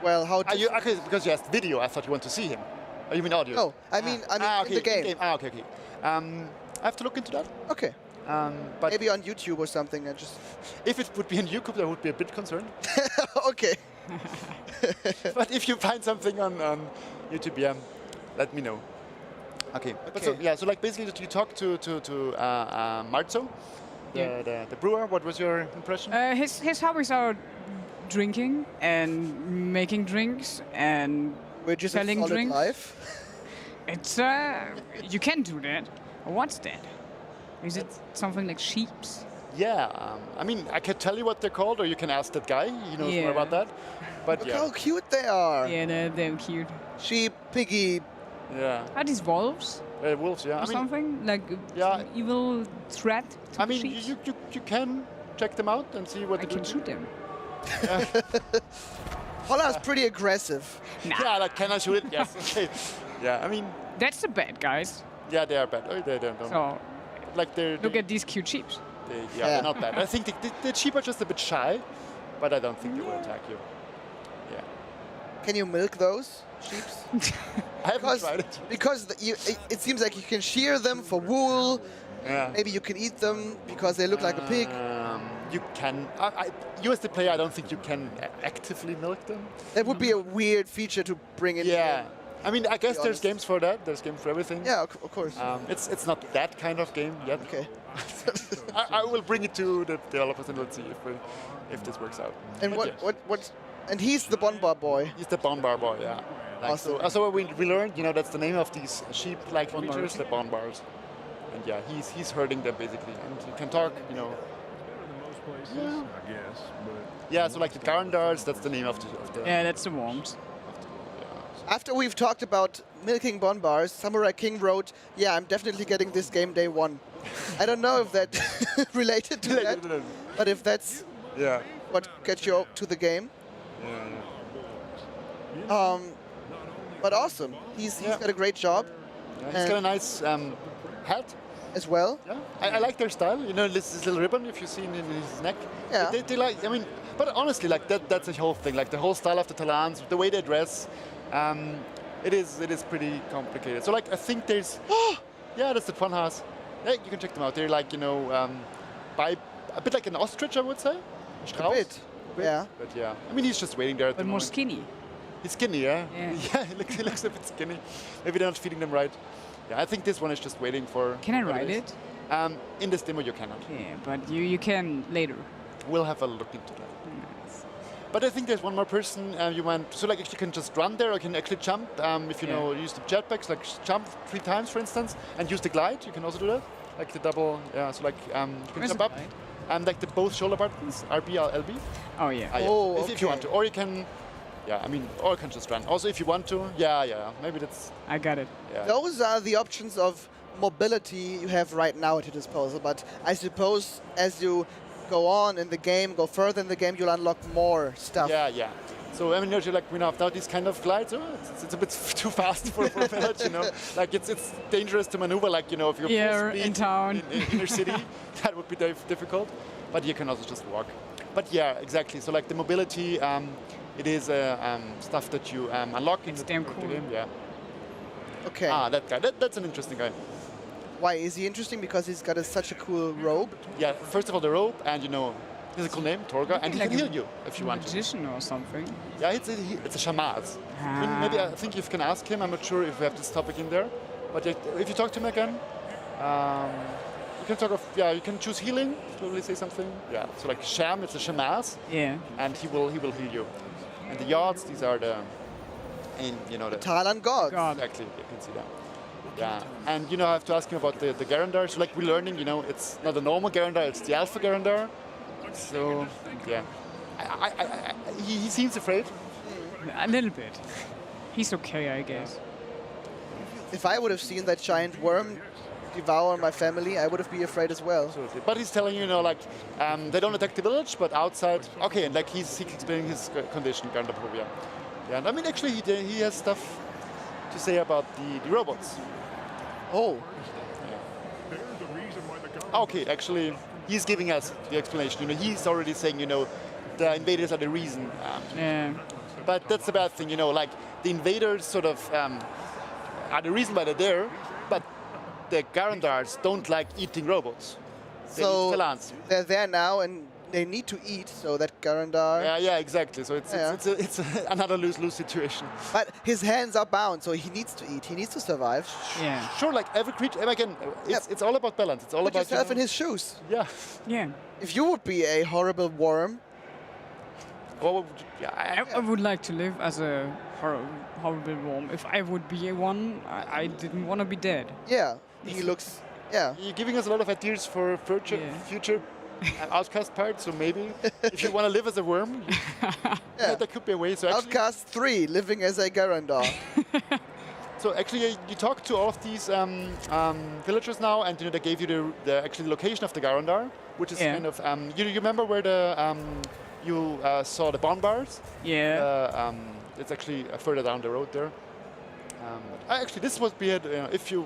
Okay, because you asked video, I thought you want to see him. Oh, you mean audio? No, I mean okay, in the game. Okay. I have to look into that. Okay. But maybe on YouTube or something. If it would be on YouTube, I would be a bit concerned. Okay. But if you find something on YouTube, yeah, let me know. Okay. But so like basically you talked to Marzo, the brewer. What was your impression? His hobbies are drinking and making drinks and selling drinks. Life. It's you can do that. What's that? Is it something like sheeps? Yeah, I mean I can tell you what they're called, or you can ask that guy. He knows more about that. But look how cute they are. Yeah, they're cute. Sheep, piggy. Yeah. Are these wolves? Wolves, yeah. Or something like evil threat to I mean, sheep? you can check them out and see what they can shoot them. Holla's pretty aggressive. Nah. Yeah, like, can I shoot it? Yes. Okay. Yeah, I mean... That's the bad guys. Yeah, they are bad. Oh, they don't. So, like look at these cute sheep. They're not bad. I think the sheep are just a bit shy, but I don't think they will attack you. Yeah. Can you milk those sheep? I haven't tried it. Because it seems like you can shear them for wool. Yeah. Maybe you can eat them because they look like a pig. You can. You as the player, I don't think you can actively milk them. That would be a weird feature to bring in. Yeah. I mean, I guess there's games for that. There's games for everything. Yeah, of course. It's not that kind of game yet. Okay. I will bring it to the developers and let's see if this works out. And what? And he's the Bonbar boy. He's the Bonbar boy, yeah. Like awesome. So we learned, that's the name of these sheep-like creatures, the Bonbars. And yeah, he's hurting them basically, and you can talk, you know. Yeah. I guess, but Yeah, so like the Garandars, that's the name of the Yeah, that's the worms. After we've talked about milking Bonbars, Samurai King wrote, "Yeah, I'm definitely getting this game day one." I don't know if that related to that, but if that's yeah what gets you to the game. But awesome. He's got a great job. Yeah, he's got a nice hat as well. Yeah, I like their style. You know, this little ribbon, if you've seen in his neck. Yeah. They like. I mean, but honestly, like that's the whole thing. Like the whole style of the Talans, the way they dress. It is pretty complicated. So like I think there's. Yeah, that's the fun house. Yeah, you can check them out. They're like, you know, by a bit like an ostrich, I would say. A bit. Yeah. But yeah, I mean, he's just waiting there. At But the more moment. skinny. He's skinny, yeah. Yeah. Yeah, he looks a bit skinny. Maybe they're not feeding them right. Yeah, I think this one is just waiting for. Can I what ride is. it? In this demo, you cannot. Yeah, but you can later. We'll have a look into that. But I think there's one more person you want. So like, you can just run there, or you can actually jump. If you know, use the jetpacks, like jump 3 times, for instance, and use the glide. You can also do that, like the double. Yeah, so like you can Where's jump the up, glide? and like the both shoulder buttons, RB or LB. Oh yeah. Yeah. If you want to, or you can. Yeah, I mean, or you can just run. Also, if you want to, yeah, maybe that's. I got it. Yeah. Those are the options of mobility you have right now at your disposal. But I suppose as you go on in the game, go further in the game, you'll unlock more stuff. Yeah. So I mean, you're like we now have these kind of glides. It's a bit too fast for a village, you know. Like it's dangerous to maneuver. Like, you know, if you're full speed in town, in inner city, that would be difficult. But you can also just walk. But yeah, exactly. So like the mobility, it is stuff that you unlock in the damn cool. game. Yeah. Okay. That guy. That's an interesting guy. Why is he interesting? Because he's got such a cool robe. Yeah. First of all, the robe, and you know. He's a cool name, Torga, and he like can heal you if you want to. Magician or something. Yeah, it's a shamaz. I mean, maybe I think you can ask him. I'm not sure if we have this topic in there, but if you talk to him again, you can talk of you can choose healing. Probably say something. Yeah, so like sham, it's a shamaz. Yeah. And he will heal you. And the yards, these are the Talan gods. Exactly, you can see that. Yeah, and you know I have to ask him about the Garandar. So like we're learning, you know, it's not a normal Garandar, it's the Alpha Garandar. So, yeah. He seems afraid. A little bit. He's okay, I guess. If I would have seen that giant worm devour my family, I would have been afraid as well. Absolutely. But he's telling you know, like, they don't attack the village, but outside, okay, and like he's explaining his condition, Gandaphobia. Yeah, and I mean, actually, he has stuff to say about the robots. Oh. Yeah. Okay, actually, he's giving us the explanation. You know, he's already saying, you know, the invaders are the reason. Yeah. But that's the bad thing, you know, like the invaders sort of are the reason why they're there, but the Garandars don't like eating robots. They So eat Talans. they're there now and they need to eat, so that Garandar... Yeah, exactly. So it's another lose-lose situation. But his hands are bound, so he needs to eat. He needs to survive. Yeah. Sure, like every creature, and again, it's all about balance. It's all Put about yourself in his shoes. Yeah. Yeah. If you would be a horrible worm... I would like to live as a horrible worm. If I would be one, I didn't want to be dead. Yeah, he looks... Yeah. You're giving us a lot of ideas for future Outcast part, so maybe if you want to live as a worm, that could be a way. So actually, Outcast 3, living as a Garandar. So actually, you talk to all of these villagers now, and you know they gave you the actually location of the Garandar, which is kind of you remember where the you saw the bonbars? Yeah. It's actually further down the road there. Actually, this was weird.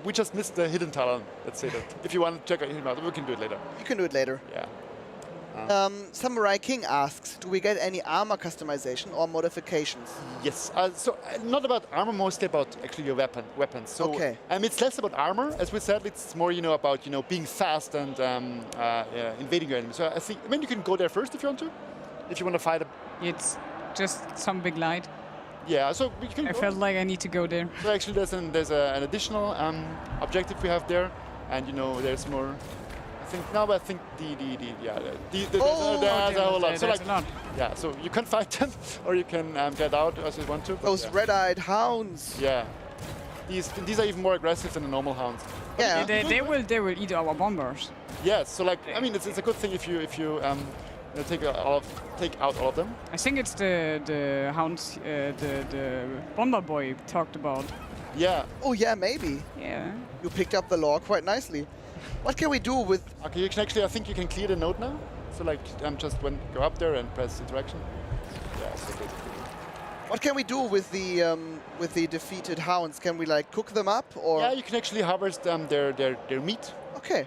We just missed the hidden talent. Let's say that. If you want to check him out, we can do it later. You can do it later. Yeah. Samurai King asks, do we get any armor customization or modifications? Yes. So not about armor, mostly about actually your weapons. So it's less about armor, as we said. It's more about being fast and invading your enemy. So I think you can go there first if you want to. If you want to fight. It's just some big light. Yeah, so we can. I felt like I need to go there. So actually, there's an additional objective we have there, and there's more. I think there's a whole lot. So yeah, so you can fight them, or you can get out as you want to. Those red-eyed hounds. Yeah, these are even more aggressive than the normal hounds. Yeah. They will eat our bombers. Yes. So like, I mean, it's a good thing if you take out all of them. I think it's the hounds the bomber boy talked about. Yeah. Oh yeah, maybe. Yeah. You picked up the lore quite nicely. What can we do with? Okay, you can actually. I think you can clear the node now. So like, just go up there and press interaction. Yeah. So basically. What can we do with the defeated hounds? Can we like cook them up or? Yeah, you can actually harvest their meat. Okay.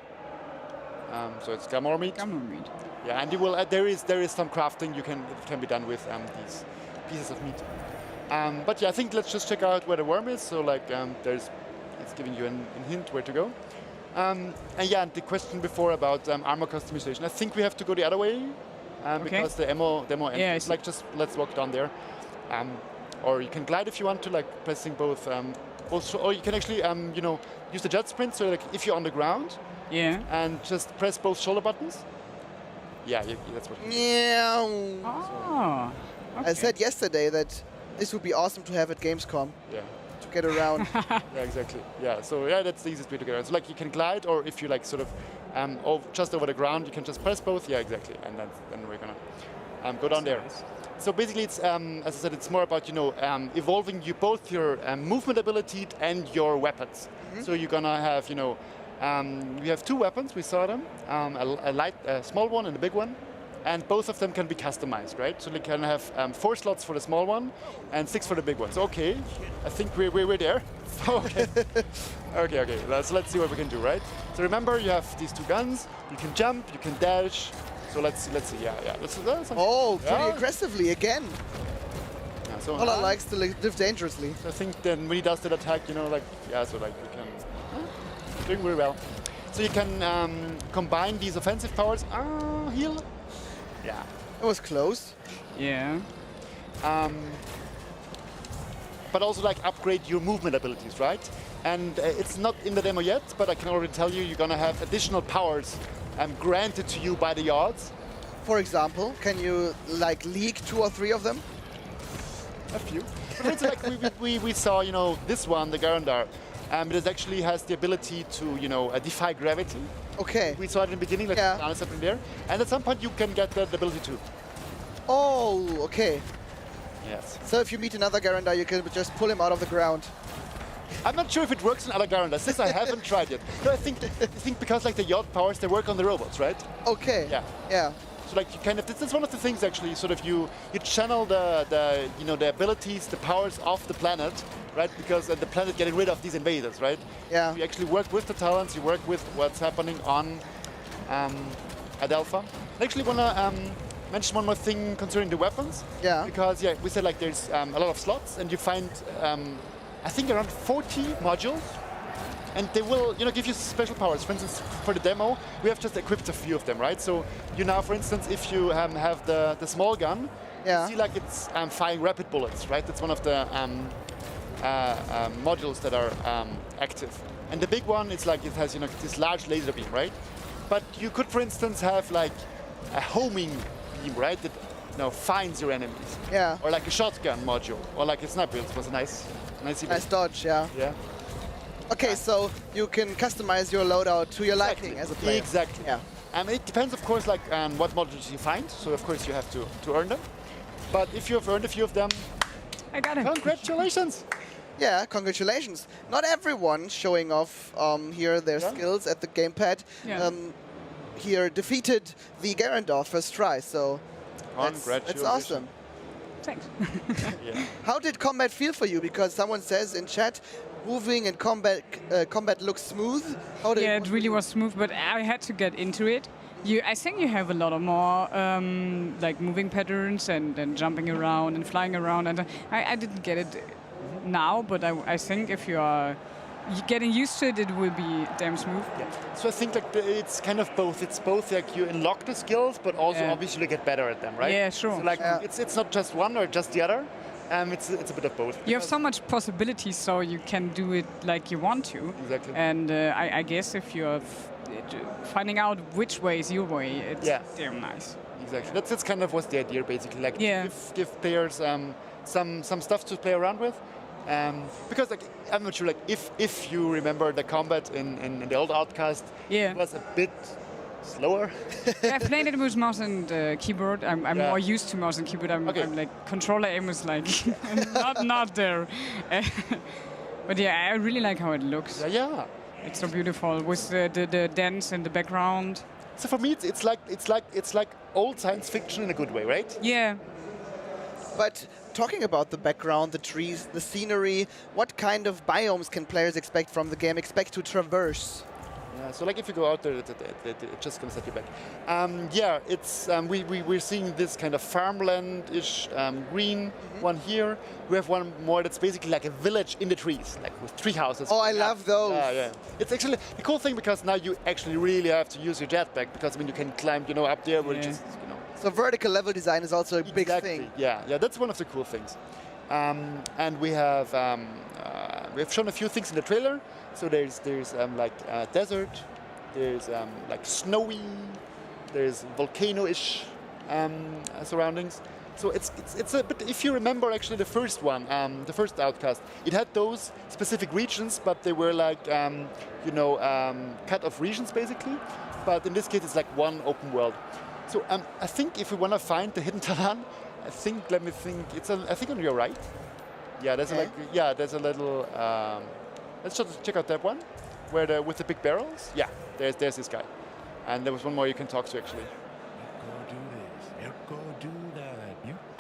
So it's gamma meat. Gamma meat. Yeah, and you will. There is some crafting it can be done with these pieces of meat. But yeah, I think let's just check out where the worm is. So like, it's giving you a hint where to go. And yeah, the question before about armor customization. I think we have to go the other way because the demo ends. Yeah, It's like just let's walk down there. Or you can glide if you want to, like pressing both. Or you can actually use the jet sprint. So like if you're on the ground. Yeah. And just press both shoulder buttons. Yeah, that's what. Yeah. Oh. Okay. I said yesterday that this would be awesome to have at Gamescom. Yeah. To get around. Yeah, exactly. Yeah, so yeah, that's the easiest way to get around. So like you can glide, or if you like sort of just over the ground, you can just press both. Yeah, exactly. And then we're gonna go down there. Nice. So basically, it's as I said, it's more about evolving both your movement ability and your weapons. Mm-hmm. So you're gonna have we have two weapons. We saw them, a small one and a big one. And both of them can be customized, right? So they can have 4 slots for the small one and 6 for the big one. So okay, I think we're there. Okay. okay. Let's see what we can do, right? So remember, you have these 2 guns. You can jump, you can dash. So let's see. Yeah. Pretty aggressively again. Yeah, so Ola likes to live dangerously. So I think then when he does that attack, we can doing very well. So you can combine these offensive powers. Heal. Yeah. It was close. Yeah. But also like upgrade your movement abilities, right? And it's not in the demo yet, but I can already tell you you're gonna have additional powers granted to you by the yards. For example, can you like leak 2 or 3 of them? A few. For instance, like we saw, this one, the Garandar. It actually has the ability to, defy gravity. Okay. We saw it in the beginning, like something there. And at some point you can get that ability too. Oh, okay. Yes. So if you meet another Garandar, you can just pull him out of the ground. I'm not sure if it works in other Garandars, since I haven't tried it. No, I think because like the yacht powers, they work on the robots, right? Okay. Yeah. So like you kind of, that's one of the things actually, sort of you channel the abilities, the powers of the planet, right? Because the planet getting rid of these invaders, right? Yeah. You actually work with the talents, you work with what's happening on Adelpha. I actually want to mention one more thing concerning the weapons. Yeah. Because we said like there's a lot of slots, and you find I think around 40 modules. And they will, give you special powers. For instance, for the demo, we have just equipped a few of them, right? So you now, for instance, if you have the small gun, you see like it's firing rapid bullets, right? That's one of the modules that are active. And the big one is like it has, this large laser beam, right? But you could, for instance, have like a homing beam, right? That finds your enemies. Yeah. Or like a shotgun module, or like a sniper. It was a nice dodge, yeah. Yeah. Okay, so you can customize your loadout to your liking as a player. Exactly. Yeah. It depends, of course, like on what modules you find. So of course you have to earn them. But if you have earned a few of them, I got it. Congratulations. Yeah, congratulations. Not everyone showing off here their skills at the gamepad. Yeah. Here defeated the Garandor first try. So that's awesome. Thanks. Yeah. How did combat feel for you? Because someone says in chat, moving and combat looks smooth. Yeah, it really was smooth, but I had to get into it. I think you have a lot of more like moving patterns and jumping around and flying around, and I didn't get it now, but I think if you are getting used to it, it will be damn smooth. Yeah. So I think like it's kind of both. It's both like you unlock the skills, but also obviously you get better at them, right? Yeah, sure. So like it's not just one or just the other. It's a bit of both. You have so much possibilities, so you can do it like you want to. Exactly. And I guess if you're finding out which way is your way, it's damn nice. Exactly. That's kind of what's the idea, basically. Like give players some stuff to play around with, Because like I'm not sure like if you remember the combat in the old Outcast, it was a bit slower. I played it with mouse and keyboard. I'm more used to mouse and keyboard. I'm like controller aim is like not there. But yeah, I really like how it looks. Yeah. It's so beautiful with the dance in the background. So for me, it's like old science fiction in a good way, right? Yeah. But talking about the background, the trees, the scenery, what kind of biomes can players expect from the game, expect to traverse? Yeah, so like if you go out there, it's just going to set you back. Yeah, it's we're seeing this kind of farmland-ish green one here. We have one more that's basically like a village in the trees, like with tree houses. Oh, I love those. Yeah. It's actually a cool thing because now you actually really have to use your jetpack because you can climb, up there, which is, So vertical level design is also a big thing. Yeah, that's one of the cool things. And we have shown a few things in the trailer. So there's like desert, there's like snowy, there's volcano-ish surroundings. So it's a bit. If you remember, actually the first one, the first Outcast, it had those specific regions, but they were like cut off regions basically. But in this case, it's like one open world. So I think if we want to find the hidden Talan, let me think. I think on your right. Yeah, there's a little. Let's just check out that one, with the big barrels. Yeah, there's this guy, and there was one more you can talk to actually.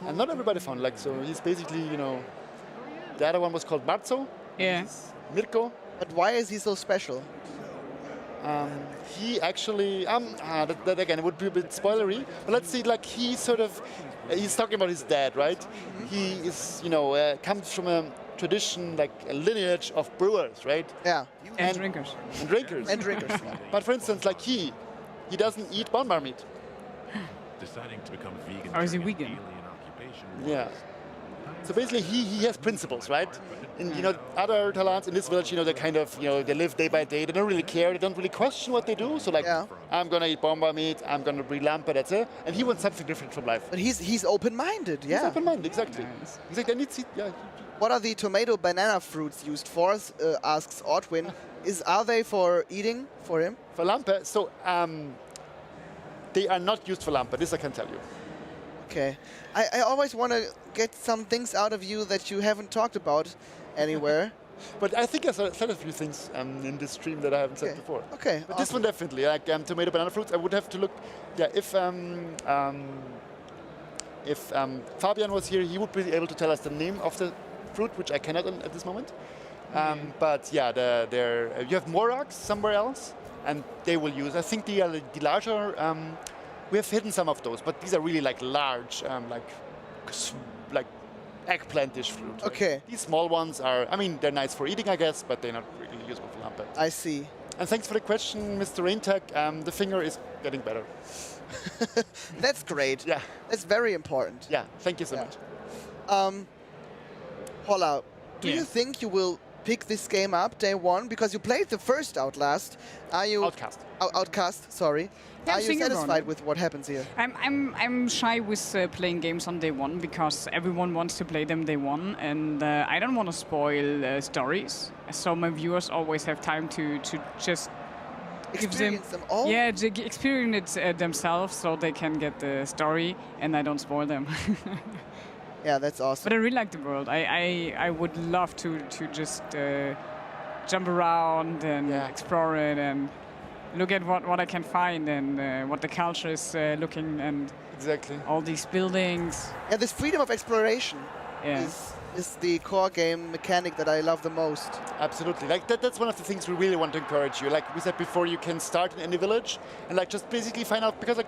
And not everybody found so he's basically the other one was called Marzo. Yeah. Mirko. But why is he so special? He actually, that again, it would be a bit spoilery, but let's see, he's talking about his dad, right? He is, comes from a tradition, like a lineage of brewers, right? Yeah. And drinkers. And drinkers. And drinkers. But for instance, like he doesn't eat bonbar meat. Deciding to become vegan. Or is he vegan? Yeah. So basically, he has principles, right? And other Talans in this village, they kind of, they live day by day. They don't really care. They don't really question what they do. So I'm gonna eat bomba meat. I'm gonna breed lampa. That's it. And he wants something different from life. But he's open-minded. Yeah. He's open-minded, exactly. Nice. Exactly. And What are the tomato banana fruits used for? Asks Ortwin. Are they for eating for him? For lampa. So they are not used for lampa. This I can tell you. Okay. I always want to get some things out of you that you haven't talked about anywhere. But I think I said a few things in this stream that I haven't said before. Okay. But this one definitely, like tomato banana fruits, I would have to look. Yeah, if Fabian was here, he would be able to tell us the name of the fruit, which I cannot at this moment. But yeah, you have Morocks somewhere else, and they will use. I think the larger. We have hidden some of those, but these are really like large, like eggplantish fruit. Right? Okay. These small ones are, they're nice for eating, I guess, but they're not really useful for lampa. I see. And thanks for the question, Mr. Raintag. The finger is getting better. That's great. Yeah. That's very important. Yeah, thank you so much. Holla, do you think you will pick this game up day one? Because you played the first Outlast. Are you... Outcast. Outcast, sorry. Yeah, are you satisfied with what happens here? I'm shy with playing games on day one because everyone wants to play them day one, and I don't want to spoil stories. So my viewers always have time to just experience them all. Yeah, to experience it themselves, so they can get the story, and I don't spoil them. Yeah, that's awesome. But I really like the world. I would love to just jump around and explore it and look at what I can find and what the culture is looking and exactly all these buildings. Yeah, this freedom of exploration is the core game mechanic that I love the most. Absolutely. Like that's one of the things we really want to encourage you. Like we said before, you can start in any village and like just basically find out, because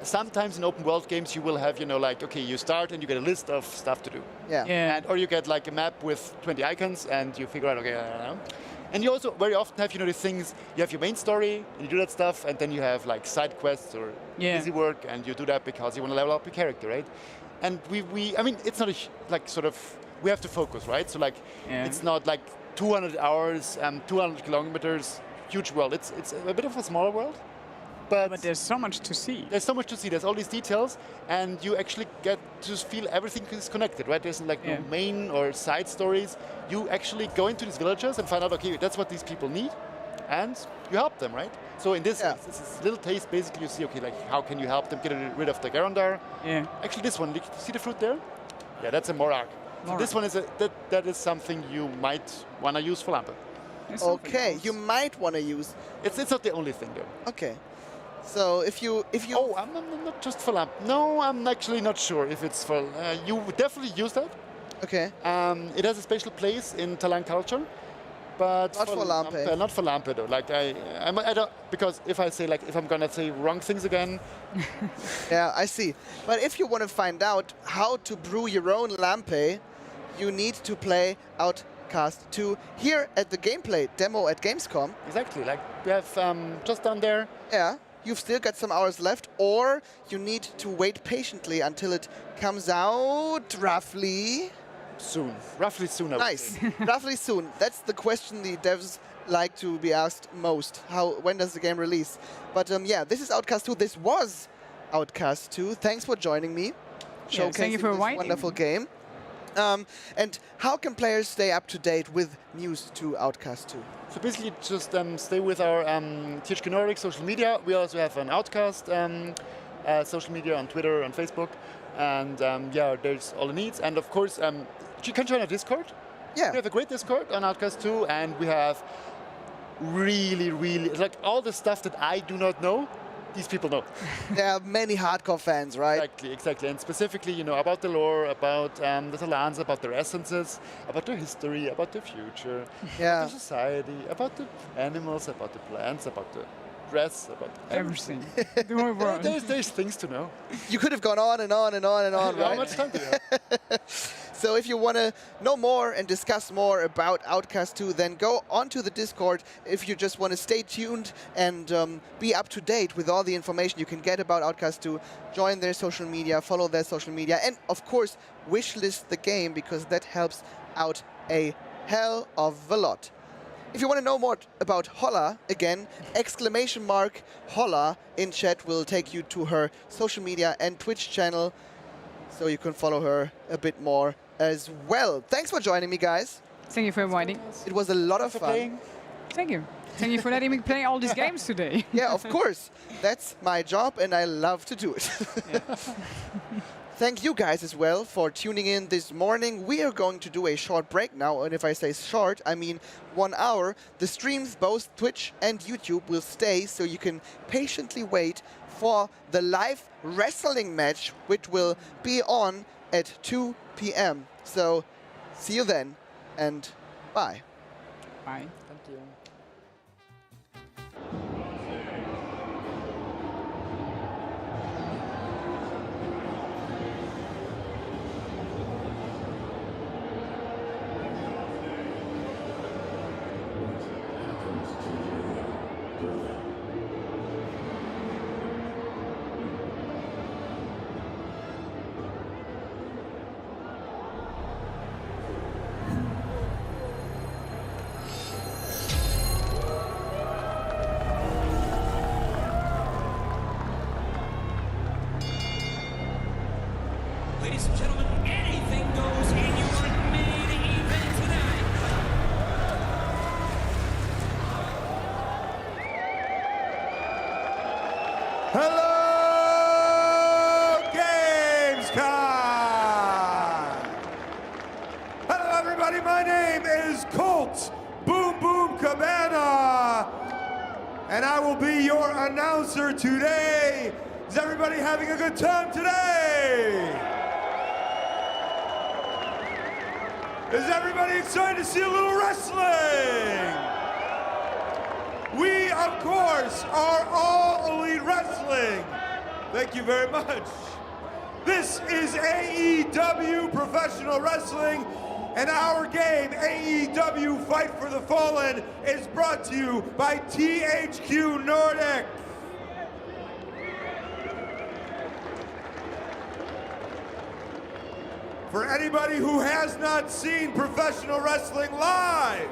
sometimes in open world games you will have, okay, you start and you get a list of stuff to do. Yeah. Or you get like a map with 20 icons and you figure out, okay, I don't know. And you also very often have, the things, you have your main story, and you do that stuff, and then you have like side quests or easy work, and you do that because you want to level up your character, right? And it's not we have to focus, right? So it's not like 200 hours, 200 kilometers, huge world. It's a bit of a smaller world, But there's so much to see. There's so much to see. There's all these details, and you actually get to feel everything is connected, right? There's like no main or side stories. You actually go into these villages and find out, okay, that's what these people need, and you help them, right? So in this little taste, basically, you see, okay, like how can you help them get rid of the Garandar? Yeah. Actually, this one, see the fruit there? Yeah, that's a Morag. So this one is that is something you might want to use for Lampe. Okay, you might want to use. It's not the only thing though. Okay. So if you oh, I'm not just for lamp. No, I'm actually not sure if it's for. You would definitely use that. Okay. It has a special place in Talan culture, but not for Lampe. Not for Lampe though. Like I don't, because if I'm gonna say wrong things again. Yeah, I see. But if you want to find out how to brew your own Lampe, you need to play Outcast 2 here at the gameplay demo at Gamescom. Exactly. Like we have just down there. Yeah. You've still got some hours left, or you need to wait patiently until it comes out roughly soon. Roughly soon. Nice. Roughly soon. That's the question the devs like to be asked most. When does the game release? But yeah, this is Outcast 2. This was Outcast 2. Thanks for joining me. Yeah, thank you for this inviting wonderful me. game. And how can players stay up to date with news to Outcast 2? So basically, just stay with our THQ Nordic social media. We also have an Outcast social media on Twitter and Facebook, and yeah, there's all the needs. And of course, you can join our Discord. Yeah, we have a great Discord on Outcast 2, and we have really like all the stuff that I do not know. These people know. There are many hardcore fans, right? Exactly. And specifically, you know, about the lore, about the Talans, about their essences, about their history, about their future, about the society, about the animals, about the plants, about the dress, about everything. The whole world. There's things to know. You could have gone on and on and on and on, right? How much time do you have? So if you want to know more and discuss more about Outcast 2, then go onto the Discord. If you just want to stay tuned and be up to date with all the information you can get about Outcast 2, join their social media, follow their social media, and of course, wishlist the game, because that helps out a hell of a lot. If you want to know more about Holla, again, !Holla in chat will take you to her social media and Twitch channel, so you can follow her a bit more as well. Thanks for joining me, guys. Thank you for inviting. It was a lot of fun. Thank you. Thank you for letting me play all these games today. Yeah, of course. That's my job, and I love to do it. Thank you guys as well for tuning in this morning. We are going to do a short break now, and if I say short, I mean 1 hour. The streams, both Twitch and YouTube, will stay, so you can patiently wait for the live wrestling match, which will be on at 2 p.m. So see you then, and bye. Bye. Thank you. Ladies and gentlemen, anything goes in your main event tonight. Hello, Gamescom! Hello, everybody. My name is Colt Boom Boom Cabana, and I will be your announcer today. Is everybody having a good time today? Is everybody excited to see a little wrestling? We, of course, are All Elite Wrestling. Thank you very much. This is AEW Professional Wrestling, and our game, AEW Fight for the Fallen, is brought to you by THQ Nordic. For anybody who has not seen professional wrestling live,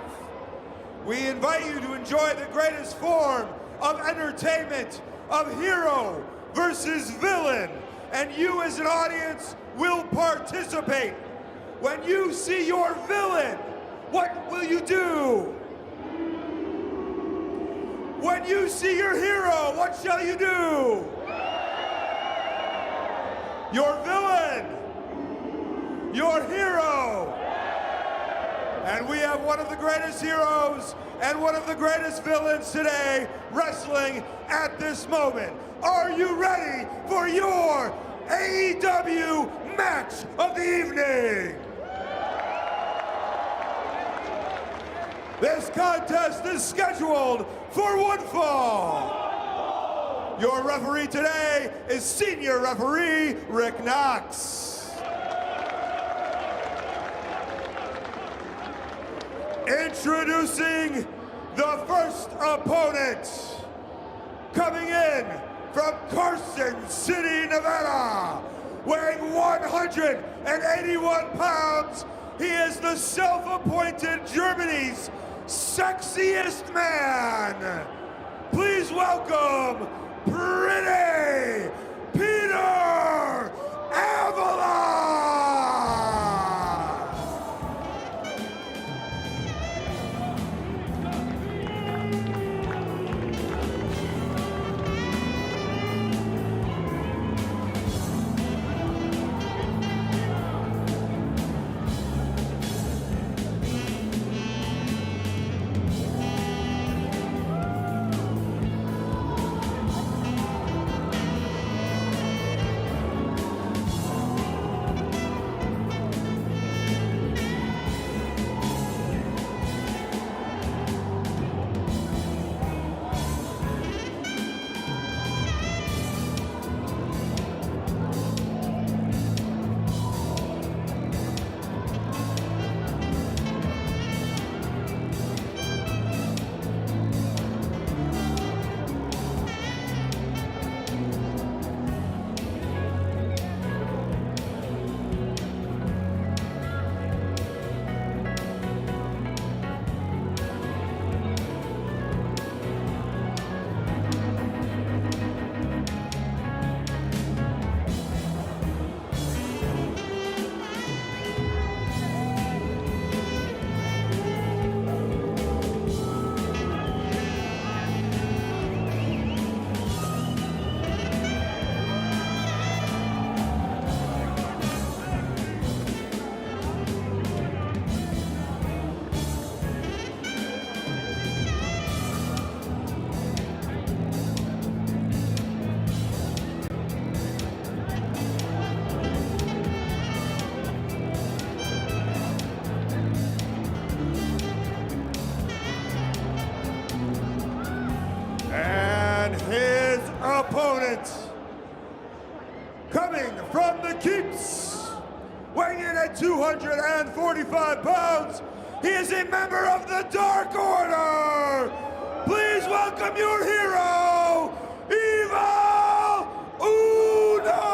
we invite you to enjoy the greatest form of entertainment of hero versus villain, and you as an audience will participate. When you see your villain, what will you do? When you see your hero, what shall you do? Your villain, your hero. And we have one of the greatest heroes and one of the greatest villains today wrestling at this moment. Are you ready for your AEW match of the evening? This contest is scheduled for one fall. Your referee today is Senior Referee Rick Knox. Introducing the first opponent, coming in from Carson City, Nevada, weighing 181 pounds, he is the self-appointed Germany's sexiest man. Please welcome Pretty Peter Avalon! Opponent, coming from the Keeps, weighing in at 245 pounds, he is a member of the Dark Order. Please welcome your hero, Evil Uno!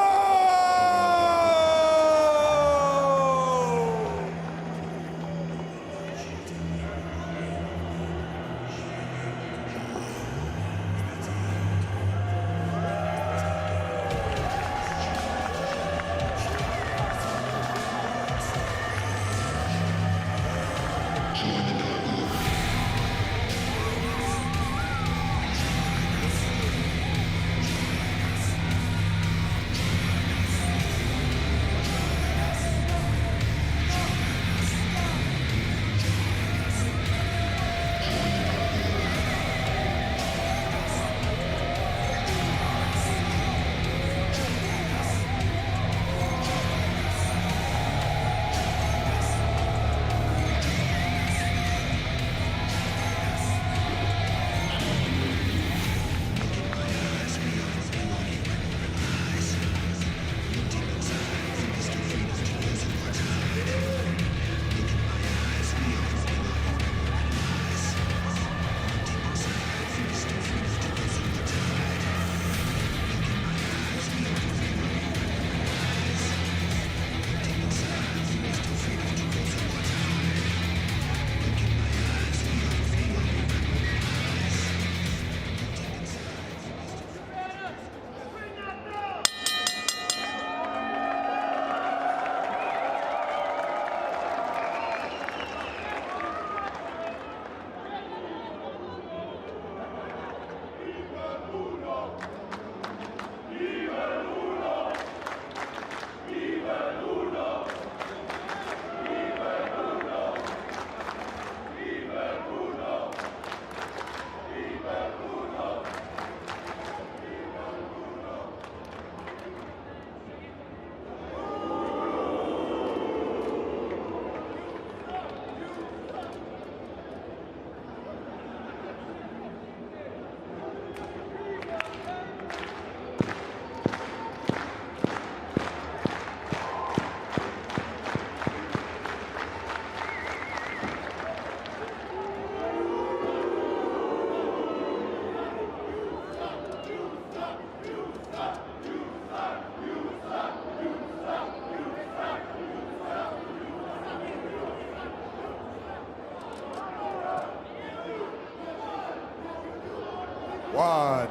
1,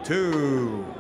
2.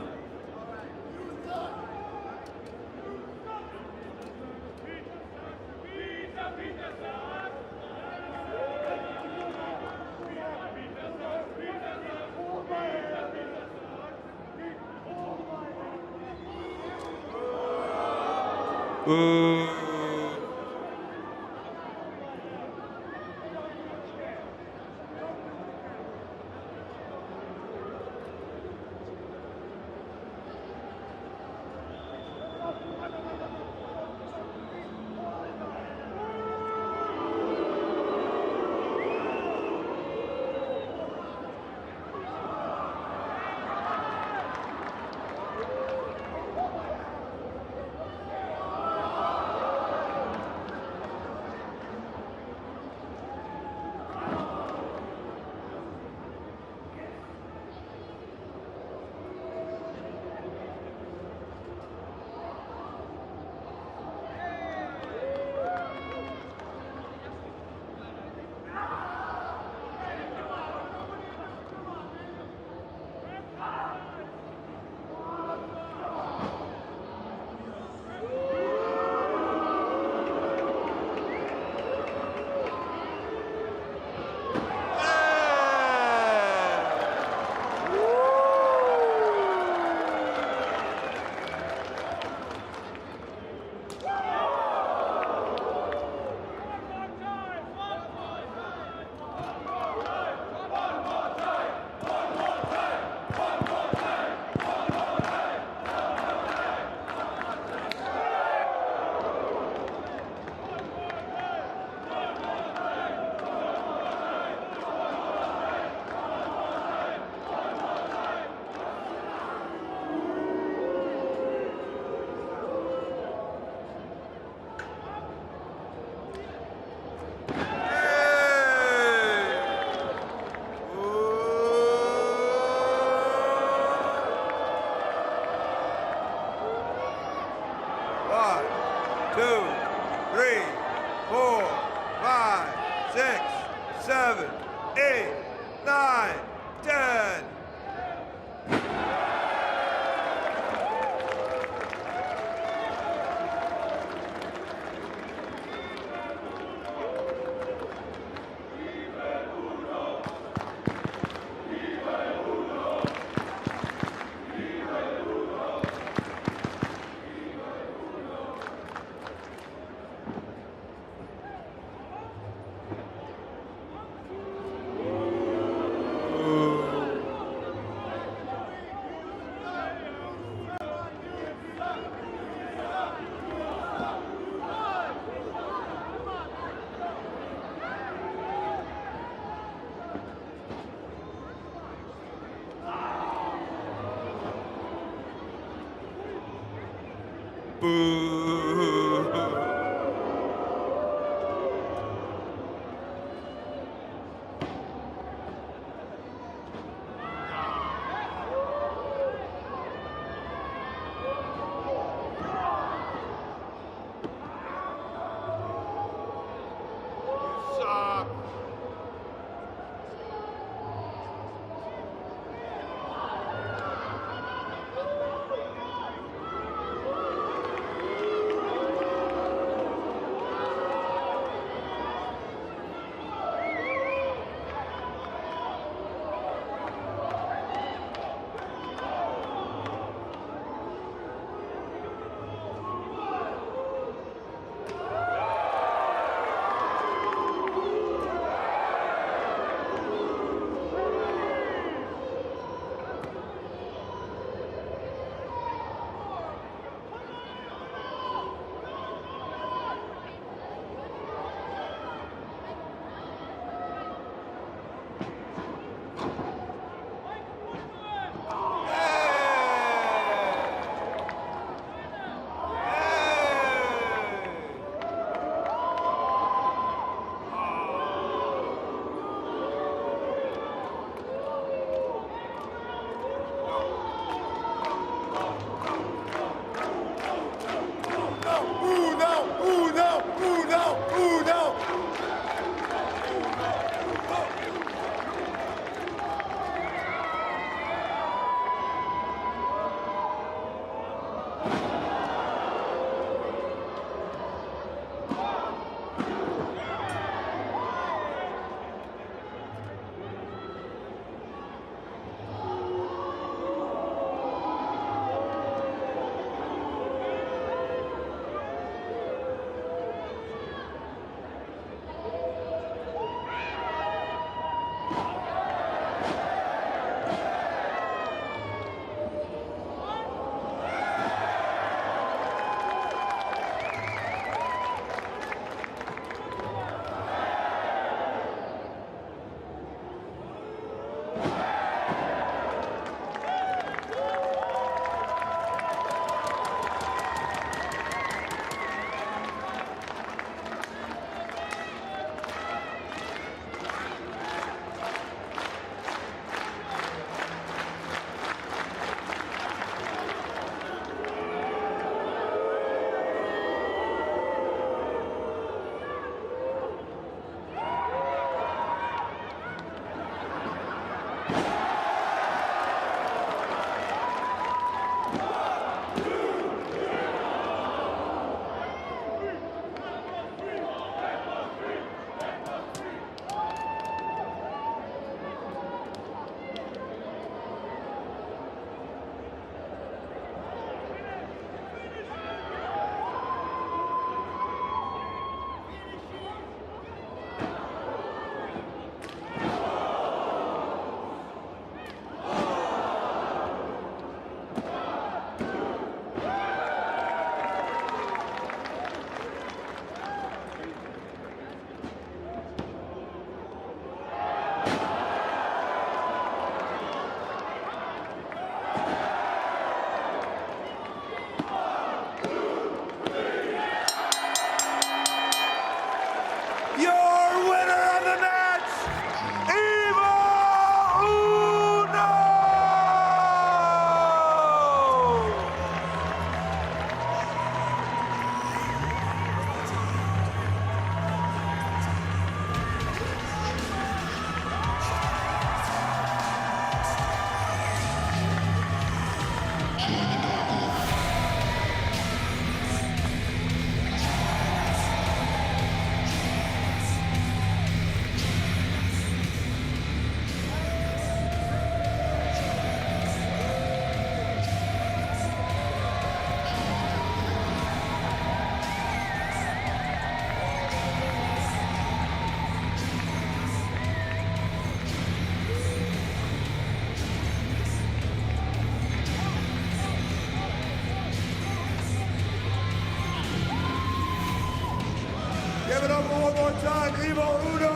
Give it up one more time, Evil Uno!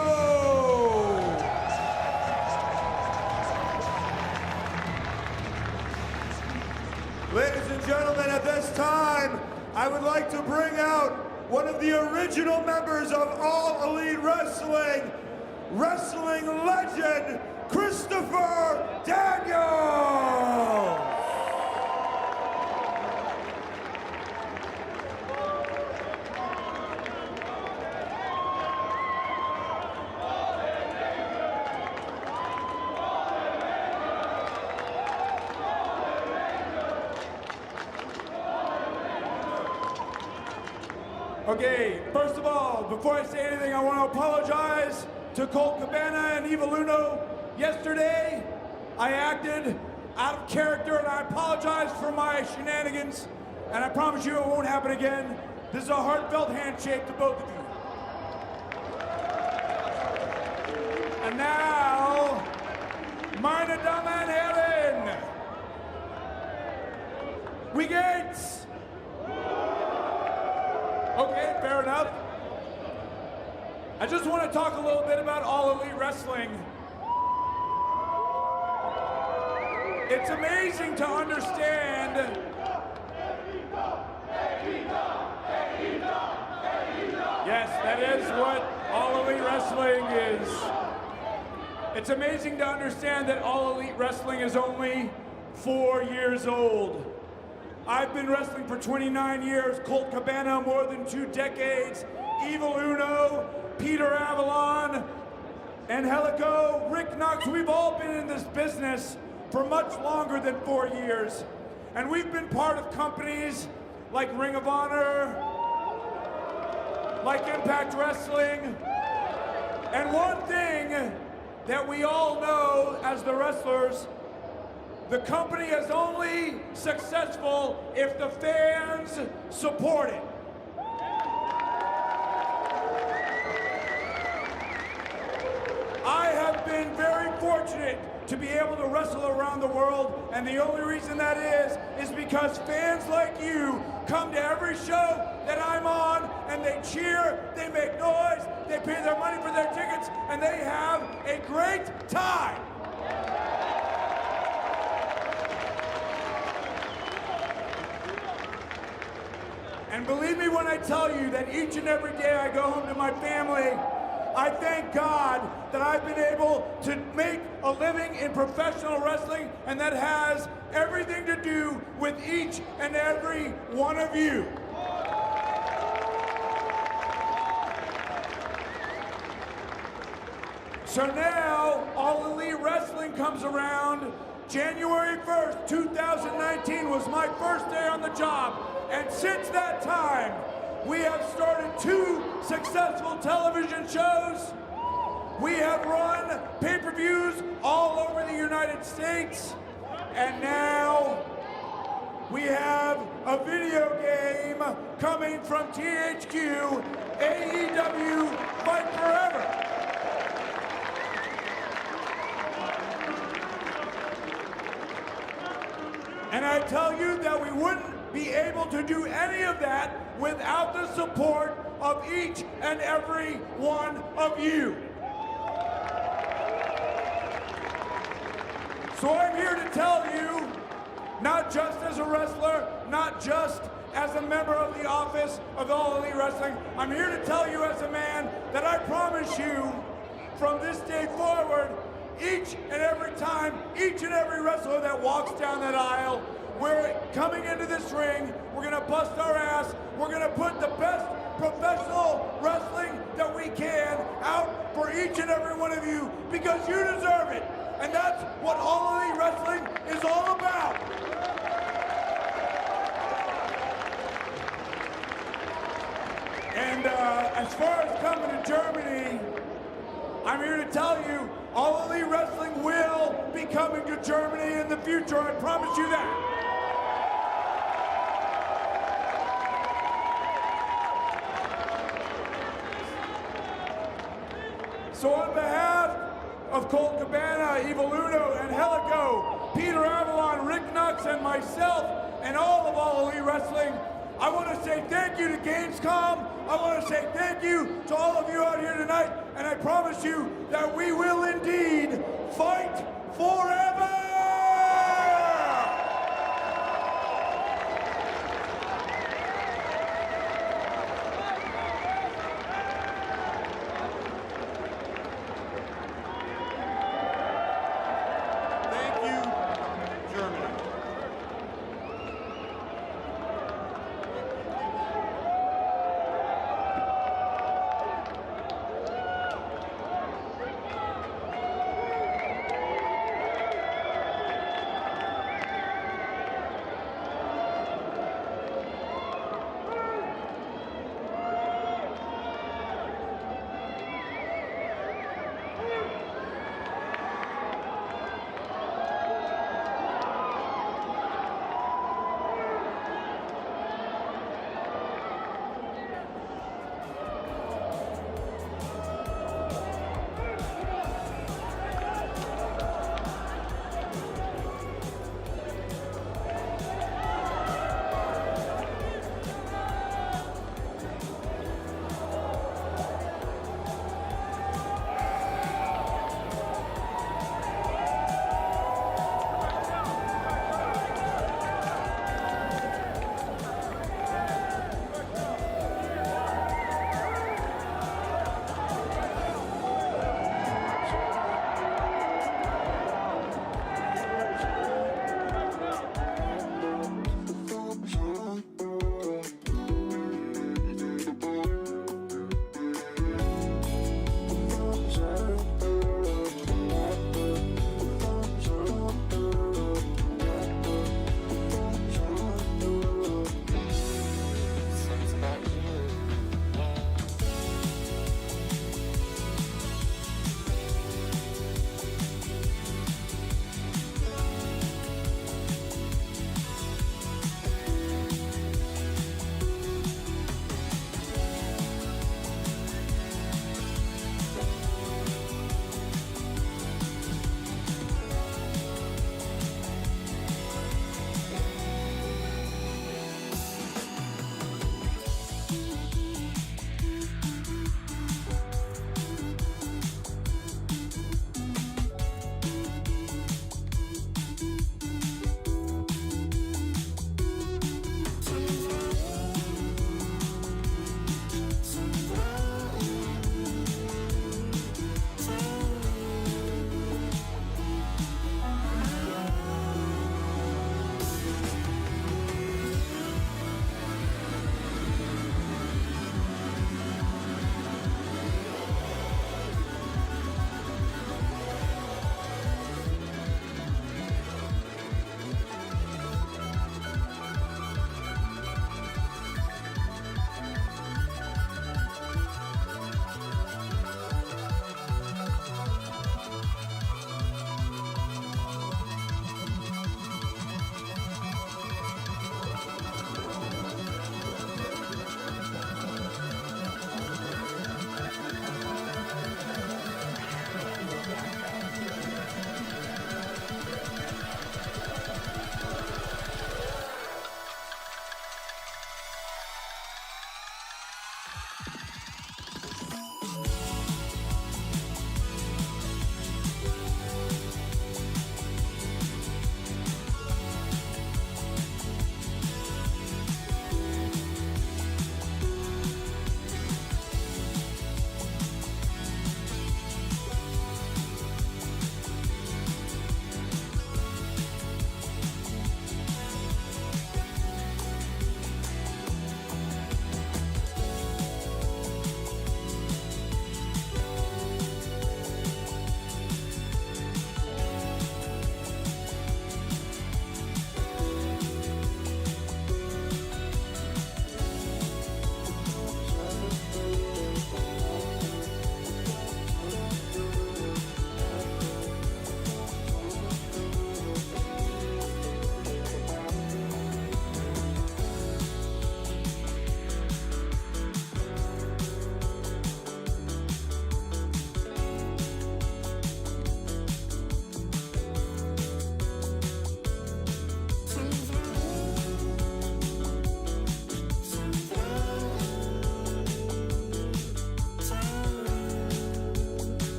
Ladies and gentlemen, at this time, I would like to bring out one of the original members of All Elite Wrestling, wrestling legend, Christopher Daniels! Okay, first of all, before I say anything, I want to apologize to Colt Cabana and Evil Uno. Yesterday, I acted out of character, and I apologize for my shenanigans, and I promise you it won't happen again. This is a heartfelt handshake to both of you. And now, meine Damen und Herren, we gates. Okay, fair enough. I just want to talk a little bit about All Elite Wrestling. It's amazing to understand. Yes, that is what All Elite Wrestling is. It's amazing to understand that All Elite Wrestling is only 4 years old. I've been wrestling for 29 years, Colt Cabana more than 2 decades, Evil Uno, Peter Avalon, and Helico, Rick Knox. We've all been in this business for much longer than 4 years. And we've been part of companies like Ring of Honor, like Impact Wrestling. And one thing that we all know as the wrestlers, the company is only successful if the fans support it. I have been very fortunate to be able to wrestle around the world, and the only reason that is because fans like you come to every show that I'm on, and they cheer, they make noise, they pay their money for their tickets, and they have a great time. And believe me when I tell you that each and every day I go home to my family, I thank God that I've been able to make a living in professional wrestling, and that has everything to do with each and every one of you. So now, All Elite Wrestling comes around. January 1st, 2019 was my first day on the job. And since that time, we have started 2 successful television shows. We have run pay-per-views all over the United States. And now we have a video game coming from THQ, AEW Fight Forever. And I tell you that we wouldn't be able to do any of that without the support of each and every one of you. So I'm here to tell you, not just as a wrestler, not just as a member of the office of All Elite Wrestling, I'm here to tell you as a man that I promise you, from this day forward, each and every time, each and every wrestler that walks down that aisle, we're coming into this ring, we're gonna bust our ass, we're gonna put the best professional wrestling that we can out for each and every one of you, because you deserve it. And that's what All Elite Wrestling is all about. And as far as coming to Germany, I'm here to tell you, All Elite Wrestling will be coming to Germany in the future, I promise you that. So on behalf of Colt Cabana, Evil Uno, and Helico, Peter Avalon, Rick Knox, and myself, and all of All Elite Wrestling, I want to say thank you to Gamescom. I want to say thank you to all of you out here tonight. And I promise you that we will indeed fight forever! Thank you, Germany.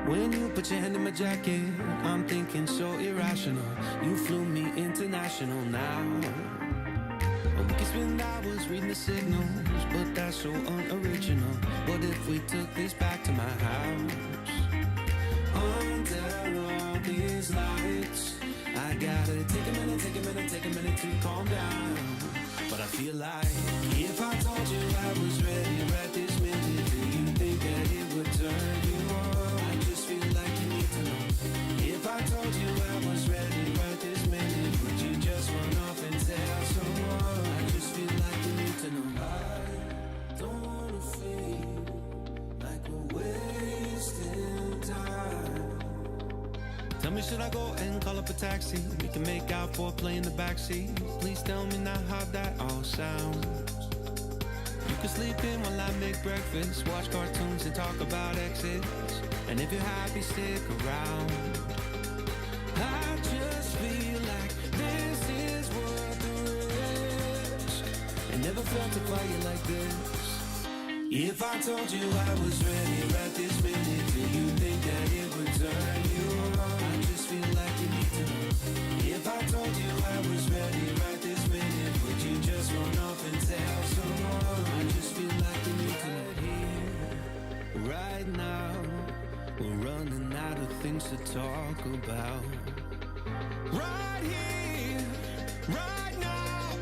When you put your hand in my jacket, I'm thinking so irrational. You flew me international now. We could spend hours reading the signals, but that's so unoriginal. What if we took this back to my house? Under all these lights, I gotta take a minute to calm down. But I feel like if I told you I was ready right this minute, do you think that it would turn you on? I just feel like you need to know. If I told you I was ready right this minute, would you just run off and tell someone? I just feel like you need to know. I don't wanna feel like we're wasting time. Tell me, should I go and call up a taxi? We can make out for play in the backseat. Please tell me now how that all sounds. You can sleep in while I make breakfast, watch cartoons and talk about exes. And if you're happy, stick around. I just feel like this is worth the risk. I never felt a quiet like this. If I told you I was ready right this minute, do you think that it would turn you on? I just feel like you need to know. If I told you I was ready right this minute, would you just run off and tell someone? I just feel like you need to know. Here, right now, we're running out of things to talk about. Right here, right now,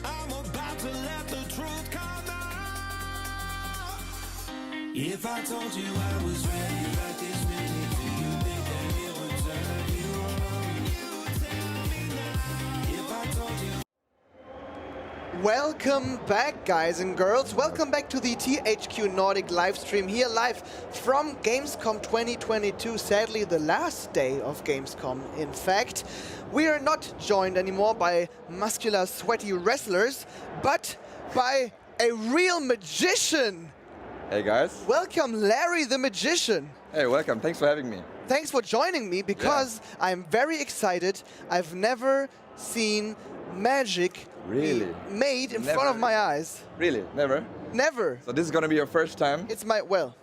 I'm about to let the truth come out. If I told you I was ready right this minute, do you think that it would turn you on? You tell me now. If I told you. Welcome back, guys and girls. Welcome back to the THQ Nordic live stream here live from Gamescom 2022. Sadly, the last day of Gamescom, in fact. We are not joined anymore by muscular, sweaty wrestlers, but by a real magician. Hey guys. Welcome, Larry the Magician. Hey, welcome. Thanks for having me. Thanks for joining me because I'm very excited. I've never seen magic Really? be made in front of my eyes. Really? Never? Never. So this is gonna be your first time? It's my, well,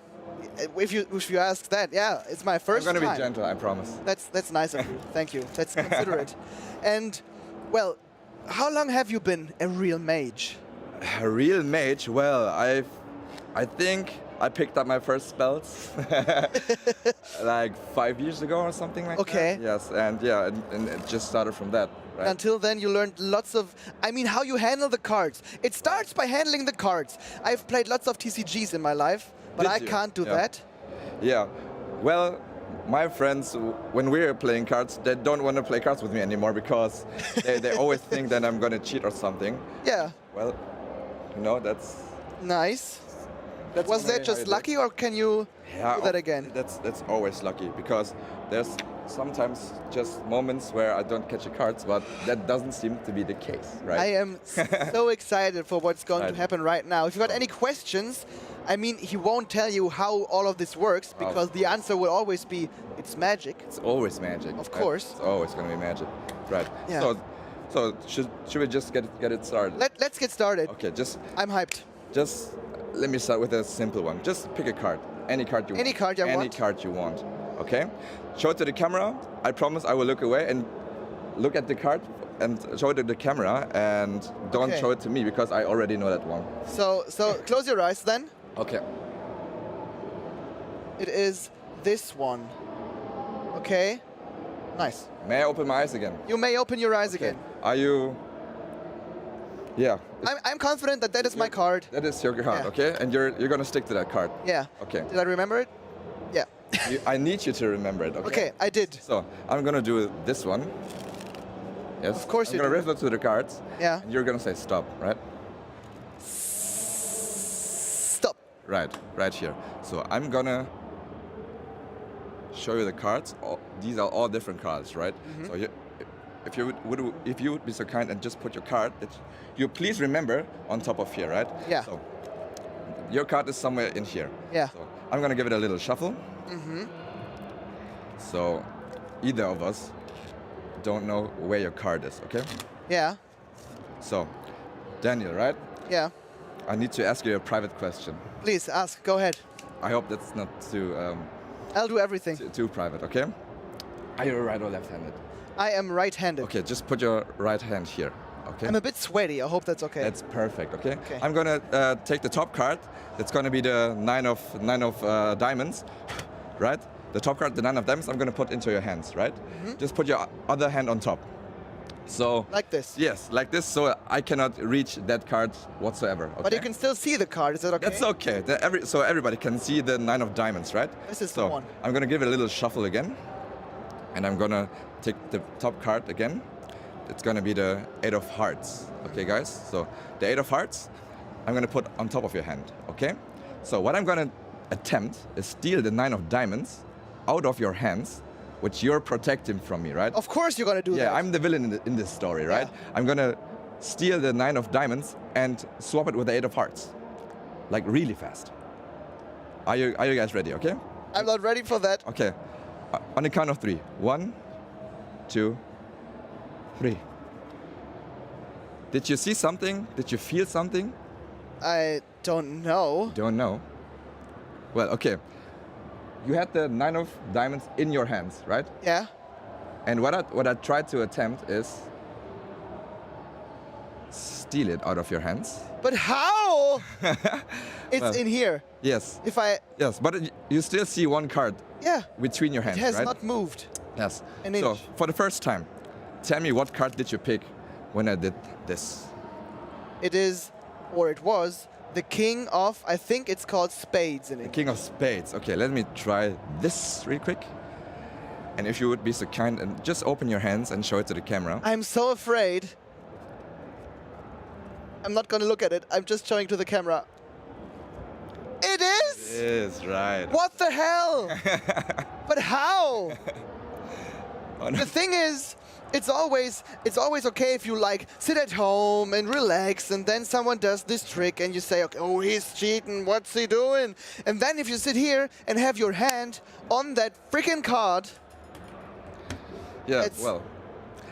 if you ask that, yeah, it's my first time. I'm gonna be gentle, I promise. That's nice of you. Thank you. That's considerate. And, well, how long have you been a real mage? A real mage? Well, I think I picked up my first spells like 5 years ago or something like Okay. that. Yes, and yeah, and it just started from that. Right? Until then, you learned lots of, I mean, how you handle the cards. It starts by handling the cards. I've played lots of TCGs in my life, but Did I you? can't do Yeah. that. Yeah, well, my friends, when we're playing cards, they don't want to play cards with me anymore because they always think that I'm gonna cheat or something. Yeah. Well, you know, that's... Nice. That's Was maybe that how just it is. lucky, or can you do that again? That's always lucky because there's sometimes just moments where I don't catch the cards, but that doesn't seem to be the case, right? I am so excited for what's going to Right. happen right now. If you've got any questions, I mean, he won't tell you how all of this works because the answer will always be, it's magic. It's always magic. Of course. It's always going to be magic, right? Yeah. So should we just get it started? Let's get started. Okay, I'm hyped. Just let me start with a simple one. Just pick a card, any card you want. Any card I want? Any card you want. Okay. Show it to the camera. I promise I will look away and look at the card and show it to the camera, and don't Okay. show it to me because I already know that one. So close your eyes then. Okay. It is this one. Okay. Nice. May I open my eyes again? You may open your eyes again. Are you? Yeah. I'm confident that that is my card. That is your card, Yeah. okay? And you're gonna stick to that card. Yeah. Okay. Did I remember it? Yeah. I need you to remember it, okay? Okay, I did. So I'm gonna do this one. Yes. Of course I'm you gonna do. refer to the cards. Yeah. And you're gonna say stop, right? Stop. Right here. So I'm gonna show you the cards. These are all different cards, right? Mm-hmm. So if you would be so kind and just put your card, you please remember on top of here, right? Yeah. So your card is somewhere in here. Yeah. So I'm gonna give it a little shuffle. Mm-hmm. So either of us don't know where your card is, okay? Yeah. So, Daniel, right? Yeah. I need to ask you a private question. Please ask. Go ahead. I hope that's not too I'll do everything. Two private, okay? Are you right or left-handed? I am right-handed. Okay, just put your right hand here, okay? I'm a bit sweaty. I hope that's okay. That's perfect, okay? Okay. I'm gonna take the top card. That's gonna be the nine of diamonds, right? The top card, the 9 of diamonds, I'm gonna put into your hands, right? Just put your other hand on top. So like this? Yes, like this, so I cannot reach that card whatsoever. Okay? But you can still see the card, is that okay? That's okay. So everybody can see the 9 of diamonds, right? This is so the one. I'm gonna give it a little shuffle again. And I'm gonna take the top card again. It's gonna be the 8 of hearts. Okay, guys? So the 8 of hearts, I'm gonna put on top of your hand, okay? So what I'm gonna attempt is steal the 9 of diamonds out of your hands, which you're protecting from me, right? Of course you're gonna do that. Yeah, I'm the villain in this story, right? Yeah. I'm gonna steal the 9 of diamonds and swap it with the 8 of hearts. Like really fast. Are you guys ready, okay? I'm not ready for that. Okay. On the count of 3. 1, 2, 3. Did you see something? Did you feel something? I don't know. Don't know? Well, okay. You had the 9 of diamonds in your hands, right? Yeah. And what I tried to attempt is steal it out of your hands. But how? It's Well, in here. Yes. If I... Yes, but you still see one card Yeah. between your hands, It has right? not moved. Yes. An So, inch. for the first time, tell me what card did you pick when I did this? It is, or it was, the king of, I think it's called spades in The it. King of Spades. Okay, let me try this real quick. And if you would be so kind and just open your hands and show it to the camera. I'm so afraid. I'm not gonna look at it. I'm just showing to the camera. It is? It is, right. What the hell? But how? Oh, no. The thing is, it's always okay if you like sit at home and relax, and then someone does this trick and you say, okay, oh, he's cheating, what's he doing? And then if you sit here and have your hand on that freaking card, Yeah, it's well.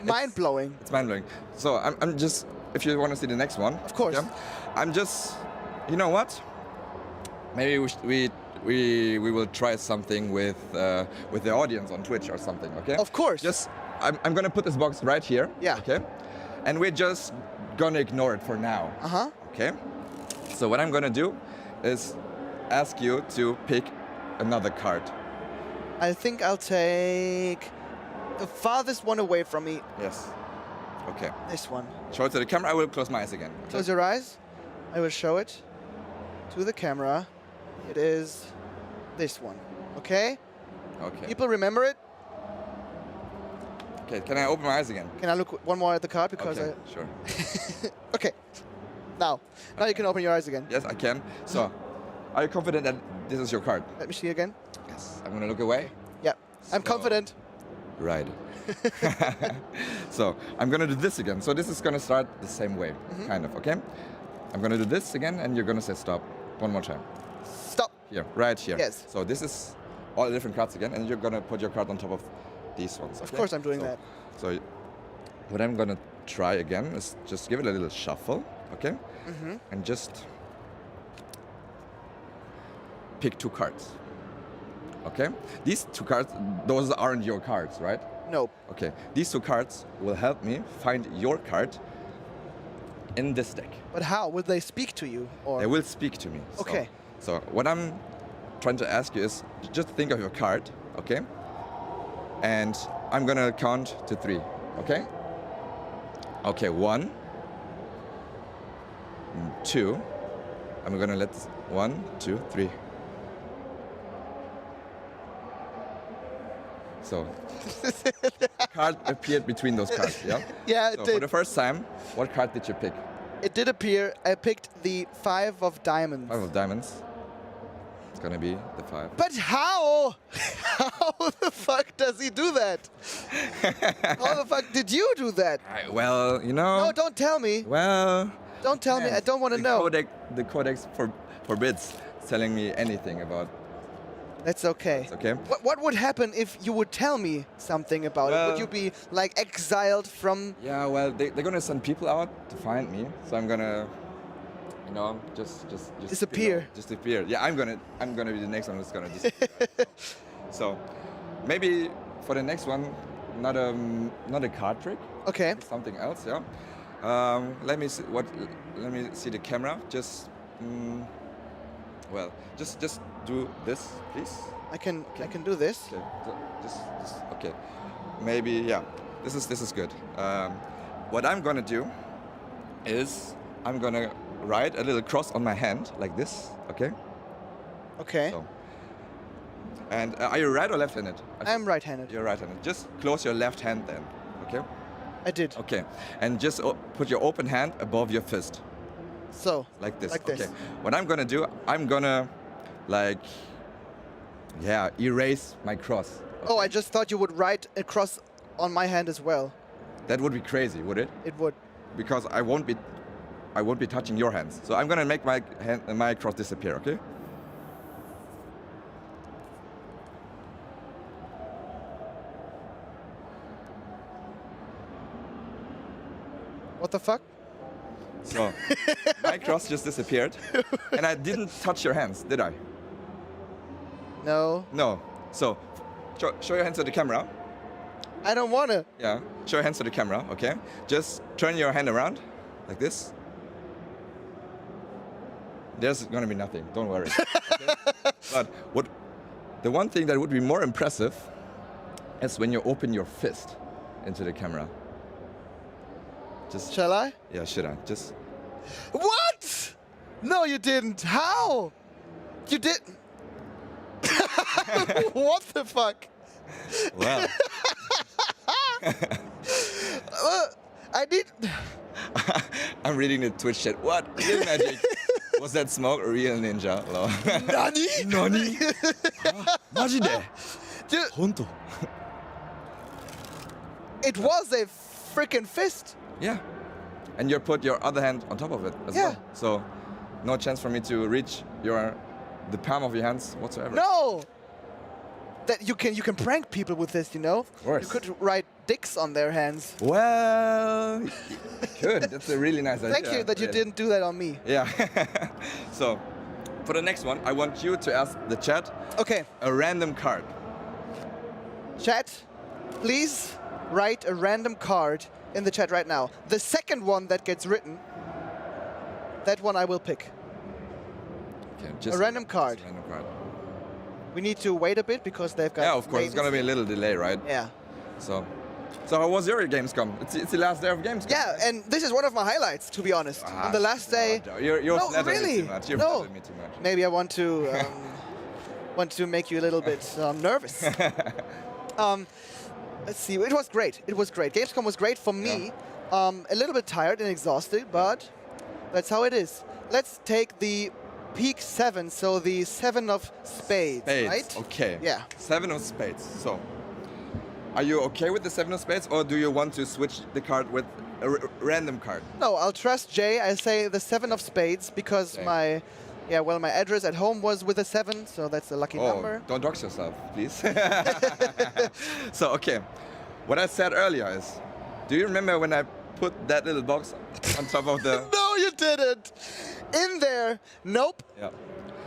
mind-blowing. It's mind-blowing. So I'm just, if you want to see the next one. Of course. Yeah, I'm just, you know what? Maybe we will try something with the audience on Twitch or something, okay? Of course. Just, I'm gonna put this box right here. Yeah. Okay? And we're just gonna ignore it for now. Uh-huh. Okay? So what I'm gonna do is ask you to pick another card. I think I'll take the farthest one away from me. Yes. Okay. This one. Show it to the camera. I will close my eyes again. Okay? Close your eyes. I will show it to the camera. It is this one. Okay? Okay. People remember it? Okay, can I open my eyes again? Can I look one more at the card? Because Okay, sure. Okay. Now you can open your eyes again. Yes, I can. So, are you confident that this is your card? Let me see again. Yes. I'm gonna look away. Yeah. I'm confident. Right. So, I'm gonna do this again. So this is gonna start the same way, kind of, okay? I'm gonna do this again and you're gonna say stop. One more time. Stop. Here, right here. Yes. So this is all the different cards again and you're gonna put your card on top of these ones. Of okay? course I'm doing So- that. So what I'm gonna try again is just give it a little shuffle, okay? And just pick 2 cards. Okay? These 2 cards, those aren't your cards, right? No. Okay. These 2 cards will help me find your card in this deck. But how? Will they speak to you? Or They will speak to me. So- Okay. So what I'm trying to ask you is just think of your card, okay? And I'm gonna count to 3, okay? Okay, 1, 2. I'm gonna let 1, 2, 3. So, a card appeared between those cards, yeah? Yeah, So it for did. the first time, what card did you pick? It did appear. I picked the 5 of diamonds. 5 of diamonds. It's gonna be the 5. But how? How the fuck does he do that? How the fuck did you do that? Well, you know. No, don't tell me. Well. Don't tell me. I don't want to know. The codex forbids telling me anything about. That's okay. It's okay. What would happen if you would tell me something about it? Would you be like exiled from? Yeah, well, they're gonna send people out to find me, so I'm gonna, you know, just disappear. You know, just disappear. Yeah, I'm gonna be the next one who's gonna disappear. Right? So maybe for the next one, not a card trick. Okay. Something else. Yeah. Let me see Let me see the camera. Just just do this, please. I can do this. Okay. Just okay. Maybe yeah. This is good. What I'm gonna do is I'm gonna write a little cross on my hand like this. Okay. Okay. So, and are you right or left-handed? I'm right-handed. You're right-handed. Just close your left hand then. Okay. I did. Okay. And just put your open hand above your fist. So. Like this. Like this. Okay. What I'm gonna do, I'm gonna erase my cross. Oh, I just thought you would write a cross on my hand as well. That would be crazy, would it? It would. Because I won't be touching your hands. So I'm gonna make my cross disappear, okay? What the fuck? So my cross just disappeared, and I didn't touch your hands, did I? No. No. So show your hands to the camera. I don't wanna. Yeah. Show your hands to the camera, okay? Just turn your hand around, like this. There's gonna be nothing. Don't worry. Okay? But the one thing that would be more impressive is when you open your fist into the camera. Just. Shall I? Yeah, should I? Just. What? No, you didn't. How? You did. What the fuck? Well. I did. I'm reading the Twitch chat. What? Real magic? Was that smoke or real ninja? Nani? Nani? Majide? Honto. It was a freaking fist. Yeah. And you put your other hand on top of it as well. So no chance for me to reach the palm of your hands whatsoever. No. That you can prank people with this, you know? Of course. You could write dicks on their hands. Well, good. That's a really nice idea. Thank you that you didn't do that on me. Yeah. So, for the next one, I want you to ask the chat a random card. Chat, please write a random card in the chat right now. The second one that gets written, that one I will pick. Okay, just a random card. Random card. We need to wait a bit because they've got. Yeah, of course. It's gonna be a little delay, right? Yeah. So how was your Gamescom? It's the last day of Gamescom. Yeah, and this is one of my highlights, to be honest. On the last day. You're no, flattering really. me too much. You're no. flattering me too much. Maybe I want to make you a little bit nervous. Let's see. It was great. It was great. Gamescom was great for me. Yeah. A little bit tired and exhausted, but that's how it is. Let's take the peak 7, so the 7 of spades, right? Okay. Yeah. 7 of spades. So, are you okay with the 7 of spades, or do you want to switch the card with a random card? No, I'll trust Jay. I say the 7 of spades because my address at home was with a 7, so that's a lucky number. Don't dox yourself, please. So, okay. What I said earlier is, do you remember when I put that little box on top of the... No, you didn't. In there. Nope. Yeah.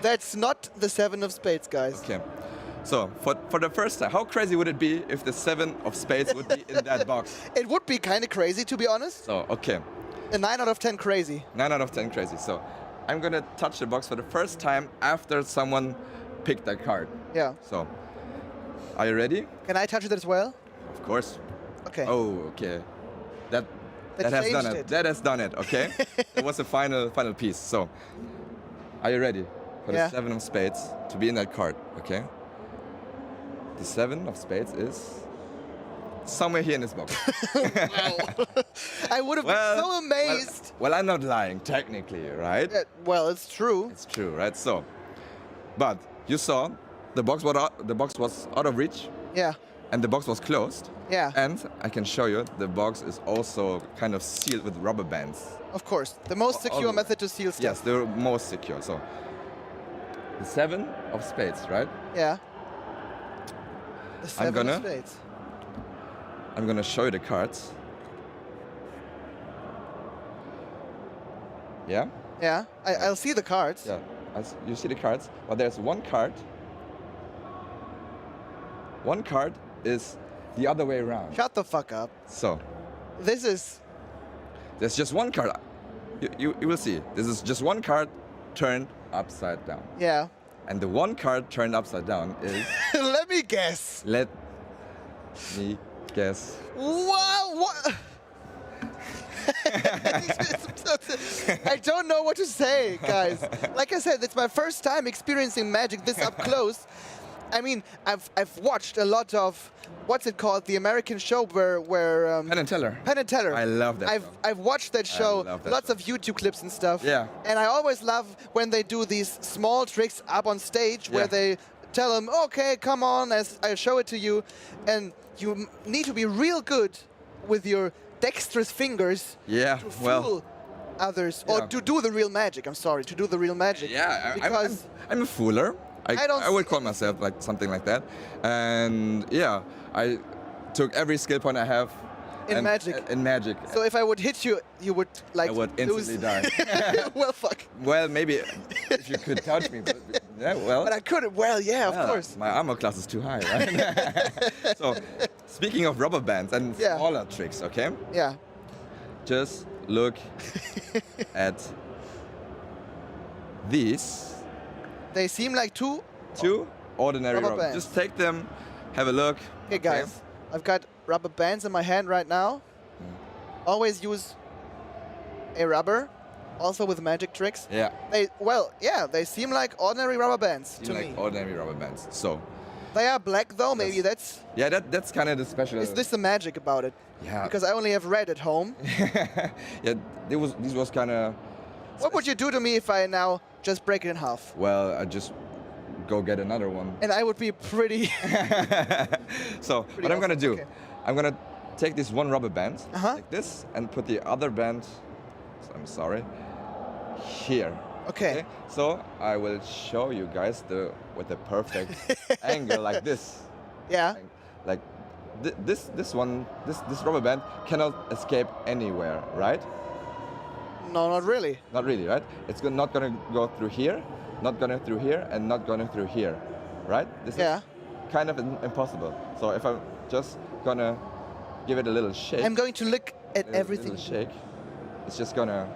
That's not the 7 of spades, guys. Okay. So, for the first time, how crazy would it be if the 7 of spades would be in that box? It would be kind of crazy, to be honest. So, okay. A 9 out of 10 crazy. 9 out of 10 crazy. So, I'm going to touch the box for the first time after someone picked that card. Yeah. So, are you ready? Can I touch it as well? Of course. Okay. Oh, okay. That has done it. That has done it, okay? It was the final piece. So, are you ready for the 7 of spades to be in that card, okay? The 7 of spades is somewhere here in this box. I would have been so amazed. Well, I'm not lying, technically, right? Well, it's true. It's true, right? So, but you saw the box was out of reach. Yeah. And the box was closed. Yeah. And I can show you, the box is also kind of sealed with rubber bands. Of course, the most secure method to seal stuff. Yes, the most secure. So, the 7 of spades, right? Yeah. The 7 of spades. I'm gonna show you the cards. Yeah? Yeah, I'll see the cards. Yeah, you see the cards, but there's one card one card is the other way around. Shut the fuck up. So This is... there's just one card. You will see. This is just one card turned upside down. Yeah. And the one card turned upside down is... Let me guess. Let me guess. Wow, what? I don't know what to say, guys. Like I said, it's my first time experiencing Magic this up close. I mean, I've watched a lot of, what's it called, the American show where Penn and Teller. Penn and Teller. I love that show. I've watched that show, love that lots show. of YouTube clips and stuff. Yeah. And I always love when they do these small tricks up on stage where they tell them, okay, come on, as I show it to you, and you need to be real good with your dexterous fingers Yeah, to well, fool others, or to do the real magic. I'm sorry, to do the real magic. yeah, because I'm a fooler. I would call myself like something like that. And yeah, I took every skill point I have in Magic. In Magic. So if I would hit you, you would like I would instantly die. Well, fuck. Well, maybe if you could touch me, but yeah, well. But I couldn't. Well, yeah, of course. My armor class is too high, right? So, speaking of rubber bands and smaller tricks, okay? Yeah. Just look at these. They seem like two ordinary rubber rubber. bands. Just take them, have a look. Okay, guys. I've got rubber bands in my hand right now. Always use a rubber, also with magic tricks. Yeah. They seem like ordinary rubber bands to me. Ordinary rubber bands. So. They are black though. Maybe that's. Yeah, that's kind of the special. Is this the magic about it? Yeah. Because I only have red at home. Yeah, this was kind of. What would you do to me if I now just break it in half? Well, I just go get another one. And I would be pretty. So what I'm gonna do, I'm gonna take this one rubber band like this and put the other band. I'm sorry. Here. Okay. So I will show you guys with the perfect angle like this. Yeah. Like this rubber band cannot escape anywhere, right? No, not really. Not really, right? It's not gonna go through here, not gonna through here, and not gonna through here, right? This is kind of impossible. So if I'm just gonna give it a little shake. I'm going to look at everything. Little shake. It's just gonna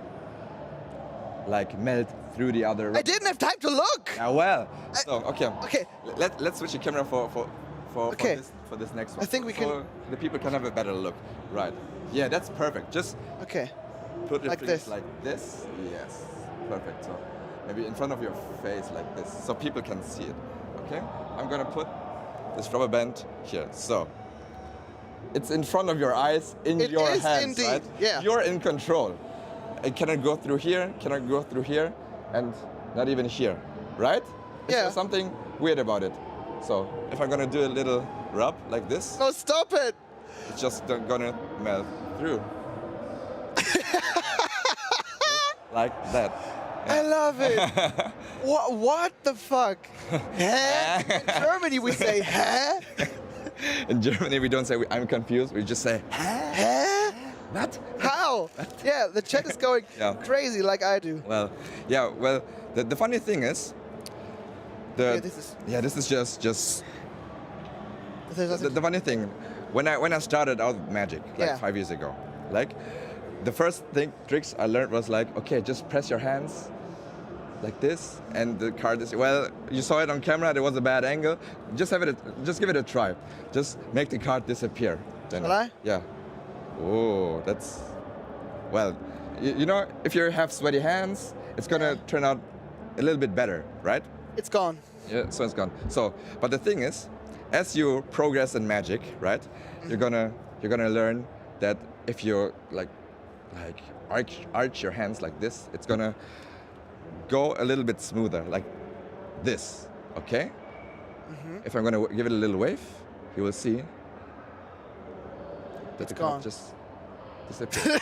like melt through the other. I didn't have time to look. Yeah, well. So okay. Okay. Let's switch the camera for this next one. I think we can. The people can have a better look. Right. Yeah, that's perfect. Just put it like this. Like this. Yes. Perfect. So maybe in front of your face like this, so people can see it. Okay. I'm gonna put this rubber band here. So it's in front of your eyes, in your hands. It is indeed. Right? Yeah. You're in control. It cannot go through here. Cannot go through here, and not even here. Right? Is there something weird about it? So if I'm gonna do a little rub like this. No, stop it! It's just gonna melt through. Like that. I love it. What the fuck? Huh? In Germany we say huh? In Germany we don't say I'm confused. We just say huh? What? How? What? Yeah, the chat is going crazy like I do. Well, yeah. Well, the funny thing is. This is just. The funny thing, when I started out with Magic like 5 years ago, like the first tricks I learned was like, okay, just press your hands like this, and the card is you saw it on camera. There was a bad angle. Just give it a try. Just make the card disappear. Then, Will I? Yeah. Oh, that's you know, if you have sweaty hands, it's gonna turn out a little bit better, right? It's gone. Yeah, so it's gone. So, but the thing is, as you progress in Magic, right, you're gonna learn that if you like arch your hands like this, it's gonna go a little bit smoother, like this. Okay. If I'm gonna give it a little wave, you will see that it's gone. Just disappear.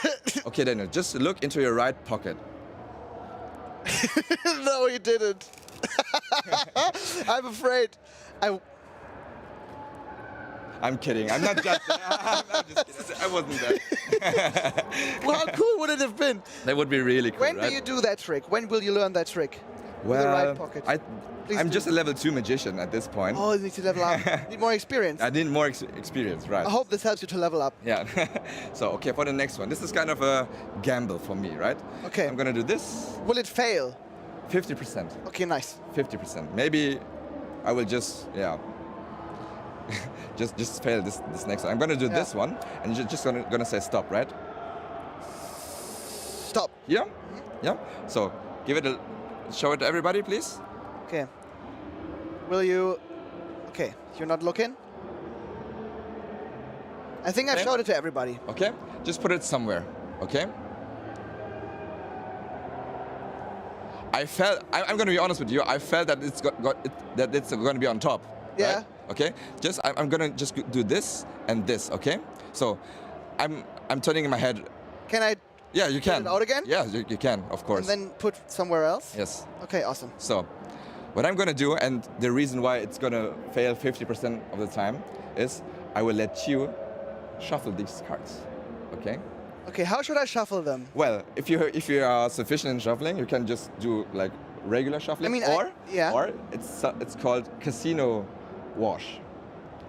Okay, Daniel, just look into your right pocket. No, you didn't. I'm afraid. I'm kidding. I'm not just. I'm just kidding. I wasn't there. Well, how cool would it have been? That would be really cool. When do you do that trick? When will you learn that trick? With the right Well, pocket. Please I'm do. just a level 2 magician at this point. Oh, you need to level up. Need more experience. I need more experience, right? I hope this helps you to level up. Yeah. So, okay, for the next one. This is kind of a gamble for me, right? Okay. I'm gonna do this. Will it fail? 50%. Okay, nice. 50%. Maybe I will just, yeah, just fail this next one. I'm gonna do this one, and you're just gonna say stop, right? Stop. Yeah. Yeah. So give it show it to everybody, please. Okay. Will you? Okay, you're not looking. I think I've showed it to everybody. Okay. Just put it somewhere. Okay. I'm going to be honest with you. I felt that it's going to be on top. Yeah. Right? Okay. I'm going to just do this and this. Okay. So, I'm turning in my head. Can I? Yeah, you can. It out again? Yeah, you can, of course. And then put somewhere else. Yes. Okay. Awesome. So, what I'm going to do, and the reason why it's going to fail 50% of the time, is I will let you shuffle these cards. Okay. Okay, how should I shuffle them? Well, if you are sufficient in shuffling, you can just do like regular shuffling, I mean, or it's called casino wash.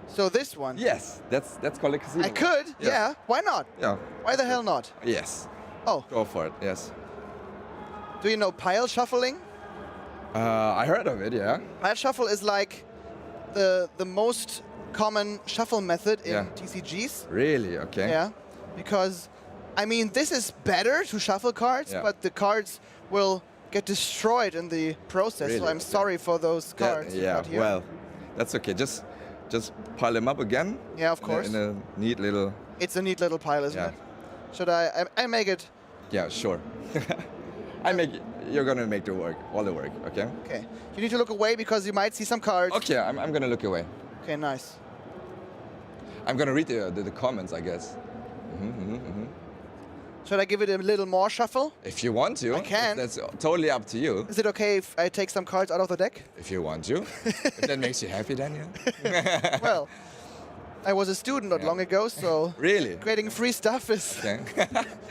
So this one? Yes, that's called a casino. I could, Yes. yeah. Why not? Yeah. Why the hell not? Yes. Oh. Go for it. Yes. Do you know pile shuffling? I heard of it. Yeah. Pile shuffle is like the most common shuffle method in TCGs. Really? Okay. Yeah, because I mean this is better to shuffle cards, but the cards will get destroyed in the process. Really? So I'm sorry for those cards. Yeah. not here. Well, that's okay. Just pile them up again. Yeah, of course. In a neat little. It's a neat little pile, isn't it? Should I make it? Yeah, sure. You're gonna make all the work, okay? Okay. You need to look away because you might see some cards. Okay, I'm gonna look away. Okay, nice. I'm gonna read the comments, I guess. Should I give it a little more shuffle? If you want to. I can. That's totally up to you. Is it okay if I take some cards out of the deck? If you want to. If that makes you happy, Daniel. Well, I was a student not long ago, so really creating free stuff is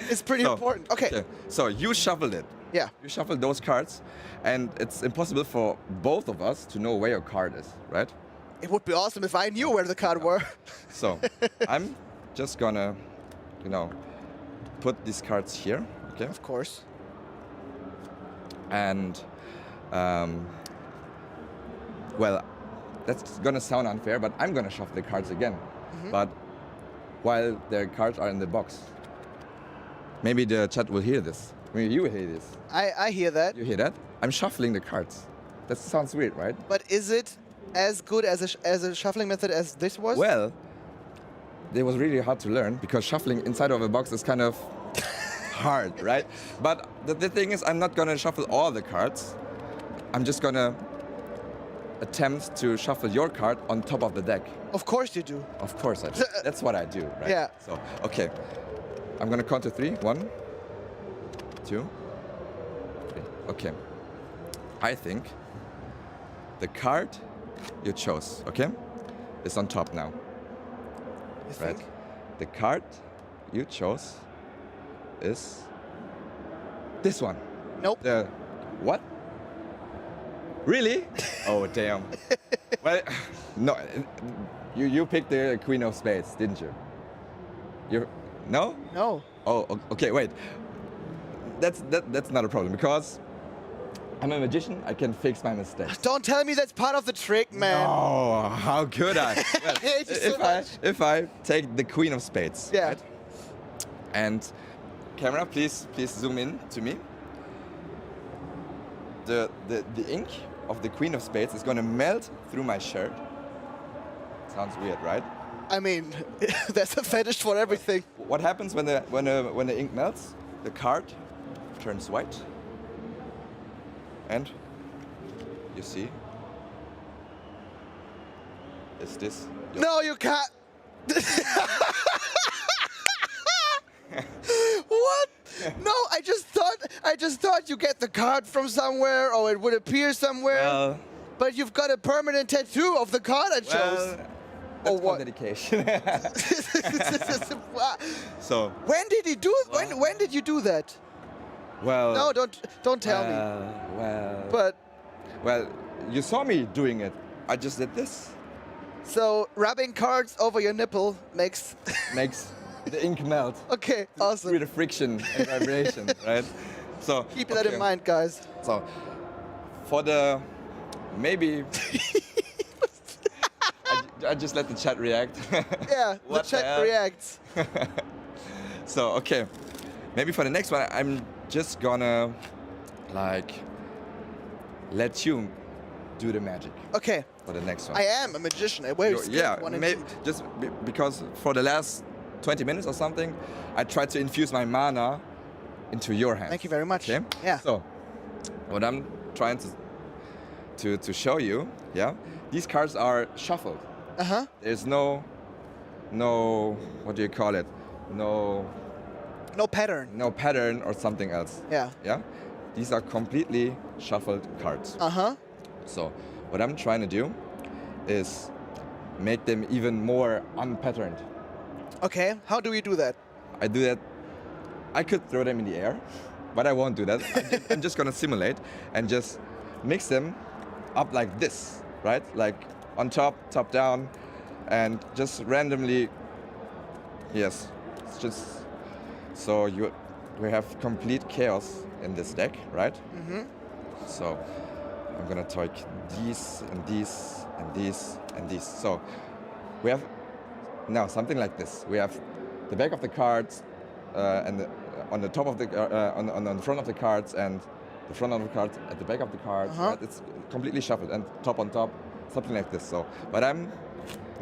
is pretty important. Okay. So you shuffled it. Yeah. You shuffled those cards, and it's impossible for both of us to know where your card is, right? It would be awesome if I knew where the card were. So I'm just gonna, put these cards here. Okay. Of course. And well, that's gonna sound unfair, but I'm gonna shuffle the cards again. But while the cards are in the box, maybe the chat will hear this. Maybe you will hear this. I hear that. You hear that? I'm shuffling the cards. That sounds weird, right? But is it as good as a shuffling method as this was? Well, it was really hard to learn because shuffling inside of a box is kind of hard, right? But the thing is, I'm not gonna shuffle all the cards. I'm just gonna attempt to shuffle your card on top of the deck. Of course you do. Of course I do. That's what I do, right? Yeah. So, okay. I'm gonna count to 3. 1, 2, 3. Okay. I think the card you chose, okay, is on top now. You right? think? The card you chose is this one. Nope. The what? Really? Oh damn. Well, no. You picked the Queen of Spades, didn't you? You no? No. Oh, okay. Wait. That's not a problem because I'm a magician. I can fix my mistakes. Don't tell me that's part of the trick, man. Oh, how could I? Well, I hate you so much. If I take the Queen of Spades, yeah. Right? And camera, please zoom in to me. The ink of the Queen of Spades is going to melt through my shirt. Sounds weird, right? I mean, there's a fetish for everything. What happens when the ink melts? The card turns white. And you see, is this? No, you can't. What? No, I just thought you get the card from somewhere or it would appear somewhere. Well, but you've got a permanent tattoo of the card I chose. That's called dedication. So when did he do it? When did you do that? Well. No, don't tell me. Well. But Well, you saw me doing it. I just did this. So rubbing cards over your nipple makes Makes the ink melt. Okay, awesome. Through the friction and vibration, right? So Keep that in mind, guys. So for the maybe I just let the chat react. Yeah, the What the chat hell? reacts. So okay, maybe for the next one, I'm just gonna like let you do the magic. Okay. For the next one. I am a magician. A very skilled one maybe indeed. just because for the last 20 minutes or something, I tried to infuse my mana into your hands. Thank you very much. Okay. Yeah. So what I'm trying to show you, yeah, these cards are shuffled. Uh-huh. There's no what do you call it? No pattern. No pattern or something else. Yeah. Yeah? These are completely shuffled cards. Uh-huh. So what I'm trying to do is make them even more unpatterned. Okay, how do we do that? I do that. I could throw them in the air, but I won't do that. I'm just gonna simulate and just mix them up like this, right? Like on top, top down, and just randomly. Yes, it's just so we have complete chaos in this deck, right? Mm-hmm. So I'm gonna take these and these and these and these. So we have now something like this. We have the back of the cards and on the top of the on the front of the cards and the front of the cards at the back of the cards. Uh-huh. Right? It's completely shuffled and top on top, something like this. So, but I'm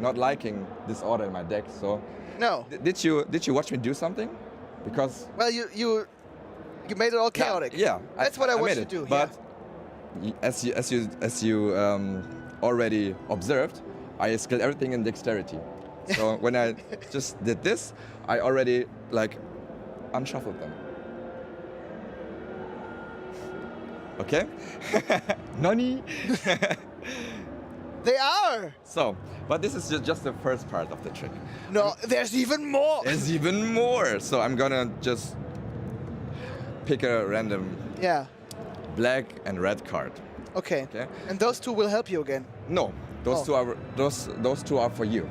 not liking this order in my deck. So no. Did you watch me do something? Because well, you made it all chaotic. Yeah, that's what I want made you it. to do. But as you already observed, I skilled everything in dexterity. So when I just did this, I already like unshuffled them. Okay? Nani? They are! So, but this is just the first part of the trick. No, there's even more! There's even more! So I'm gonna just pick a random black and red card. Okay. Okay. And those two will help you again? No, those two are for you.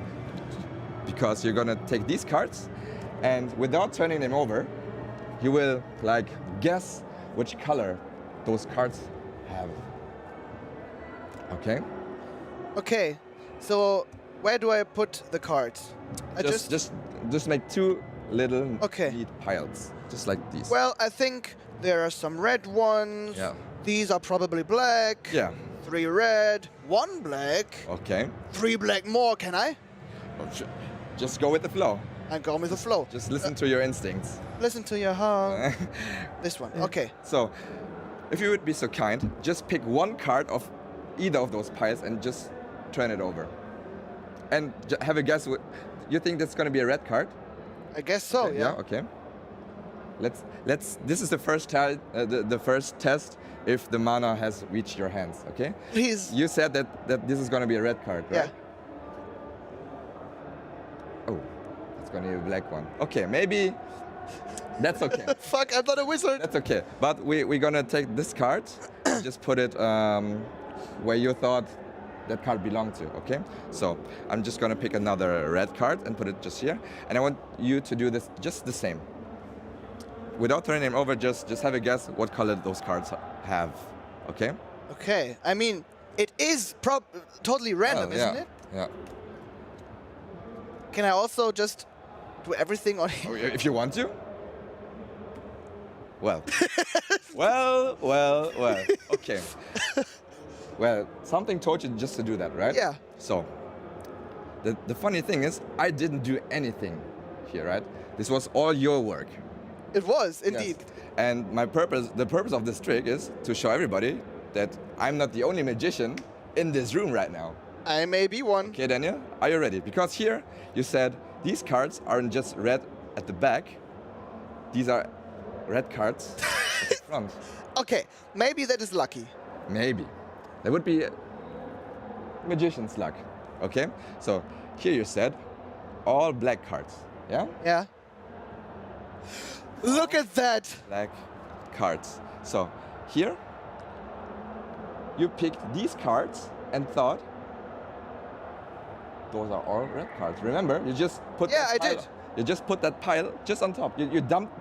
Because you're gonna take these cards and without turning them over, you will like guess which color those cards have. Okay? Okay. So where do I put the cards? Just make two little neat piles. Just like these. Well, I think there are some red ones. Yeah. These are probably black. Yeah. 3 red, 1 black. Okay. 3 black more, can I? Just go with the flow. I'm going with the flow. Just listen to your instincts. Listen to your heart. This one, okay. So, if you would be so kind, just pick one card of either of those piles and just turn it over. And have a guess. You think that's going to be a red card? I guess so, yeah. Okay. Let's. This is the first the first test if the mana has reached your hands. Okay. Please. You said that this is going to be a red card, right? Yeah. Oh, it's going to be a black one. Okay, maybe that's okay. Fuck, I'm not a wizard. That's okay. But we're going to take this card and just put it where you thought that card belonged to, okay? So I'm just going to pick another red card and put it just here. And I want you to do this just the same. Without turning them over, just have a guess what color those cards have, okay? Okay, I mean, it is totally random, isn't it? Yeah. Can I also just do everything on here? If you want to. Well. well. Okay. Well, something told you just to do that, right? Yeah. So, the funny thing is, I didn't do anything here, right? This was all your work. It was, indeed. Yes. And the purpose of this trick is to show everybody that I'm not the only magician in this room right now. I may be one. Okay, Daniel, are you ready? Because here you said these cards aren't just red at the back. These are red cards at the front. Okay, maybe that is lucky. Maybe. That would be magician's luck. Okay? So here you said all black cards. Yeah? Yeah. Look at that! Black cards. So here you picked these cards and thought those are all red cards. Remember, you just put I did. You just put that pile just on top. You dumped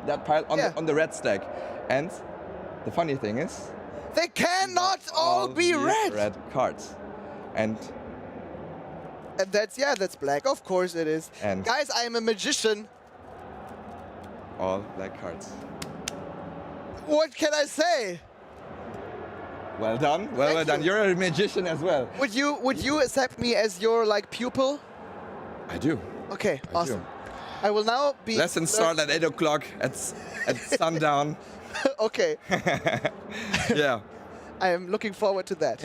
that pile on the red stack. And the funny thing is, they cannot all be these red. Red cards. And that's black. Of course it is. And guys, I am a magician. All black cards. What can I say? Well done. Well done. You're a magician as well. Would you accept me as your like I do. Okay, awesome. I will now be. Lessons start at 8 o'clock at sundown. Okay. Yeah. I am looking forward to that.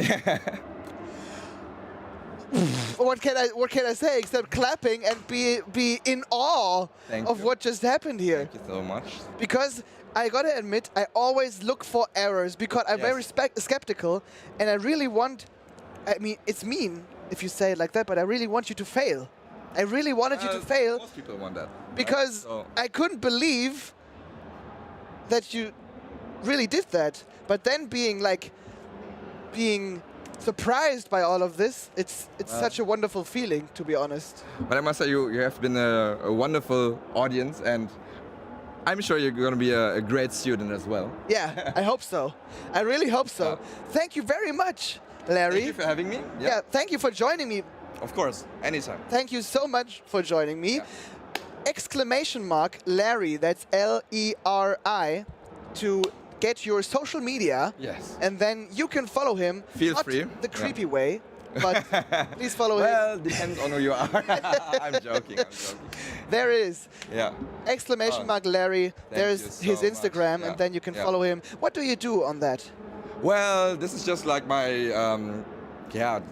What can I say except clapping and be in awe of what just happened here? Thank you so much. Because I gotta admit, I always look for errors because I'm very skeptical, and I really want. I mean, it's mean if you say it like that, but I really want you to fail. I really wanted you to fail. Most people want that. Because I couldn't believe that you really did that. But then being surprised by all of this, it's such a wonderful feeling, to be honest. But I must say, you have been a wonderful audience, and I'm sure you're going to be a great student as well. Yeah, I hope so. I really hope so. Thank you very much, Larry. Thank you for having me. Yeah, thank you for joining me. Of course, anytime. Thank you so much for joining me. Yeah. ! Larry, that's L-E-R-I, to get your social media. Yes. And then you can follow him. Feel not free. The creepy way, but please follow him. Well, depends on who you are. I'm joking. There it is. Yeah. ! Larry. There's you his so Instagram, much. and then you can follow him. What do you do on that? Well, this is just like my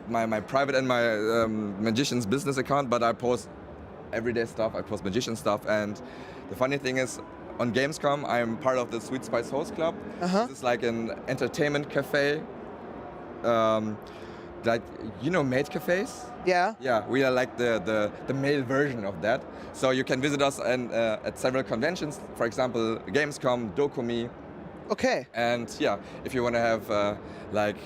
my private and my magician's business account, but I post everyday stuff. I post magician stuff, and the funny thing is, on Gamescom, I'm part of the Sweet Spice Host Club. This is like an entertainment cafe. Like, you know, maid cafes? Yeah. Yeah, we are like the male version of that. So you can visit us at several conventions, for example, Gamescom, Dokumi. Okay. And yeah, if you want to have like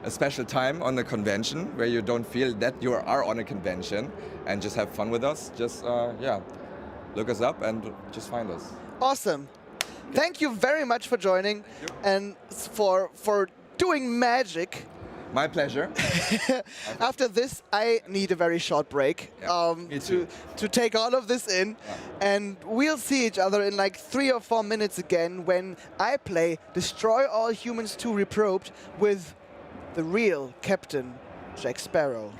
a special time on the convention where you don't feel that you are on a convention and just have fun with us, just look us up and just find us. Awesome. Thank you very much for joining and for doing magic. My pleasure. After this, I need a very short break me too. to take all of this in. And we'll see each other in like 3 or 4 minutes again when I play Destroy All Humans 2 Reprobed with the real Captain Jack Sparrow.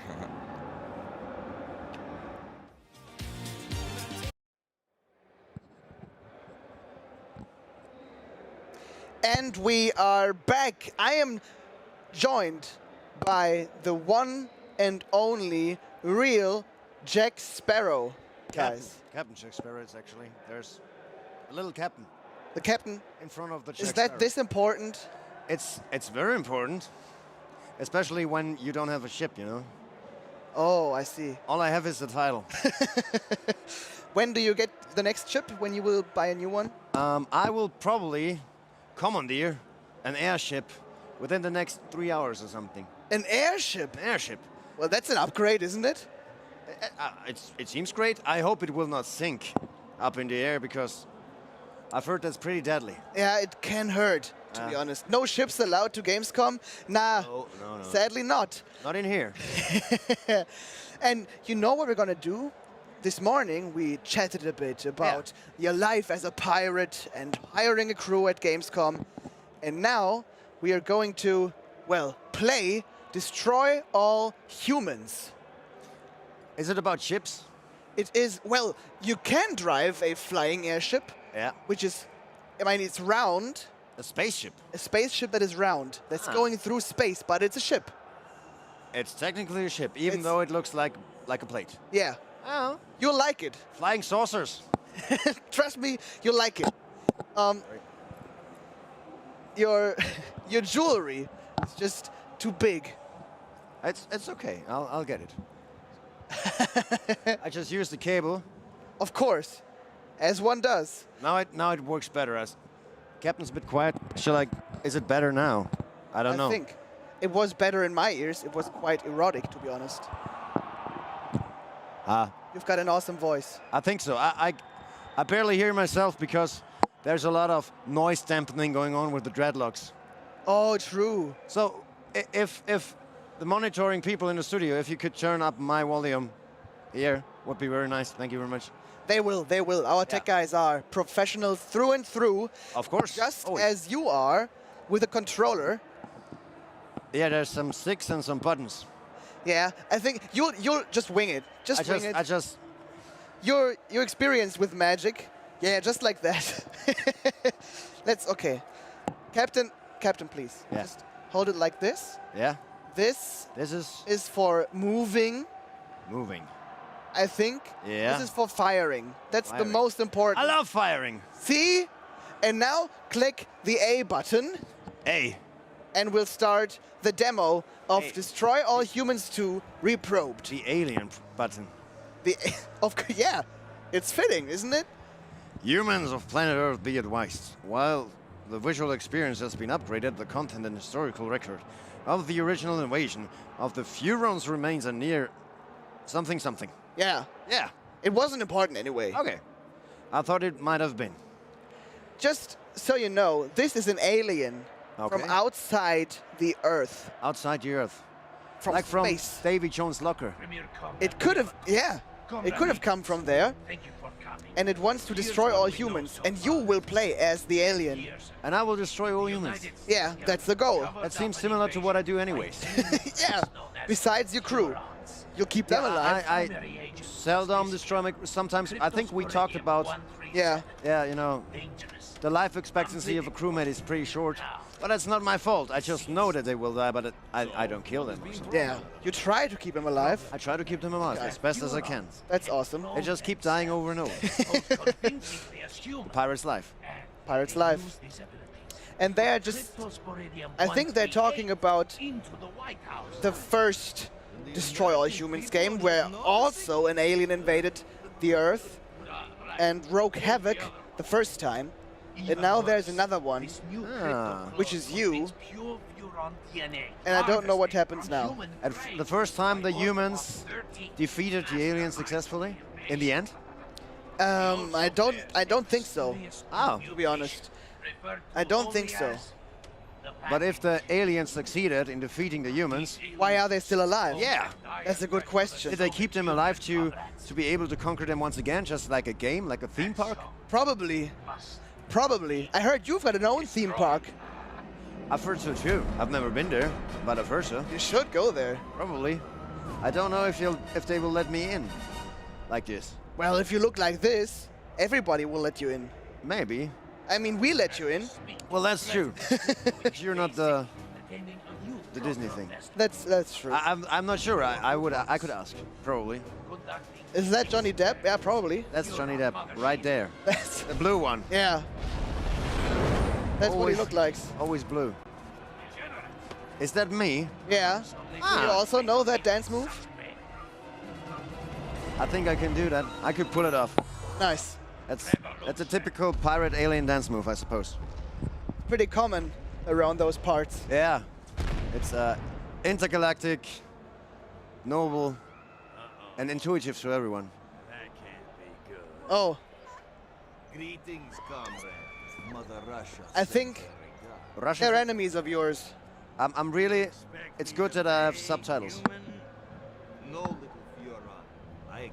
And we are back. I am joined by the one and only real Jack Sparrow, guys. Captain Jack Sparrow, it's actually. There's a little captain. The captain? In front of the Jack Is that Sparrow. this important? It's very important, especially when you don't have a ship, you know? Oh, I see. All I have is the title. When do you get the next ship? When you will buy a new one? I will probably commandeer an airship within the next 3 hours or something. An airship? An airship. Well, that's an upgrade, isn't it? It seems great. I hope it will not sink up in the air because I've heard that's pretty deadly. Yeah, it can hurt, to be honest. No ships allowed to Gamescom? Nah, no. Sadly not. Not in here. And you know what we're gonna do? This morning we chatted a bit about your life as a pirate and hiring a crew at Gamescom. And now we are going to, well, play Destroy All Humans. Is it about ships? It is, well, you can drive a flying airship. Yeah. Which is, I mean, it's round. A spaceship? A spaceship that is round. That's going through space, but it's a ship. It's technically a ship, even though it looks like a plate. Yeah. Oh. You'll like it. Flying saucers. Trust me, you'll like it. Your jewelry is just too big. It's okay. I'll get it. I just use the cable. Of course, as one does. Now it works better. As Captain's a bit quiet. Is it better now? I don't know. It was better in my ears. It was quite erotic, to be honest. You've got an awesome voice. I think so. I barely hear myself because there's a lot of noise dampening going on with the dreadlocks. Oh, true. So if the monitoring people in the studio, if you could turn up my volume here, would be very nice. Thank you very much. They will. Our tech guys are professionals through and through. Of course. Just as you are with a controller. Yeah, there's some sticks and some buttons. Yeah, I think you'll just wing it. Just wing it. You're experienced with magic. Yeah, just like that. Okay. Captain, please. Yeah. Just hold it like this. Yeah. This is for moving. Moving. I think. Yeah. This is for firing. That's the most important. I love firing. See? And now click the A button. A. And we'll start the demo of Destroy All Humans 2 Reprobed. The alien button. Yeah, it's fitting, isn't it? Humans of planet Earth, be advised. While the visual experience has been upgraded, the content and historical record of the original invasion of the Furons remains a near something. Yeah. Yeah. It wasn't important anyway. Okay. I thought it might have been. Just so you know, this is an alien from outside the Earth. Outside the Earth. From like space. From Davy Jones' locker. It could have, it could have come from there. And it wants to destroy all humans, and you will play as the alien. And I will destroy all humans. Yeah, that's the goal. That seems similar to what I do anyways. Yeah, besides your crew. You'll keep them alive. I seldom destroy my... Sometimes, I think we talked about... Yeah. Yeah, you know, the life expectancy of a crewmate is pretty short. But that's not my fault. I just know that they will die, but I don't kill them. Yeah, you try to keep them alive. I try to keep them alive as best as I can. That's awesome. They just keep dying over and over. Pirate's life. Pirate's life. And they're just... I think they're talking about the first Destroy All Humans game, where also an alien invaded the Earth and wrote havoc the first time. And now there's another one, which is you. And I don't know what happens now. And the first time the humans defeated the aliens successfully, in the end? I don't think so. Oh. To be honest. I don't think so. But if the aliens succeeded in defeating the humans... Why are they still alive? Yeah. That's a good question. Did they keep them alive to be able to conquer them once again, just like a game, like a theme park? Probably. Probably. I heard you've got an own theme park. I've heard so too. I've never been there, but I've heard so. You should go there. Probably. I don't know if they will let me in like this. Well, if you look like this, everybody will let you in. Maybe. I mean, we let you in. Well, that's true. You're not the Disney thing. That's true. I'm not sure. I could ask. Probably. Is that Johnny Depp? Yeah, probably. That's Johnny Depp, right there. That's the blue one. Yeah. That's what he looked like. Always blue. Is that me? Yeah. Do you also know that dance move? I think I can do that. I could pull it off. Nice. That's a typical pirate alien dance move, I suppose. Pretty common around those parts. Yeah. It's intergalactic, noble, and intuitive to everyone. That can't be good. Oh. Greetings, comrade. Mother Russia. I think they're enemies of yours. I'm really... It's good that I have subtitles. No, little Furon.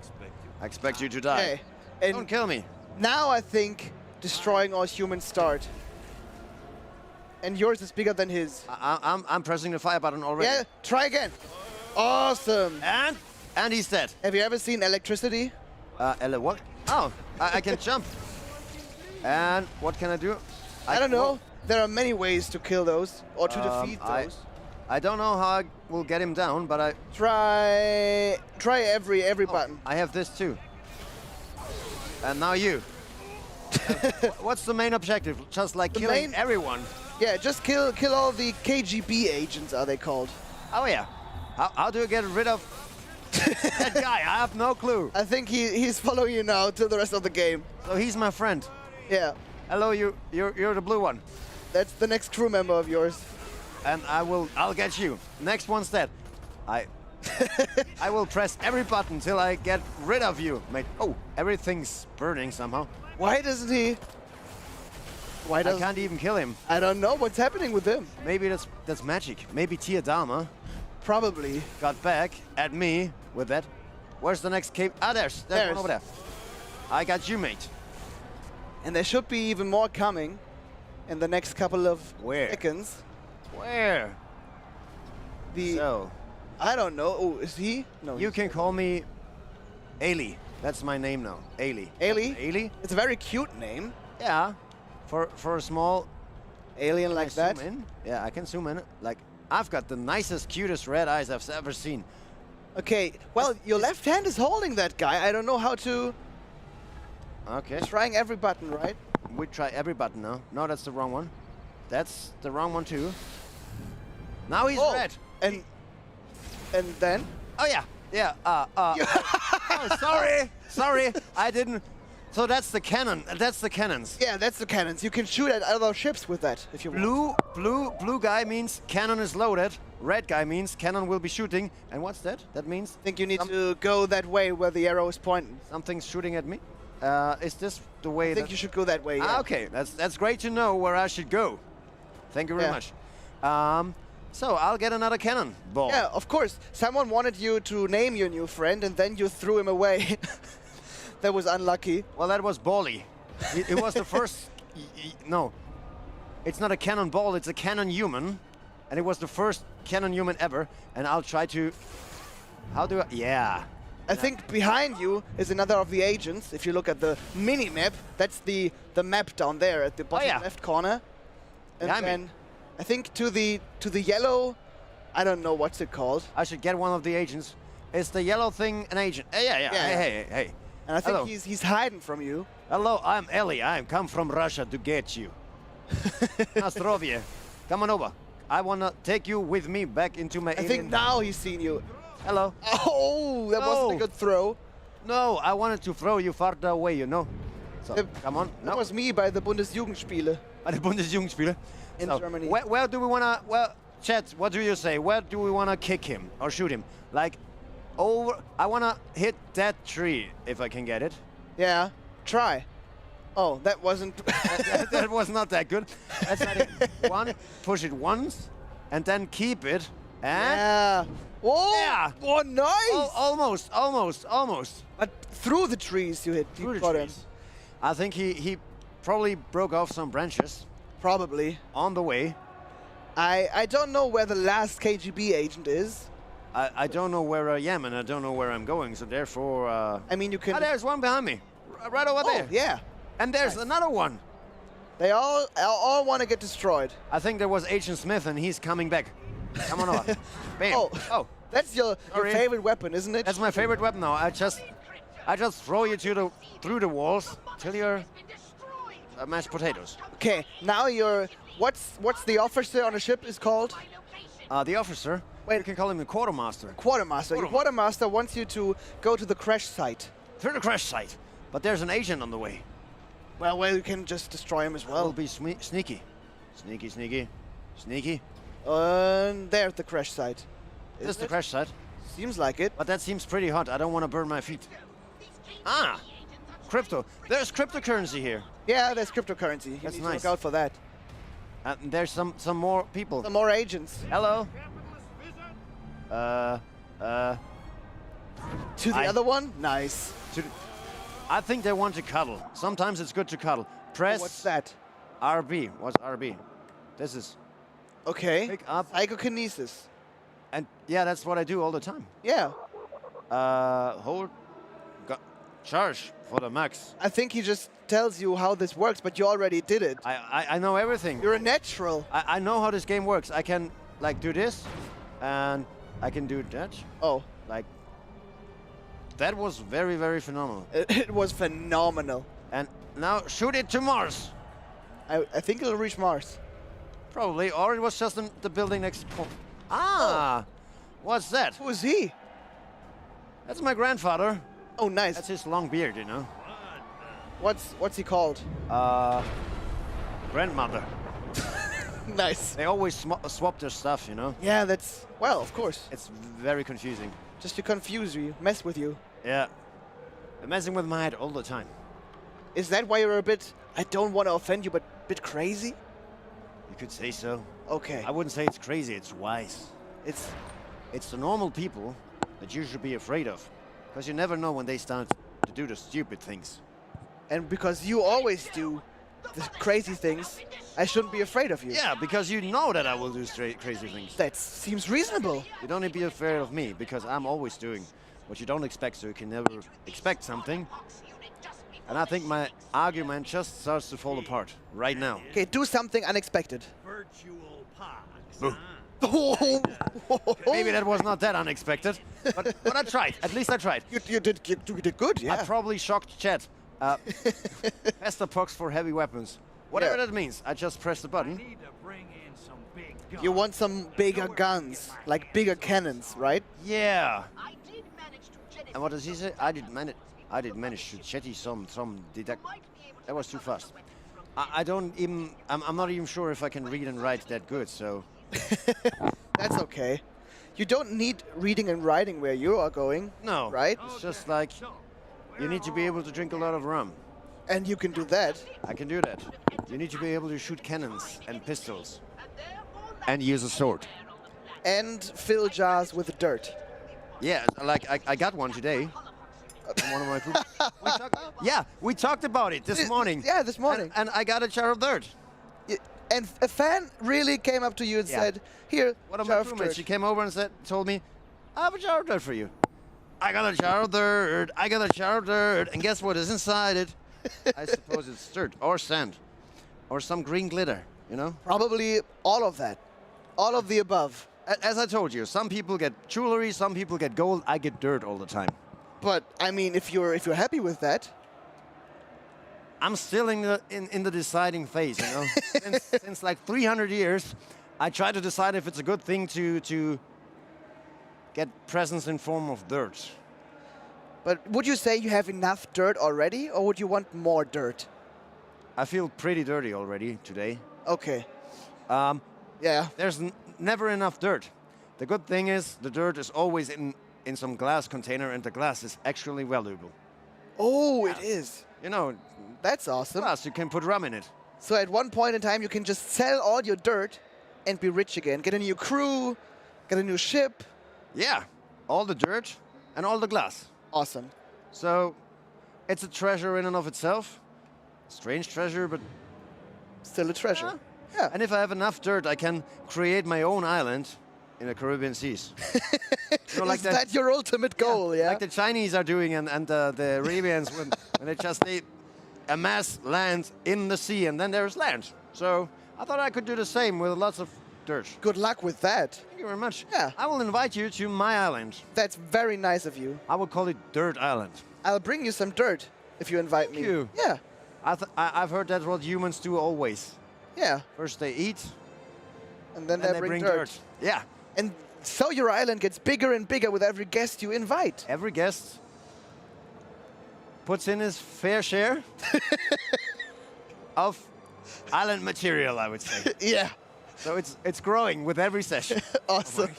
I expect you to die. Hey, and don't kill me. Now I think destroying all humans start. And yours is bigger than his. I'm pressing the fire button already. Yeah, try again. Awesome. And he's dead. Have you ever seen electricity? What? Oh, I can jump. And what can I do? I don't know. There are many ways to kill those or to defeat those. I don't know how I will get him down, but I try every button. I have this too. And now you. What's the main objective? Just like killing everyone. Yeah, just kill all the KGB agents, are they called? Oh yeah. How do I get rid of that guy? I have no clue. I think he's following you now till the rest of the game. So he's my friend. Yeah. Hello, you're the blue one. That's the next crew member of yours. and I'll get you. Next one's dead. I will press every button till I get rid of you, mate. Oh, everything's burning somehow. Why doesn't he? I can't even kill him. I don't know what's happening with him. Maybe that's magic. Maybe Tiadama probably got back at me with that. Where's the next cave? Ah, there's one over there. I got you, mate. And there should be even more coming in the next couple of seconds. Where? I don't know. Oh, is he? No. You can call me Ailey. That's my name now. Ailey. Ailey? Ailey? It's a very cute name. Yeah. For a small alien like that. Zoom in? Yeah, I can zoom in. Like, I've got the nicest, cutest red eyes I've ever seen. Okay, well, your left hand is holding that guy. I don't know how to... Okay. Trying every button, right? We try every button now. No, that's the wrong one. That's the wrong one too. Now he's red. And then? Oh yeah, yeah. Oh, sorry, I didn't. So that's the cannon. That's the cannons. Yeah, that's the cannons. You can shoot at other ships with that if you want. Blue guy means cannon is loaded. Red guy means cannon will be shooting. And what's that? That means? I think you need to go that way where the arrow is pointing. Something's shooting at me. Is this the way? I think you should go that way. Yeah. Okay, that's great to know where I should go. Thank you very much. So I'll get another cannon ball. Yeah, of course. Someone wanted you to name your new friend, and then you threw him away. That was unlucky. Well, that was Bally. It was the first... No. It's not a cannonball, it's a cannon human. And it was the first cannon human ever. And I'll try to... How do I... Yeah. I think behind you is another of the agents. If you look at the mini-map, that's the map down there at the bottom left corner. And then I think to the yellow... I don't know what's it called. I should get one of the agents. Is the yellow thing an agent? Yeah. Hey. And I think he's hiding from you. Hello, I'm Ellie. I come from Russia to get you. Nastrovie, come on over. I want to take you with me back into my I think now he's seen you. Hello. Oh, that wasn't a good throw. No, I wanted to throw you farther away, you know. So, come on. That was me by the Bundesjugendspiele. By the Bundesjugendspiele? In Germany. Where do we want to... Well, chat, what do you say? Where do we want to kick him or shoot him? Like... Over. I want to hit that tree, if I can get it. Yeah, try. Oh, that wasn't... that was not that good. That's not it. Push it once, and then keep it, and... Yeah. Whoa! Yeah! Oh, nice! Almost. But through the trees you hit. Through the trees. I think he probably broke off some branches. Probably. On the way. I don't know where the last KGB agent is. I don't know where I am, and I don't know where I'm going, so therefore... I mean, you can... Oh, there's one behind me. Right over there. Yeah. And there's another one. They all want to get destroyed. I think there was Agent Smith, and he's coming back. Come on over. Bam. Oh. That's your favorite weapon, isn't it? That's my favorite weapon now. I just throw you through the walls till you're mashed potatoes. Okay, now you're... What's the officer on a ship is called? The officer? Wait, you can call him the quartermaster. Quartermaster. Your quartermaster wants you to go to the crash site. To the crash site? But there's an agent on the way. Well, you can just destroy him as well. We'll be sneaky. Sneaky. There's the crash site. Is this the crash site? Seems like it. But that seems pretty hot. I don't want to burn my feet. Ah! Crypto. There's cryptocurrency here. Yeah, there's cryptocurrency. That's you need nice. to look out for that. And there's some more people. Some more agents. Hello. To the other one? Nice. I think they want to cuddle. Sometimes it's good to cuddle. Press... What's that? RB. What's RB? This is... Okay. Pick up. Psychokinesis. And yeah, that's what I do all the time. Yeah. Hold... Charge for the max. I think he just tells you how this works, but you already did it. I know everything. You're a natural. I know how this game works. I can, like, do this, and I can do that. Oh. Like... That was very, very phenomenal. It was phenomenal. And now shoot it to Mars. I think it'll reach Mars. Probably, or it was just in the building next door. Ah! What's that? Who is he? That's my grandfather. Oh, nice. That's his long beard, you know. What's he called? Grandmother. Nice. They always swap their stuff, you know? Yeah, that's, well, of course. It's very confusing. Just to confuse you, mess with you. Yeah. They're messing with my head all the time. Is that why you're a bit, I don't want to offend you, but a bit crazy? You could say so. Okay. I wouldn't say it's crazy, it's wise. It's the normal people that you should be afraid of. Because you never know when they start to do the stupid things. And because you always do the crazy things, I shouldn't be afraid of you. Yeah, because you know that I will do crazy things. That seems reasonable. You don't need to be afraid of me, because I'm always doing what you don't expect, so you can never expect something. And I think my argument just starts to fall apart right now. Okay, do something unexpected. Virtual pods. Boo. Maybe that was not that unexpected, but I tried. At least I tried. You did good, yeah. I probably shocked chat. Pester Pox for heavy weapons. Whatever that means, I just press the button. You want some bigger guns, like bigger cannons, right? Yeah. And what does he say? I did manage to chetty some detect. That was too fast. I'm not even sure if I can read and write that good, so. That's okay. You don't need reading and writing where you are going. No. Right? It's just like, you need to be able to drink a lot of rum. And you can do that. I can do that. You need to be able to shoot cannons and pistols. And use a sword. And fill jars with dirt. Yeah, like I got one today. One of my we talked about it this morning. Yeah, this morning. And I got a jar of dirt. And a fan really came up to you and said, "Here, one of jar my of roommates, dirt." she came over and told me, "I have a jar of dirt for you." I got a jar of dirt. I got a jar of dirt. And guess what is inside it? I suppose it's dirt or sand or some green glitter, you know? Probably all of that. All of the above. As I told you, some people get jewelry, some people get gold. I get dirt all the time. But I mean, if you're happy with that, I'm still in the deciding phase, you know. since like 300 years, I try to decide if it's a good thing to get presents in form of dirt. But would you say you have enough dirt already, or would you want more dirt? I feel pretty dirty already today. Okay. Yeah. There's never enough dirt. The good thing is the dirt is always in some glass container, and the glass is actually valuable. Oh, it is. You know, that's awesome. Plus, you can put rum in it. So at one point in time, you can just sell all your dirt and be rich again. Get a new crew, get a new ship. Yeah, all the dirt and all the glass. Awesome. So it's a treasure in and of itself. Strange treasure, but still a treasure. Yeah. And if I have enough dirt, I can create my own island in the Caribbean seas. You know, like is that your ultimate goal, yeah? Like the Chinese are doing and the Arabians when they just amass land in the sea and then there's land. So I thought I could do the same with lots of dirt. Good luck with that. Thank you very much. Yeah. I will invite you to my island. That's very nice of you. I will call it Dirt Island. I'll bring you some dirt if you invite me. Thank you. Yeah. I've heard that's what humans do always. Yeah. First they eat. And then they bring dirt. Yeah. And so your island gets bigger and bigger with every guest you invite. Every guest puts in his fair share of island material, I would say. Yeah. So it's growing with every session. Awesome.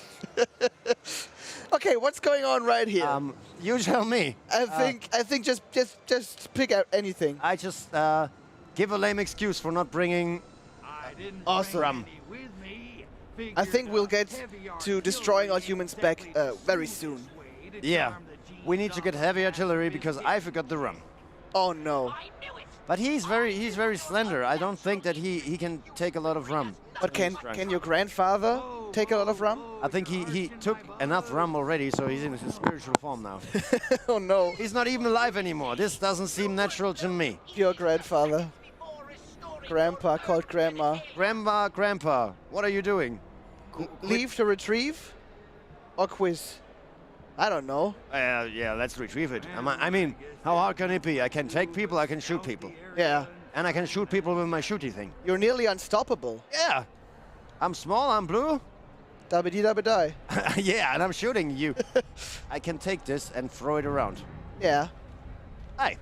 Okay, what's going on right here? You tell me. I think just pick out anything. I just give a lame excuse for not bringing awesome. I think we'll get to destroying all humans back very soon. Yeah. We need to get heavy artillery because I forgot the rum. Oh no. But he's very slender. I don't think that he can take a lot of rum. But can your grandfather take a lot of rum? I think he took enough rum already, so he's in his spiritual form now. Oh no. He's not even alive anymore. This doesn't seem natural to me. Your grandfather. Grandpa called grandma. Grandpa, what are you doing? Leave to retrieve? Or quiz? I don't know. Yeah, let's retrieve it. I mean, how hard can it be? I can take people, I can shoot people. Yeah. And I can shoot people with my shooty thing. You're nearly unstoppable. Yeah. I'm small, I'm blue. Dabba-dee-dabba-die. Yeah, and I'm shooting you. I can take this and throw it around. Yeah. Hi.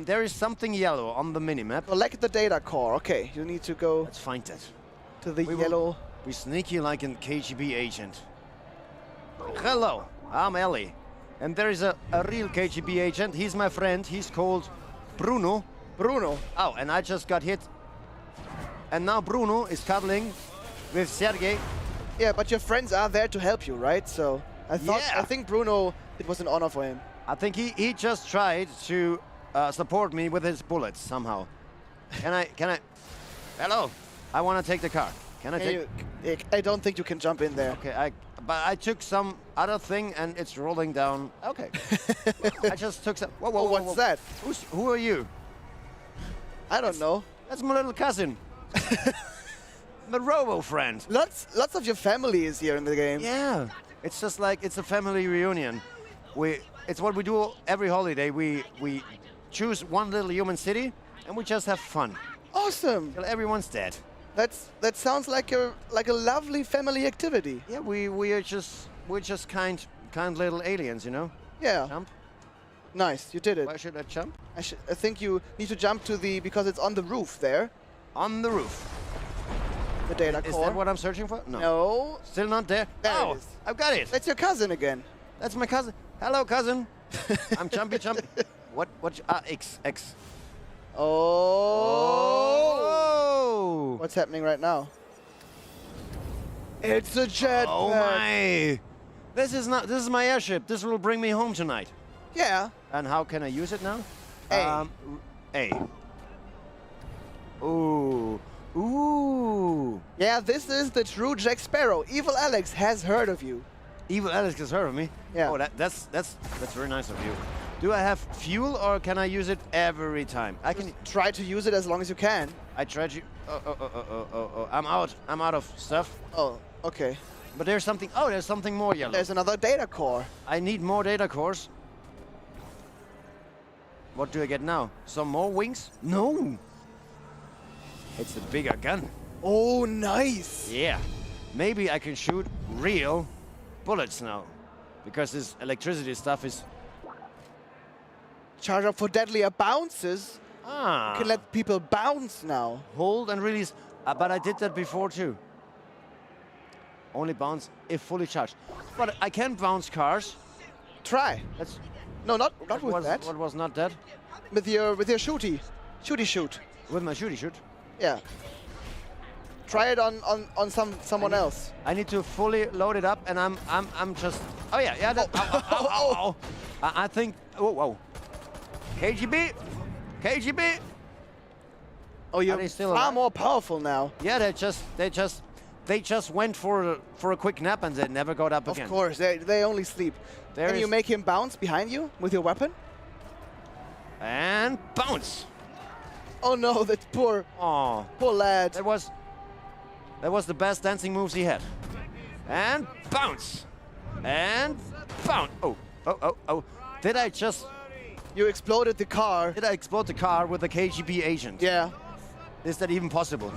There is something yellow on the minimap. Select the data core. Okay, you need to go. Let's find it. to the We will yellow. be sneaky like a KGB agent. Hello, I'm Ellie. And there is a real KGB agent. He's my friend. He's called Bruno. Bruno. Oh, and I just got hit. And now Bruno is cuddling with Sergey. Yeah, but your friends are there to help you, right? So I think Bruno, it was an honor for him. I think he just tried to support me with his bullets somehow. Can I? Hello, I want to take the car. Can I take? I don't think you can jump in there. Okay, but I took some other thing and it's rolling down. Okay. I just took some. Whoa, what's that? Who are you? I don't know. That's my little cousin. My robo friend. Lots of your family is here in the game. Yeah. It's just like it's a family reunion. It's what we do every holiday. We choose one little human city and we just have fun. Awesome. Till everyone's dead. That sounds like a lovely family activity. Yeah, we're just kind little aliens, you know. Yeah. Jump. Nice, you did it. Why should I jump? I think you need to jump to because it's on the roof there. On the roof. The data core. Is that what I'm searching for? No. No. Still not there. There it is. I've got it. That's your cousin again. That's my cousin. Hello, cousin. I'm jumpy. What? X. Oh. What's happening right now? It's a jetpack. Oh my! This is my airship. This will bring me home tonight. Yeah. And how can I use it now? A. A. Ooh. Ooh. Yeah, this is the true Jack Sparrow. Evil Alex has heard of you. Evil Alex has heard of me? Yeah. Oh, that's very nice of you. Do I have fuel or can I use it every time? I can try to use it as long as you can. I tried to. Oh. I'm out of stuff. Oh, okay. But there's something. Oh, there's something more yellow. There's another data core. I need more data cores. What do I get now? Some more wings? No. It's a bigger gun. Oh, nice. Yeah. Maybe I can shoot real bullets now. Because this electricity stuff is... Charge up for deadlier bounces. Ah. You can let people bounce now. Hold and release. But I did that before too. Only bounce if fully charged. But I can bounce cars. Try. No, not with that. What was not that? With your shooty shoot. With my shooty shoot? Yeah. Try it on someone else. I need to fully load it up, and I'm just. Oh yeah. That, ow. I think. Whoa. KGB. Oh, you're far more powerful now. Yeah, they just went for a quick nap and they never got up again. Of course, they only sleep. Can you make him bounce behind you with your weapon? And bounce. Oh no, that poor lad. That was the best dancing moves he had. And bounce. And bounce. Oh. Did I just... You exploded the car. Did I explode the car with a KGB agent? Yeah. Is that even possible?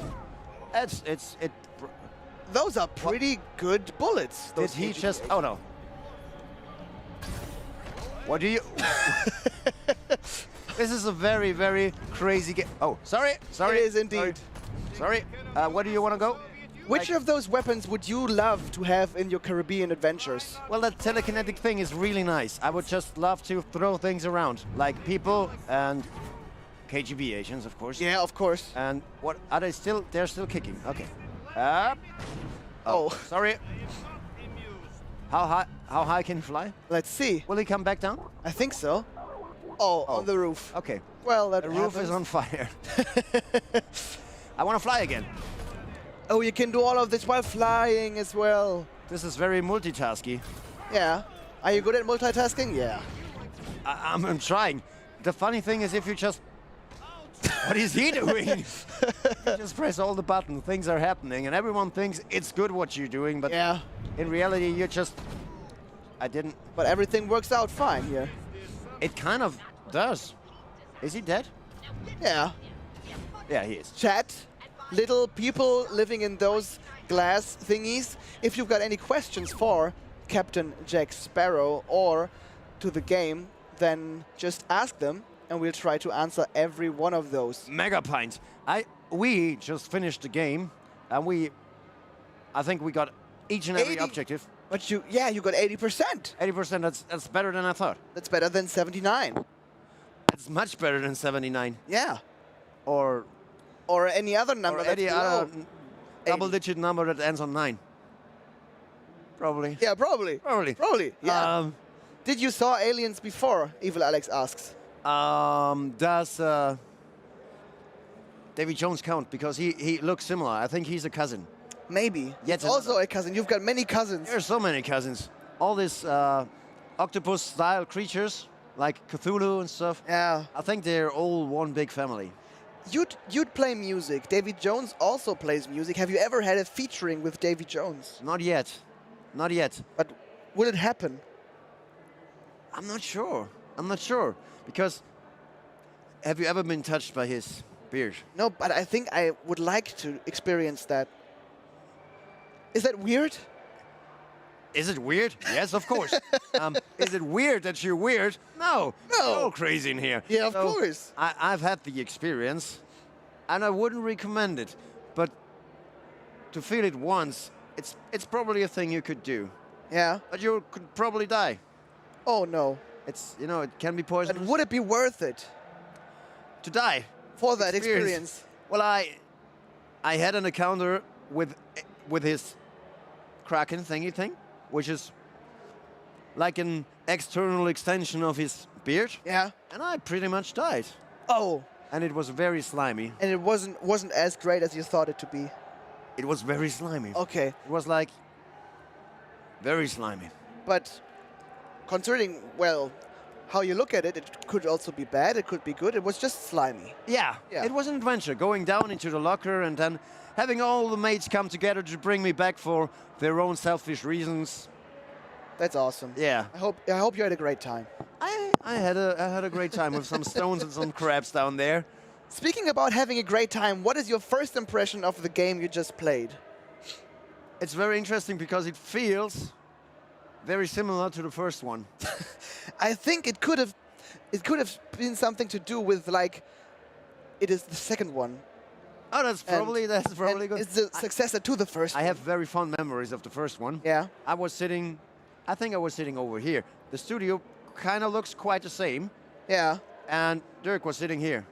Those are pretty good bullets. Did he just... Oh no. What do you... This is a very, very crazy game. Oh, sorry. It is indeed. Sorry. Where do you want to go? Which of those weapons would you love to have in your Caribbean adventures? Well, that telekinetic thing is really nice. I would just love to throw things around, like people and KGB agents, of course. Yeah, of course. And what are they still? They're still kicking. Okay. Up. Oh, sorry. How high can he fly? Let's see. Will he come back down? I think so. Oh, on the roof. Okay. Well, the roof is on fire. I want to fly again. Oh, you can do all of this while flying as well. This is very multitasky. Yeah. Are you good at multitasking? Yeah. I'm trying. The funny thing is if you just... What is he doing? You just press all the buttons, things are happening, and everyone thinks it's good what you're doing, but yeah. In reality, you're just... I didn't... But everything works out fine here. It kind of does. Is he dead? Yeah. Yeah, he is. Chat, little people living in those glass thingies, if you've got any questions for Captain Jack Sparrow or to the game, then just ask them and we'll try to answer every one of those. Mega Pint. We just finished the game And I think we got each and every 80? objective. But you got 80%. 80%, that's better than I thought. That's better than 79. It's much better than 79. Yeah. Or any other number or that's any below other double-digit number that ends on 9. Probably. Yeah, probably. Probably. Yeah. Did you saw aliens before? Evil Alex asks. Does Davy Jones count? Because he looks similar. I think he's a cousin. Maybe. Yet Also a cousin. You've got many cousins. There's so many cousins. All these octopus-style creatures, like Cthulhu and stuff. Yeah. I think they're all one big family. You'd play music. Davy Jones also plays music. Have you ever had a featuring with Davy Jones? Not yet. Not yet. But will it happen? I'm not sure. Because have you ever been touched by his beard? No, but I think I would like to experience that. Is that weird? Is it weird? Yes, of course. Is it weird that you're weird? No. No. You're all crazy in here. Yeah, of So, course. I've had the experience, and I wouldn't recommend it. But to feel it once, it's probably a thing you could do. Yeah. But you could probably die. Oh no. It's it can be poisonous. But would it be worth it To die for that experience? Well, I had an encounter with his Kraken thingy thing, which is like an external extension of his beard. Yeah. And I pretty much died. Oh. And it was very slimy. And it wasn't as great as you thought it to be. It was very slimy. Okay. It was like very slimy. But considering, well, how you look at it, it could also be bad, it could be good. It was just slimy. Yeah. Yeah. It was an adventure, going down into the locker and then having all the mates come together to bring me back for their own selfish reasons. That's awesome. Yeah. I hope you had a great time. I had a great time with some stones and some crabs down there. Speaking about having a great time, what is your first impression of the game you just played? It's very interesting because it feels very similar to the first one. I think it could have been something to do with like it is the second one. Oh, that's probably good. It's the successor to the first one. I have very fond memories of the first one. Yeah. I think I was sitting over here. The studio kind of looks quite the same. Yeah. And Dirk was sitting here.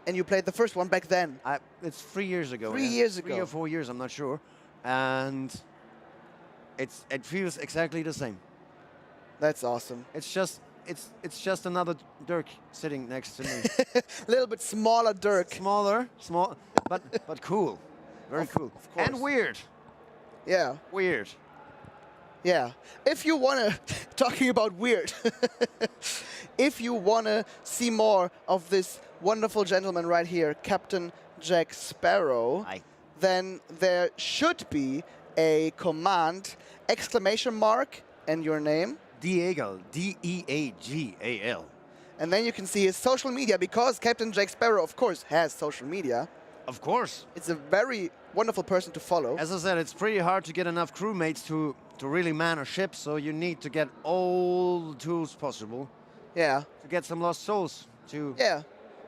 And you played the first one back then? It's 3 years ago. 3 years ago. 3 or 4 years, I'm not sure. And it feels exactly the same. That's awesome. It's just another Dirk sitting next to me. A little bit smaller Dirk. Small, but cool. Very cool. Of course. And weird. Yeah. Weird. Yeah. If you want to, talking about weird, if you want to see more of this wonderful gentleman right here, Captain Jack Sparrow, then there should be a command, ! and your name. Deagal, D-E-A-G-A-L. And then you can see his social media, because Captain Jack Sparrow, of course, has social media. Of course. It's a very wonderful person to follow. As I said, it's pretty hard to get enough crewmates to really man a ship, so you need to get all the tools possible. Yeah. To get some lost souls to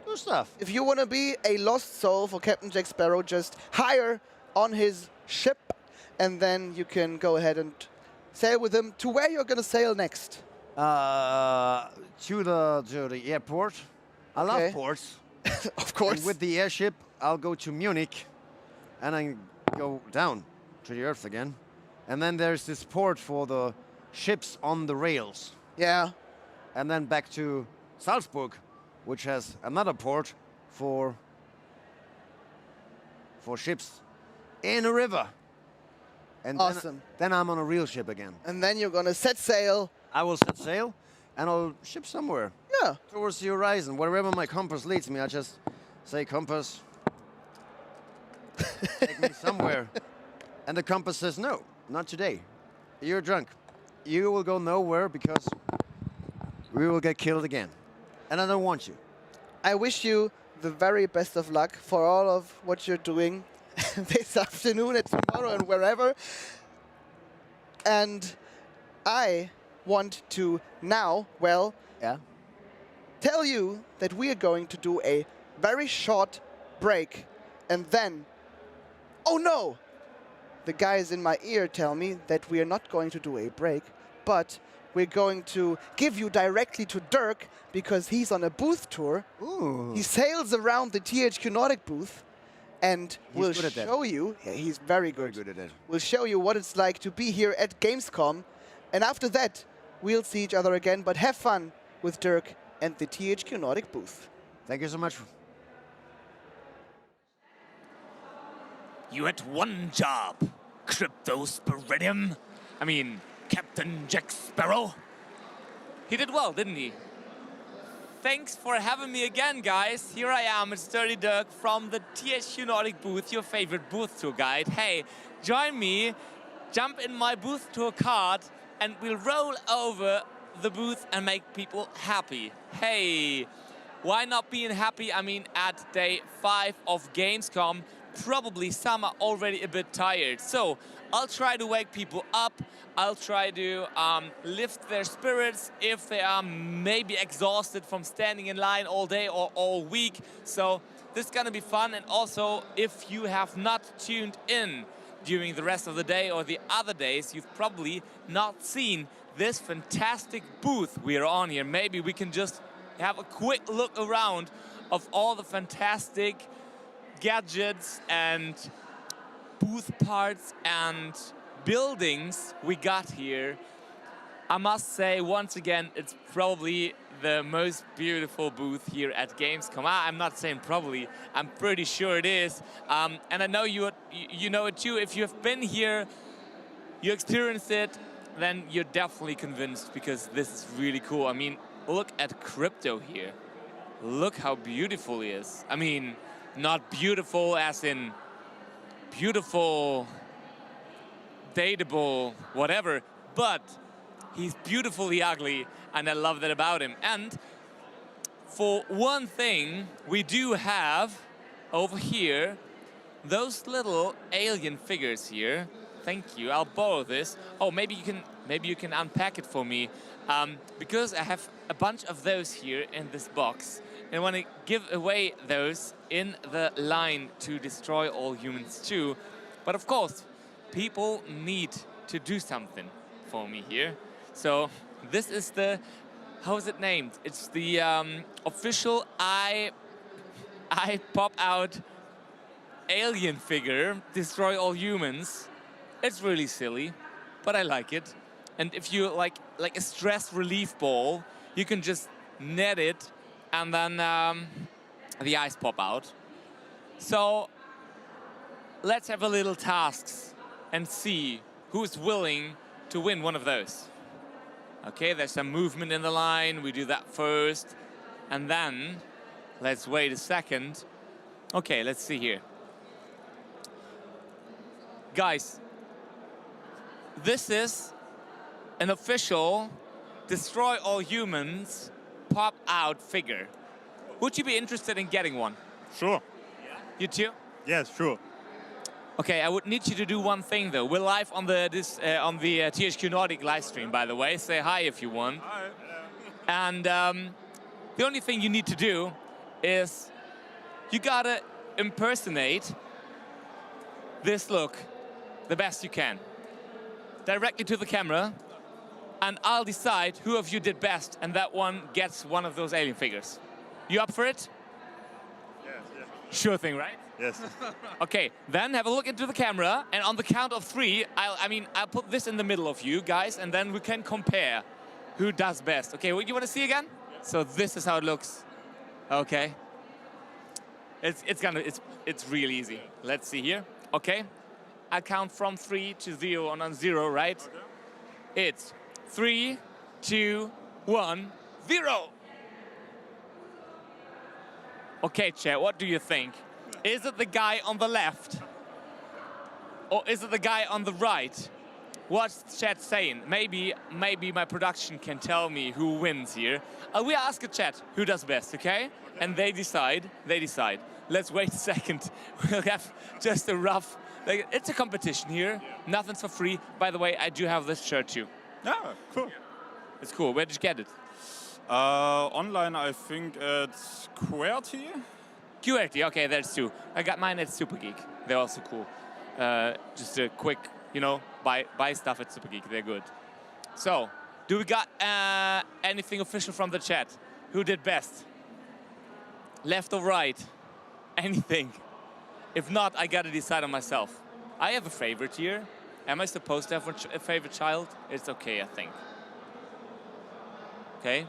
do stuff. If you want to be a lost soul for Captain Jack Sparrow, just hire on his ship, and then you can go ahead and sail with him to where you're going to sail next. To the airport. I love ports. Of course. And with the airship, I'll go to Munich, and I go down to the Earth again. And then there's this port for the ships on the rails. Yeah. And then back to Salzburg, which has another port for ships in a river. And awesome. Then I'm on a real ship again. And then you're going to set sail. I will set sail, and I'll ship somewhere. Yeah. Towards the horizon. Wherever my compass leads me, I just say, compass, take me somewhere. And the compass says, no, not today. You're drunk. You will go nowhere because we will get killed again. And I don't want you. I wish you the very best of luck for all of what you're doing this afternoon and tomorrow and wherever. And I want to now, tell you that we are going to do a very short break, and then Oh no! The guys in my ear tell me that we are not going to do a break, but we're going to give you directly to Dirk because he's on a booth tour. Ooh. He sails around the THQ Nordic booth and we'll good at that. show you. Yeah, he's very good. Very good at that. We'll show you what it's like to be here at Gamescom. And after that, we'll see each other again. But have fun with Dirk and the THQ Nordic booth. Thank you so much. You had one job, Cryptosporidium. I mean, Captain Jack Sparrow. He did well, didn't he? Thanks for having me again, guys. Here I am, it's Dirty Dirk from the THQ Nordic booth, your favorite booth tour guide. Hey, join me, jump in my booth tour cart, and we'll roll over the booth and make people happy. Hey, why not being happy? I mean, at day 5 of Gamescom, probably some are already a bit tired. So I'll try to wake people up. I'll try to lift their spirits if they are maybe exhausted from standing in line all day or all week. So this is gonna be fun. And also, if you have not tuned in during the rest of the day or the other days, you've probably not seen this fantastic booth we are on here. Maybe we can just have a quick look around of all the fantastic gadgets and booth parts and buildings we got here. I must say, once again, it's probably the most beautiful booth here at Gamescom. I'm not saying probably, I'm pretty sure it is. And I know you know it too. If you have been here, you experienced it, then you're definitely convinced because this is really cool. I mean, look at Crypto here. Look how beautiful he is. I mean, not beautiful as in beautiful, dateable, whatever, but he's beautifully ugly, and I love that about him. And for one thing, we do have over here those little alien figures here. Thank you. I'll borrow this. Oh, maybe you can unpack it for me, because I have a bunch of those here in this box. And I want to give away those in the line to destroy all humans too. But of course, people need to do something for me here. So this is the, how is it named? It's the official eye pop out alien figure, destroy all humans. It's really silly, but I like it. And if you like a stress relief ball, you can just net it and then the eyes pop out. So let's have a little tasks and see who's willing to win one of those. Okay, there's some movement in the line. We do that first. And then let's wait a second. Okay, let's see here. Guys, this is an official destroy all humans pop-out figure. Would you be interested in getting one? Sure. You too? Yes, sure. Okay, I would need you to do one thing though. We're live on the THQ Nordic live stream, by the way. Say hi if you want. Hi. And the only thing you need to do is you gotta impersonate this look the best you can. Directly to the camera, and I'll decide who of you did best, and that one gets one of those alien figures. You up for it? Yes, yes. Sure thing, right? Yes. Okay, then have a look into the camera, and on the count of 3, I'll put this in the middle of you guys, and then we can compare who does best. Okay, what you want to see again? So this is how it looks. Okay. It's really easy. Let's see here. Okay. I count from 3 to 0 on 0, right? Okay. It's 3, 2, 1, 0. Okay, chat, what do you think? Is it the guy on the left? Or is it the guy on the right? What's chat saying? Maybe my production can tell me who wins here. We ask a chat who does best, okay? And they decide. Let's wait a second. We'll have just a rough, it's a competition here. Nothing's for free. By the way, I do have this shirt too. Yeah, cool. It's cool. Where did you get it? Online, I think it's QWERTY. QWERTY, okay, there's 2. I got mine at Super Geek. They're also cool. just a quick, you know, buy stuff at Super Geek. They're good. So, do we got anything official from the chat? Who did best? Left or right? Anything? If not, I gotta decide on myself. I have a favorite here. Am I supposed to have a favorite child? It's okay, I think. Okay.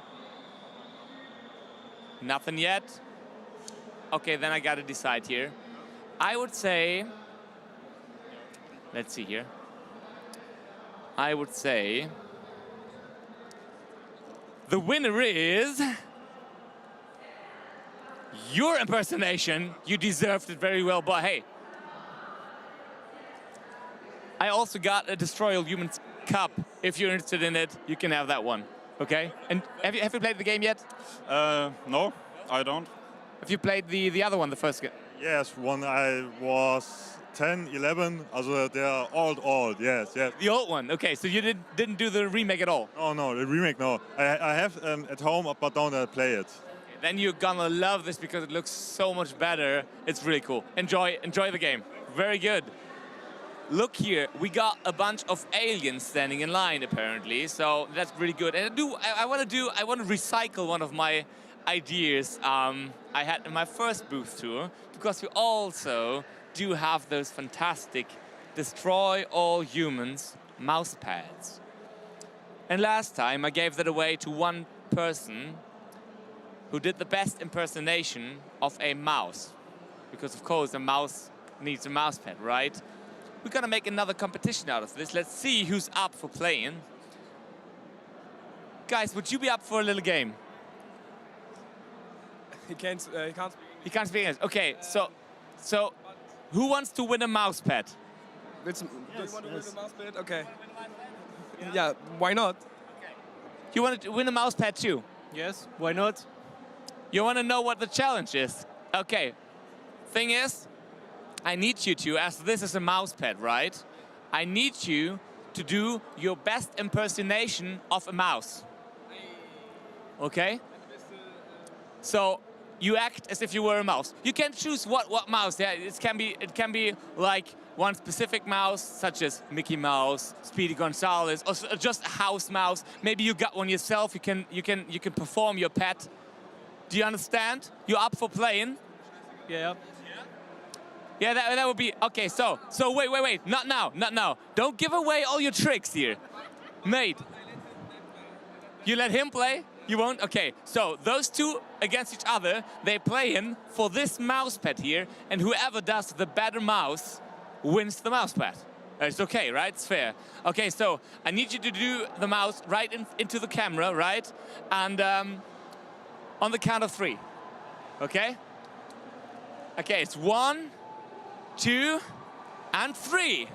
Nothing yet? Okay, then I gotta decide here. I would say, let's see here. I would say the winner is your impersonation. You deserved it very well, but hey. I also got a Destroy All Humans cup. If you're interested in it, you can have that one. Okay? And have you played the game yet? No, I don't. Have you played the other one, the first game? Yes, when I was 10, 11, also they're old, yes. The old one, okay, so you didn't do the remake at all? Oh no, the remake, no. I have at home, but don't play it. Okay, then you're gonna love this because it looks so much better. It's really cool. Enjoy the game. Very good. Look here, we got a bunch of aliens standing in line apparently, so that's really good. And I want to recycle one of my ideas I had in my first booth tour, because we also do have those fantastic Destroy All Humans mouse pads. And last time I gave that away to one person who did the best impersonation of a mouse. Because of course a mouse needs a mouse pad, right? We're gonna make another competition out of this. Let's see who's up for playing. Guys, would you be up for a little game? He can't speak. He can't speak English. Okay, so who wants to win a mouse pad? Do you want to win a mouse pad? Okay. Yeah, why not? You want to win a mouse pad too? Yes, why not? You want to know what the challenge is? Okay. Thing is, I need you to, as this is a mouse pad, right? I need you to do your best impersonation of a mouse. Okay? So you act as if you were a mouse. You can choose what mouse. Yeah, it can be like one specific mouse, such as Mickey Mouse, Speedy Gonzales, or just a house mouse. Maybe you got one yourself. You can perform your pet. Do you understand? You're up for playing? Yeah. Yeah, that would be okay. So wait, not now. Don't give away all your tricks here, mate. You let him play. You won't? Okay, so those two against each other, they play in for this mouse pad here, and whoever does the better mouse wins the mouse pad. It's okay, right? It's fair. Okay, so I need you to do the mouse right into the camera, right? And on the count of 3, okay? Okay, it's 1, 2, and 3.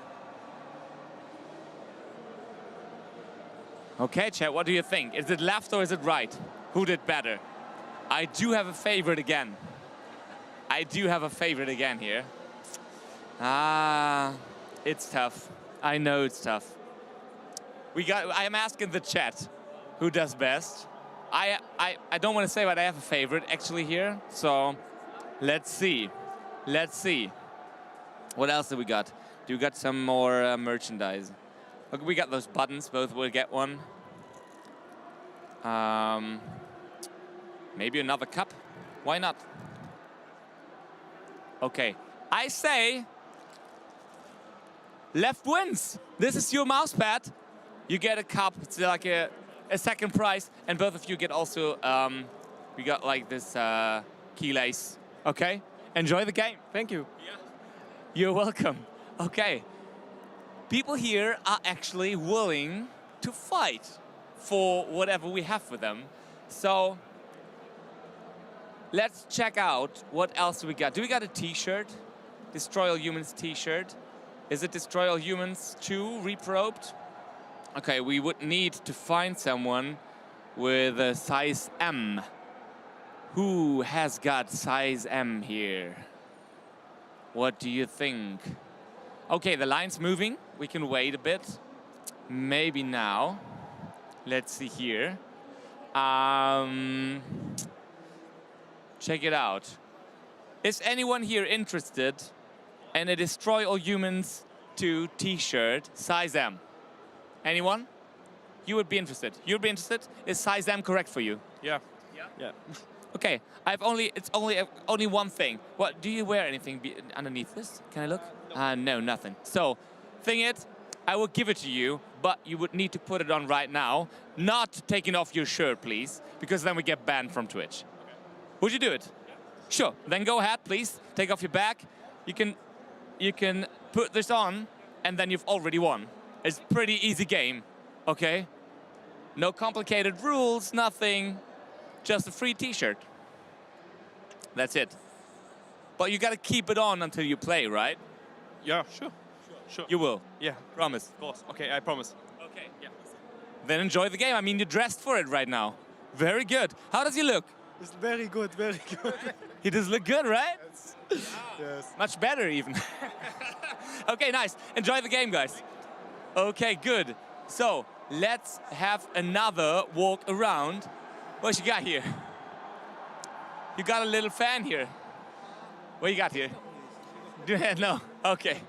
Okay, chat, what do you think? Is it left or is it right? Who did better? I do have a favorite again. Here. It's tough. I know it's tough. I am asking the chat who does best. I don't want to say, but I have a favorite actually here. So let's see. What else do we got? Do we got some more merchandise? Okay, we got those buttons. Both will get one. Maybe another cup. Why not? Okay. I say left wins. This is your mouse pad. You get a cup. It's like a second prize. And both of you get also, we got like this key lace. Okay? Enjoy the game. Thank you. Yeah. You're welcome. Okay. People here are actually willing to fight for whatever we have for them. So let's check out what else we got. Do we got a t-shirt? Destroy All Humans t-shirt. Is it Destroy All Humans 2 reprobed? Okay, we would need to find someone with a size M. Who has got size M here? What do you think? Okay, the line's moving. We can wait a bit. Maybe now. Let's see here. Check it out. Is anyone here interested and a Destroy All Humans 2 t-shirt, size M. Anyone? You would be interested. You'd be interested? Is size M correct for you? Yeah. Yeah. Okay, it's only one thing. What, do you wear anything underneath this? Can I look? No, nothing. So, thing is, I will give it to you, but you would need to put it on right now. Not taking off your shirt, please, because then we get banned from Twitch. Okay. Would you do it? Yeah. Sure. Then go ahead, please. Take off your bag. You can put this on, and then you've already won. It's a pretty easy game, okay? No complicated rules, nothing. Just a free t-shirt. That's it. But you gotta keep it on until you play, right? Yeah, sure. Sure. You will? Yeah. Promise? Of course. Okay, I promise. Okay, yeah. Then enjoy the game. I mean, you're dressed for it right now. Very good. How does he look? It's very good, very good. He does look good, right? Yes. Much better, even. Okay, nice. Enjoy the game, guys. Okay, good. So, let's have another walk around. What you got here? You got a little fan here. What you got here? No, okay.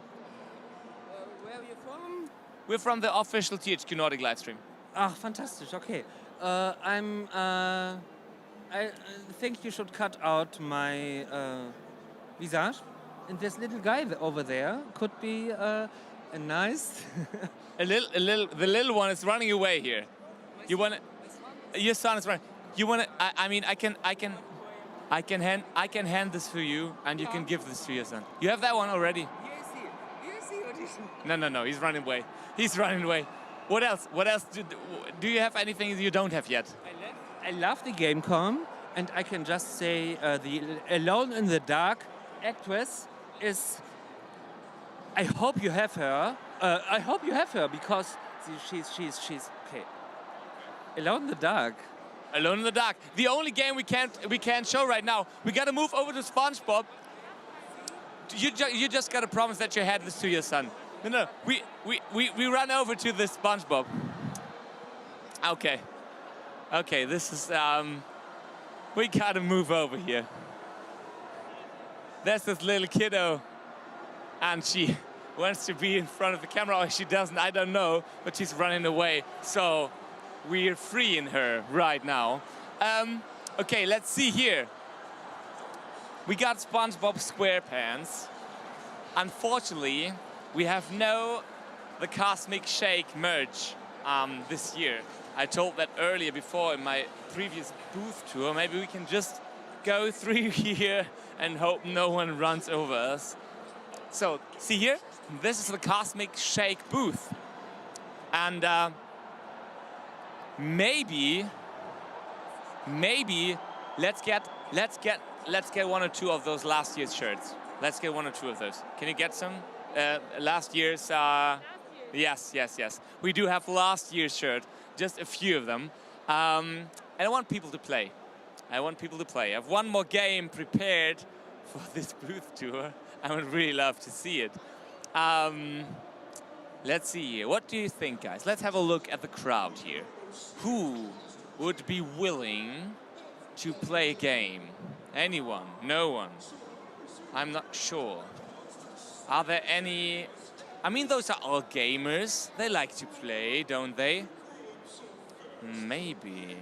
Where are you from? We're from the official THQ Nordic live stream. Ah, fantastic. Okay. I think you should cut out my visage. And this little guy over there could be a nice. The little one is running away here. You want to? Your son is running. You want to? I mean, I can hand this to you, and you can give this to your son. You have that one already. You see what he's... No. He's running away. He's running away. What else? What else? Do you have anything you don't have yet? I love the Gamescom, and I can just say the Alone in the Dark actress is. I hope you have her. I hope you have her because she's okay. Alone in the Dark. Alone in the Dark. The only game we can't show right now. We gotta move over to SpongeBob. You just gotta promise that you hand this to your son. No. We run over to the SpongeBob. Okay. This is we gotta move over here. There's this little kiddo, and she wants to be in front of the camera, or she doesn't. I don't know, but she's running away. So. We're freeing her right now. Okay, let's see here. We got SpongeBob SquarePants. Unfortunately, we have the Cosmic Shake merch this year. I told that earlier before in my previous booth tour. Maybe we can just go through here and hope no one runs over us. So, see here? This is the Cosmic Shake booth. And maybe let's get one or two of those last year's shirts. Let's get one or two of those. Can you get some? Last year's. Yes. We do have last year's shirt. Just a few of them. And I want people to play. I have one more game prepared for this booth tour. I would really love to see it. Let's see here. What do you think, guys? Let's have a look at the crowd here. Who would be willing to play a game? Anyone? No one? I'm not sure. Are there any... I mean, those are all gamers. They like to play, don't they? Maybe.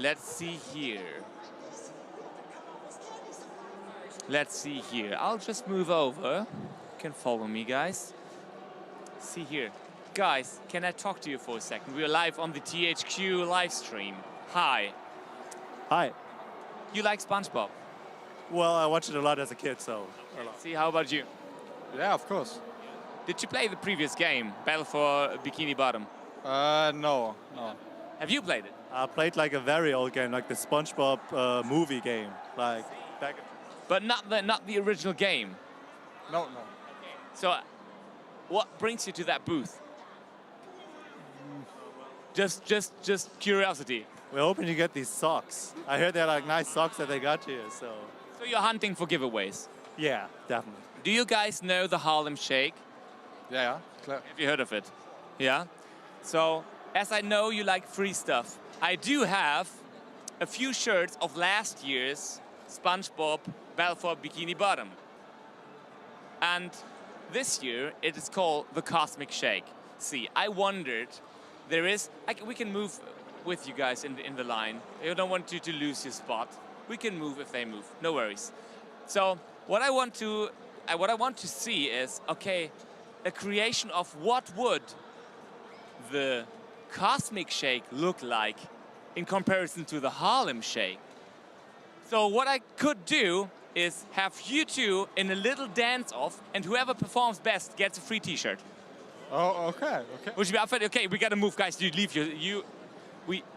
Let's see here. I'll just move over. You can follow me, guys. See here. Guys, can I talk to you for a second? We are live on the THQ live stream. Hi. Hi. You like SpongeBob? Well, I watched it a lot as a kid, so... See, how about you? Yeah, of course. Did you play the previous game, Battle for Bikini Bottom? No. Have you played it? I played like a very old game, like the SpongeBob movie game, like back. But not the original game. No. So, what brings you to that booth? Just curiosity. We're hoping to get these socks. I heard they're like nice socks that they got here, so. So you're hunting for giveaways? Yeah, definitely. Do you guys know the Harlem Shake? Yeah, clear. Have you heard of it? Yeah? So, as I know you like free stuff, I do have a few shirts of last year's SpongeBob Battle for Bikini Bottom. And this year, it is called the Cosmic Shake. See, I wondered, we can move with you guys in the line. I don't want you to lose your spot. We can move if they move, no worries. So what I want to see is, okay, a creation of what would the Cosmic Shake look like in comparison to the Harlem Shake. So what I could do is have you two in a little dance-off, and whoever performs best gets a free T-shirt. Oh, okay, okay. Would you be up for it? Okay, we gotta move, guys. You leave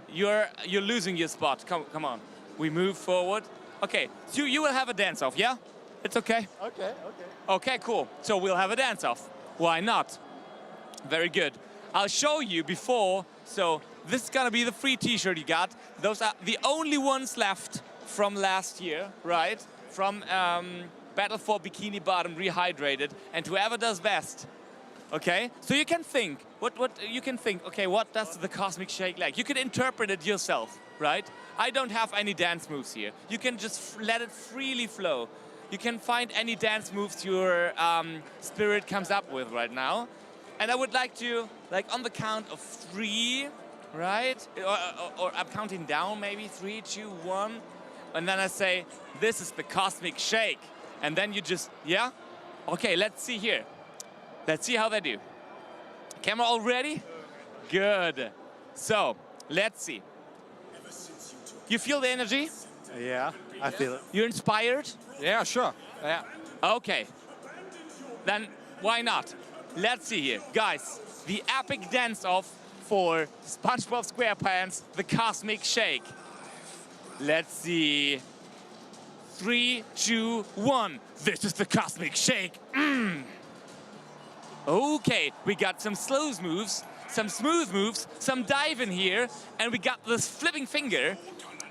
you're losing your spot. Come on. We move forward. Okay, so you will have a dance-off, yeah? It's okay. Okay. Okay, cool. So we'll have a dance-off. Why not? Very good. I'll show you before. So this is gonna be the free T-shirt you got. Those are the only ones left from last year, right? From Battle for Bikini Bottom Rehydrated, and whoever does best. Okay, so you can think. Okay, what does the Cosmic Shake like? You can interpret it yourself, right? I don't have any dance moves here. You can just let it freely flow. You can find any dance moves your spirit comes up with right now. And I would like to, on the count of 3, right? Or I'm counting down, maybe 3, 2, 1. And then I say, this is the Cosmic Shake. And then you just, yeah? Okay, let's see here. Let's see how they do. Camera all ready? Good. So, let's see. You feel the energy? Yeah, I feel it. You're inspired? Yeah, sure. Yeah. Okay. Then why not? Let's see here. Guys, the epic dance-off for SpongeBob SquarePants, the Cosmic Shake. Let's see. 3, 2, 1. This is the Cosmic Shake. Okay, we got some slow moves, some smooth moves, some dive in here, and we got this flipping finger.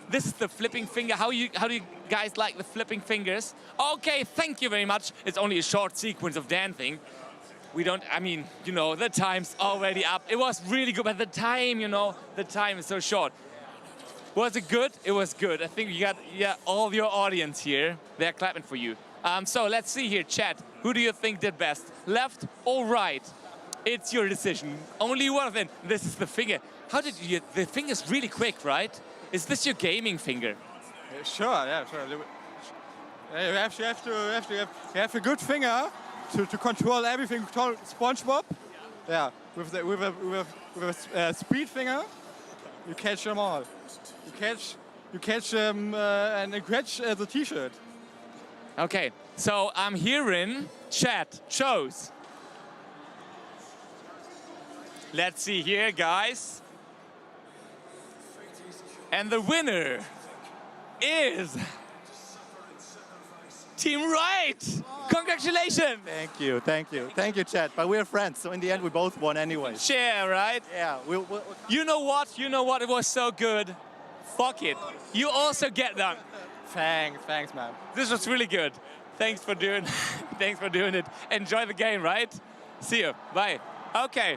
This is the flipping finger. How do you guys like the flipping fingers? Okay, thank you very much. It's only a short sequence of dancing. The time's already up. It was really good, but the time is so short. Was it good? It was good. I think you got all your audience here. They're clapping for you. So let's see here, chat. Who do you think did best? Left or right? It's your decision. Only one of them. This is the finger. How did you? The finger's really quick, right? Is this your gaming finger? Sure, yeah, sure. You have a good finger to control everything. Control SpongeBob. Yeah, with a speed finger, you catch them all. You catch them and catch the T-shirt. Okay, so I'm hearing chat shows. Let's see here, guys. And the winner is Team Right. Congratulations. Thank you, Chad. But we're friends, so in the end we both won anyway. Share, right? Yeah. You know what? It was so good. Fuck it. You also get that. Thanks, man. This was really good. Thanks for doing it. Enjoy the game, right? See you. Bye. Okay.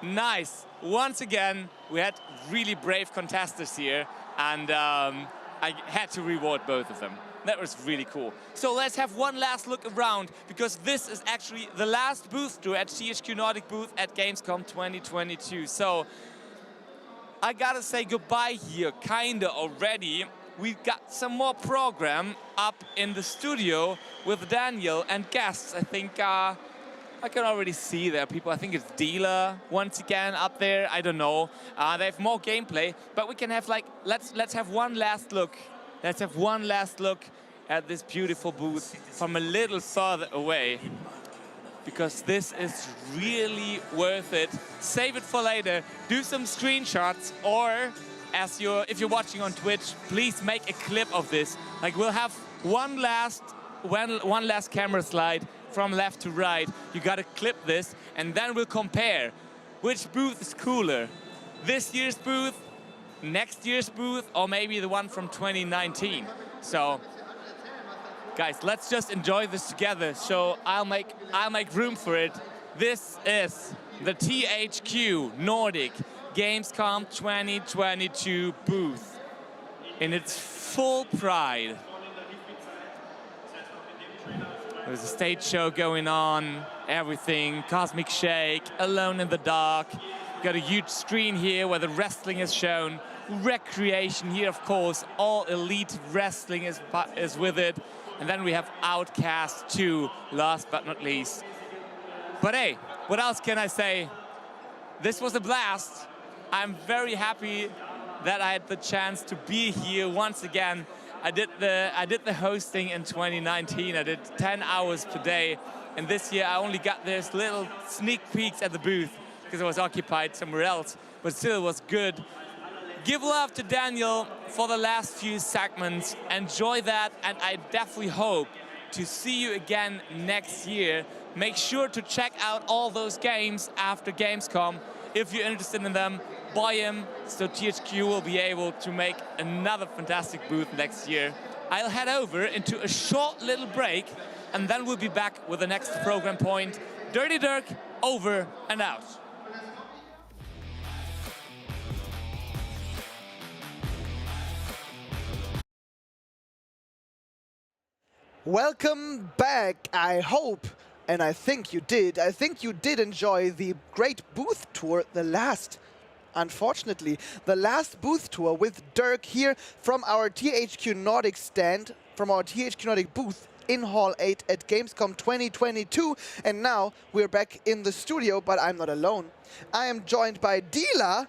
Nice. Once again, we had really brave contestants here, and I had to reward both of them. That was really cool. So let's have one last look around, because this is actually the last booth tour at THQ Nordic booth at Gamescom 2022. So I gotta say goodbye here, kinda already. We've got some more program up in the studio with Daniel and guests. I think I can already see there people. I think it's Dealer once again up there. I don't know. They have more gameplay, but we can have let's have one last look. Let's have one last look at this beautiful booth from a little further away, because this is really worth it. Save it for later. Do some screenshots, or if you're watching on Twitch, please make a clip of this. We'll have one last camera slide from left to right. You gotta clip this, and then we'll compare which booth is cooler. This year's booth, next year's booth, or maybe the one from 2019. So, guys, let's just enjoy this together. So I'll make room for it. This is the THQ Nordic Gamescom 2022 booth in its full pride. There's a stage show going on, everything, Cosmic Shake, Alone in the Dark. Got a huge screen here where the wrestling is shown. Recreation here, of course, all elite wrestling is with it. And then we have Outcast 2, last but not least. But hey, what else can I say? This was a blast. I'm very happy that I had the chance to be here once again. I did the hosting in 2019. I did 10 hours per day. And this year I only got this little sneak peeks at the booth because I was occupied somewhere else, but still it was good. Give love to Daniel for the last few segments. Enjoy that, and I definitely hope to see you again next year. Make sure to check out all those games after Gamescom. If you're interested in them, buy them, so THQ will be able to make another fantastic booth next year. I'll head over into a short little break, and then we'll be back with the next program point. Dirty Dirk, over and out. Welcome back. I hope, and I think you did. I think you did enjoy the great booth tour, unfortunately, the last booth tour with Dirk here from our THQ Nordic stand, from our THQ Nordic booth in Hall 8 at Gamescom 2022. And now we're back in the studio, but I'm not alone. I am joined by Dila.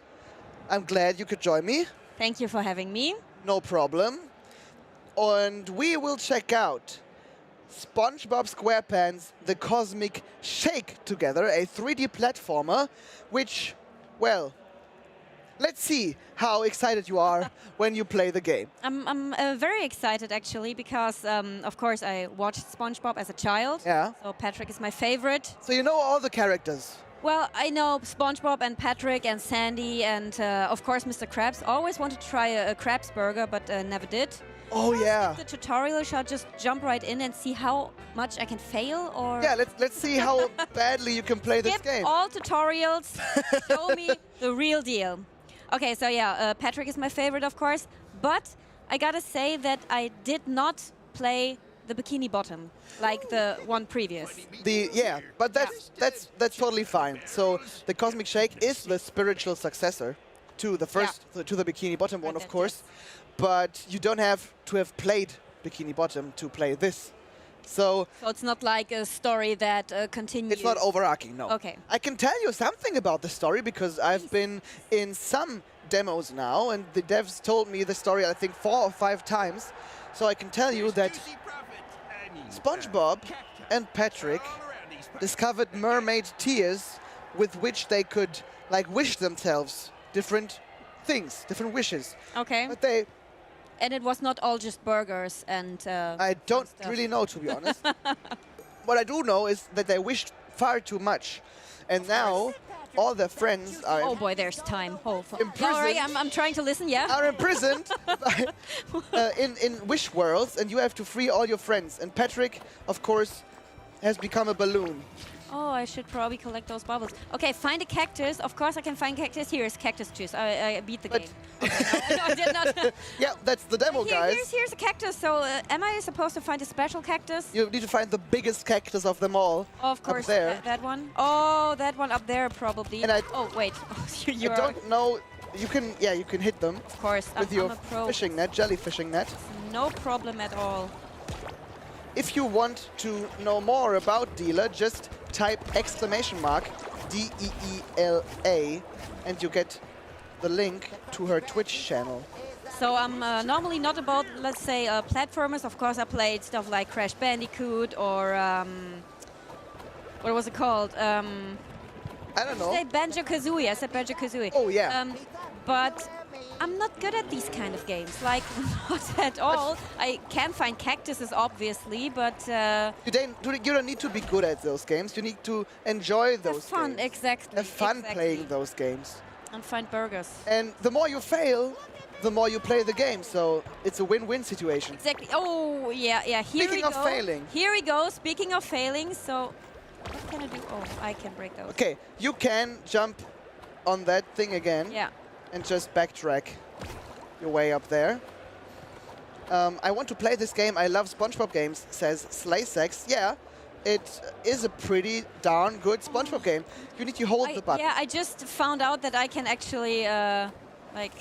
I'm glad you could join me. Thank you for having me. No problem. And we will check out SpongeBob SquarePants The Cosmic Shake together, a 3D platformer, which, well, let's see how excited you are when you play the game. I'm very excited, actually, because, of course, I watched SpongeBob as a child. Yeah. So Patrick is my favorite. So you know all the characters? Well, I know SpongeBob and Patrick and Sandy and, of course, Mr. Krabs. Always wanted to try a Krabs burger, but never did. Oh, yeah. The tutorial, shall I just jump right in and see how much I can fail? Or yeah, let's see how badly you can play this skip game. all tutorials, show me the real deal. Okay, so yeah, Patrick is my favorite, of course, but I gotta say that I did not play the Bikini Bottom like the one previous. Yeah, but that's totally fine. So the Cosmic Shake is the spiritual successor to the first, to the Bikini Bottom one, of course. But you don't have to have played Bikini Bottom to play this. So it's not like a story that continues. It's not overarching, no. Okay. I can tell you something about the story because I've been in some demos now, and the devs told me the story, I think, 4 or 5 times. So I can tell you that SpongeBob and Patrick discovered mermaid tears with which they could, like, wish themselves different things, different wishes. Okay. But and it was not all just burgers and I don't really know, to be honest. What I do know is that they wished far too much. And now all their friends are oh boy, there's time. imprisoned. Sorry, I'm trying to listen, yeah? Are imprisoned in wish worlds, and you have to free all your friends. And Patrick, of course, has become a balloon. Oh, I should probably collect those bubbles. Okay, find a cactus. Of course I can find cactus. Here is cactus juice. I beat the game. Okay, no, I did not. Yeah, that's the demo, guys. Here's a cactus. So am I supposed to find a special cactus? You need to find the biggest cactus of them all. Of course, up there. That one. Oh, that one up there probably. And oh, wait. I don't know. You can hit them. Of course, with your fishing net, jelly fishing net. No problem at all. If you want to know more about Dealer, just type !DEELA and you get the link to her Twitch channel. So I'm normally not about, let's say, platformers. Of course, I played stuff like Crash Bandicoot or what was it called? I don't know. Say Banjo-Kazooie. I said Banjo-Kazooie. Oh yeah. But I'm not good at these kind of games. Like, not at all. I can find cactuses, obviously, but you don't need to be good at those games. You need to enjoy those have fun, games. Exactly. Have fun playing those games. And find burgers. And the more you fail, the more you play the game. So it's a win-win situation. Exactly. Oh, yeah. Here Speaking we go. of failing. Here we go. Speaking of failing, so what can I do? Oh, I can break those. Okay, you can jump on that thing again. Yeah. And just backtrack your way up there. I want to play this game. I love SpongeBob games, says Slaysex. Yeah, it is a pretty darn good SpongeBob game. You need to hold the button. Yeah, I just found out that I can actually, like...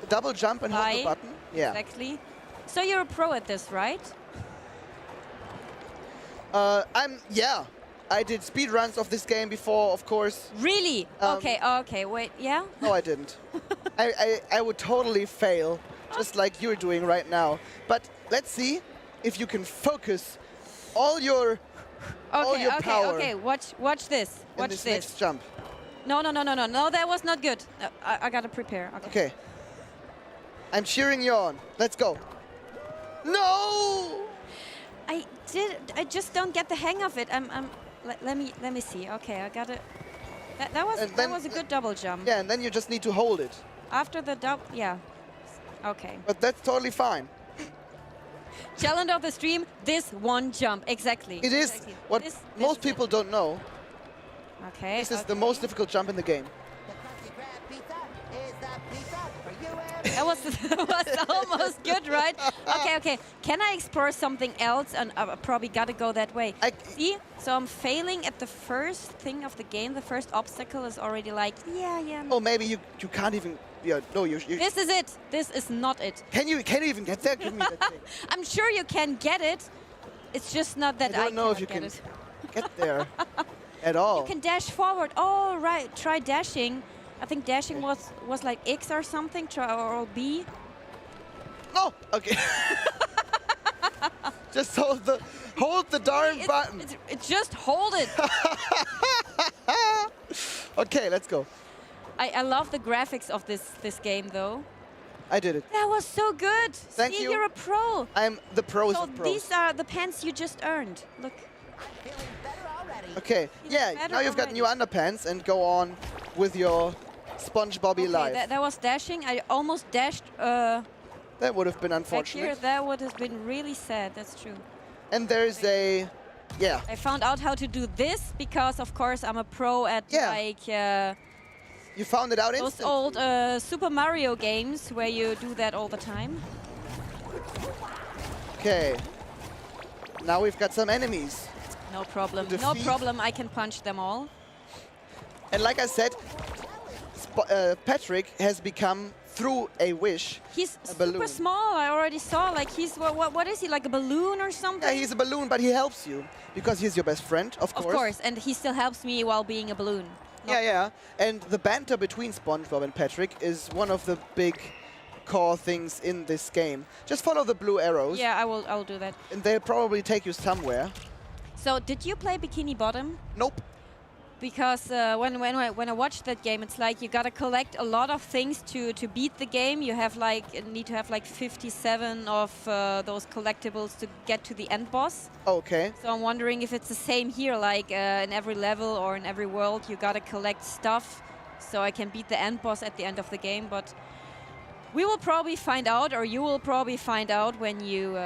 Double jump and hold the button. Yeah. Exactly. So you're a pro at this, right? Yeah. I did speedruns of this game before, of course. Really? Okay, wait, yeah? No, I didn't. I would totally fail, just like you're doing right now. But let's see if you can focus all your power. Okay, watch this. Watch this. this. Next jump. No, that was not good. I gotta prepare. Okay. I'm cheering you on. Let's go. No! I just don't get the hang of it. Let me see. Okay, I got it. That was a good double jump. Yeah, and then you just need to hold it. After the double, yeah. Okay. But that's totally fine. Challenge of the stream, this one jump, exactly. It is exactly. what most people don't know. Okay. This is the most difficult jump in the game. That was almost good, right? Okay. Can I explore something else? And I probably gotta go that way. See? So I'm failing at the first thing of the game. The first obstacle is already like, yeah. Oh, maybe you can't even. Yeah, no, you. This is it. This is not it. Can you even get there? Give me that thing. I'm sure you can get it. It's just not that I don't know if you can get there at all. You can dash forward. Oh, right. Try dashing. I think dashing was like X or something, or B. No. Okay. Just hold the darn button. Just hold it. Okay, let's go. I love the graphics of this game, though. I did it. That was so good. Thank you. You're a pro. I'm the pros so of pros. These are the pants you just earned. Look. Okay. Yeah. Now you've got new underpants and go on with your SpongeBobby life. That was dashing. I almost dashed. That would have been Back unfortunate. here, that would have been really sad. That's true. And there's a, yeah. I found out how to do this because, of course, I'm a pro at like. You found it out those instantly. old Super Mario games where you do that all the time. Okay. Now we've got some enemies. No problem. No problem. I can punch them all. And like I said, Patrick has become, through a wish, he's a balloon. super small. I already saw. Like he's what is he, like a balloon or something? Yeah, he's a balloon, but he helps you because he's your best friend, of course. Of course, and he still helps me while being a balloon. Yeah. And the banter between SpongeBob and Patrick is one of the big core things in this game. Just follow the blue arrows. Yeah, I will do that. And they'll probably take you somewhere. So, did you play Bikini Bottom? Nope. Because when I watched that game, it's like you gotta collect a lot of things to beat the game. You have need to have like 57 of those collectibles to get to the end boss. Okay. So I'm wondering if it's the same here, like in every level or in every world, you gotta collect stuff so I can beat the end boss at the end of the game. But we will probably find out, or you will probably find out when you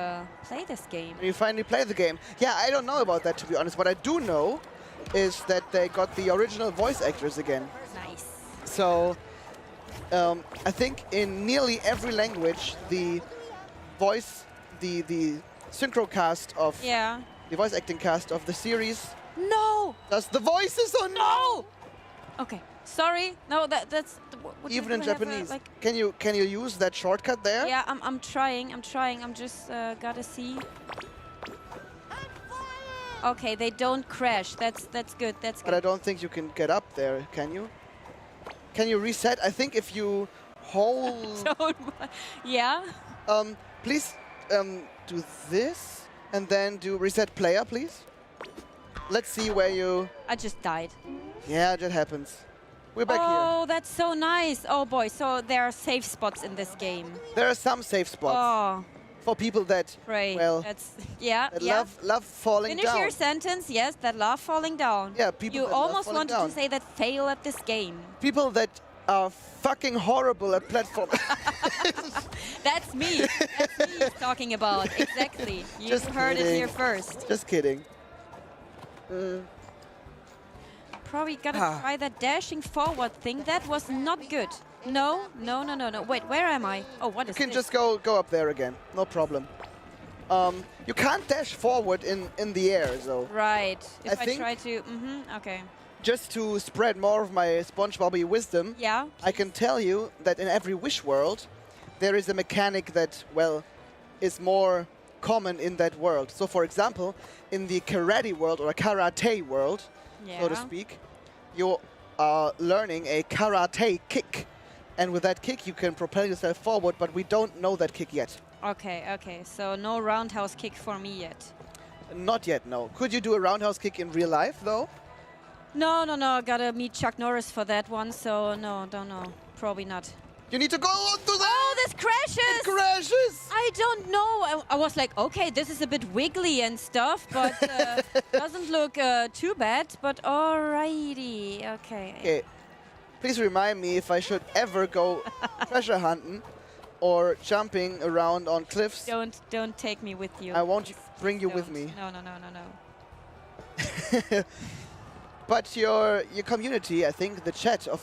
play this game. When you finally play the game. Yeah, I don't know about that, to be honest. What I do know is that they got the original voice actors again. Nice. So I think in nearly every language, the voice, the synchro cast of the voice acting cast of the series. No. Does the voices or no? Okay. Sorry. No, that's even in Japanese. Can you use that shortcut there? Yeah, I'm trying. I'm just gotta see. Okay, they don't crash. That's good. That's good. But I don't think you can get up there, can you? Can you reset? I think if you hold... Yeah? Please do this and then do reset player, please. Let's see where you... I just died. Yeah, that happens. We're back here. Oh, that's so nice. Oh boy, so there are safe spots in this game. There are some safe spots. Oh. For people that, well, love falling down. Finish your sentence. Yes, that love falling down. Yeah, people You that love almost falling wanted down. to say that fail at this game. People that are fucking horrible at platform. That's me. That's me he's talking about. Exactly. You Just heard it kidding. here first. Just kidding. Probably gotta try that dashing forward thing. That was not good. No. Wait, where am I? Oh, what You is can this? just go up there again. No problem. You can't dash forward in the air, though. Right. If I think- try to... okay. Just to spread more of my SpongeBobby wisdom, Yeah. I can tell you that in every Wish world, there is a mechanic that, well, is more common in that world. So, for example, in the karate world or a karate world, so to Yeah. speak, you are learning a karate kick. And with that kick, you can propel yourself forward, but we don't know that kick yet. Okay. So no roundhouse kick for me yet. Not yet, no. Could you do a roundhouse kick in real life, though? No. Gotta meet Chuck Norris for that one, so no, don't know. Probably not. You need to go on to that! Oh, this crashes! It crashes! I don't know. I was like, okay, this is a bit wiggly and stuff, but doesn't look too bad. But alrighty, okay. Okay. Please remind me if I should ever go treasure hunting or jumping around on cliffs. Don't take me with you. I won't bring you with Don't. me. No. But your community, I think the chat of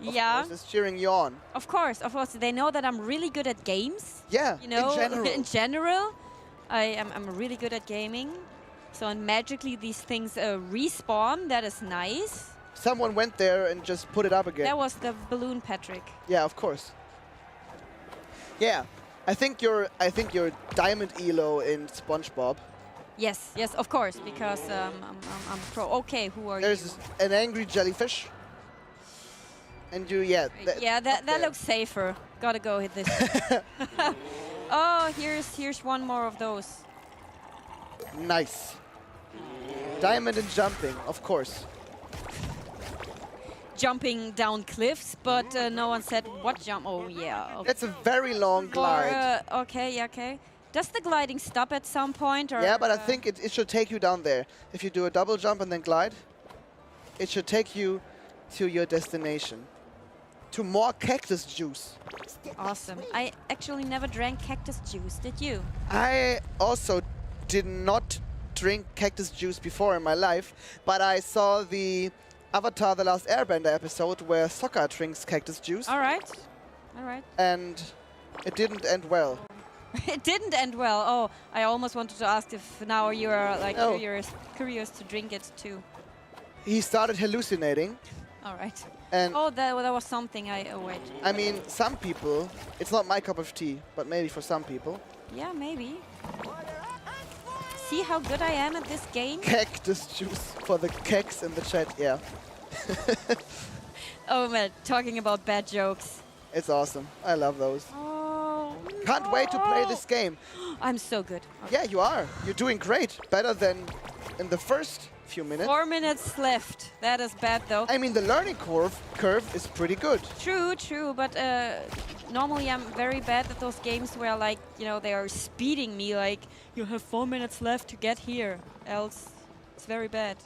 Yeah. course, is cheering you on. Of course. They know that I'm really good at games. Yeah, You know, in general. in general, I'm really good at gaming. So and magically these things respawn. That is nice. Someone went there and just put it up again. That was the balloon, Patrick. Yeah, of course. Yeah, I think you're Diamond Elo in SpongeBob. Yes, of course, because I'm pro. Okay, who are There's you? an angry jellyfish. And you, yeah. That looks safer. Gotta go hit this. Oh, here's one more of those. Nice. Diamond and jumping, of course. Jumping down cliffs, but no one said what jump. Oh, yeah. Okay. That's a very long glide. Okay. Does the gliding stop at some point? Or, Yeah, but I think it should take you down there. If you do a double jump and then glide, it should take you to your destination. To more cactus juice. Awesome. I actually never drank cactus juice. Did you? I also did not drink cactus juice before in my life, but I saw the Avatar: The Last Airbender episode where Sokka drinks cactus juice. All right. And it didn't end well. It didn't end well. Oh, I almost wanted to ask if now you are like No. curious to drink it too. He started hallucinating. All right. And Oh, that was something. Wait. I mean, some people, it's not my cup of tea, but maybe for some people. Yeah, maybe. See how good I am at this game? Cactus juice for the keks in the chat, yeah. Oh man, talking about bad jokes. It's awesome. I love those. Oh, Can't wait to play this game. I'm so good. Yeah, you are. You're doing great. Better than in the first few minutes. 4 minutes left. That is bad though. I mean, the learning curve is pretty good. True, but normally I'm very bad at those games where like, they are speeding me like, you have 4 minutes left to get here, else it's very bad.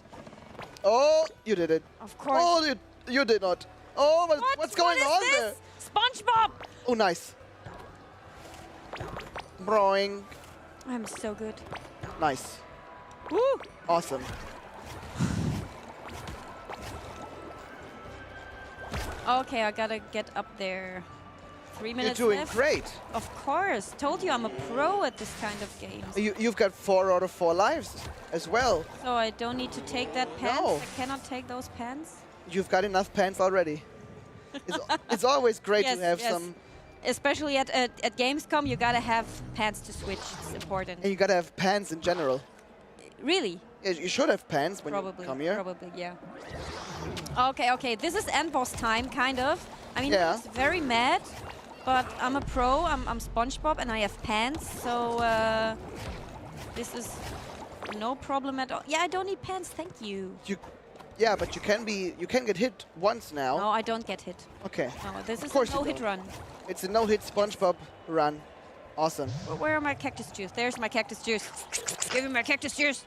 Oh, you did it. Of course. Oh, you did not. Oh, what's going on this? there? SpongeBob! Oh, nice. Broing. I'm so good. Nice. Woo! Awesome. Okay, I gotta get up there. 3 minutes You're doing left. great. Of course. Told you I'm a pro at this kind of games. You've got 4 out of 4 lives as well. So I don't need to take that pants? No. I cannot take those pants? You've got enough pants already. It's always great to have some. Especially at Gamescom, you gotta have pants to switch. It's important. And you gotta have pants in general. Really? Yeah, you should have pants when Probably. you come here. Probably, yeah. Okay. This is end boss time, kind of. I mean, Yeah. he's very mad, but I'm a pro. I'm SpongeBob, and I have pants, so this is no problem at all. Yeah, I don't need pants. Thank you. Yeah, but you can get hit once now. No, I don't get hit. Okay. No, this is Of course a you no-hit don't. run. It's a no-hit SpongeBob run. Awesome. Where are my cactus juice? There's my cactus juice. Give me my cactus juice.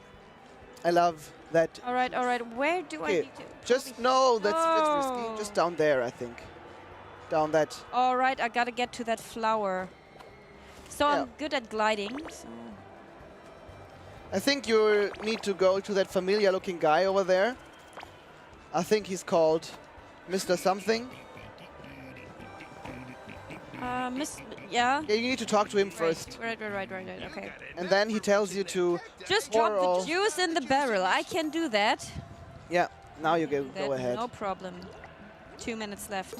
I love that. All right. Where do I Okay, need to? just no, that's Oh. risky. Just down there, I think. Down that. All right, I gotta get to that flower. So Yeah. I'm good at gliding. So. I think you need to go to that familiar-looking guy over there. I think he's called Mr. Something. Yeah. Yeah, you need to talk to him first. Right, okay. And then he tells you to Just pour drop all- the juice in the barrel. I can do that. Yeah, now you go That, ahead. no problem. 2 minutes left.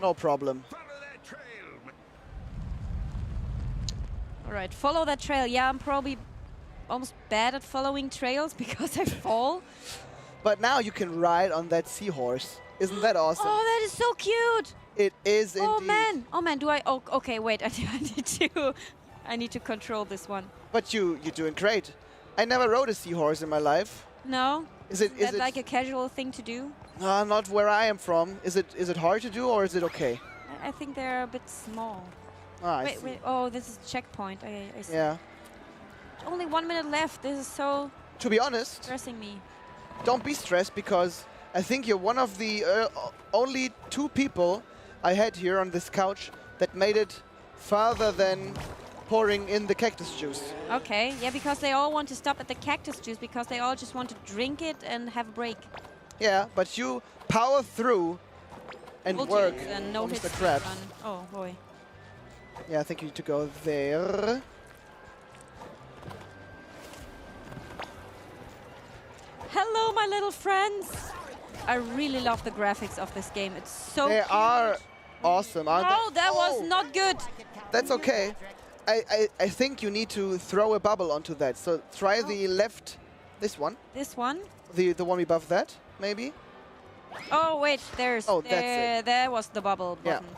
No problem. All right, follow that trail. Yeah, I'm probably almost bad at following trails because I fall. But now you can ride on that seahorse. Isn't that awesome? Oh, that is so cute. It is indeed. Oh man, do I? Oh, okay, wait. I need to control this one. But you're doing great. I never rode a seahorse in my life. No. Is it like a casual thing to do? Not where I am from. Is it hard to do or is it okay? I think they're a bit small. Ah, I wait, see. wait. Oh, this is checkpoint. I see. Yeah. Only 1 minute left. This is so To be honest, stressing me. don't be stressed because I think you're one of the only 2 people I had here on this couch that made it farther than pouring in the cactus juice. Okay, yeah, because they all want to stop at the cactus juice because they all just want to drink it and have a break. Yeah, but you power through and Multi work hits and no on hits Mr. Krabs. run. Oh boy. Yeah, I think you need to go there. Hello, my little friends. I really love the graphics of this game. It's so They cute. are awesome, aren't they? Oh, that was not good. That's okay. I think you need to throw a bubble onto that. So try the left, this one. This one? The one above that, maybe? Oh, wait, there's... Oh, that's there, it. there was the bubble Yeah. button.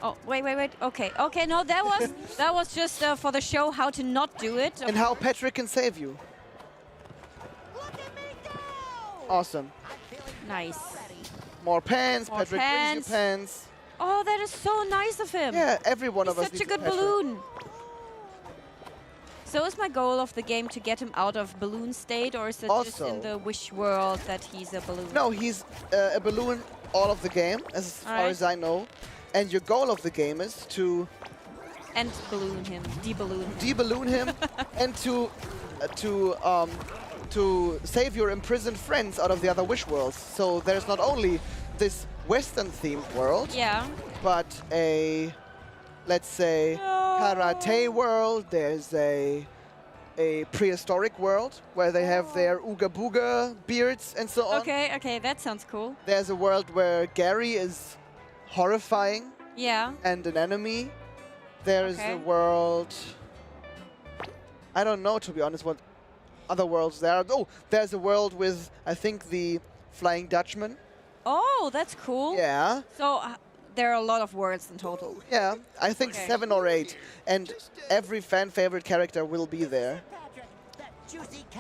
Oh, wait. Okay, okay, no, that was that was just for the show how to not do it. And how Patrick can save you. Awesome. Nice. More pans. More Patrick brings you pans. Oh, that is so nice of him. Yeah, every one He's of us such a needs good Patrick. balloon. So is my goal of the game to get him out of balloon state, or is it just in the wish world that he's a balloon? No, he's a balloon all of the game, as far Alright. as I know. And your goal of the game is to And balloon him, de-balloon him. de-balloon him and to save your imprisoned friends out of the other wish worlds. So there's not only this Western-themed world, Yeah. but a, let's say, karate world. There's a prehistoric world where they have their ooga booga beards and so on. Okay, okay, that sounds cool. There's a world where Gary is horrifying Yeah. and an enemy. There's Okay. a world... I don't know, to be honest, what other worlds there are. Oh, there's a world with, I think, the Flying Dutchman. Oh, that's cool. Yeah. So there are a lot of words in total. Yeah, I think Okay. 7 or 8. And every fan-favorite character will be there.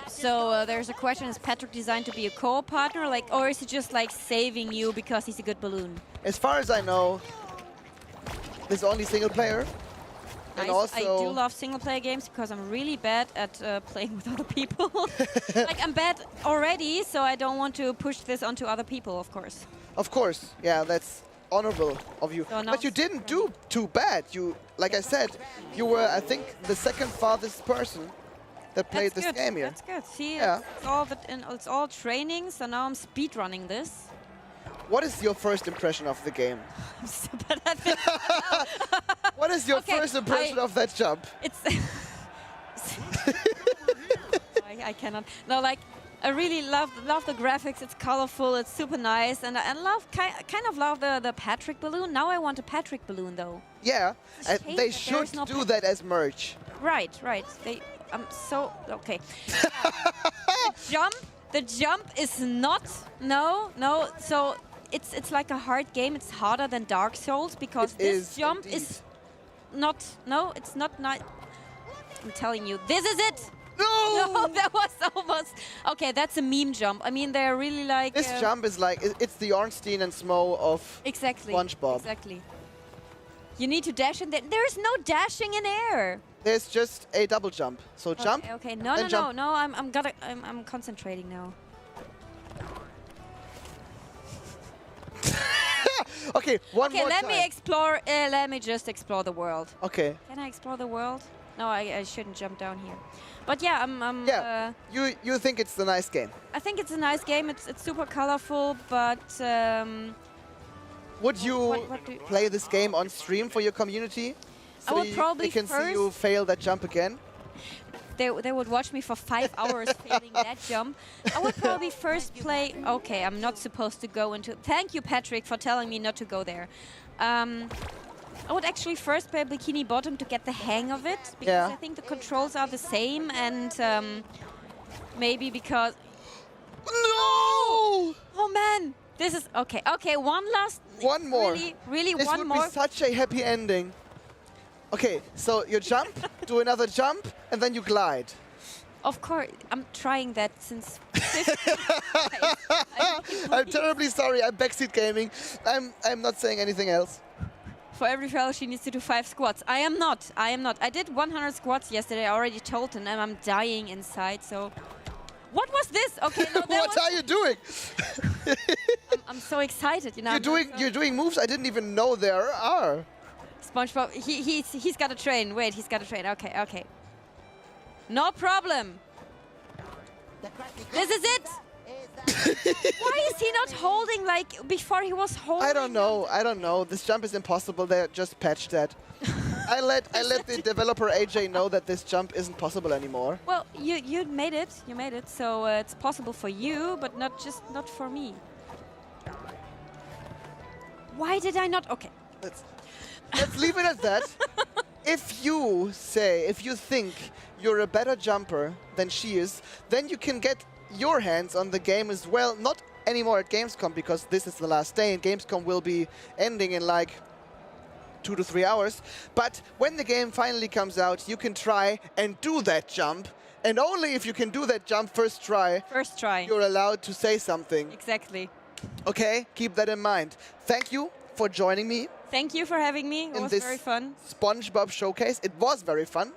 So there's a question: is Patrick designed to be a co-op partner, like, or is he just like saving you because he's a good balloon? As far as I know, there's only single player. And Nice. I do also, love single-player games because I'm really bad at playing with other people. Like, I'm bad already, so I don't want to push this onto other people, of course. of course, yeah, that's honorable of you. So now But you didn't do too bad. You, like I said, you were, I think, the second farthest person that played That's this good. game here. That's good. See, Yeah. it's all training, so now I'm speedrunning this. What is your first impression of the game? I'm so bad at this. What is your Okay, first impression of that jump? It's... I cannot. No, like, I really love the graphics. It's colorful. It's super nice, and I kind of love the Patrick balloon. Now I want a Patrick balloon, though. Yeah, It's a and shame they that should there's no do that as merch. Right. They. I'm so okay. The jump is not. No. So it's like a hard game. It's harder than Dark Souls because It this is jump indeed. is not. No, it's not. I'm telling you, this is it. No! That was almost... Okay, that's a meme jump. I mean, they're really like... This jump is like, it's the Ornstein and Smo of Exactly. SpongeBob. Exactly. You need to dash in there. There's no dashing in air. There's just a double jump. So jump. Okay. No. then jump. No. I'm concentrating now. Okay, one Okay, more let time. me explore. Let me just explore the world. Okay. Can I explore the world? No, I shouldn't jump down here. But yeah, Yeah, you think it's a nice game. I think it's a nice game. It's super colorful, but Would you What do you- play this game on stream for your community? I would probably they can see you fail that jump again. They would watch me for 5 hours failing that jump. I would probably first play... Okay, I'm not supposed to go into... Thank you, Patrick, for telling me not to go there. I would actually first play Bikini Bottom to get the hang of it, because I think the controls are the same, and maybe because... No! Oh, man! This is... Okay, okay, one more. Really, this one would more. be such a happy ending. Okay, so you jump, do another jump, and then you glide. Of course, I'm trying that since 15 I'm terribly sorry, I'm backseat gaming. I'm not saying anything else. For every fail, she needs to do 5 squats. I am not. I did 100 squats yesterday. I already told them I'm dying inside, so... What was this? Okay, no, What are you doing? I'm so excited, you know. You're doing moves I didn't even know there are. SpongeBob, he's got to train. Wait, he's got to train. Okay, okay. No problem. This is it. Why is he not holding like before he was holding? I don't know. This jump is impossible. They just patched that. I let the developer AJ know that this jump isn't possible anymore. Well, you made it. You made it. So it's possible for you, but not for me. Why did I not? Okay. Let's leave it at that. If you think you're a better jumper than she is, then you can get your hands on the game as well. Not anymore at Gamescom, because this is the last day and Gamescom will be ending in like 2 to 3 hours. But when the game finally comes out, you can try and do that jump. And only if you can do that jump first try, you're allowed to say something. Exactly. Okay, keep that in mind. Thank you for joining me. Thank you for having me. It was very fun. SpongeBob showcase. It was very fun,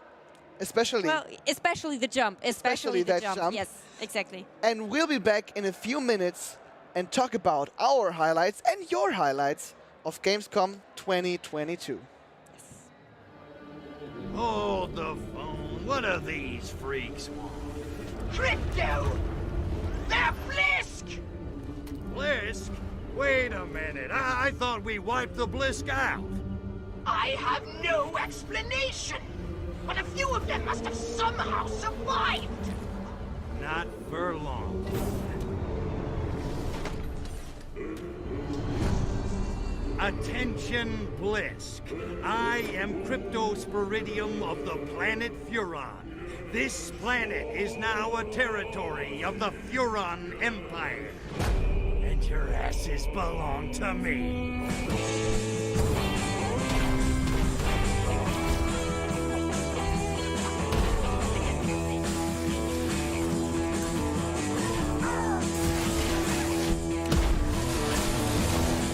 especially. Well, especially the jump. Especially the that jump. Yes, exactly. And we'll be back in a few minutes and talk about our highlights and your highlights of Gamescom 2022. Hold the phone. What do these freaks want? Crypto! They're Blisk! Blisk? Wait a minute. I thought we wiped the Blisk out. I have no explanation, but a few of them must have somehow survived. Not for long. Attention, Blisk. I am Cryptosporidium of the planet Furon. This planet is now a territory of the Furon Empire. And your asses belong to me.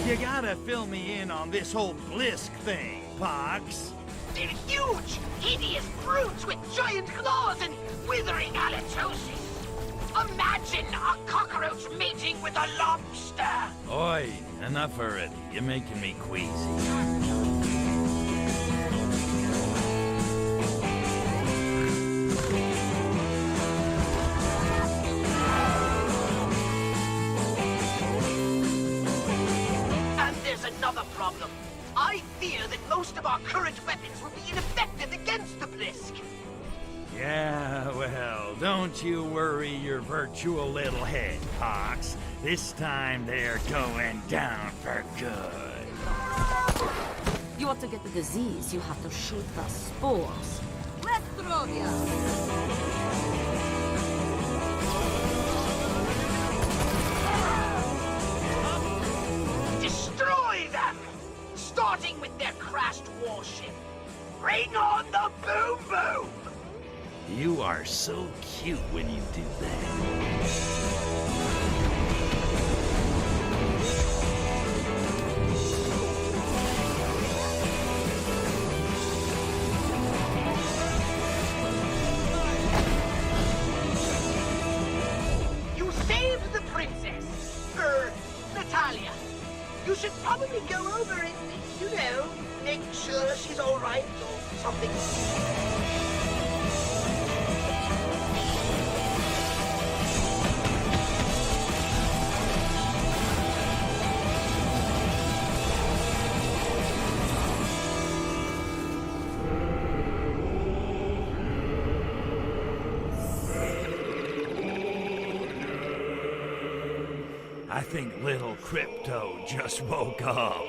You gotta fill me in on this whole Blisk thing, Pox. They're huge, hideous brutes with giant claws and withering halitosis. Imagine a cockroach mating with a lobster. Oi, enough already. You're making me queasy. And there's another problem. I fear that most of our current weapons will be ineffective against the Blisk. Yeah, well, don't you worry your virtual little head, Pox. This time they're going down for good. You want to get the disease, you have to shoot the spores. Let's throw ya! Destroy them! Starting with their crashed warship. Bring on the boom boom! You are so cute when you do that. You saved the princess! Natalia. You should probably go over and, you know, make sure she's alright or something. I think little Crypto just woke up.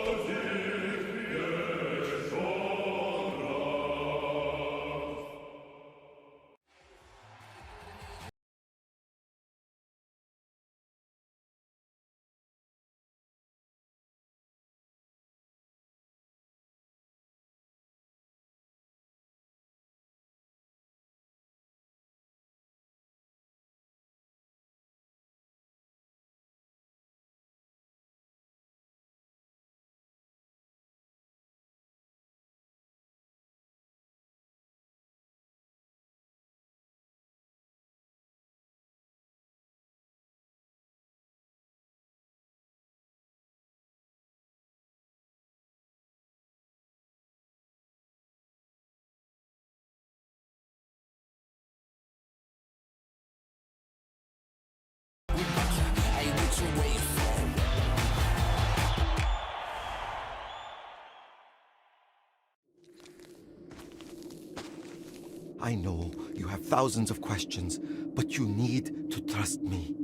I know you have thousands of questions, but you need to trust me.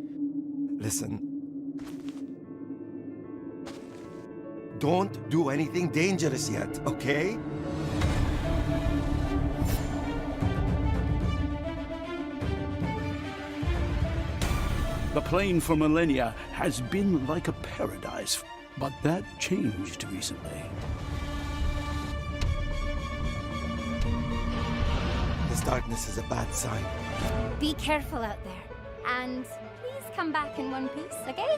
Listen. Don't do anything dangerous yet, okay? The plane for millennia has been like a paradise, but that changed recently. This darkness is a bad sign. Be careful out there. And please come back in one piece, okay?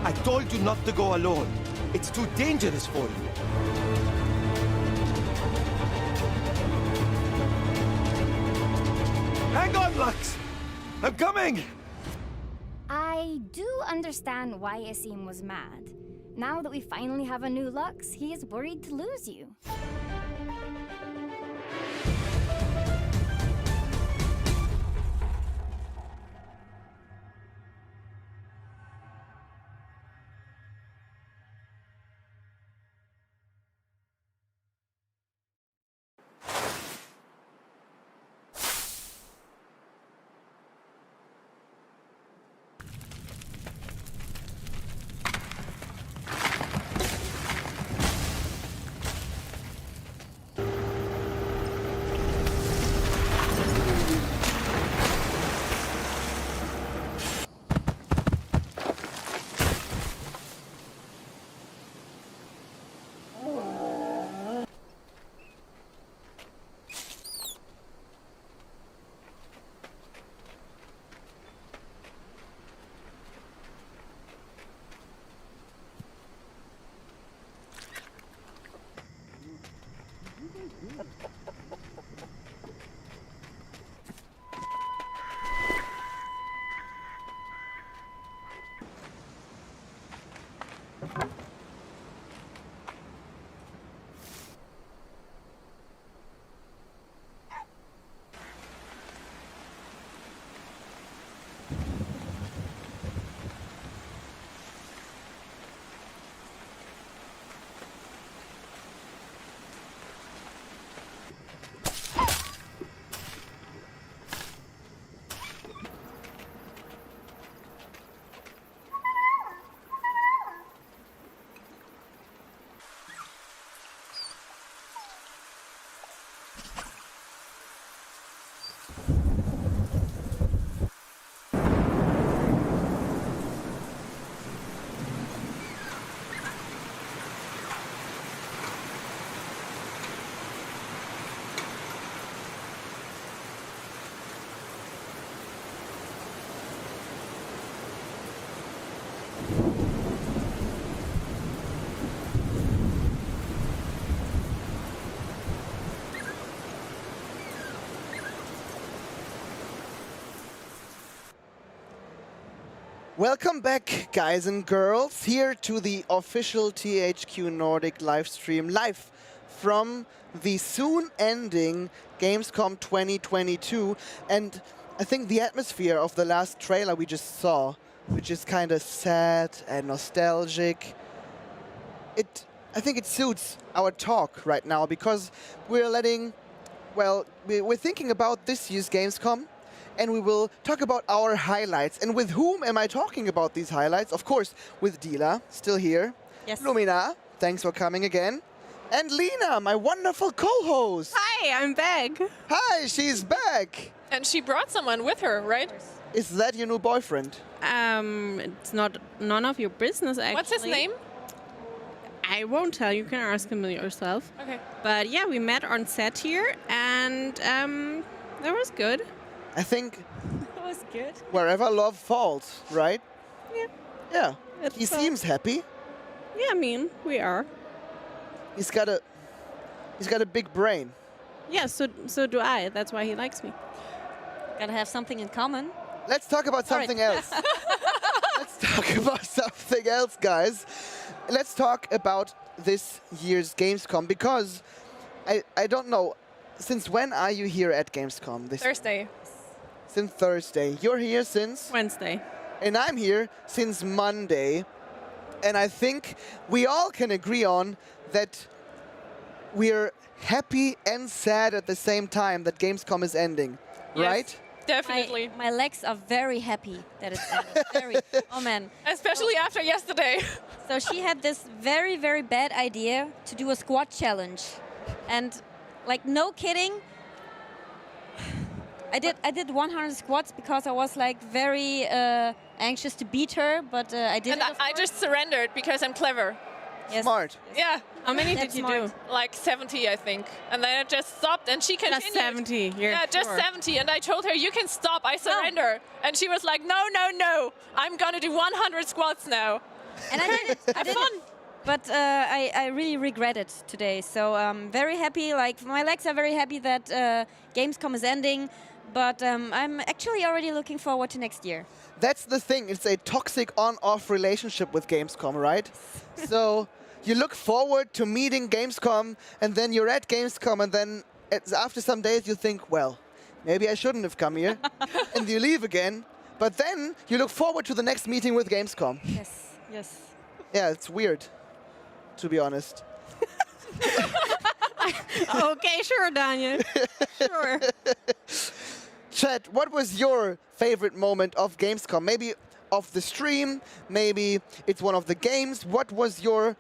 I told you not to go alone. It's too dangerous for you. Hang on, Lux! I'm coming! I do understand why Asim was mad. Now that we finally have a new Lux, he is worried to lose you. Welcome back, guys and girls, here to the official THQ Nordic live stream, live from the soon-ending Gamescom 2022. And I think the atmosphere of the last trailer we just saw, which is kind of sad and nostalgic, I think it suits our talk right now, because we're thinking about this year's Gamescom, and we will talk about our highlights. And with whom am I talking about these highlights? Of course, with Dila, still here. Yes. Lumina, thanks for coming again. And Lena, my wonderful co-host. Hi, I'm back. Hi, she's back. And she brought someone with her, right? Is that your new boyfriend? It's not none of your business, actually. What's his name? I won't tell. You can ask him yourself. Okay. But yeah, we met on set here, and that was good. I think That was good. wherever love falls, right? Yeah. Yeah. He seems happy. Yeah, I mean, we are. He's got a big brain. Yeah, so do I. That's why he likes me. Gotta have something in common. Let's talk about something else. Let's talk about something else, guys. Let's talk about this year's Gamescom, because I don't know, since when are you here at Gamescom? Thursday. Since Thursday. You're here since? Wednesday. And I'm here since Monday. And I think we all can agree on that we're happy and sad at the same time that Gamescom is ending, right? Definitely. My legs are very happy that it's ended. Very. Oh man. Especially after yesterday. So she had this very, very bad idea to do a squat challenge. And like, no kidding, I did 100 squats because I was like very anxious to beat her, but I didn't. And I just surrendered because I'm clever. Yes. Smart. Yeah. How many That's did you smart. do? Like 70, I think. And then I just stopped, and she continued. Just 70. You're Yeah, just sure? 70. And I told her, you can stop, I surrender. And she was like, no, no, no. I'm going to do 100 squats now. And I did it. I did it. But I really regret it today. So I'm very happy. Like, my legs are very happy that Gamescom is ending. But I'm actually already looking forward to next year. That's the thing. It's a toxic on-off relationship with Gamescom, right? So you look forward to meeting Gamescom, and then you're at Gamescom, and then after some days you think, well, maybe I shouldn't have come here. And you leave again. But then you look forward to the next meeting with Gamescom. Yes, yes. Yeah, it's weird, to be honest. Okay, sure, Daniel. Sure. Chat, what was your favorite moment of Gamescom? Maybe of the stream, maybe it's one of the games. What was your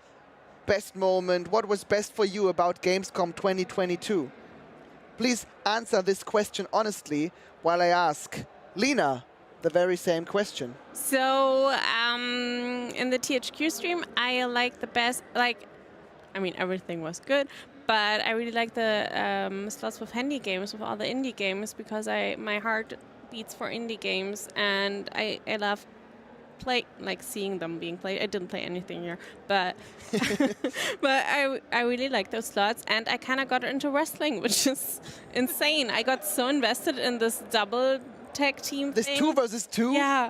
best moment? What was best for you about Gamescom 2022? Please answer this question honestly while I ask Lena the very same question. So, in the THQ stream, I like the best, I mean, everything was good, but I really like the slots with indie games, with all the indie games, because my heart beats for indie games, and I love seeing them being played. I didn't play anything here, but but I really like those slots, and I kind of got into wrestling, which is insane. I got so invested in this double tag team This thing. 2 versus 2? Yeah,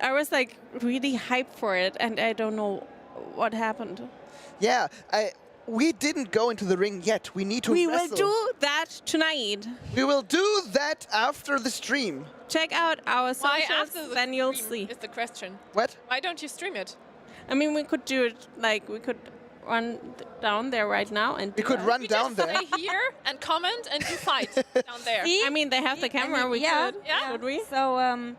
I was like really hyped for it, and I don't know what happened. Yeah, we didn't go into the ring yet. We need to We wrestle. will do that tonight. We will do that after the stream. Check out our Why socials, after the then you'll stream see. is the question. What? Why don't you stream it? I mean, we could do it, we could run down there right now and We could run down there. Stay here and comment, and you fight down there. I mean, they have the camera. We could. Yeah. Should we? So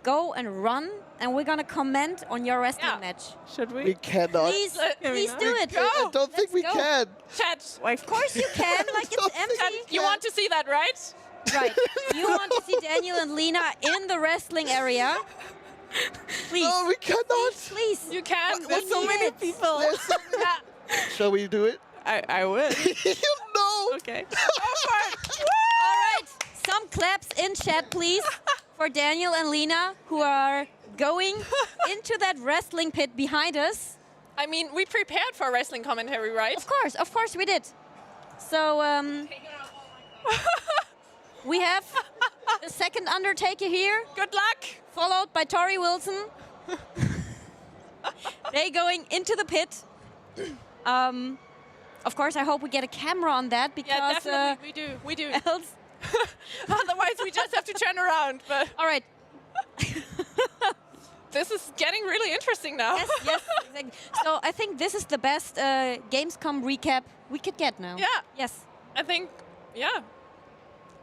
go and run, and we're gonna comment on your wrestling match. Should we? We cannot. Please do it. I don't think we can. Chat. Of course you can. Like, it's empty. You want to see that, right? Right. You want to see Daniel and Lena in the wrestling area? Please. No, we cannot. Please. You can. There's so many people. Shall we do it? I would. No. Okay. All right. Some claps in chat, please, for Daniel and Lena, who are going into that wrestling pit behind us. I mean, we prepared for wrestling commentary, right? Of course we did. So, we have the second Undertaker here. Good luck. Followed by Tori Wilson. They going into the pit. Of course, I hope we get a camera on that because Yeah, definitely, we do. else. Otherwise, we just have to turn around. But all right. This is getting really interesting now. Yes, yes. Exactly. So I think this is the best Gamescom recap we could get now. Yeah. Yes. I think, yeah.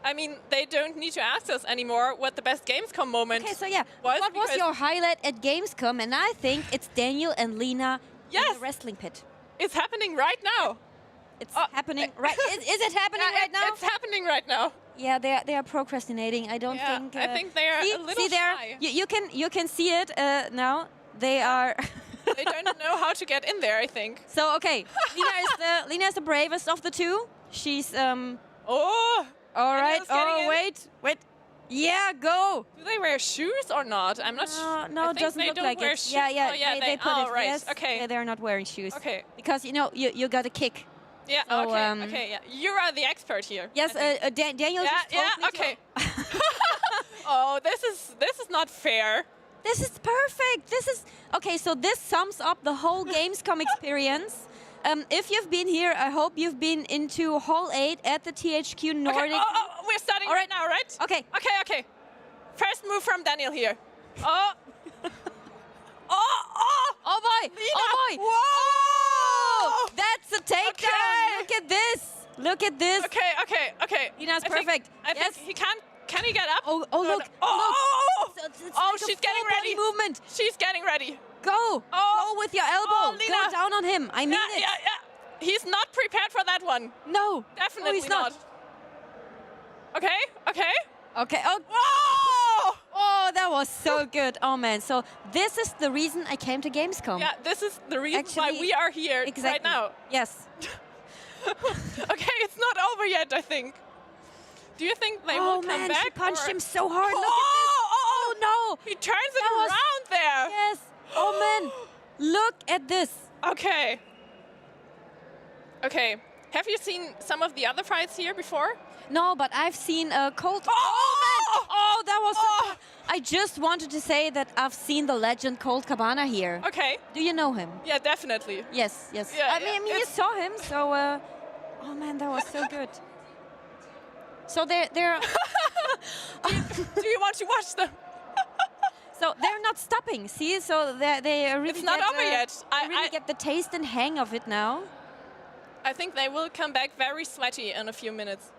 I mean, they don't need to ask us anymore what the best Gamescom moment Okay, so yeah, was. what was because- your highlight at Gamescom? And I think it's Daniel and Lena in Yes. the wrestling pit. It's happening right now. It's happening right. Is it happening right now? It's happening right now. Yeah, they are procrastinating. I don't Yeah, think. I think they are see, a little see there, shy. you can see it now. They are. They don't know how to get in there, I think. So okay, Lena is the bravest of the two. She's Oh. All right. Daniel's getting Oh in. wait. Yeah, go. Do they wear shoes or not? I'm not sure. No, it doesn't they look don't like wear it. shoes. Yeah. Oh, yeah, they put it. right. Yes. Okay. Yeah, they're not wearing shoes. Okay. Because you got a kick. Yeah. So, Okay. Yeah. You are the expert here. Yes, Daniel. Yeah. just told me to- Okay. Oh, this is not fair. This is perfect. This is okay. So this sums up the whole Gamescom experience. If you've been here, I hope you've been into Hall 8 at the THQ Nordic. Okay. Oh, we're starting right now, right? Okay. Okay. First move from Daniel here. Oh. Oh boy. Lena. Oh boy. Whoa! That's a takedown. Okay. Look at this. Look at this. Okay. Lena's I think- perfect. I think he can't. Can he get up? Oh, No, look. no. Oh, It's oh, like a she's getting full body ready. movement. She's getting ready. Go. Go with your elbow. Oh, Lena. Go down on him. I mean it. Yeah. He's not prepared for that one. No. Definitely he's not. Okay. Okay. Oh. Whoa! Oh, that was so good. Oh man. So this is the reason I came to Gamescom. Yeah, this is the reason why Actually, we are here right exactly. now. Yes. Okay, it's not over yet, I think. Do you think they will come man, back? she punched or- him so hard. Look Oh, at this. oh, no. He turns it That was- around there. Yes. Oh man. Look at this. Okay. Have you seen some of the other fights here before? No, but I've seen Colt. Oh, man. Oh, that was. I just wanted to say that I've seen the legend Colt Cabana here. Okay. Do you know him? Yeah, definitely. Yes. Yeah, I mean, you saw him, so. Oh man, that was so good. So they're. Do you want to watch them? So they're not stopping. See, so they really. It's not get, over yet. I really get the taste and hang of it now. I think they will come back very sweaty in a few minutes.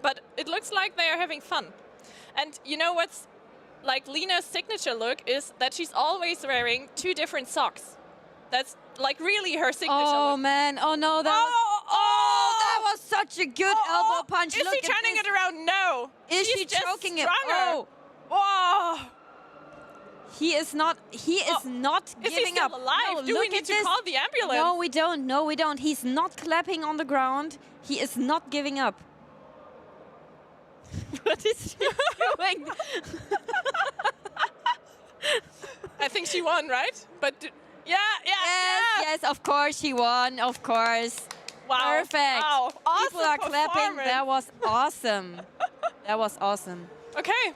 But it looks like they are having fun. And you know what's like Lena's signature look is that she's always wearing 2 different socks. That's like really her signature Oh look. man! Oh no! That that was such a good elbow punch. Is Look she at turning this. it around? No. Is She's she just choking him? stronger. Oh. Whoa. He is not. He is not Is he giving still up. alive? No, Do we look need at to this. call the ambulance? No, we don't. No, we don't. He's not clapping on the ground. He is not giving up. What is she doing? I think she won, right? But Yes, of course she won. Of course. Wow. Perfect. Wow. People Awesome are clapping. performance. That was awesome. That was awesome. Okay.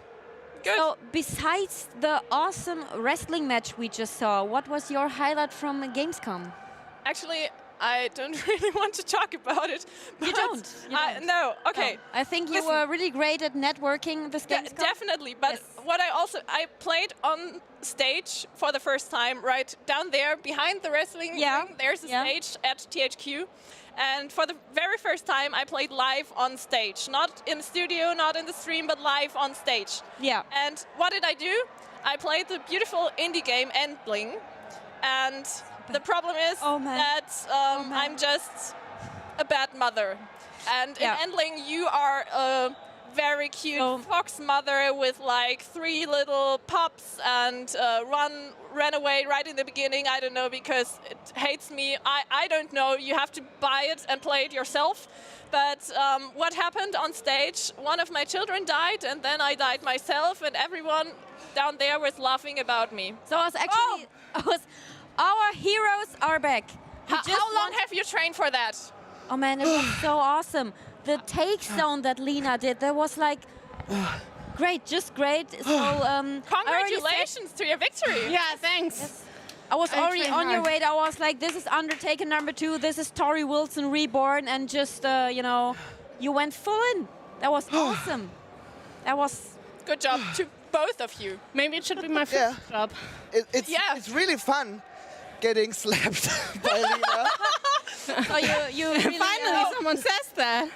Good. So, besides the awesome wrestling match we just saw, what was your highlight from Gamescom? Actually, I don't really want to talk about it. You don't? No. Okay. No. I think you Listen. were really great at networking this Gamescom. Definitely, but what I played on stage for the first time, right down there behind the wrestling ring. There's a stage at THQ, and for the very first time, I played live on stage, not in the studio, not in the stream, but live on stage. Yeah. And what did I do? I played the beautiful indie game Endling, and the problem is that I'm just a bad mother. And in Endling, you are a very cute fox mother with like 3 little pups and ran away right in the beginning. I don't know, because it hates me. I don't know. You have to buy it and play it yourself. But what happened on stage, one of my children died, and then I died myself, and everyone down there was laughing about me. So I was actually... Our heroes are back. How long have you trained for that? Oh man, it was so awesome. The take zone that Lena did, that was like Great, just great. So, I already said- Congratulations to your victory. Yeah, thanks. Yes. I was I already trained on your hard. way. I was like, this is Undertaker #2. This is Tori Wilson reborn, and just you went full in. That was awesome. That was Good job to both of you. Maybe it should be my first job. It's really fun getting slapped by Lena. So you really, Finally, someone says that.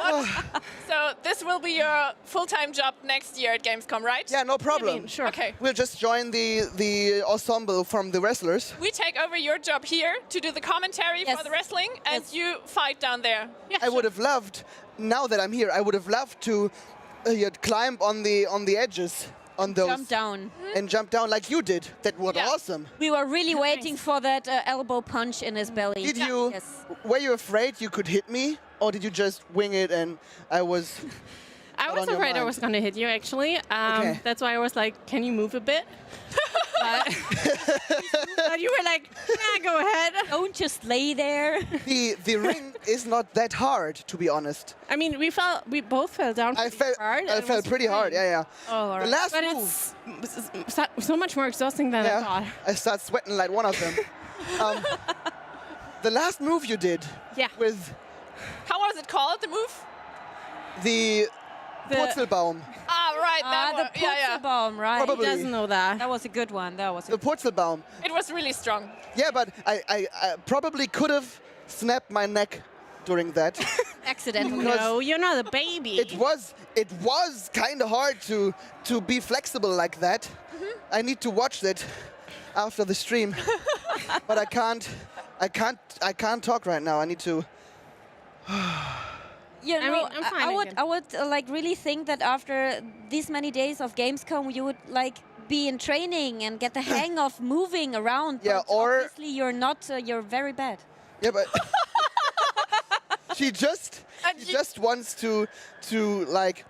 So this will be your full-time job next year at Gamescom, right? Yeah, no problem. Sure. Okay. We'll just join the ensemble from the wrestlers. We take over your job here to do the commentary for the wrestling, and you fight down there. I would have loved, now that I'm here, I would have loved to climb on the edges. On those jump down. and jump down like you did. That was awesome. We were really waiting for that elbow punch in his belly. Did you? Yes. Were you afraid you could hit me, or did you just wing it and I was? I not was on your afraid I mind? was going to hit you, actually. Okay. That's why I was like, can you move a bit? But you were like, yeah, go ahead. Don't just lay there. The ring is not that hard, to be honest. I mean, we both fell down pretty hard. I fell pretty hard. Yeah. Oh, all right. The last but move. it's so much more exhausting than I thought. I start sweating like one of them. The last move you did. Yeah. With How was it called, the move? the Purzelbaum. Ah, right. That the one. Yeah. Purzelbaum, right? Probably. He doesn't know that. That was a good one. That was The Purzelbaum. It was really strong. Yeah, but I probably could have snapped my neck during that. accidentally. No, you're not a baby. It was kind of hard to be flexible like that. I need to watch that after the stream, but I can't talk right now. I need to. You know, mean, I'm fine I would like really think that after these many days of Gamescom, you would like be in training and get the hang of moving around. Yeah, but or- obviously you're not. You're very bad. Yeah, but she just wants to like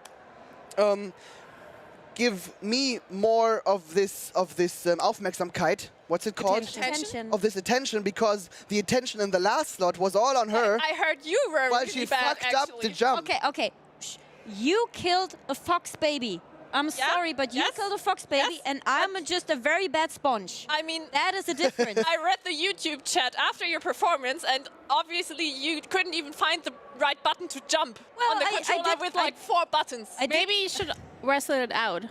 give me more of this Aufmerksamkeit. What's it called? Attention. Of this attention, because the attention in the last slot was all on her. I heard you were while really she bad, fucked up the actually. jump. Okay. Shh. You killed a fox baby. I'm sorry, but you killed a fox baby, and I'm just a very bad sponge. I mean, that is a difference. I read the YouTube chat after your performance, and obviously you couldn't even find the right button to jump on the controller with like 4 buttons. Maybe you should wrestle it out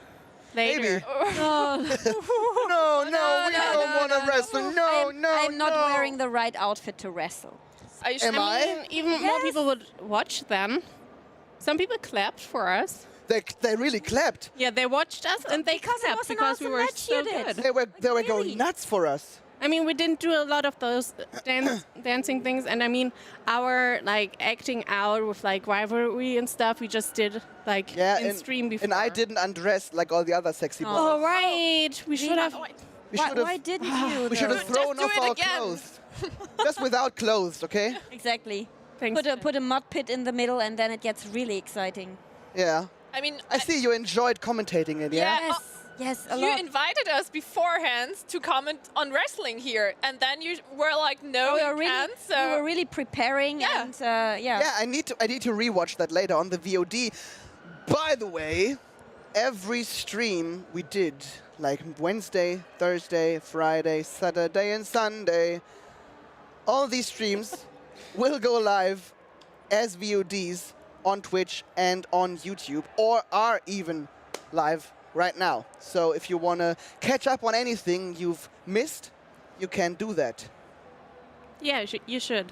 later. Maybe. No, we don't want to wrestle. No. I'm not wearing the right outfit to wrestle. Am I? mean, even more people would watch them. Some people clapped for us. They really clapped. Yeah, they watched us and they clapped because we were so good. They were going nuts for us. I mean, we didn't do a lot of those dancing things, and I mean, our like acting out with like rivalry and stuff, we just did like in stream before. And I didn't undress like all the other sexy boys. Oh right, we should have. Why didn't you? We should have though? thrown off our clothes. Just without clothes, okay? Exactly. Thanks. Put a mud pit in the middle, and then it gets really exciting. Yeah. I mean, I see you enjoyed commentating it, yeah? Yes, a you lot. invited us beforehand to comment on wrestling here, and then you were like, "No, we you were really, can't." So we were really preparing, and Yeah, I need to rewatch that later on the VOD. By the way, every stream we did, like Wednesday, Thursday, Friday, Saturday, and Sunday, all these streams will go live as VODs on Twitch and on YouTube, or are even live right now. So if you want to catch up on anything you've missed, you can do that. Yeah, you should.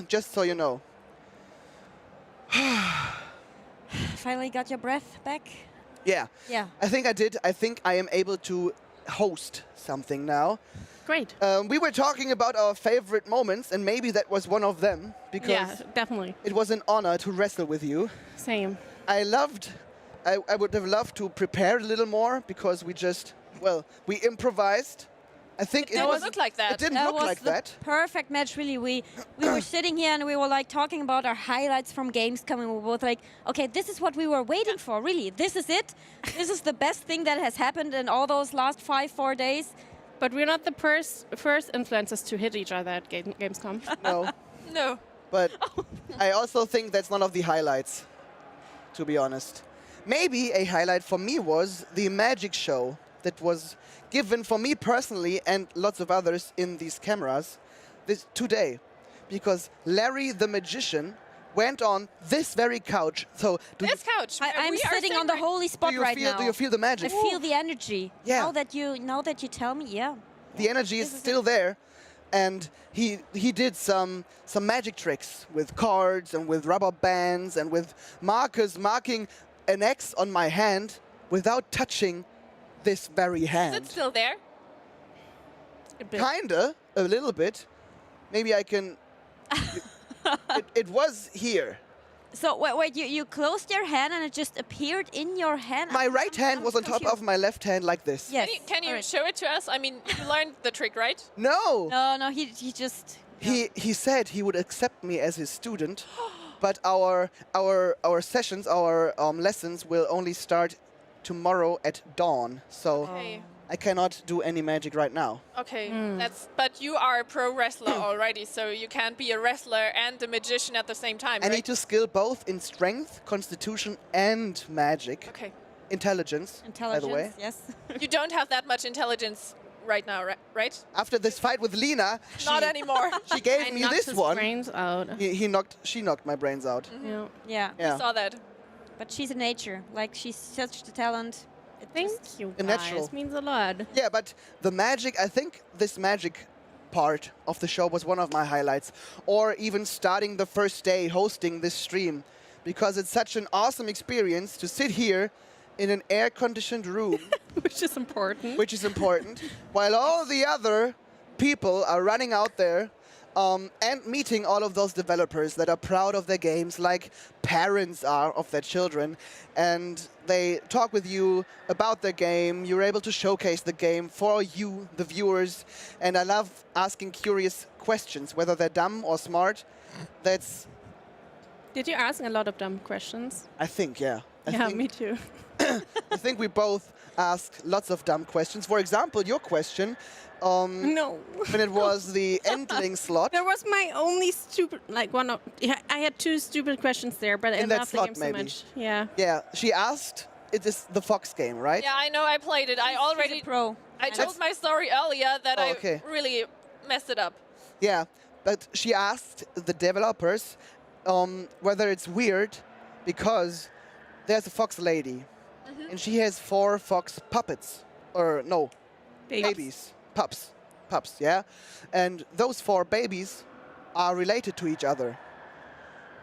Just so you know. Finally got your breath back. Yeah. Yeah. I think I did. I think I am able to host something now. Great. We were talking about our favorite moments, and maybe that was one of them, because Yeah, definitely. it was an honor to wrestle with you. Same. I would have loved to prepare a little more, because we improvised. I think it didn't look like that. It didn't look was like the that. perfect match, really. We were sitting here and we were like talking about our highlights from Gamescom, and we were both like, okay, this is what we were waiting for, really. This is it. This is the best thing that has happened in all those last 4 days. But we're not the first influencers to hit each other at Gamescom. No. No. But I also think that's one of the highlights, to be honest. maybe a highlight for me was the magic show that was given for me personally and lots of others in these cameras today. Because Larry the Magician went on this very couch. So This couch. I'm We are sitting on the holy spot right now. Do you feel the magic? I feel the energy. Yeah. Now that you tell me, yeah. The energy is still there. And he did some magic tricks with cards and with rubber bands and with markers marking an X on my hand without touching this very hand. Is it still there? Kinda, a little bit. Maybe I can... it was here. So wait, you closed your hand and it just appeared in your hand? My right hand was on top of my left hand like this. Yes. Can you show it to us? I mean, you learned the trick, right? No! No, he just... He said he would accept me as his student, but our sessions, our lessons will only start tomorrow at dawn. So Okay. I cannot do any magic right now. Okay, but you are a pro wrestler already, so you can't be a wrestler and a magician at the same time, I right? need to skill both in strength, constitution, and magic. Okay. Intelligence, by the way. Yes. You don't have that much intelligence right now, right? After this fight with Lena, Not anymore. she gave me this one. Brains out. She knocked my brains out. Yeah. Yeah. I saw that. But she's a nature. Like, she's such a talent. Thank you, A guys. natural. Means a lot. Yeah, but the magic, I think this magic part of the show was one of my highlights. Or even starting the first day hosting this stream. Because it's such an awesome experience to sit here in an air-conditioned room. Which is important. Which is important. While all the other people are running out there and meeting all of those developers that are proud of their games, like parents are of their children. And they talk with you about their game. You're able to showcase the game for you, the viewers. And I love asking curious questions, whether they're dumb or smart. Did you ask a lot of dumb questions? I think, yeah. I Yeah, think, me too. I think we both asked lots of dumb questions. For example, your question. No. When it was the endling slot. There was my only stupid, like one of, I had two stupid questions there, but I In that loved the slot, game so maybe. much. Yeah. Yeah, she asked, it is the Fox game, right? Yeah, I know. I played it. I already. Pro. I told my story earlier that Oh, okay. I really messed it up. Yeah, but she asked the developers whether it's weird because there's a fox lady and she has 4 fox puppets. Or no, babies. Pups, yeah? And those 4 babies are related to each other.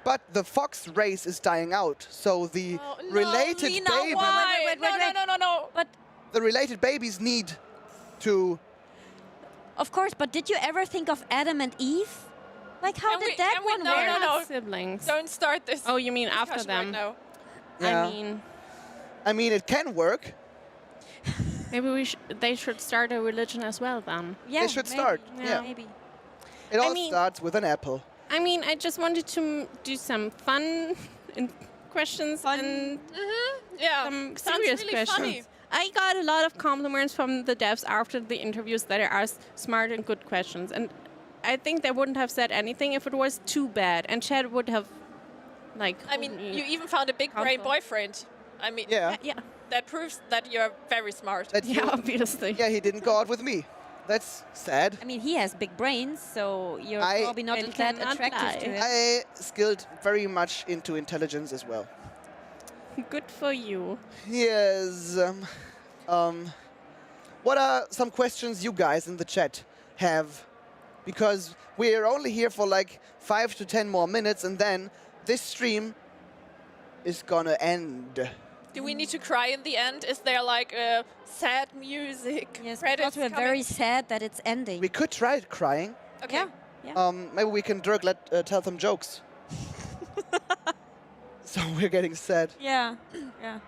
But the fox race is dying out, so the related Lena, babies... why? No. But The related babies need to... of course, but did you ever think of Adam and Eve? Like, how did that one work? No. Siblings. Don't start this. Oh, you mean after discussion them? Right now. Yeah. I mean, it can work. Maybe they should start a religion as well then. Yeah, They should start, yeah. Maybe. It all mean- starts with an apple. I mean, I just wanted to do some fun questions and Yeah, some sounds serious really questions. funny. I got a lot of compliments from the devs after the interviews that I asked smart and good questions. And I think they wouldn't have said anything if it was too bad. And Chad would have, like... I mean, you even found a big brain boyfriend. I mean, Yeah. Yeah. that proves that you're very smart. That you- obviously. Yeah, he didn't go out with me. That's sad. I mean, he has big brains, so you're I- probably not It that cannot attractive to lie. him. I skilled very much into intelligence as well. Good for you. Yes. What are some questions you guys in the chat have? Because we're only here for like 5 to 10 more minutes, and then this stream is gonna end. Do we need to cry in the end? Is there like a sad music? Yes, credits because we're very sad that it's ending. We could try crying. Okay. Yeah. Maybe we can tell them jokes. So we're getting sad. Yeah. Yeah.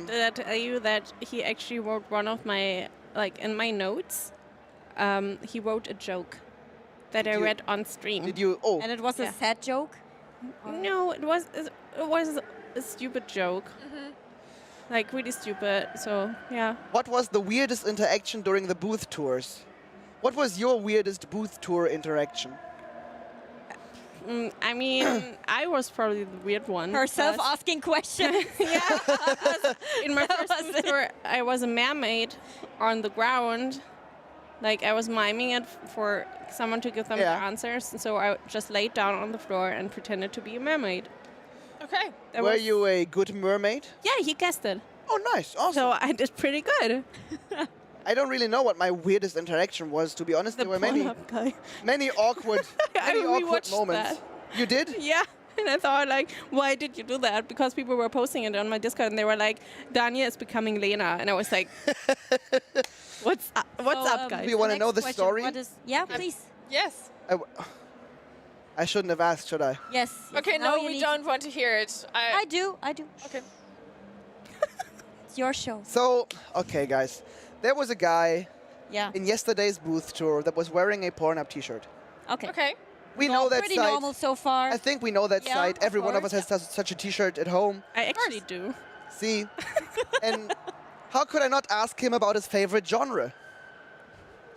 Did I tell you that he actually wrote one of my, like, in my notes, he wrote a joke that I read on stream. Did you? Oh. And it was a sad joke? No, it was a stupid joke. Like, really stupid, so, yeah. What was the weirdest interaction during the booth tours? What was your weirdest booth tour interaction? I mean, I was probably the weird one. Herself because- asking questions. yeah. Because in my first booth tour, I was a mermaid on the ground. Like, I was miming it for someone to give them the answers. And so I just laid down on the floor and pretended to be a mermaid. Okay. Were you a good mermaid? Yeah, he guessed it. Oh, nice. Awesome. So I did pretty good. I don't really know what my weirdest interaction was, to be honest. There were many awkward, many awkward rewatched moments. that. You did? Yeah. And I thought, like, why did you do that? Because people were posting it on my Discord, and they were like, Dania is becoming Lena. And I was like, what's up, guys? Do you want to know the story? Yeah, please. Yes. I shouldn't have asked, should I? Yes. Okay, Now no, you we need- don't want to hear it. I do. Okay. It's your show. So, okay, guys. There was a guy Yeah. in yesterday's booth tour that was wearing a Pornhub t-shirt. Okay. Okay. We know that pretty site. normal so far. I think we know that Yeah, site. of Every one of us course. has such a t-shirt at home. I actually do. See? And how could I not ask him about his favorite genre?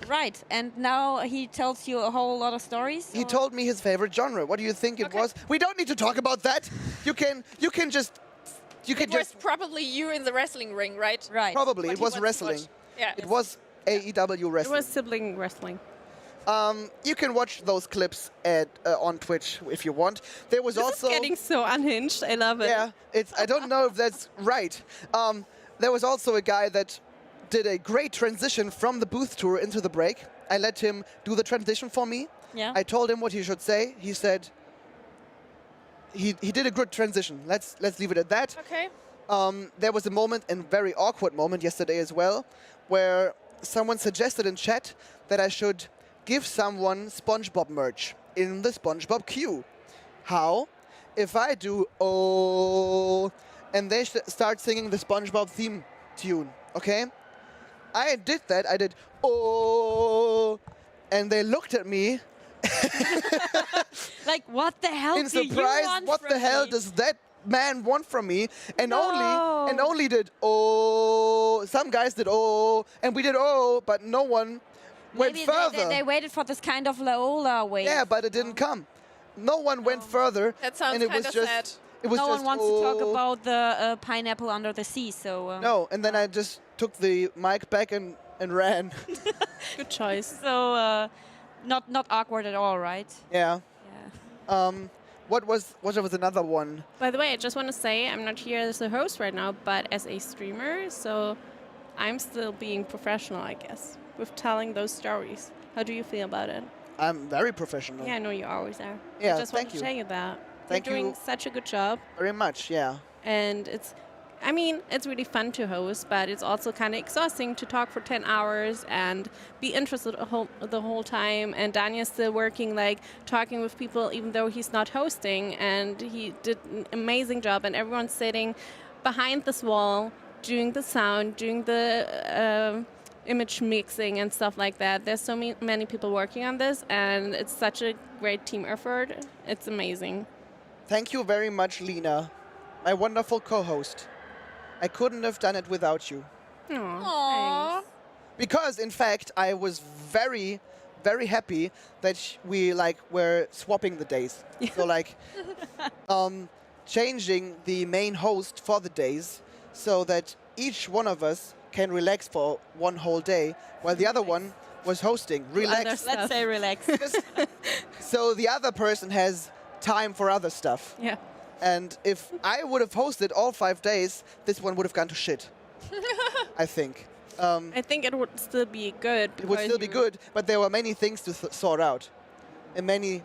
Right. And now he tells you a whole lot of stories. He told me his favorite genre. What do you think it was? We don't need to talk about that. You can just It was probably you in the wrestling ring, right? Right. probably What it he was wants to wrestling. watch. Yeah. It was AEW It wrestling. was sibling wrestling. You can watch those clips at on Twitch if you want. There was This also is getting so unhinged. I love it. yeah. I don't know if that's right. There was also a guy that did a great transition from the booth tour into the break. I let him do the transition for me. Yeah. I told him what he should say. He said he did a good transition. Let's leave it at that. Okay. There was a moment, and very awkward moment yesterday as well, where someone suggested in chat that I should give someone SpongeBob merch in the SpongeBob queue. How? If I do oh, and they start singing the SpongeBob theme tune, okay? I did that. I did oh, and they looked at me Like, what the hell in do you surprise. want What from the hell me? does that man want from me? And No. only did oh. Some guys did oh, and we did oh, but no one went Maybe further. they waited for this kind of Lola wave. Yeah, but it didn't come. No one went further. That sounds and it kind was of just, sad. It was No just, one wants to talk oh. about the pineapple under the sea, so... No, and then I just took the mic back and ran. Good choice. So, not awkward at all, right? Yeah. What was another one? By the way, I just want to say I'm not here as a host right now, but as a streamer, so I'm still being professional, I guess, with telling those stories. How do you feel about it? I'm very professional. Yeah, I know you always are. Yeah, I just thank want to you. tell you that. Thank You're doing you. such a good job. Very much, yeah. And it's really fun to host, but it's also kind of exhausting to talk for 10 hours and be interested the whole time. And Danya's still working, like talking with people, even though he's not hosting. And he did an amazing job. And everyone's sitting behind this wall, doing the sound, doing the image mixing and stuff like that. There's so many people working on this, and it's such a great team effort. It's amazing. Thank you very much, Lena, my wonderful co-host. I couldn't have done it without you. Aww. Because, in fact, I was very, very happy that we were swapping the days. So changing the main host for the days so that each one of us can relax for one whole day while the other one was hosting. Relax. Let's say relax. So the other person has time for other stuff. Yeah. And if I would have hosted all 5 days, this one would have gone to shit, I think. I think it would still be good. It would still be good, but there were many things to sort out and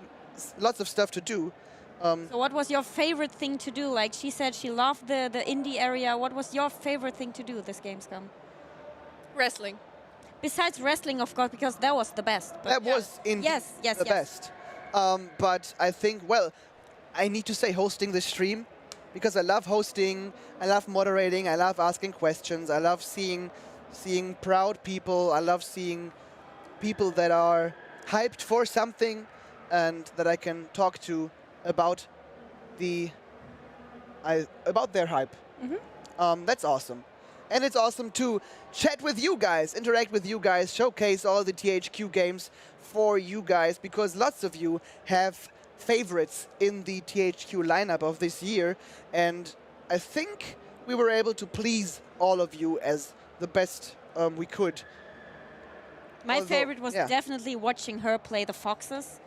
lots of stuff to do. So what was your favorite thing to do? Like she said she loved the indie area. What was your favorite thing to do this Gamescom? Wrestling. Besides wrestling, of course, because that was the best. But That was indeed the best. But I think, I need to say hosting the stream because I love hosting, I love moderating, I love asking questions, I love seeing proud people, I love seeing people that are hyped for something and that I can talk to about their hype. That's awesome. And it's awesome to chat with you guys, interact with you guys, showcase all the THQ games for you guys, because lots of you have favorites in the THQ lineup of this year, and I think we were able to please all of you as the best we could. My Although- favorite was yeah. definitely watching her play the foxes.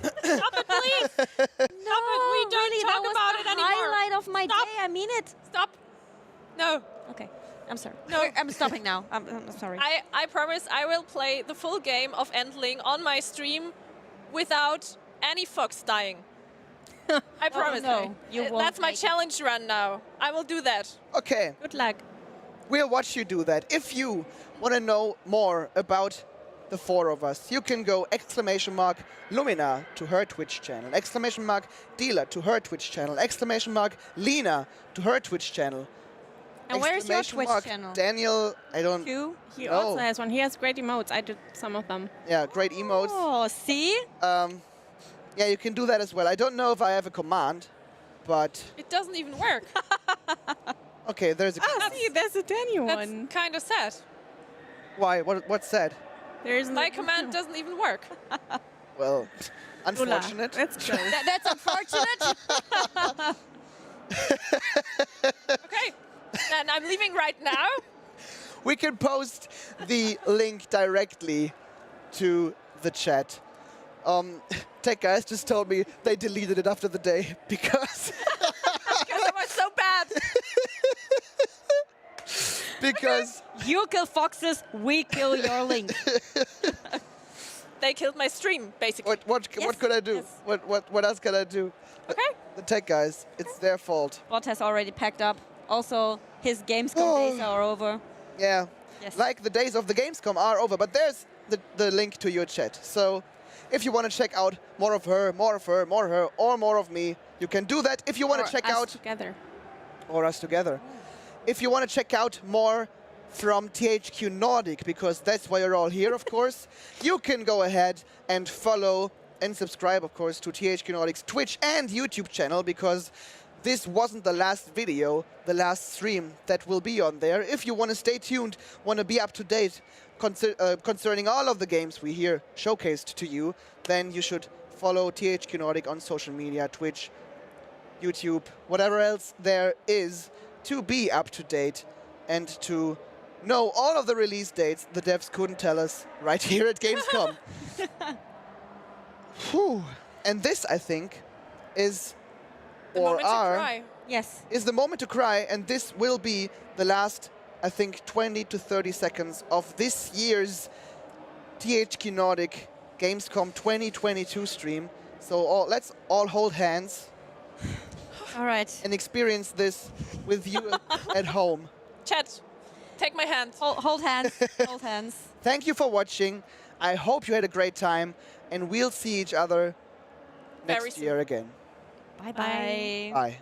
Stop it, please! Stop it! We don't really, talk that was about the it anymore. highlight of my day. I mean it. Stop. No. Okay, I'm sorry. No. I'm stopping now. I'm sorry. I promise I will play the full game of Endling on my stream without any fox dying. I promise. no, you won't That's my make it. challenge run now. I will do that. Okay. Good luck. We'll watch you do that. If you want to know more about the four of us, you can go !Lumina to her Twitch channel, !Dealer to her Twitch channel, !Lena to her Twitch channel. And where's your exclamation Twitch mark channel? Daniel, I don't Q? He know. also has one. He has great emotes. I did some of them. Yeah, great emotes. Oh, see? Yeah, you can do that as well. I don't know if I have a command, but It doesn't even work. okay, there's a Ah, see, there's a Daniel That's one. kind of sad. Why? What's that? There's My command doesn't even work. Well, unfortunate. Let's go. That's unfortunate. Okay. Then I'm leaving right now. We can post the link directly to the chat. Tech Guys just told me they deleted it after the day because Because it was so bad. because You kill foxes, we kill your link. They killed my stream, basically. what could I do? What else can I do? Okay. The Tech Guys, it's their fault. Bot has already packed up. Also, his Gamescom days are over. Yeah. Yes. Like the days of the Gamescom are over, but there's the link to your chat. So if you want to check out more of her, or more of me, you can do that. If you want to check us out together. or us together. If you want to check out more from THQ Nordic, because that's why you're all here, of course, you can go ahead and follow and subscribe, of course, to THQ Nordic's Twitch and YouTube channel, because this wasn't the last video, the last stream that will be on there. If you want to stay tuned, want to be up to date concerning all of the games we here showcased to you, then you should follow THQ Nordic on social media, Twitch, YouTube, whatever else there is, to be up to date and to know all of the release dates the devs couldn't tell us right here at Gamescom. Whew. And this, I think, is The moment to cry. Yes. is the moment to cry, and this will be the last, I think, 20 to 30 seconds of this year's THQ Nordic Gamescom 2022 stream. So let's all hold hands All right. and experience this with you at home. Chat, take my hand. Hold hands. Hold hands. Thank you for watching. I hope you had a great time, and we'll see each other Very next soon. year again. Bye-bye. Bye.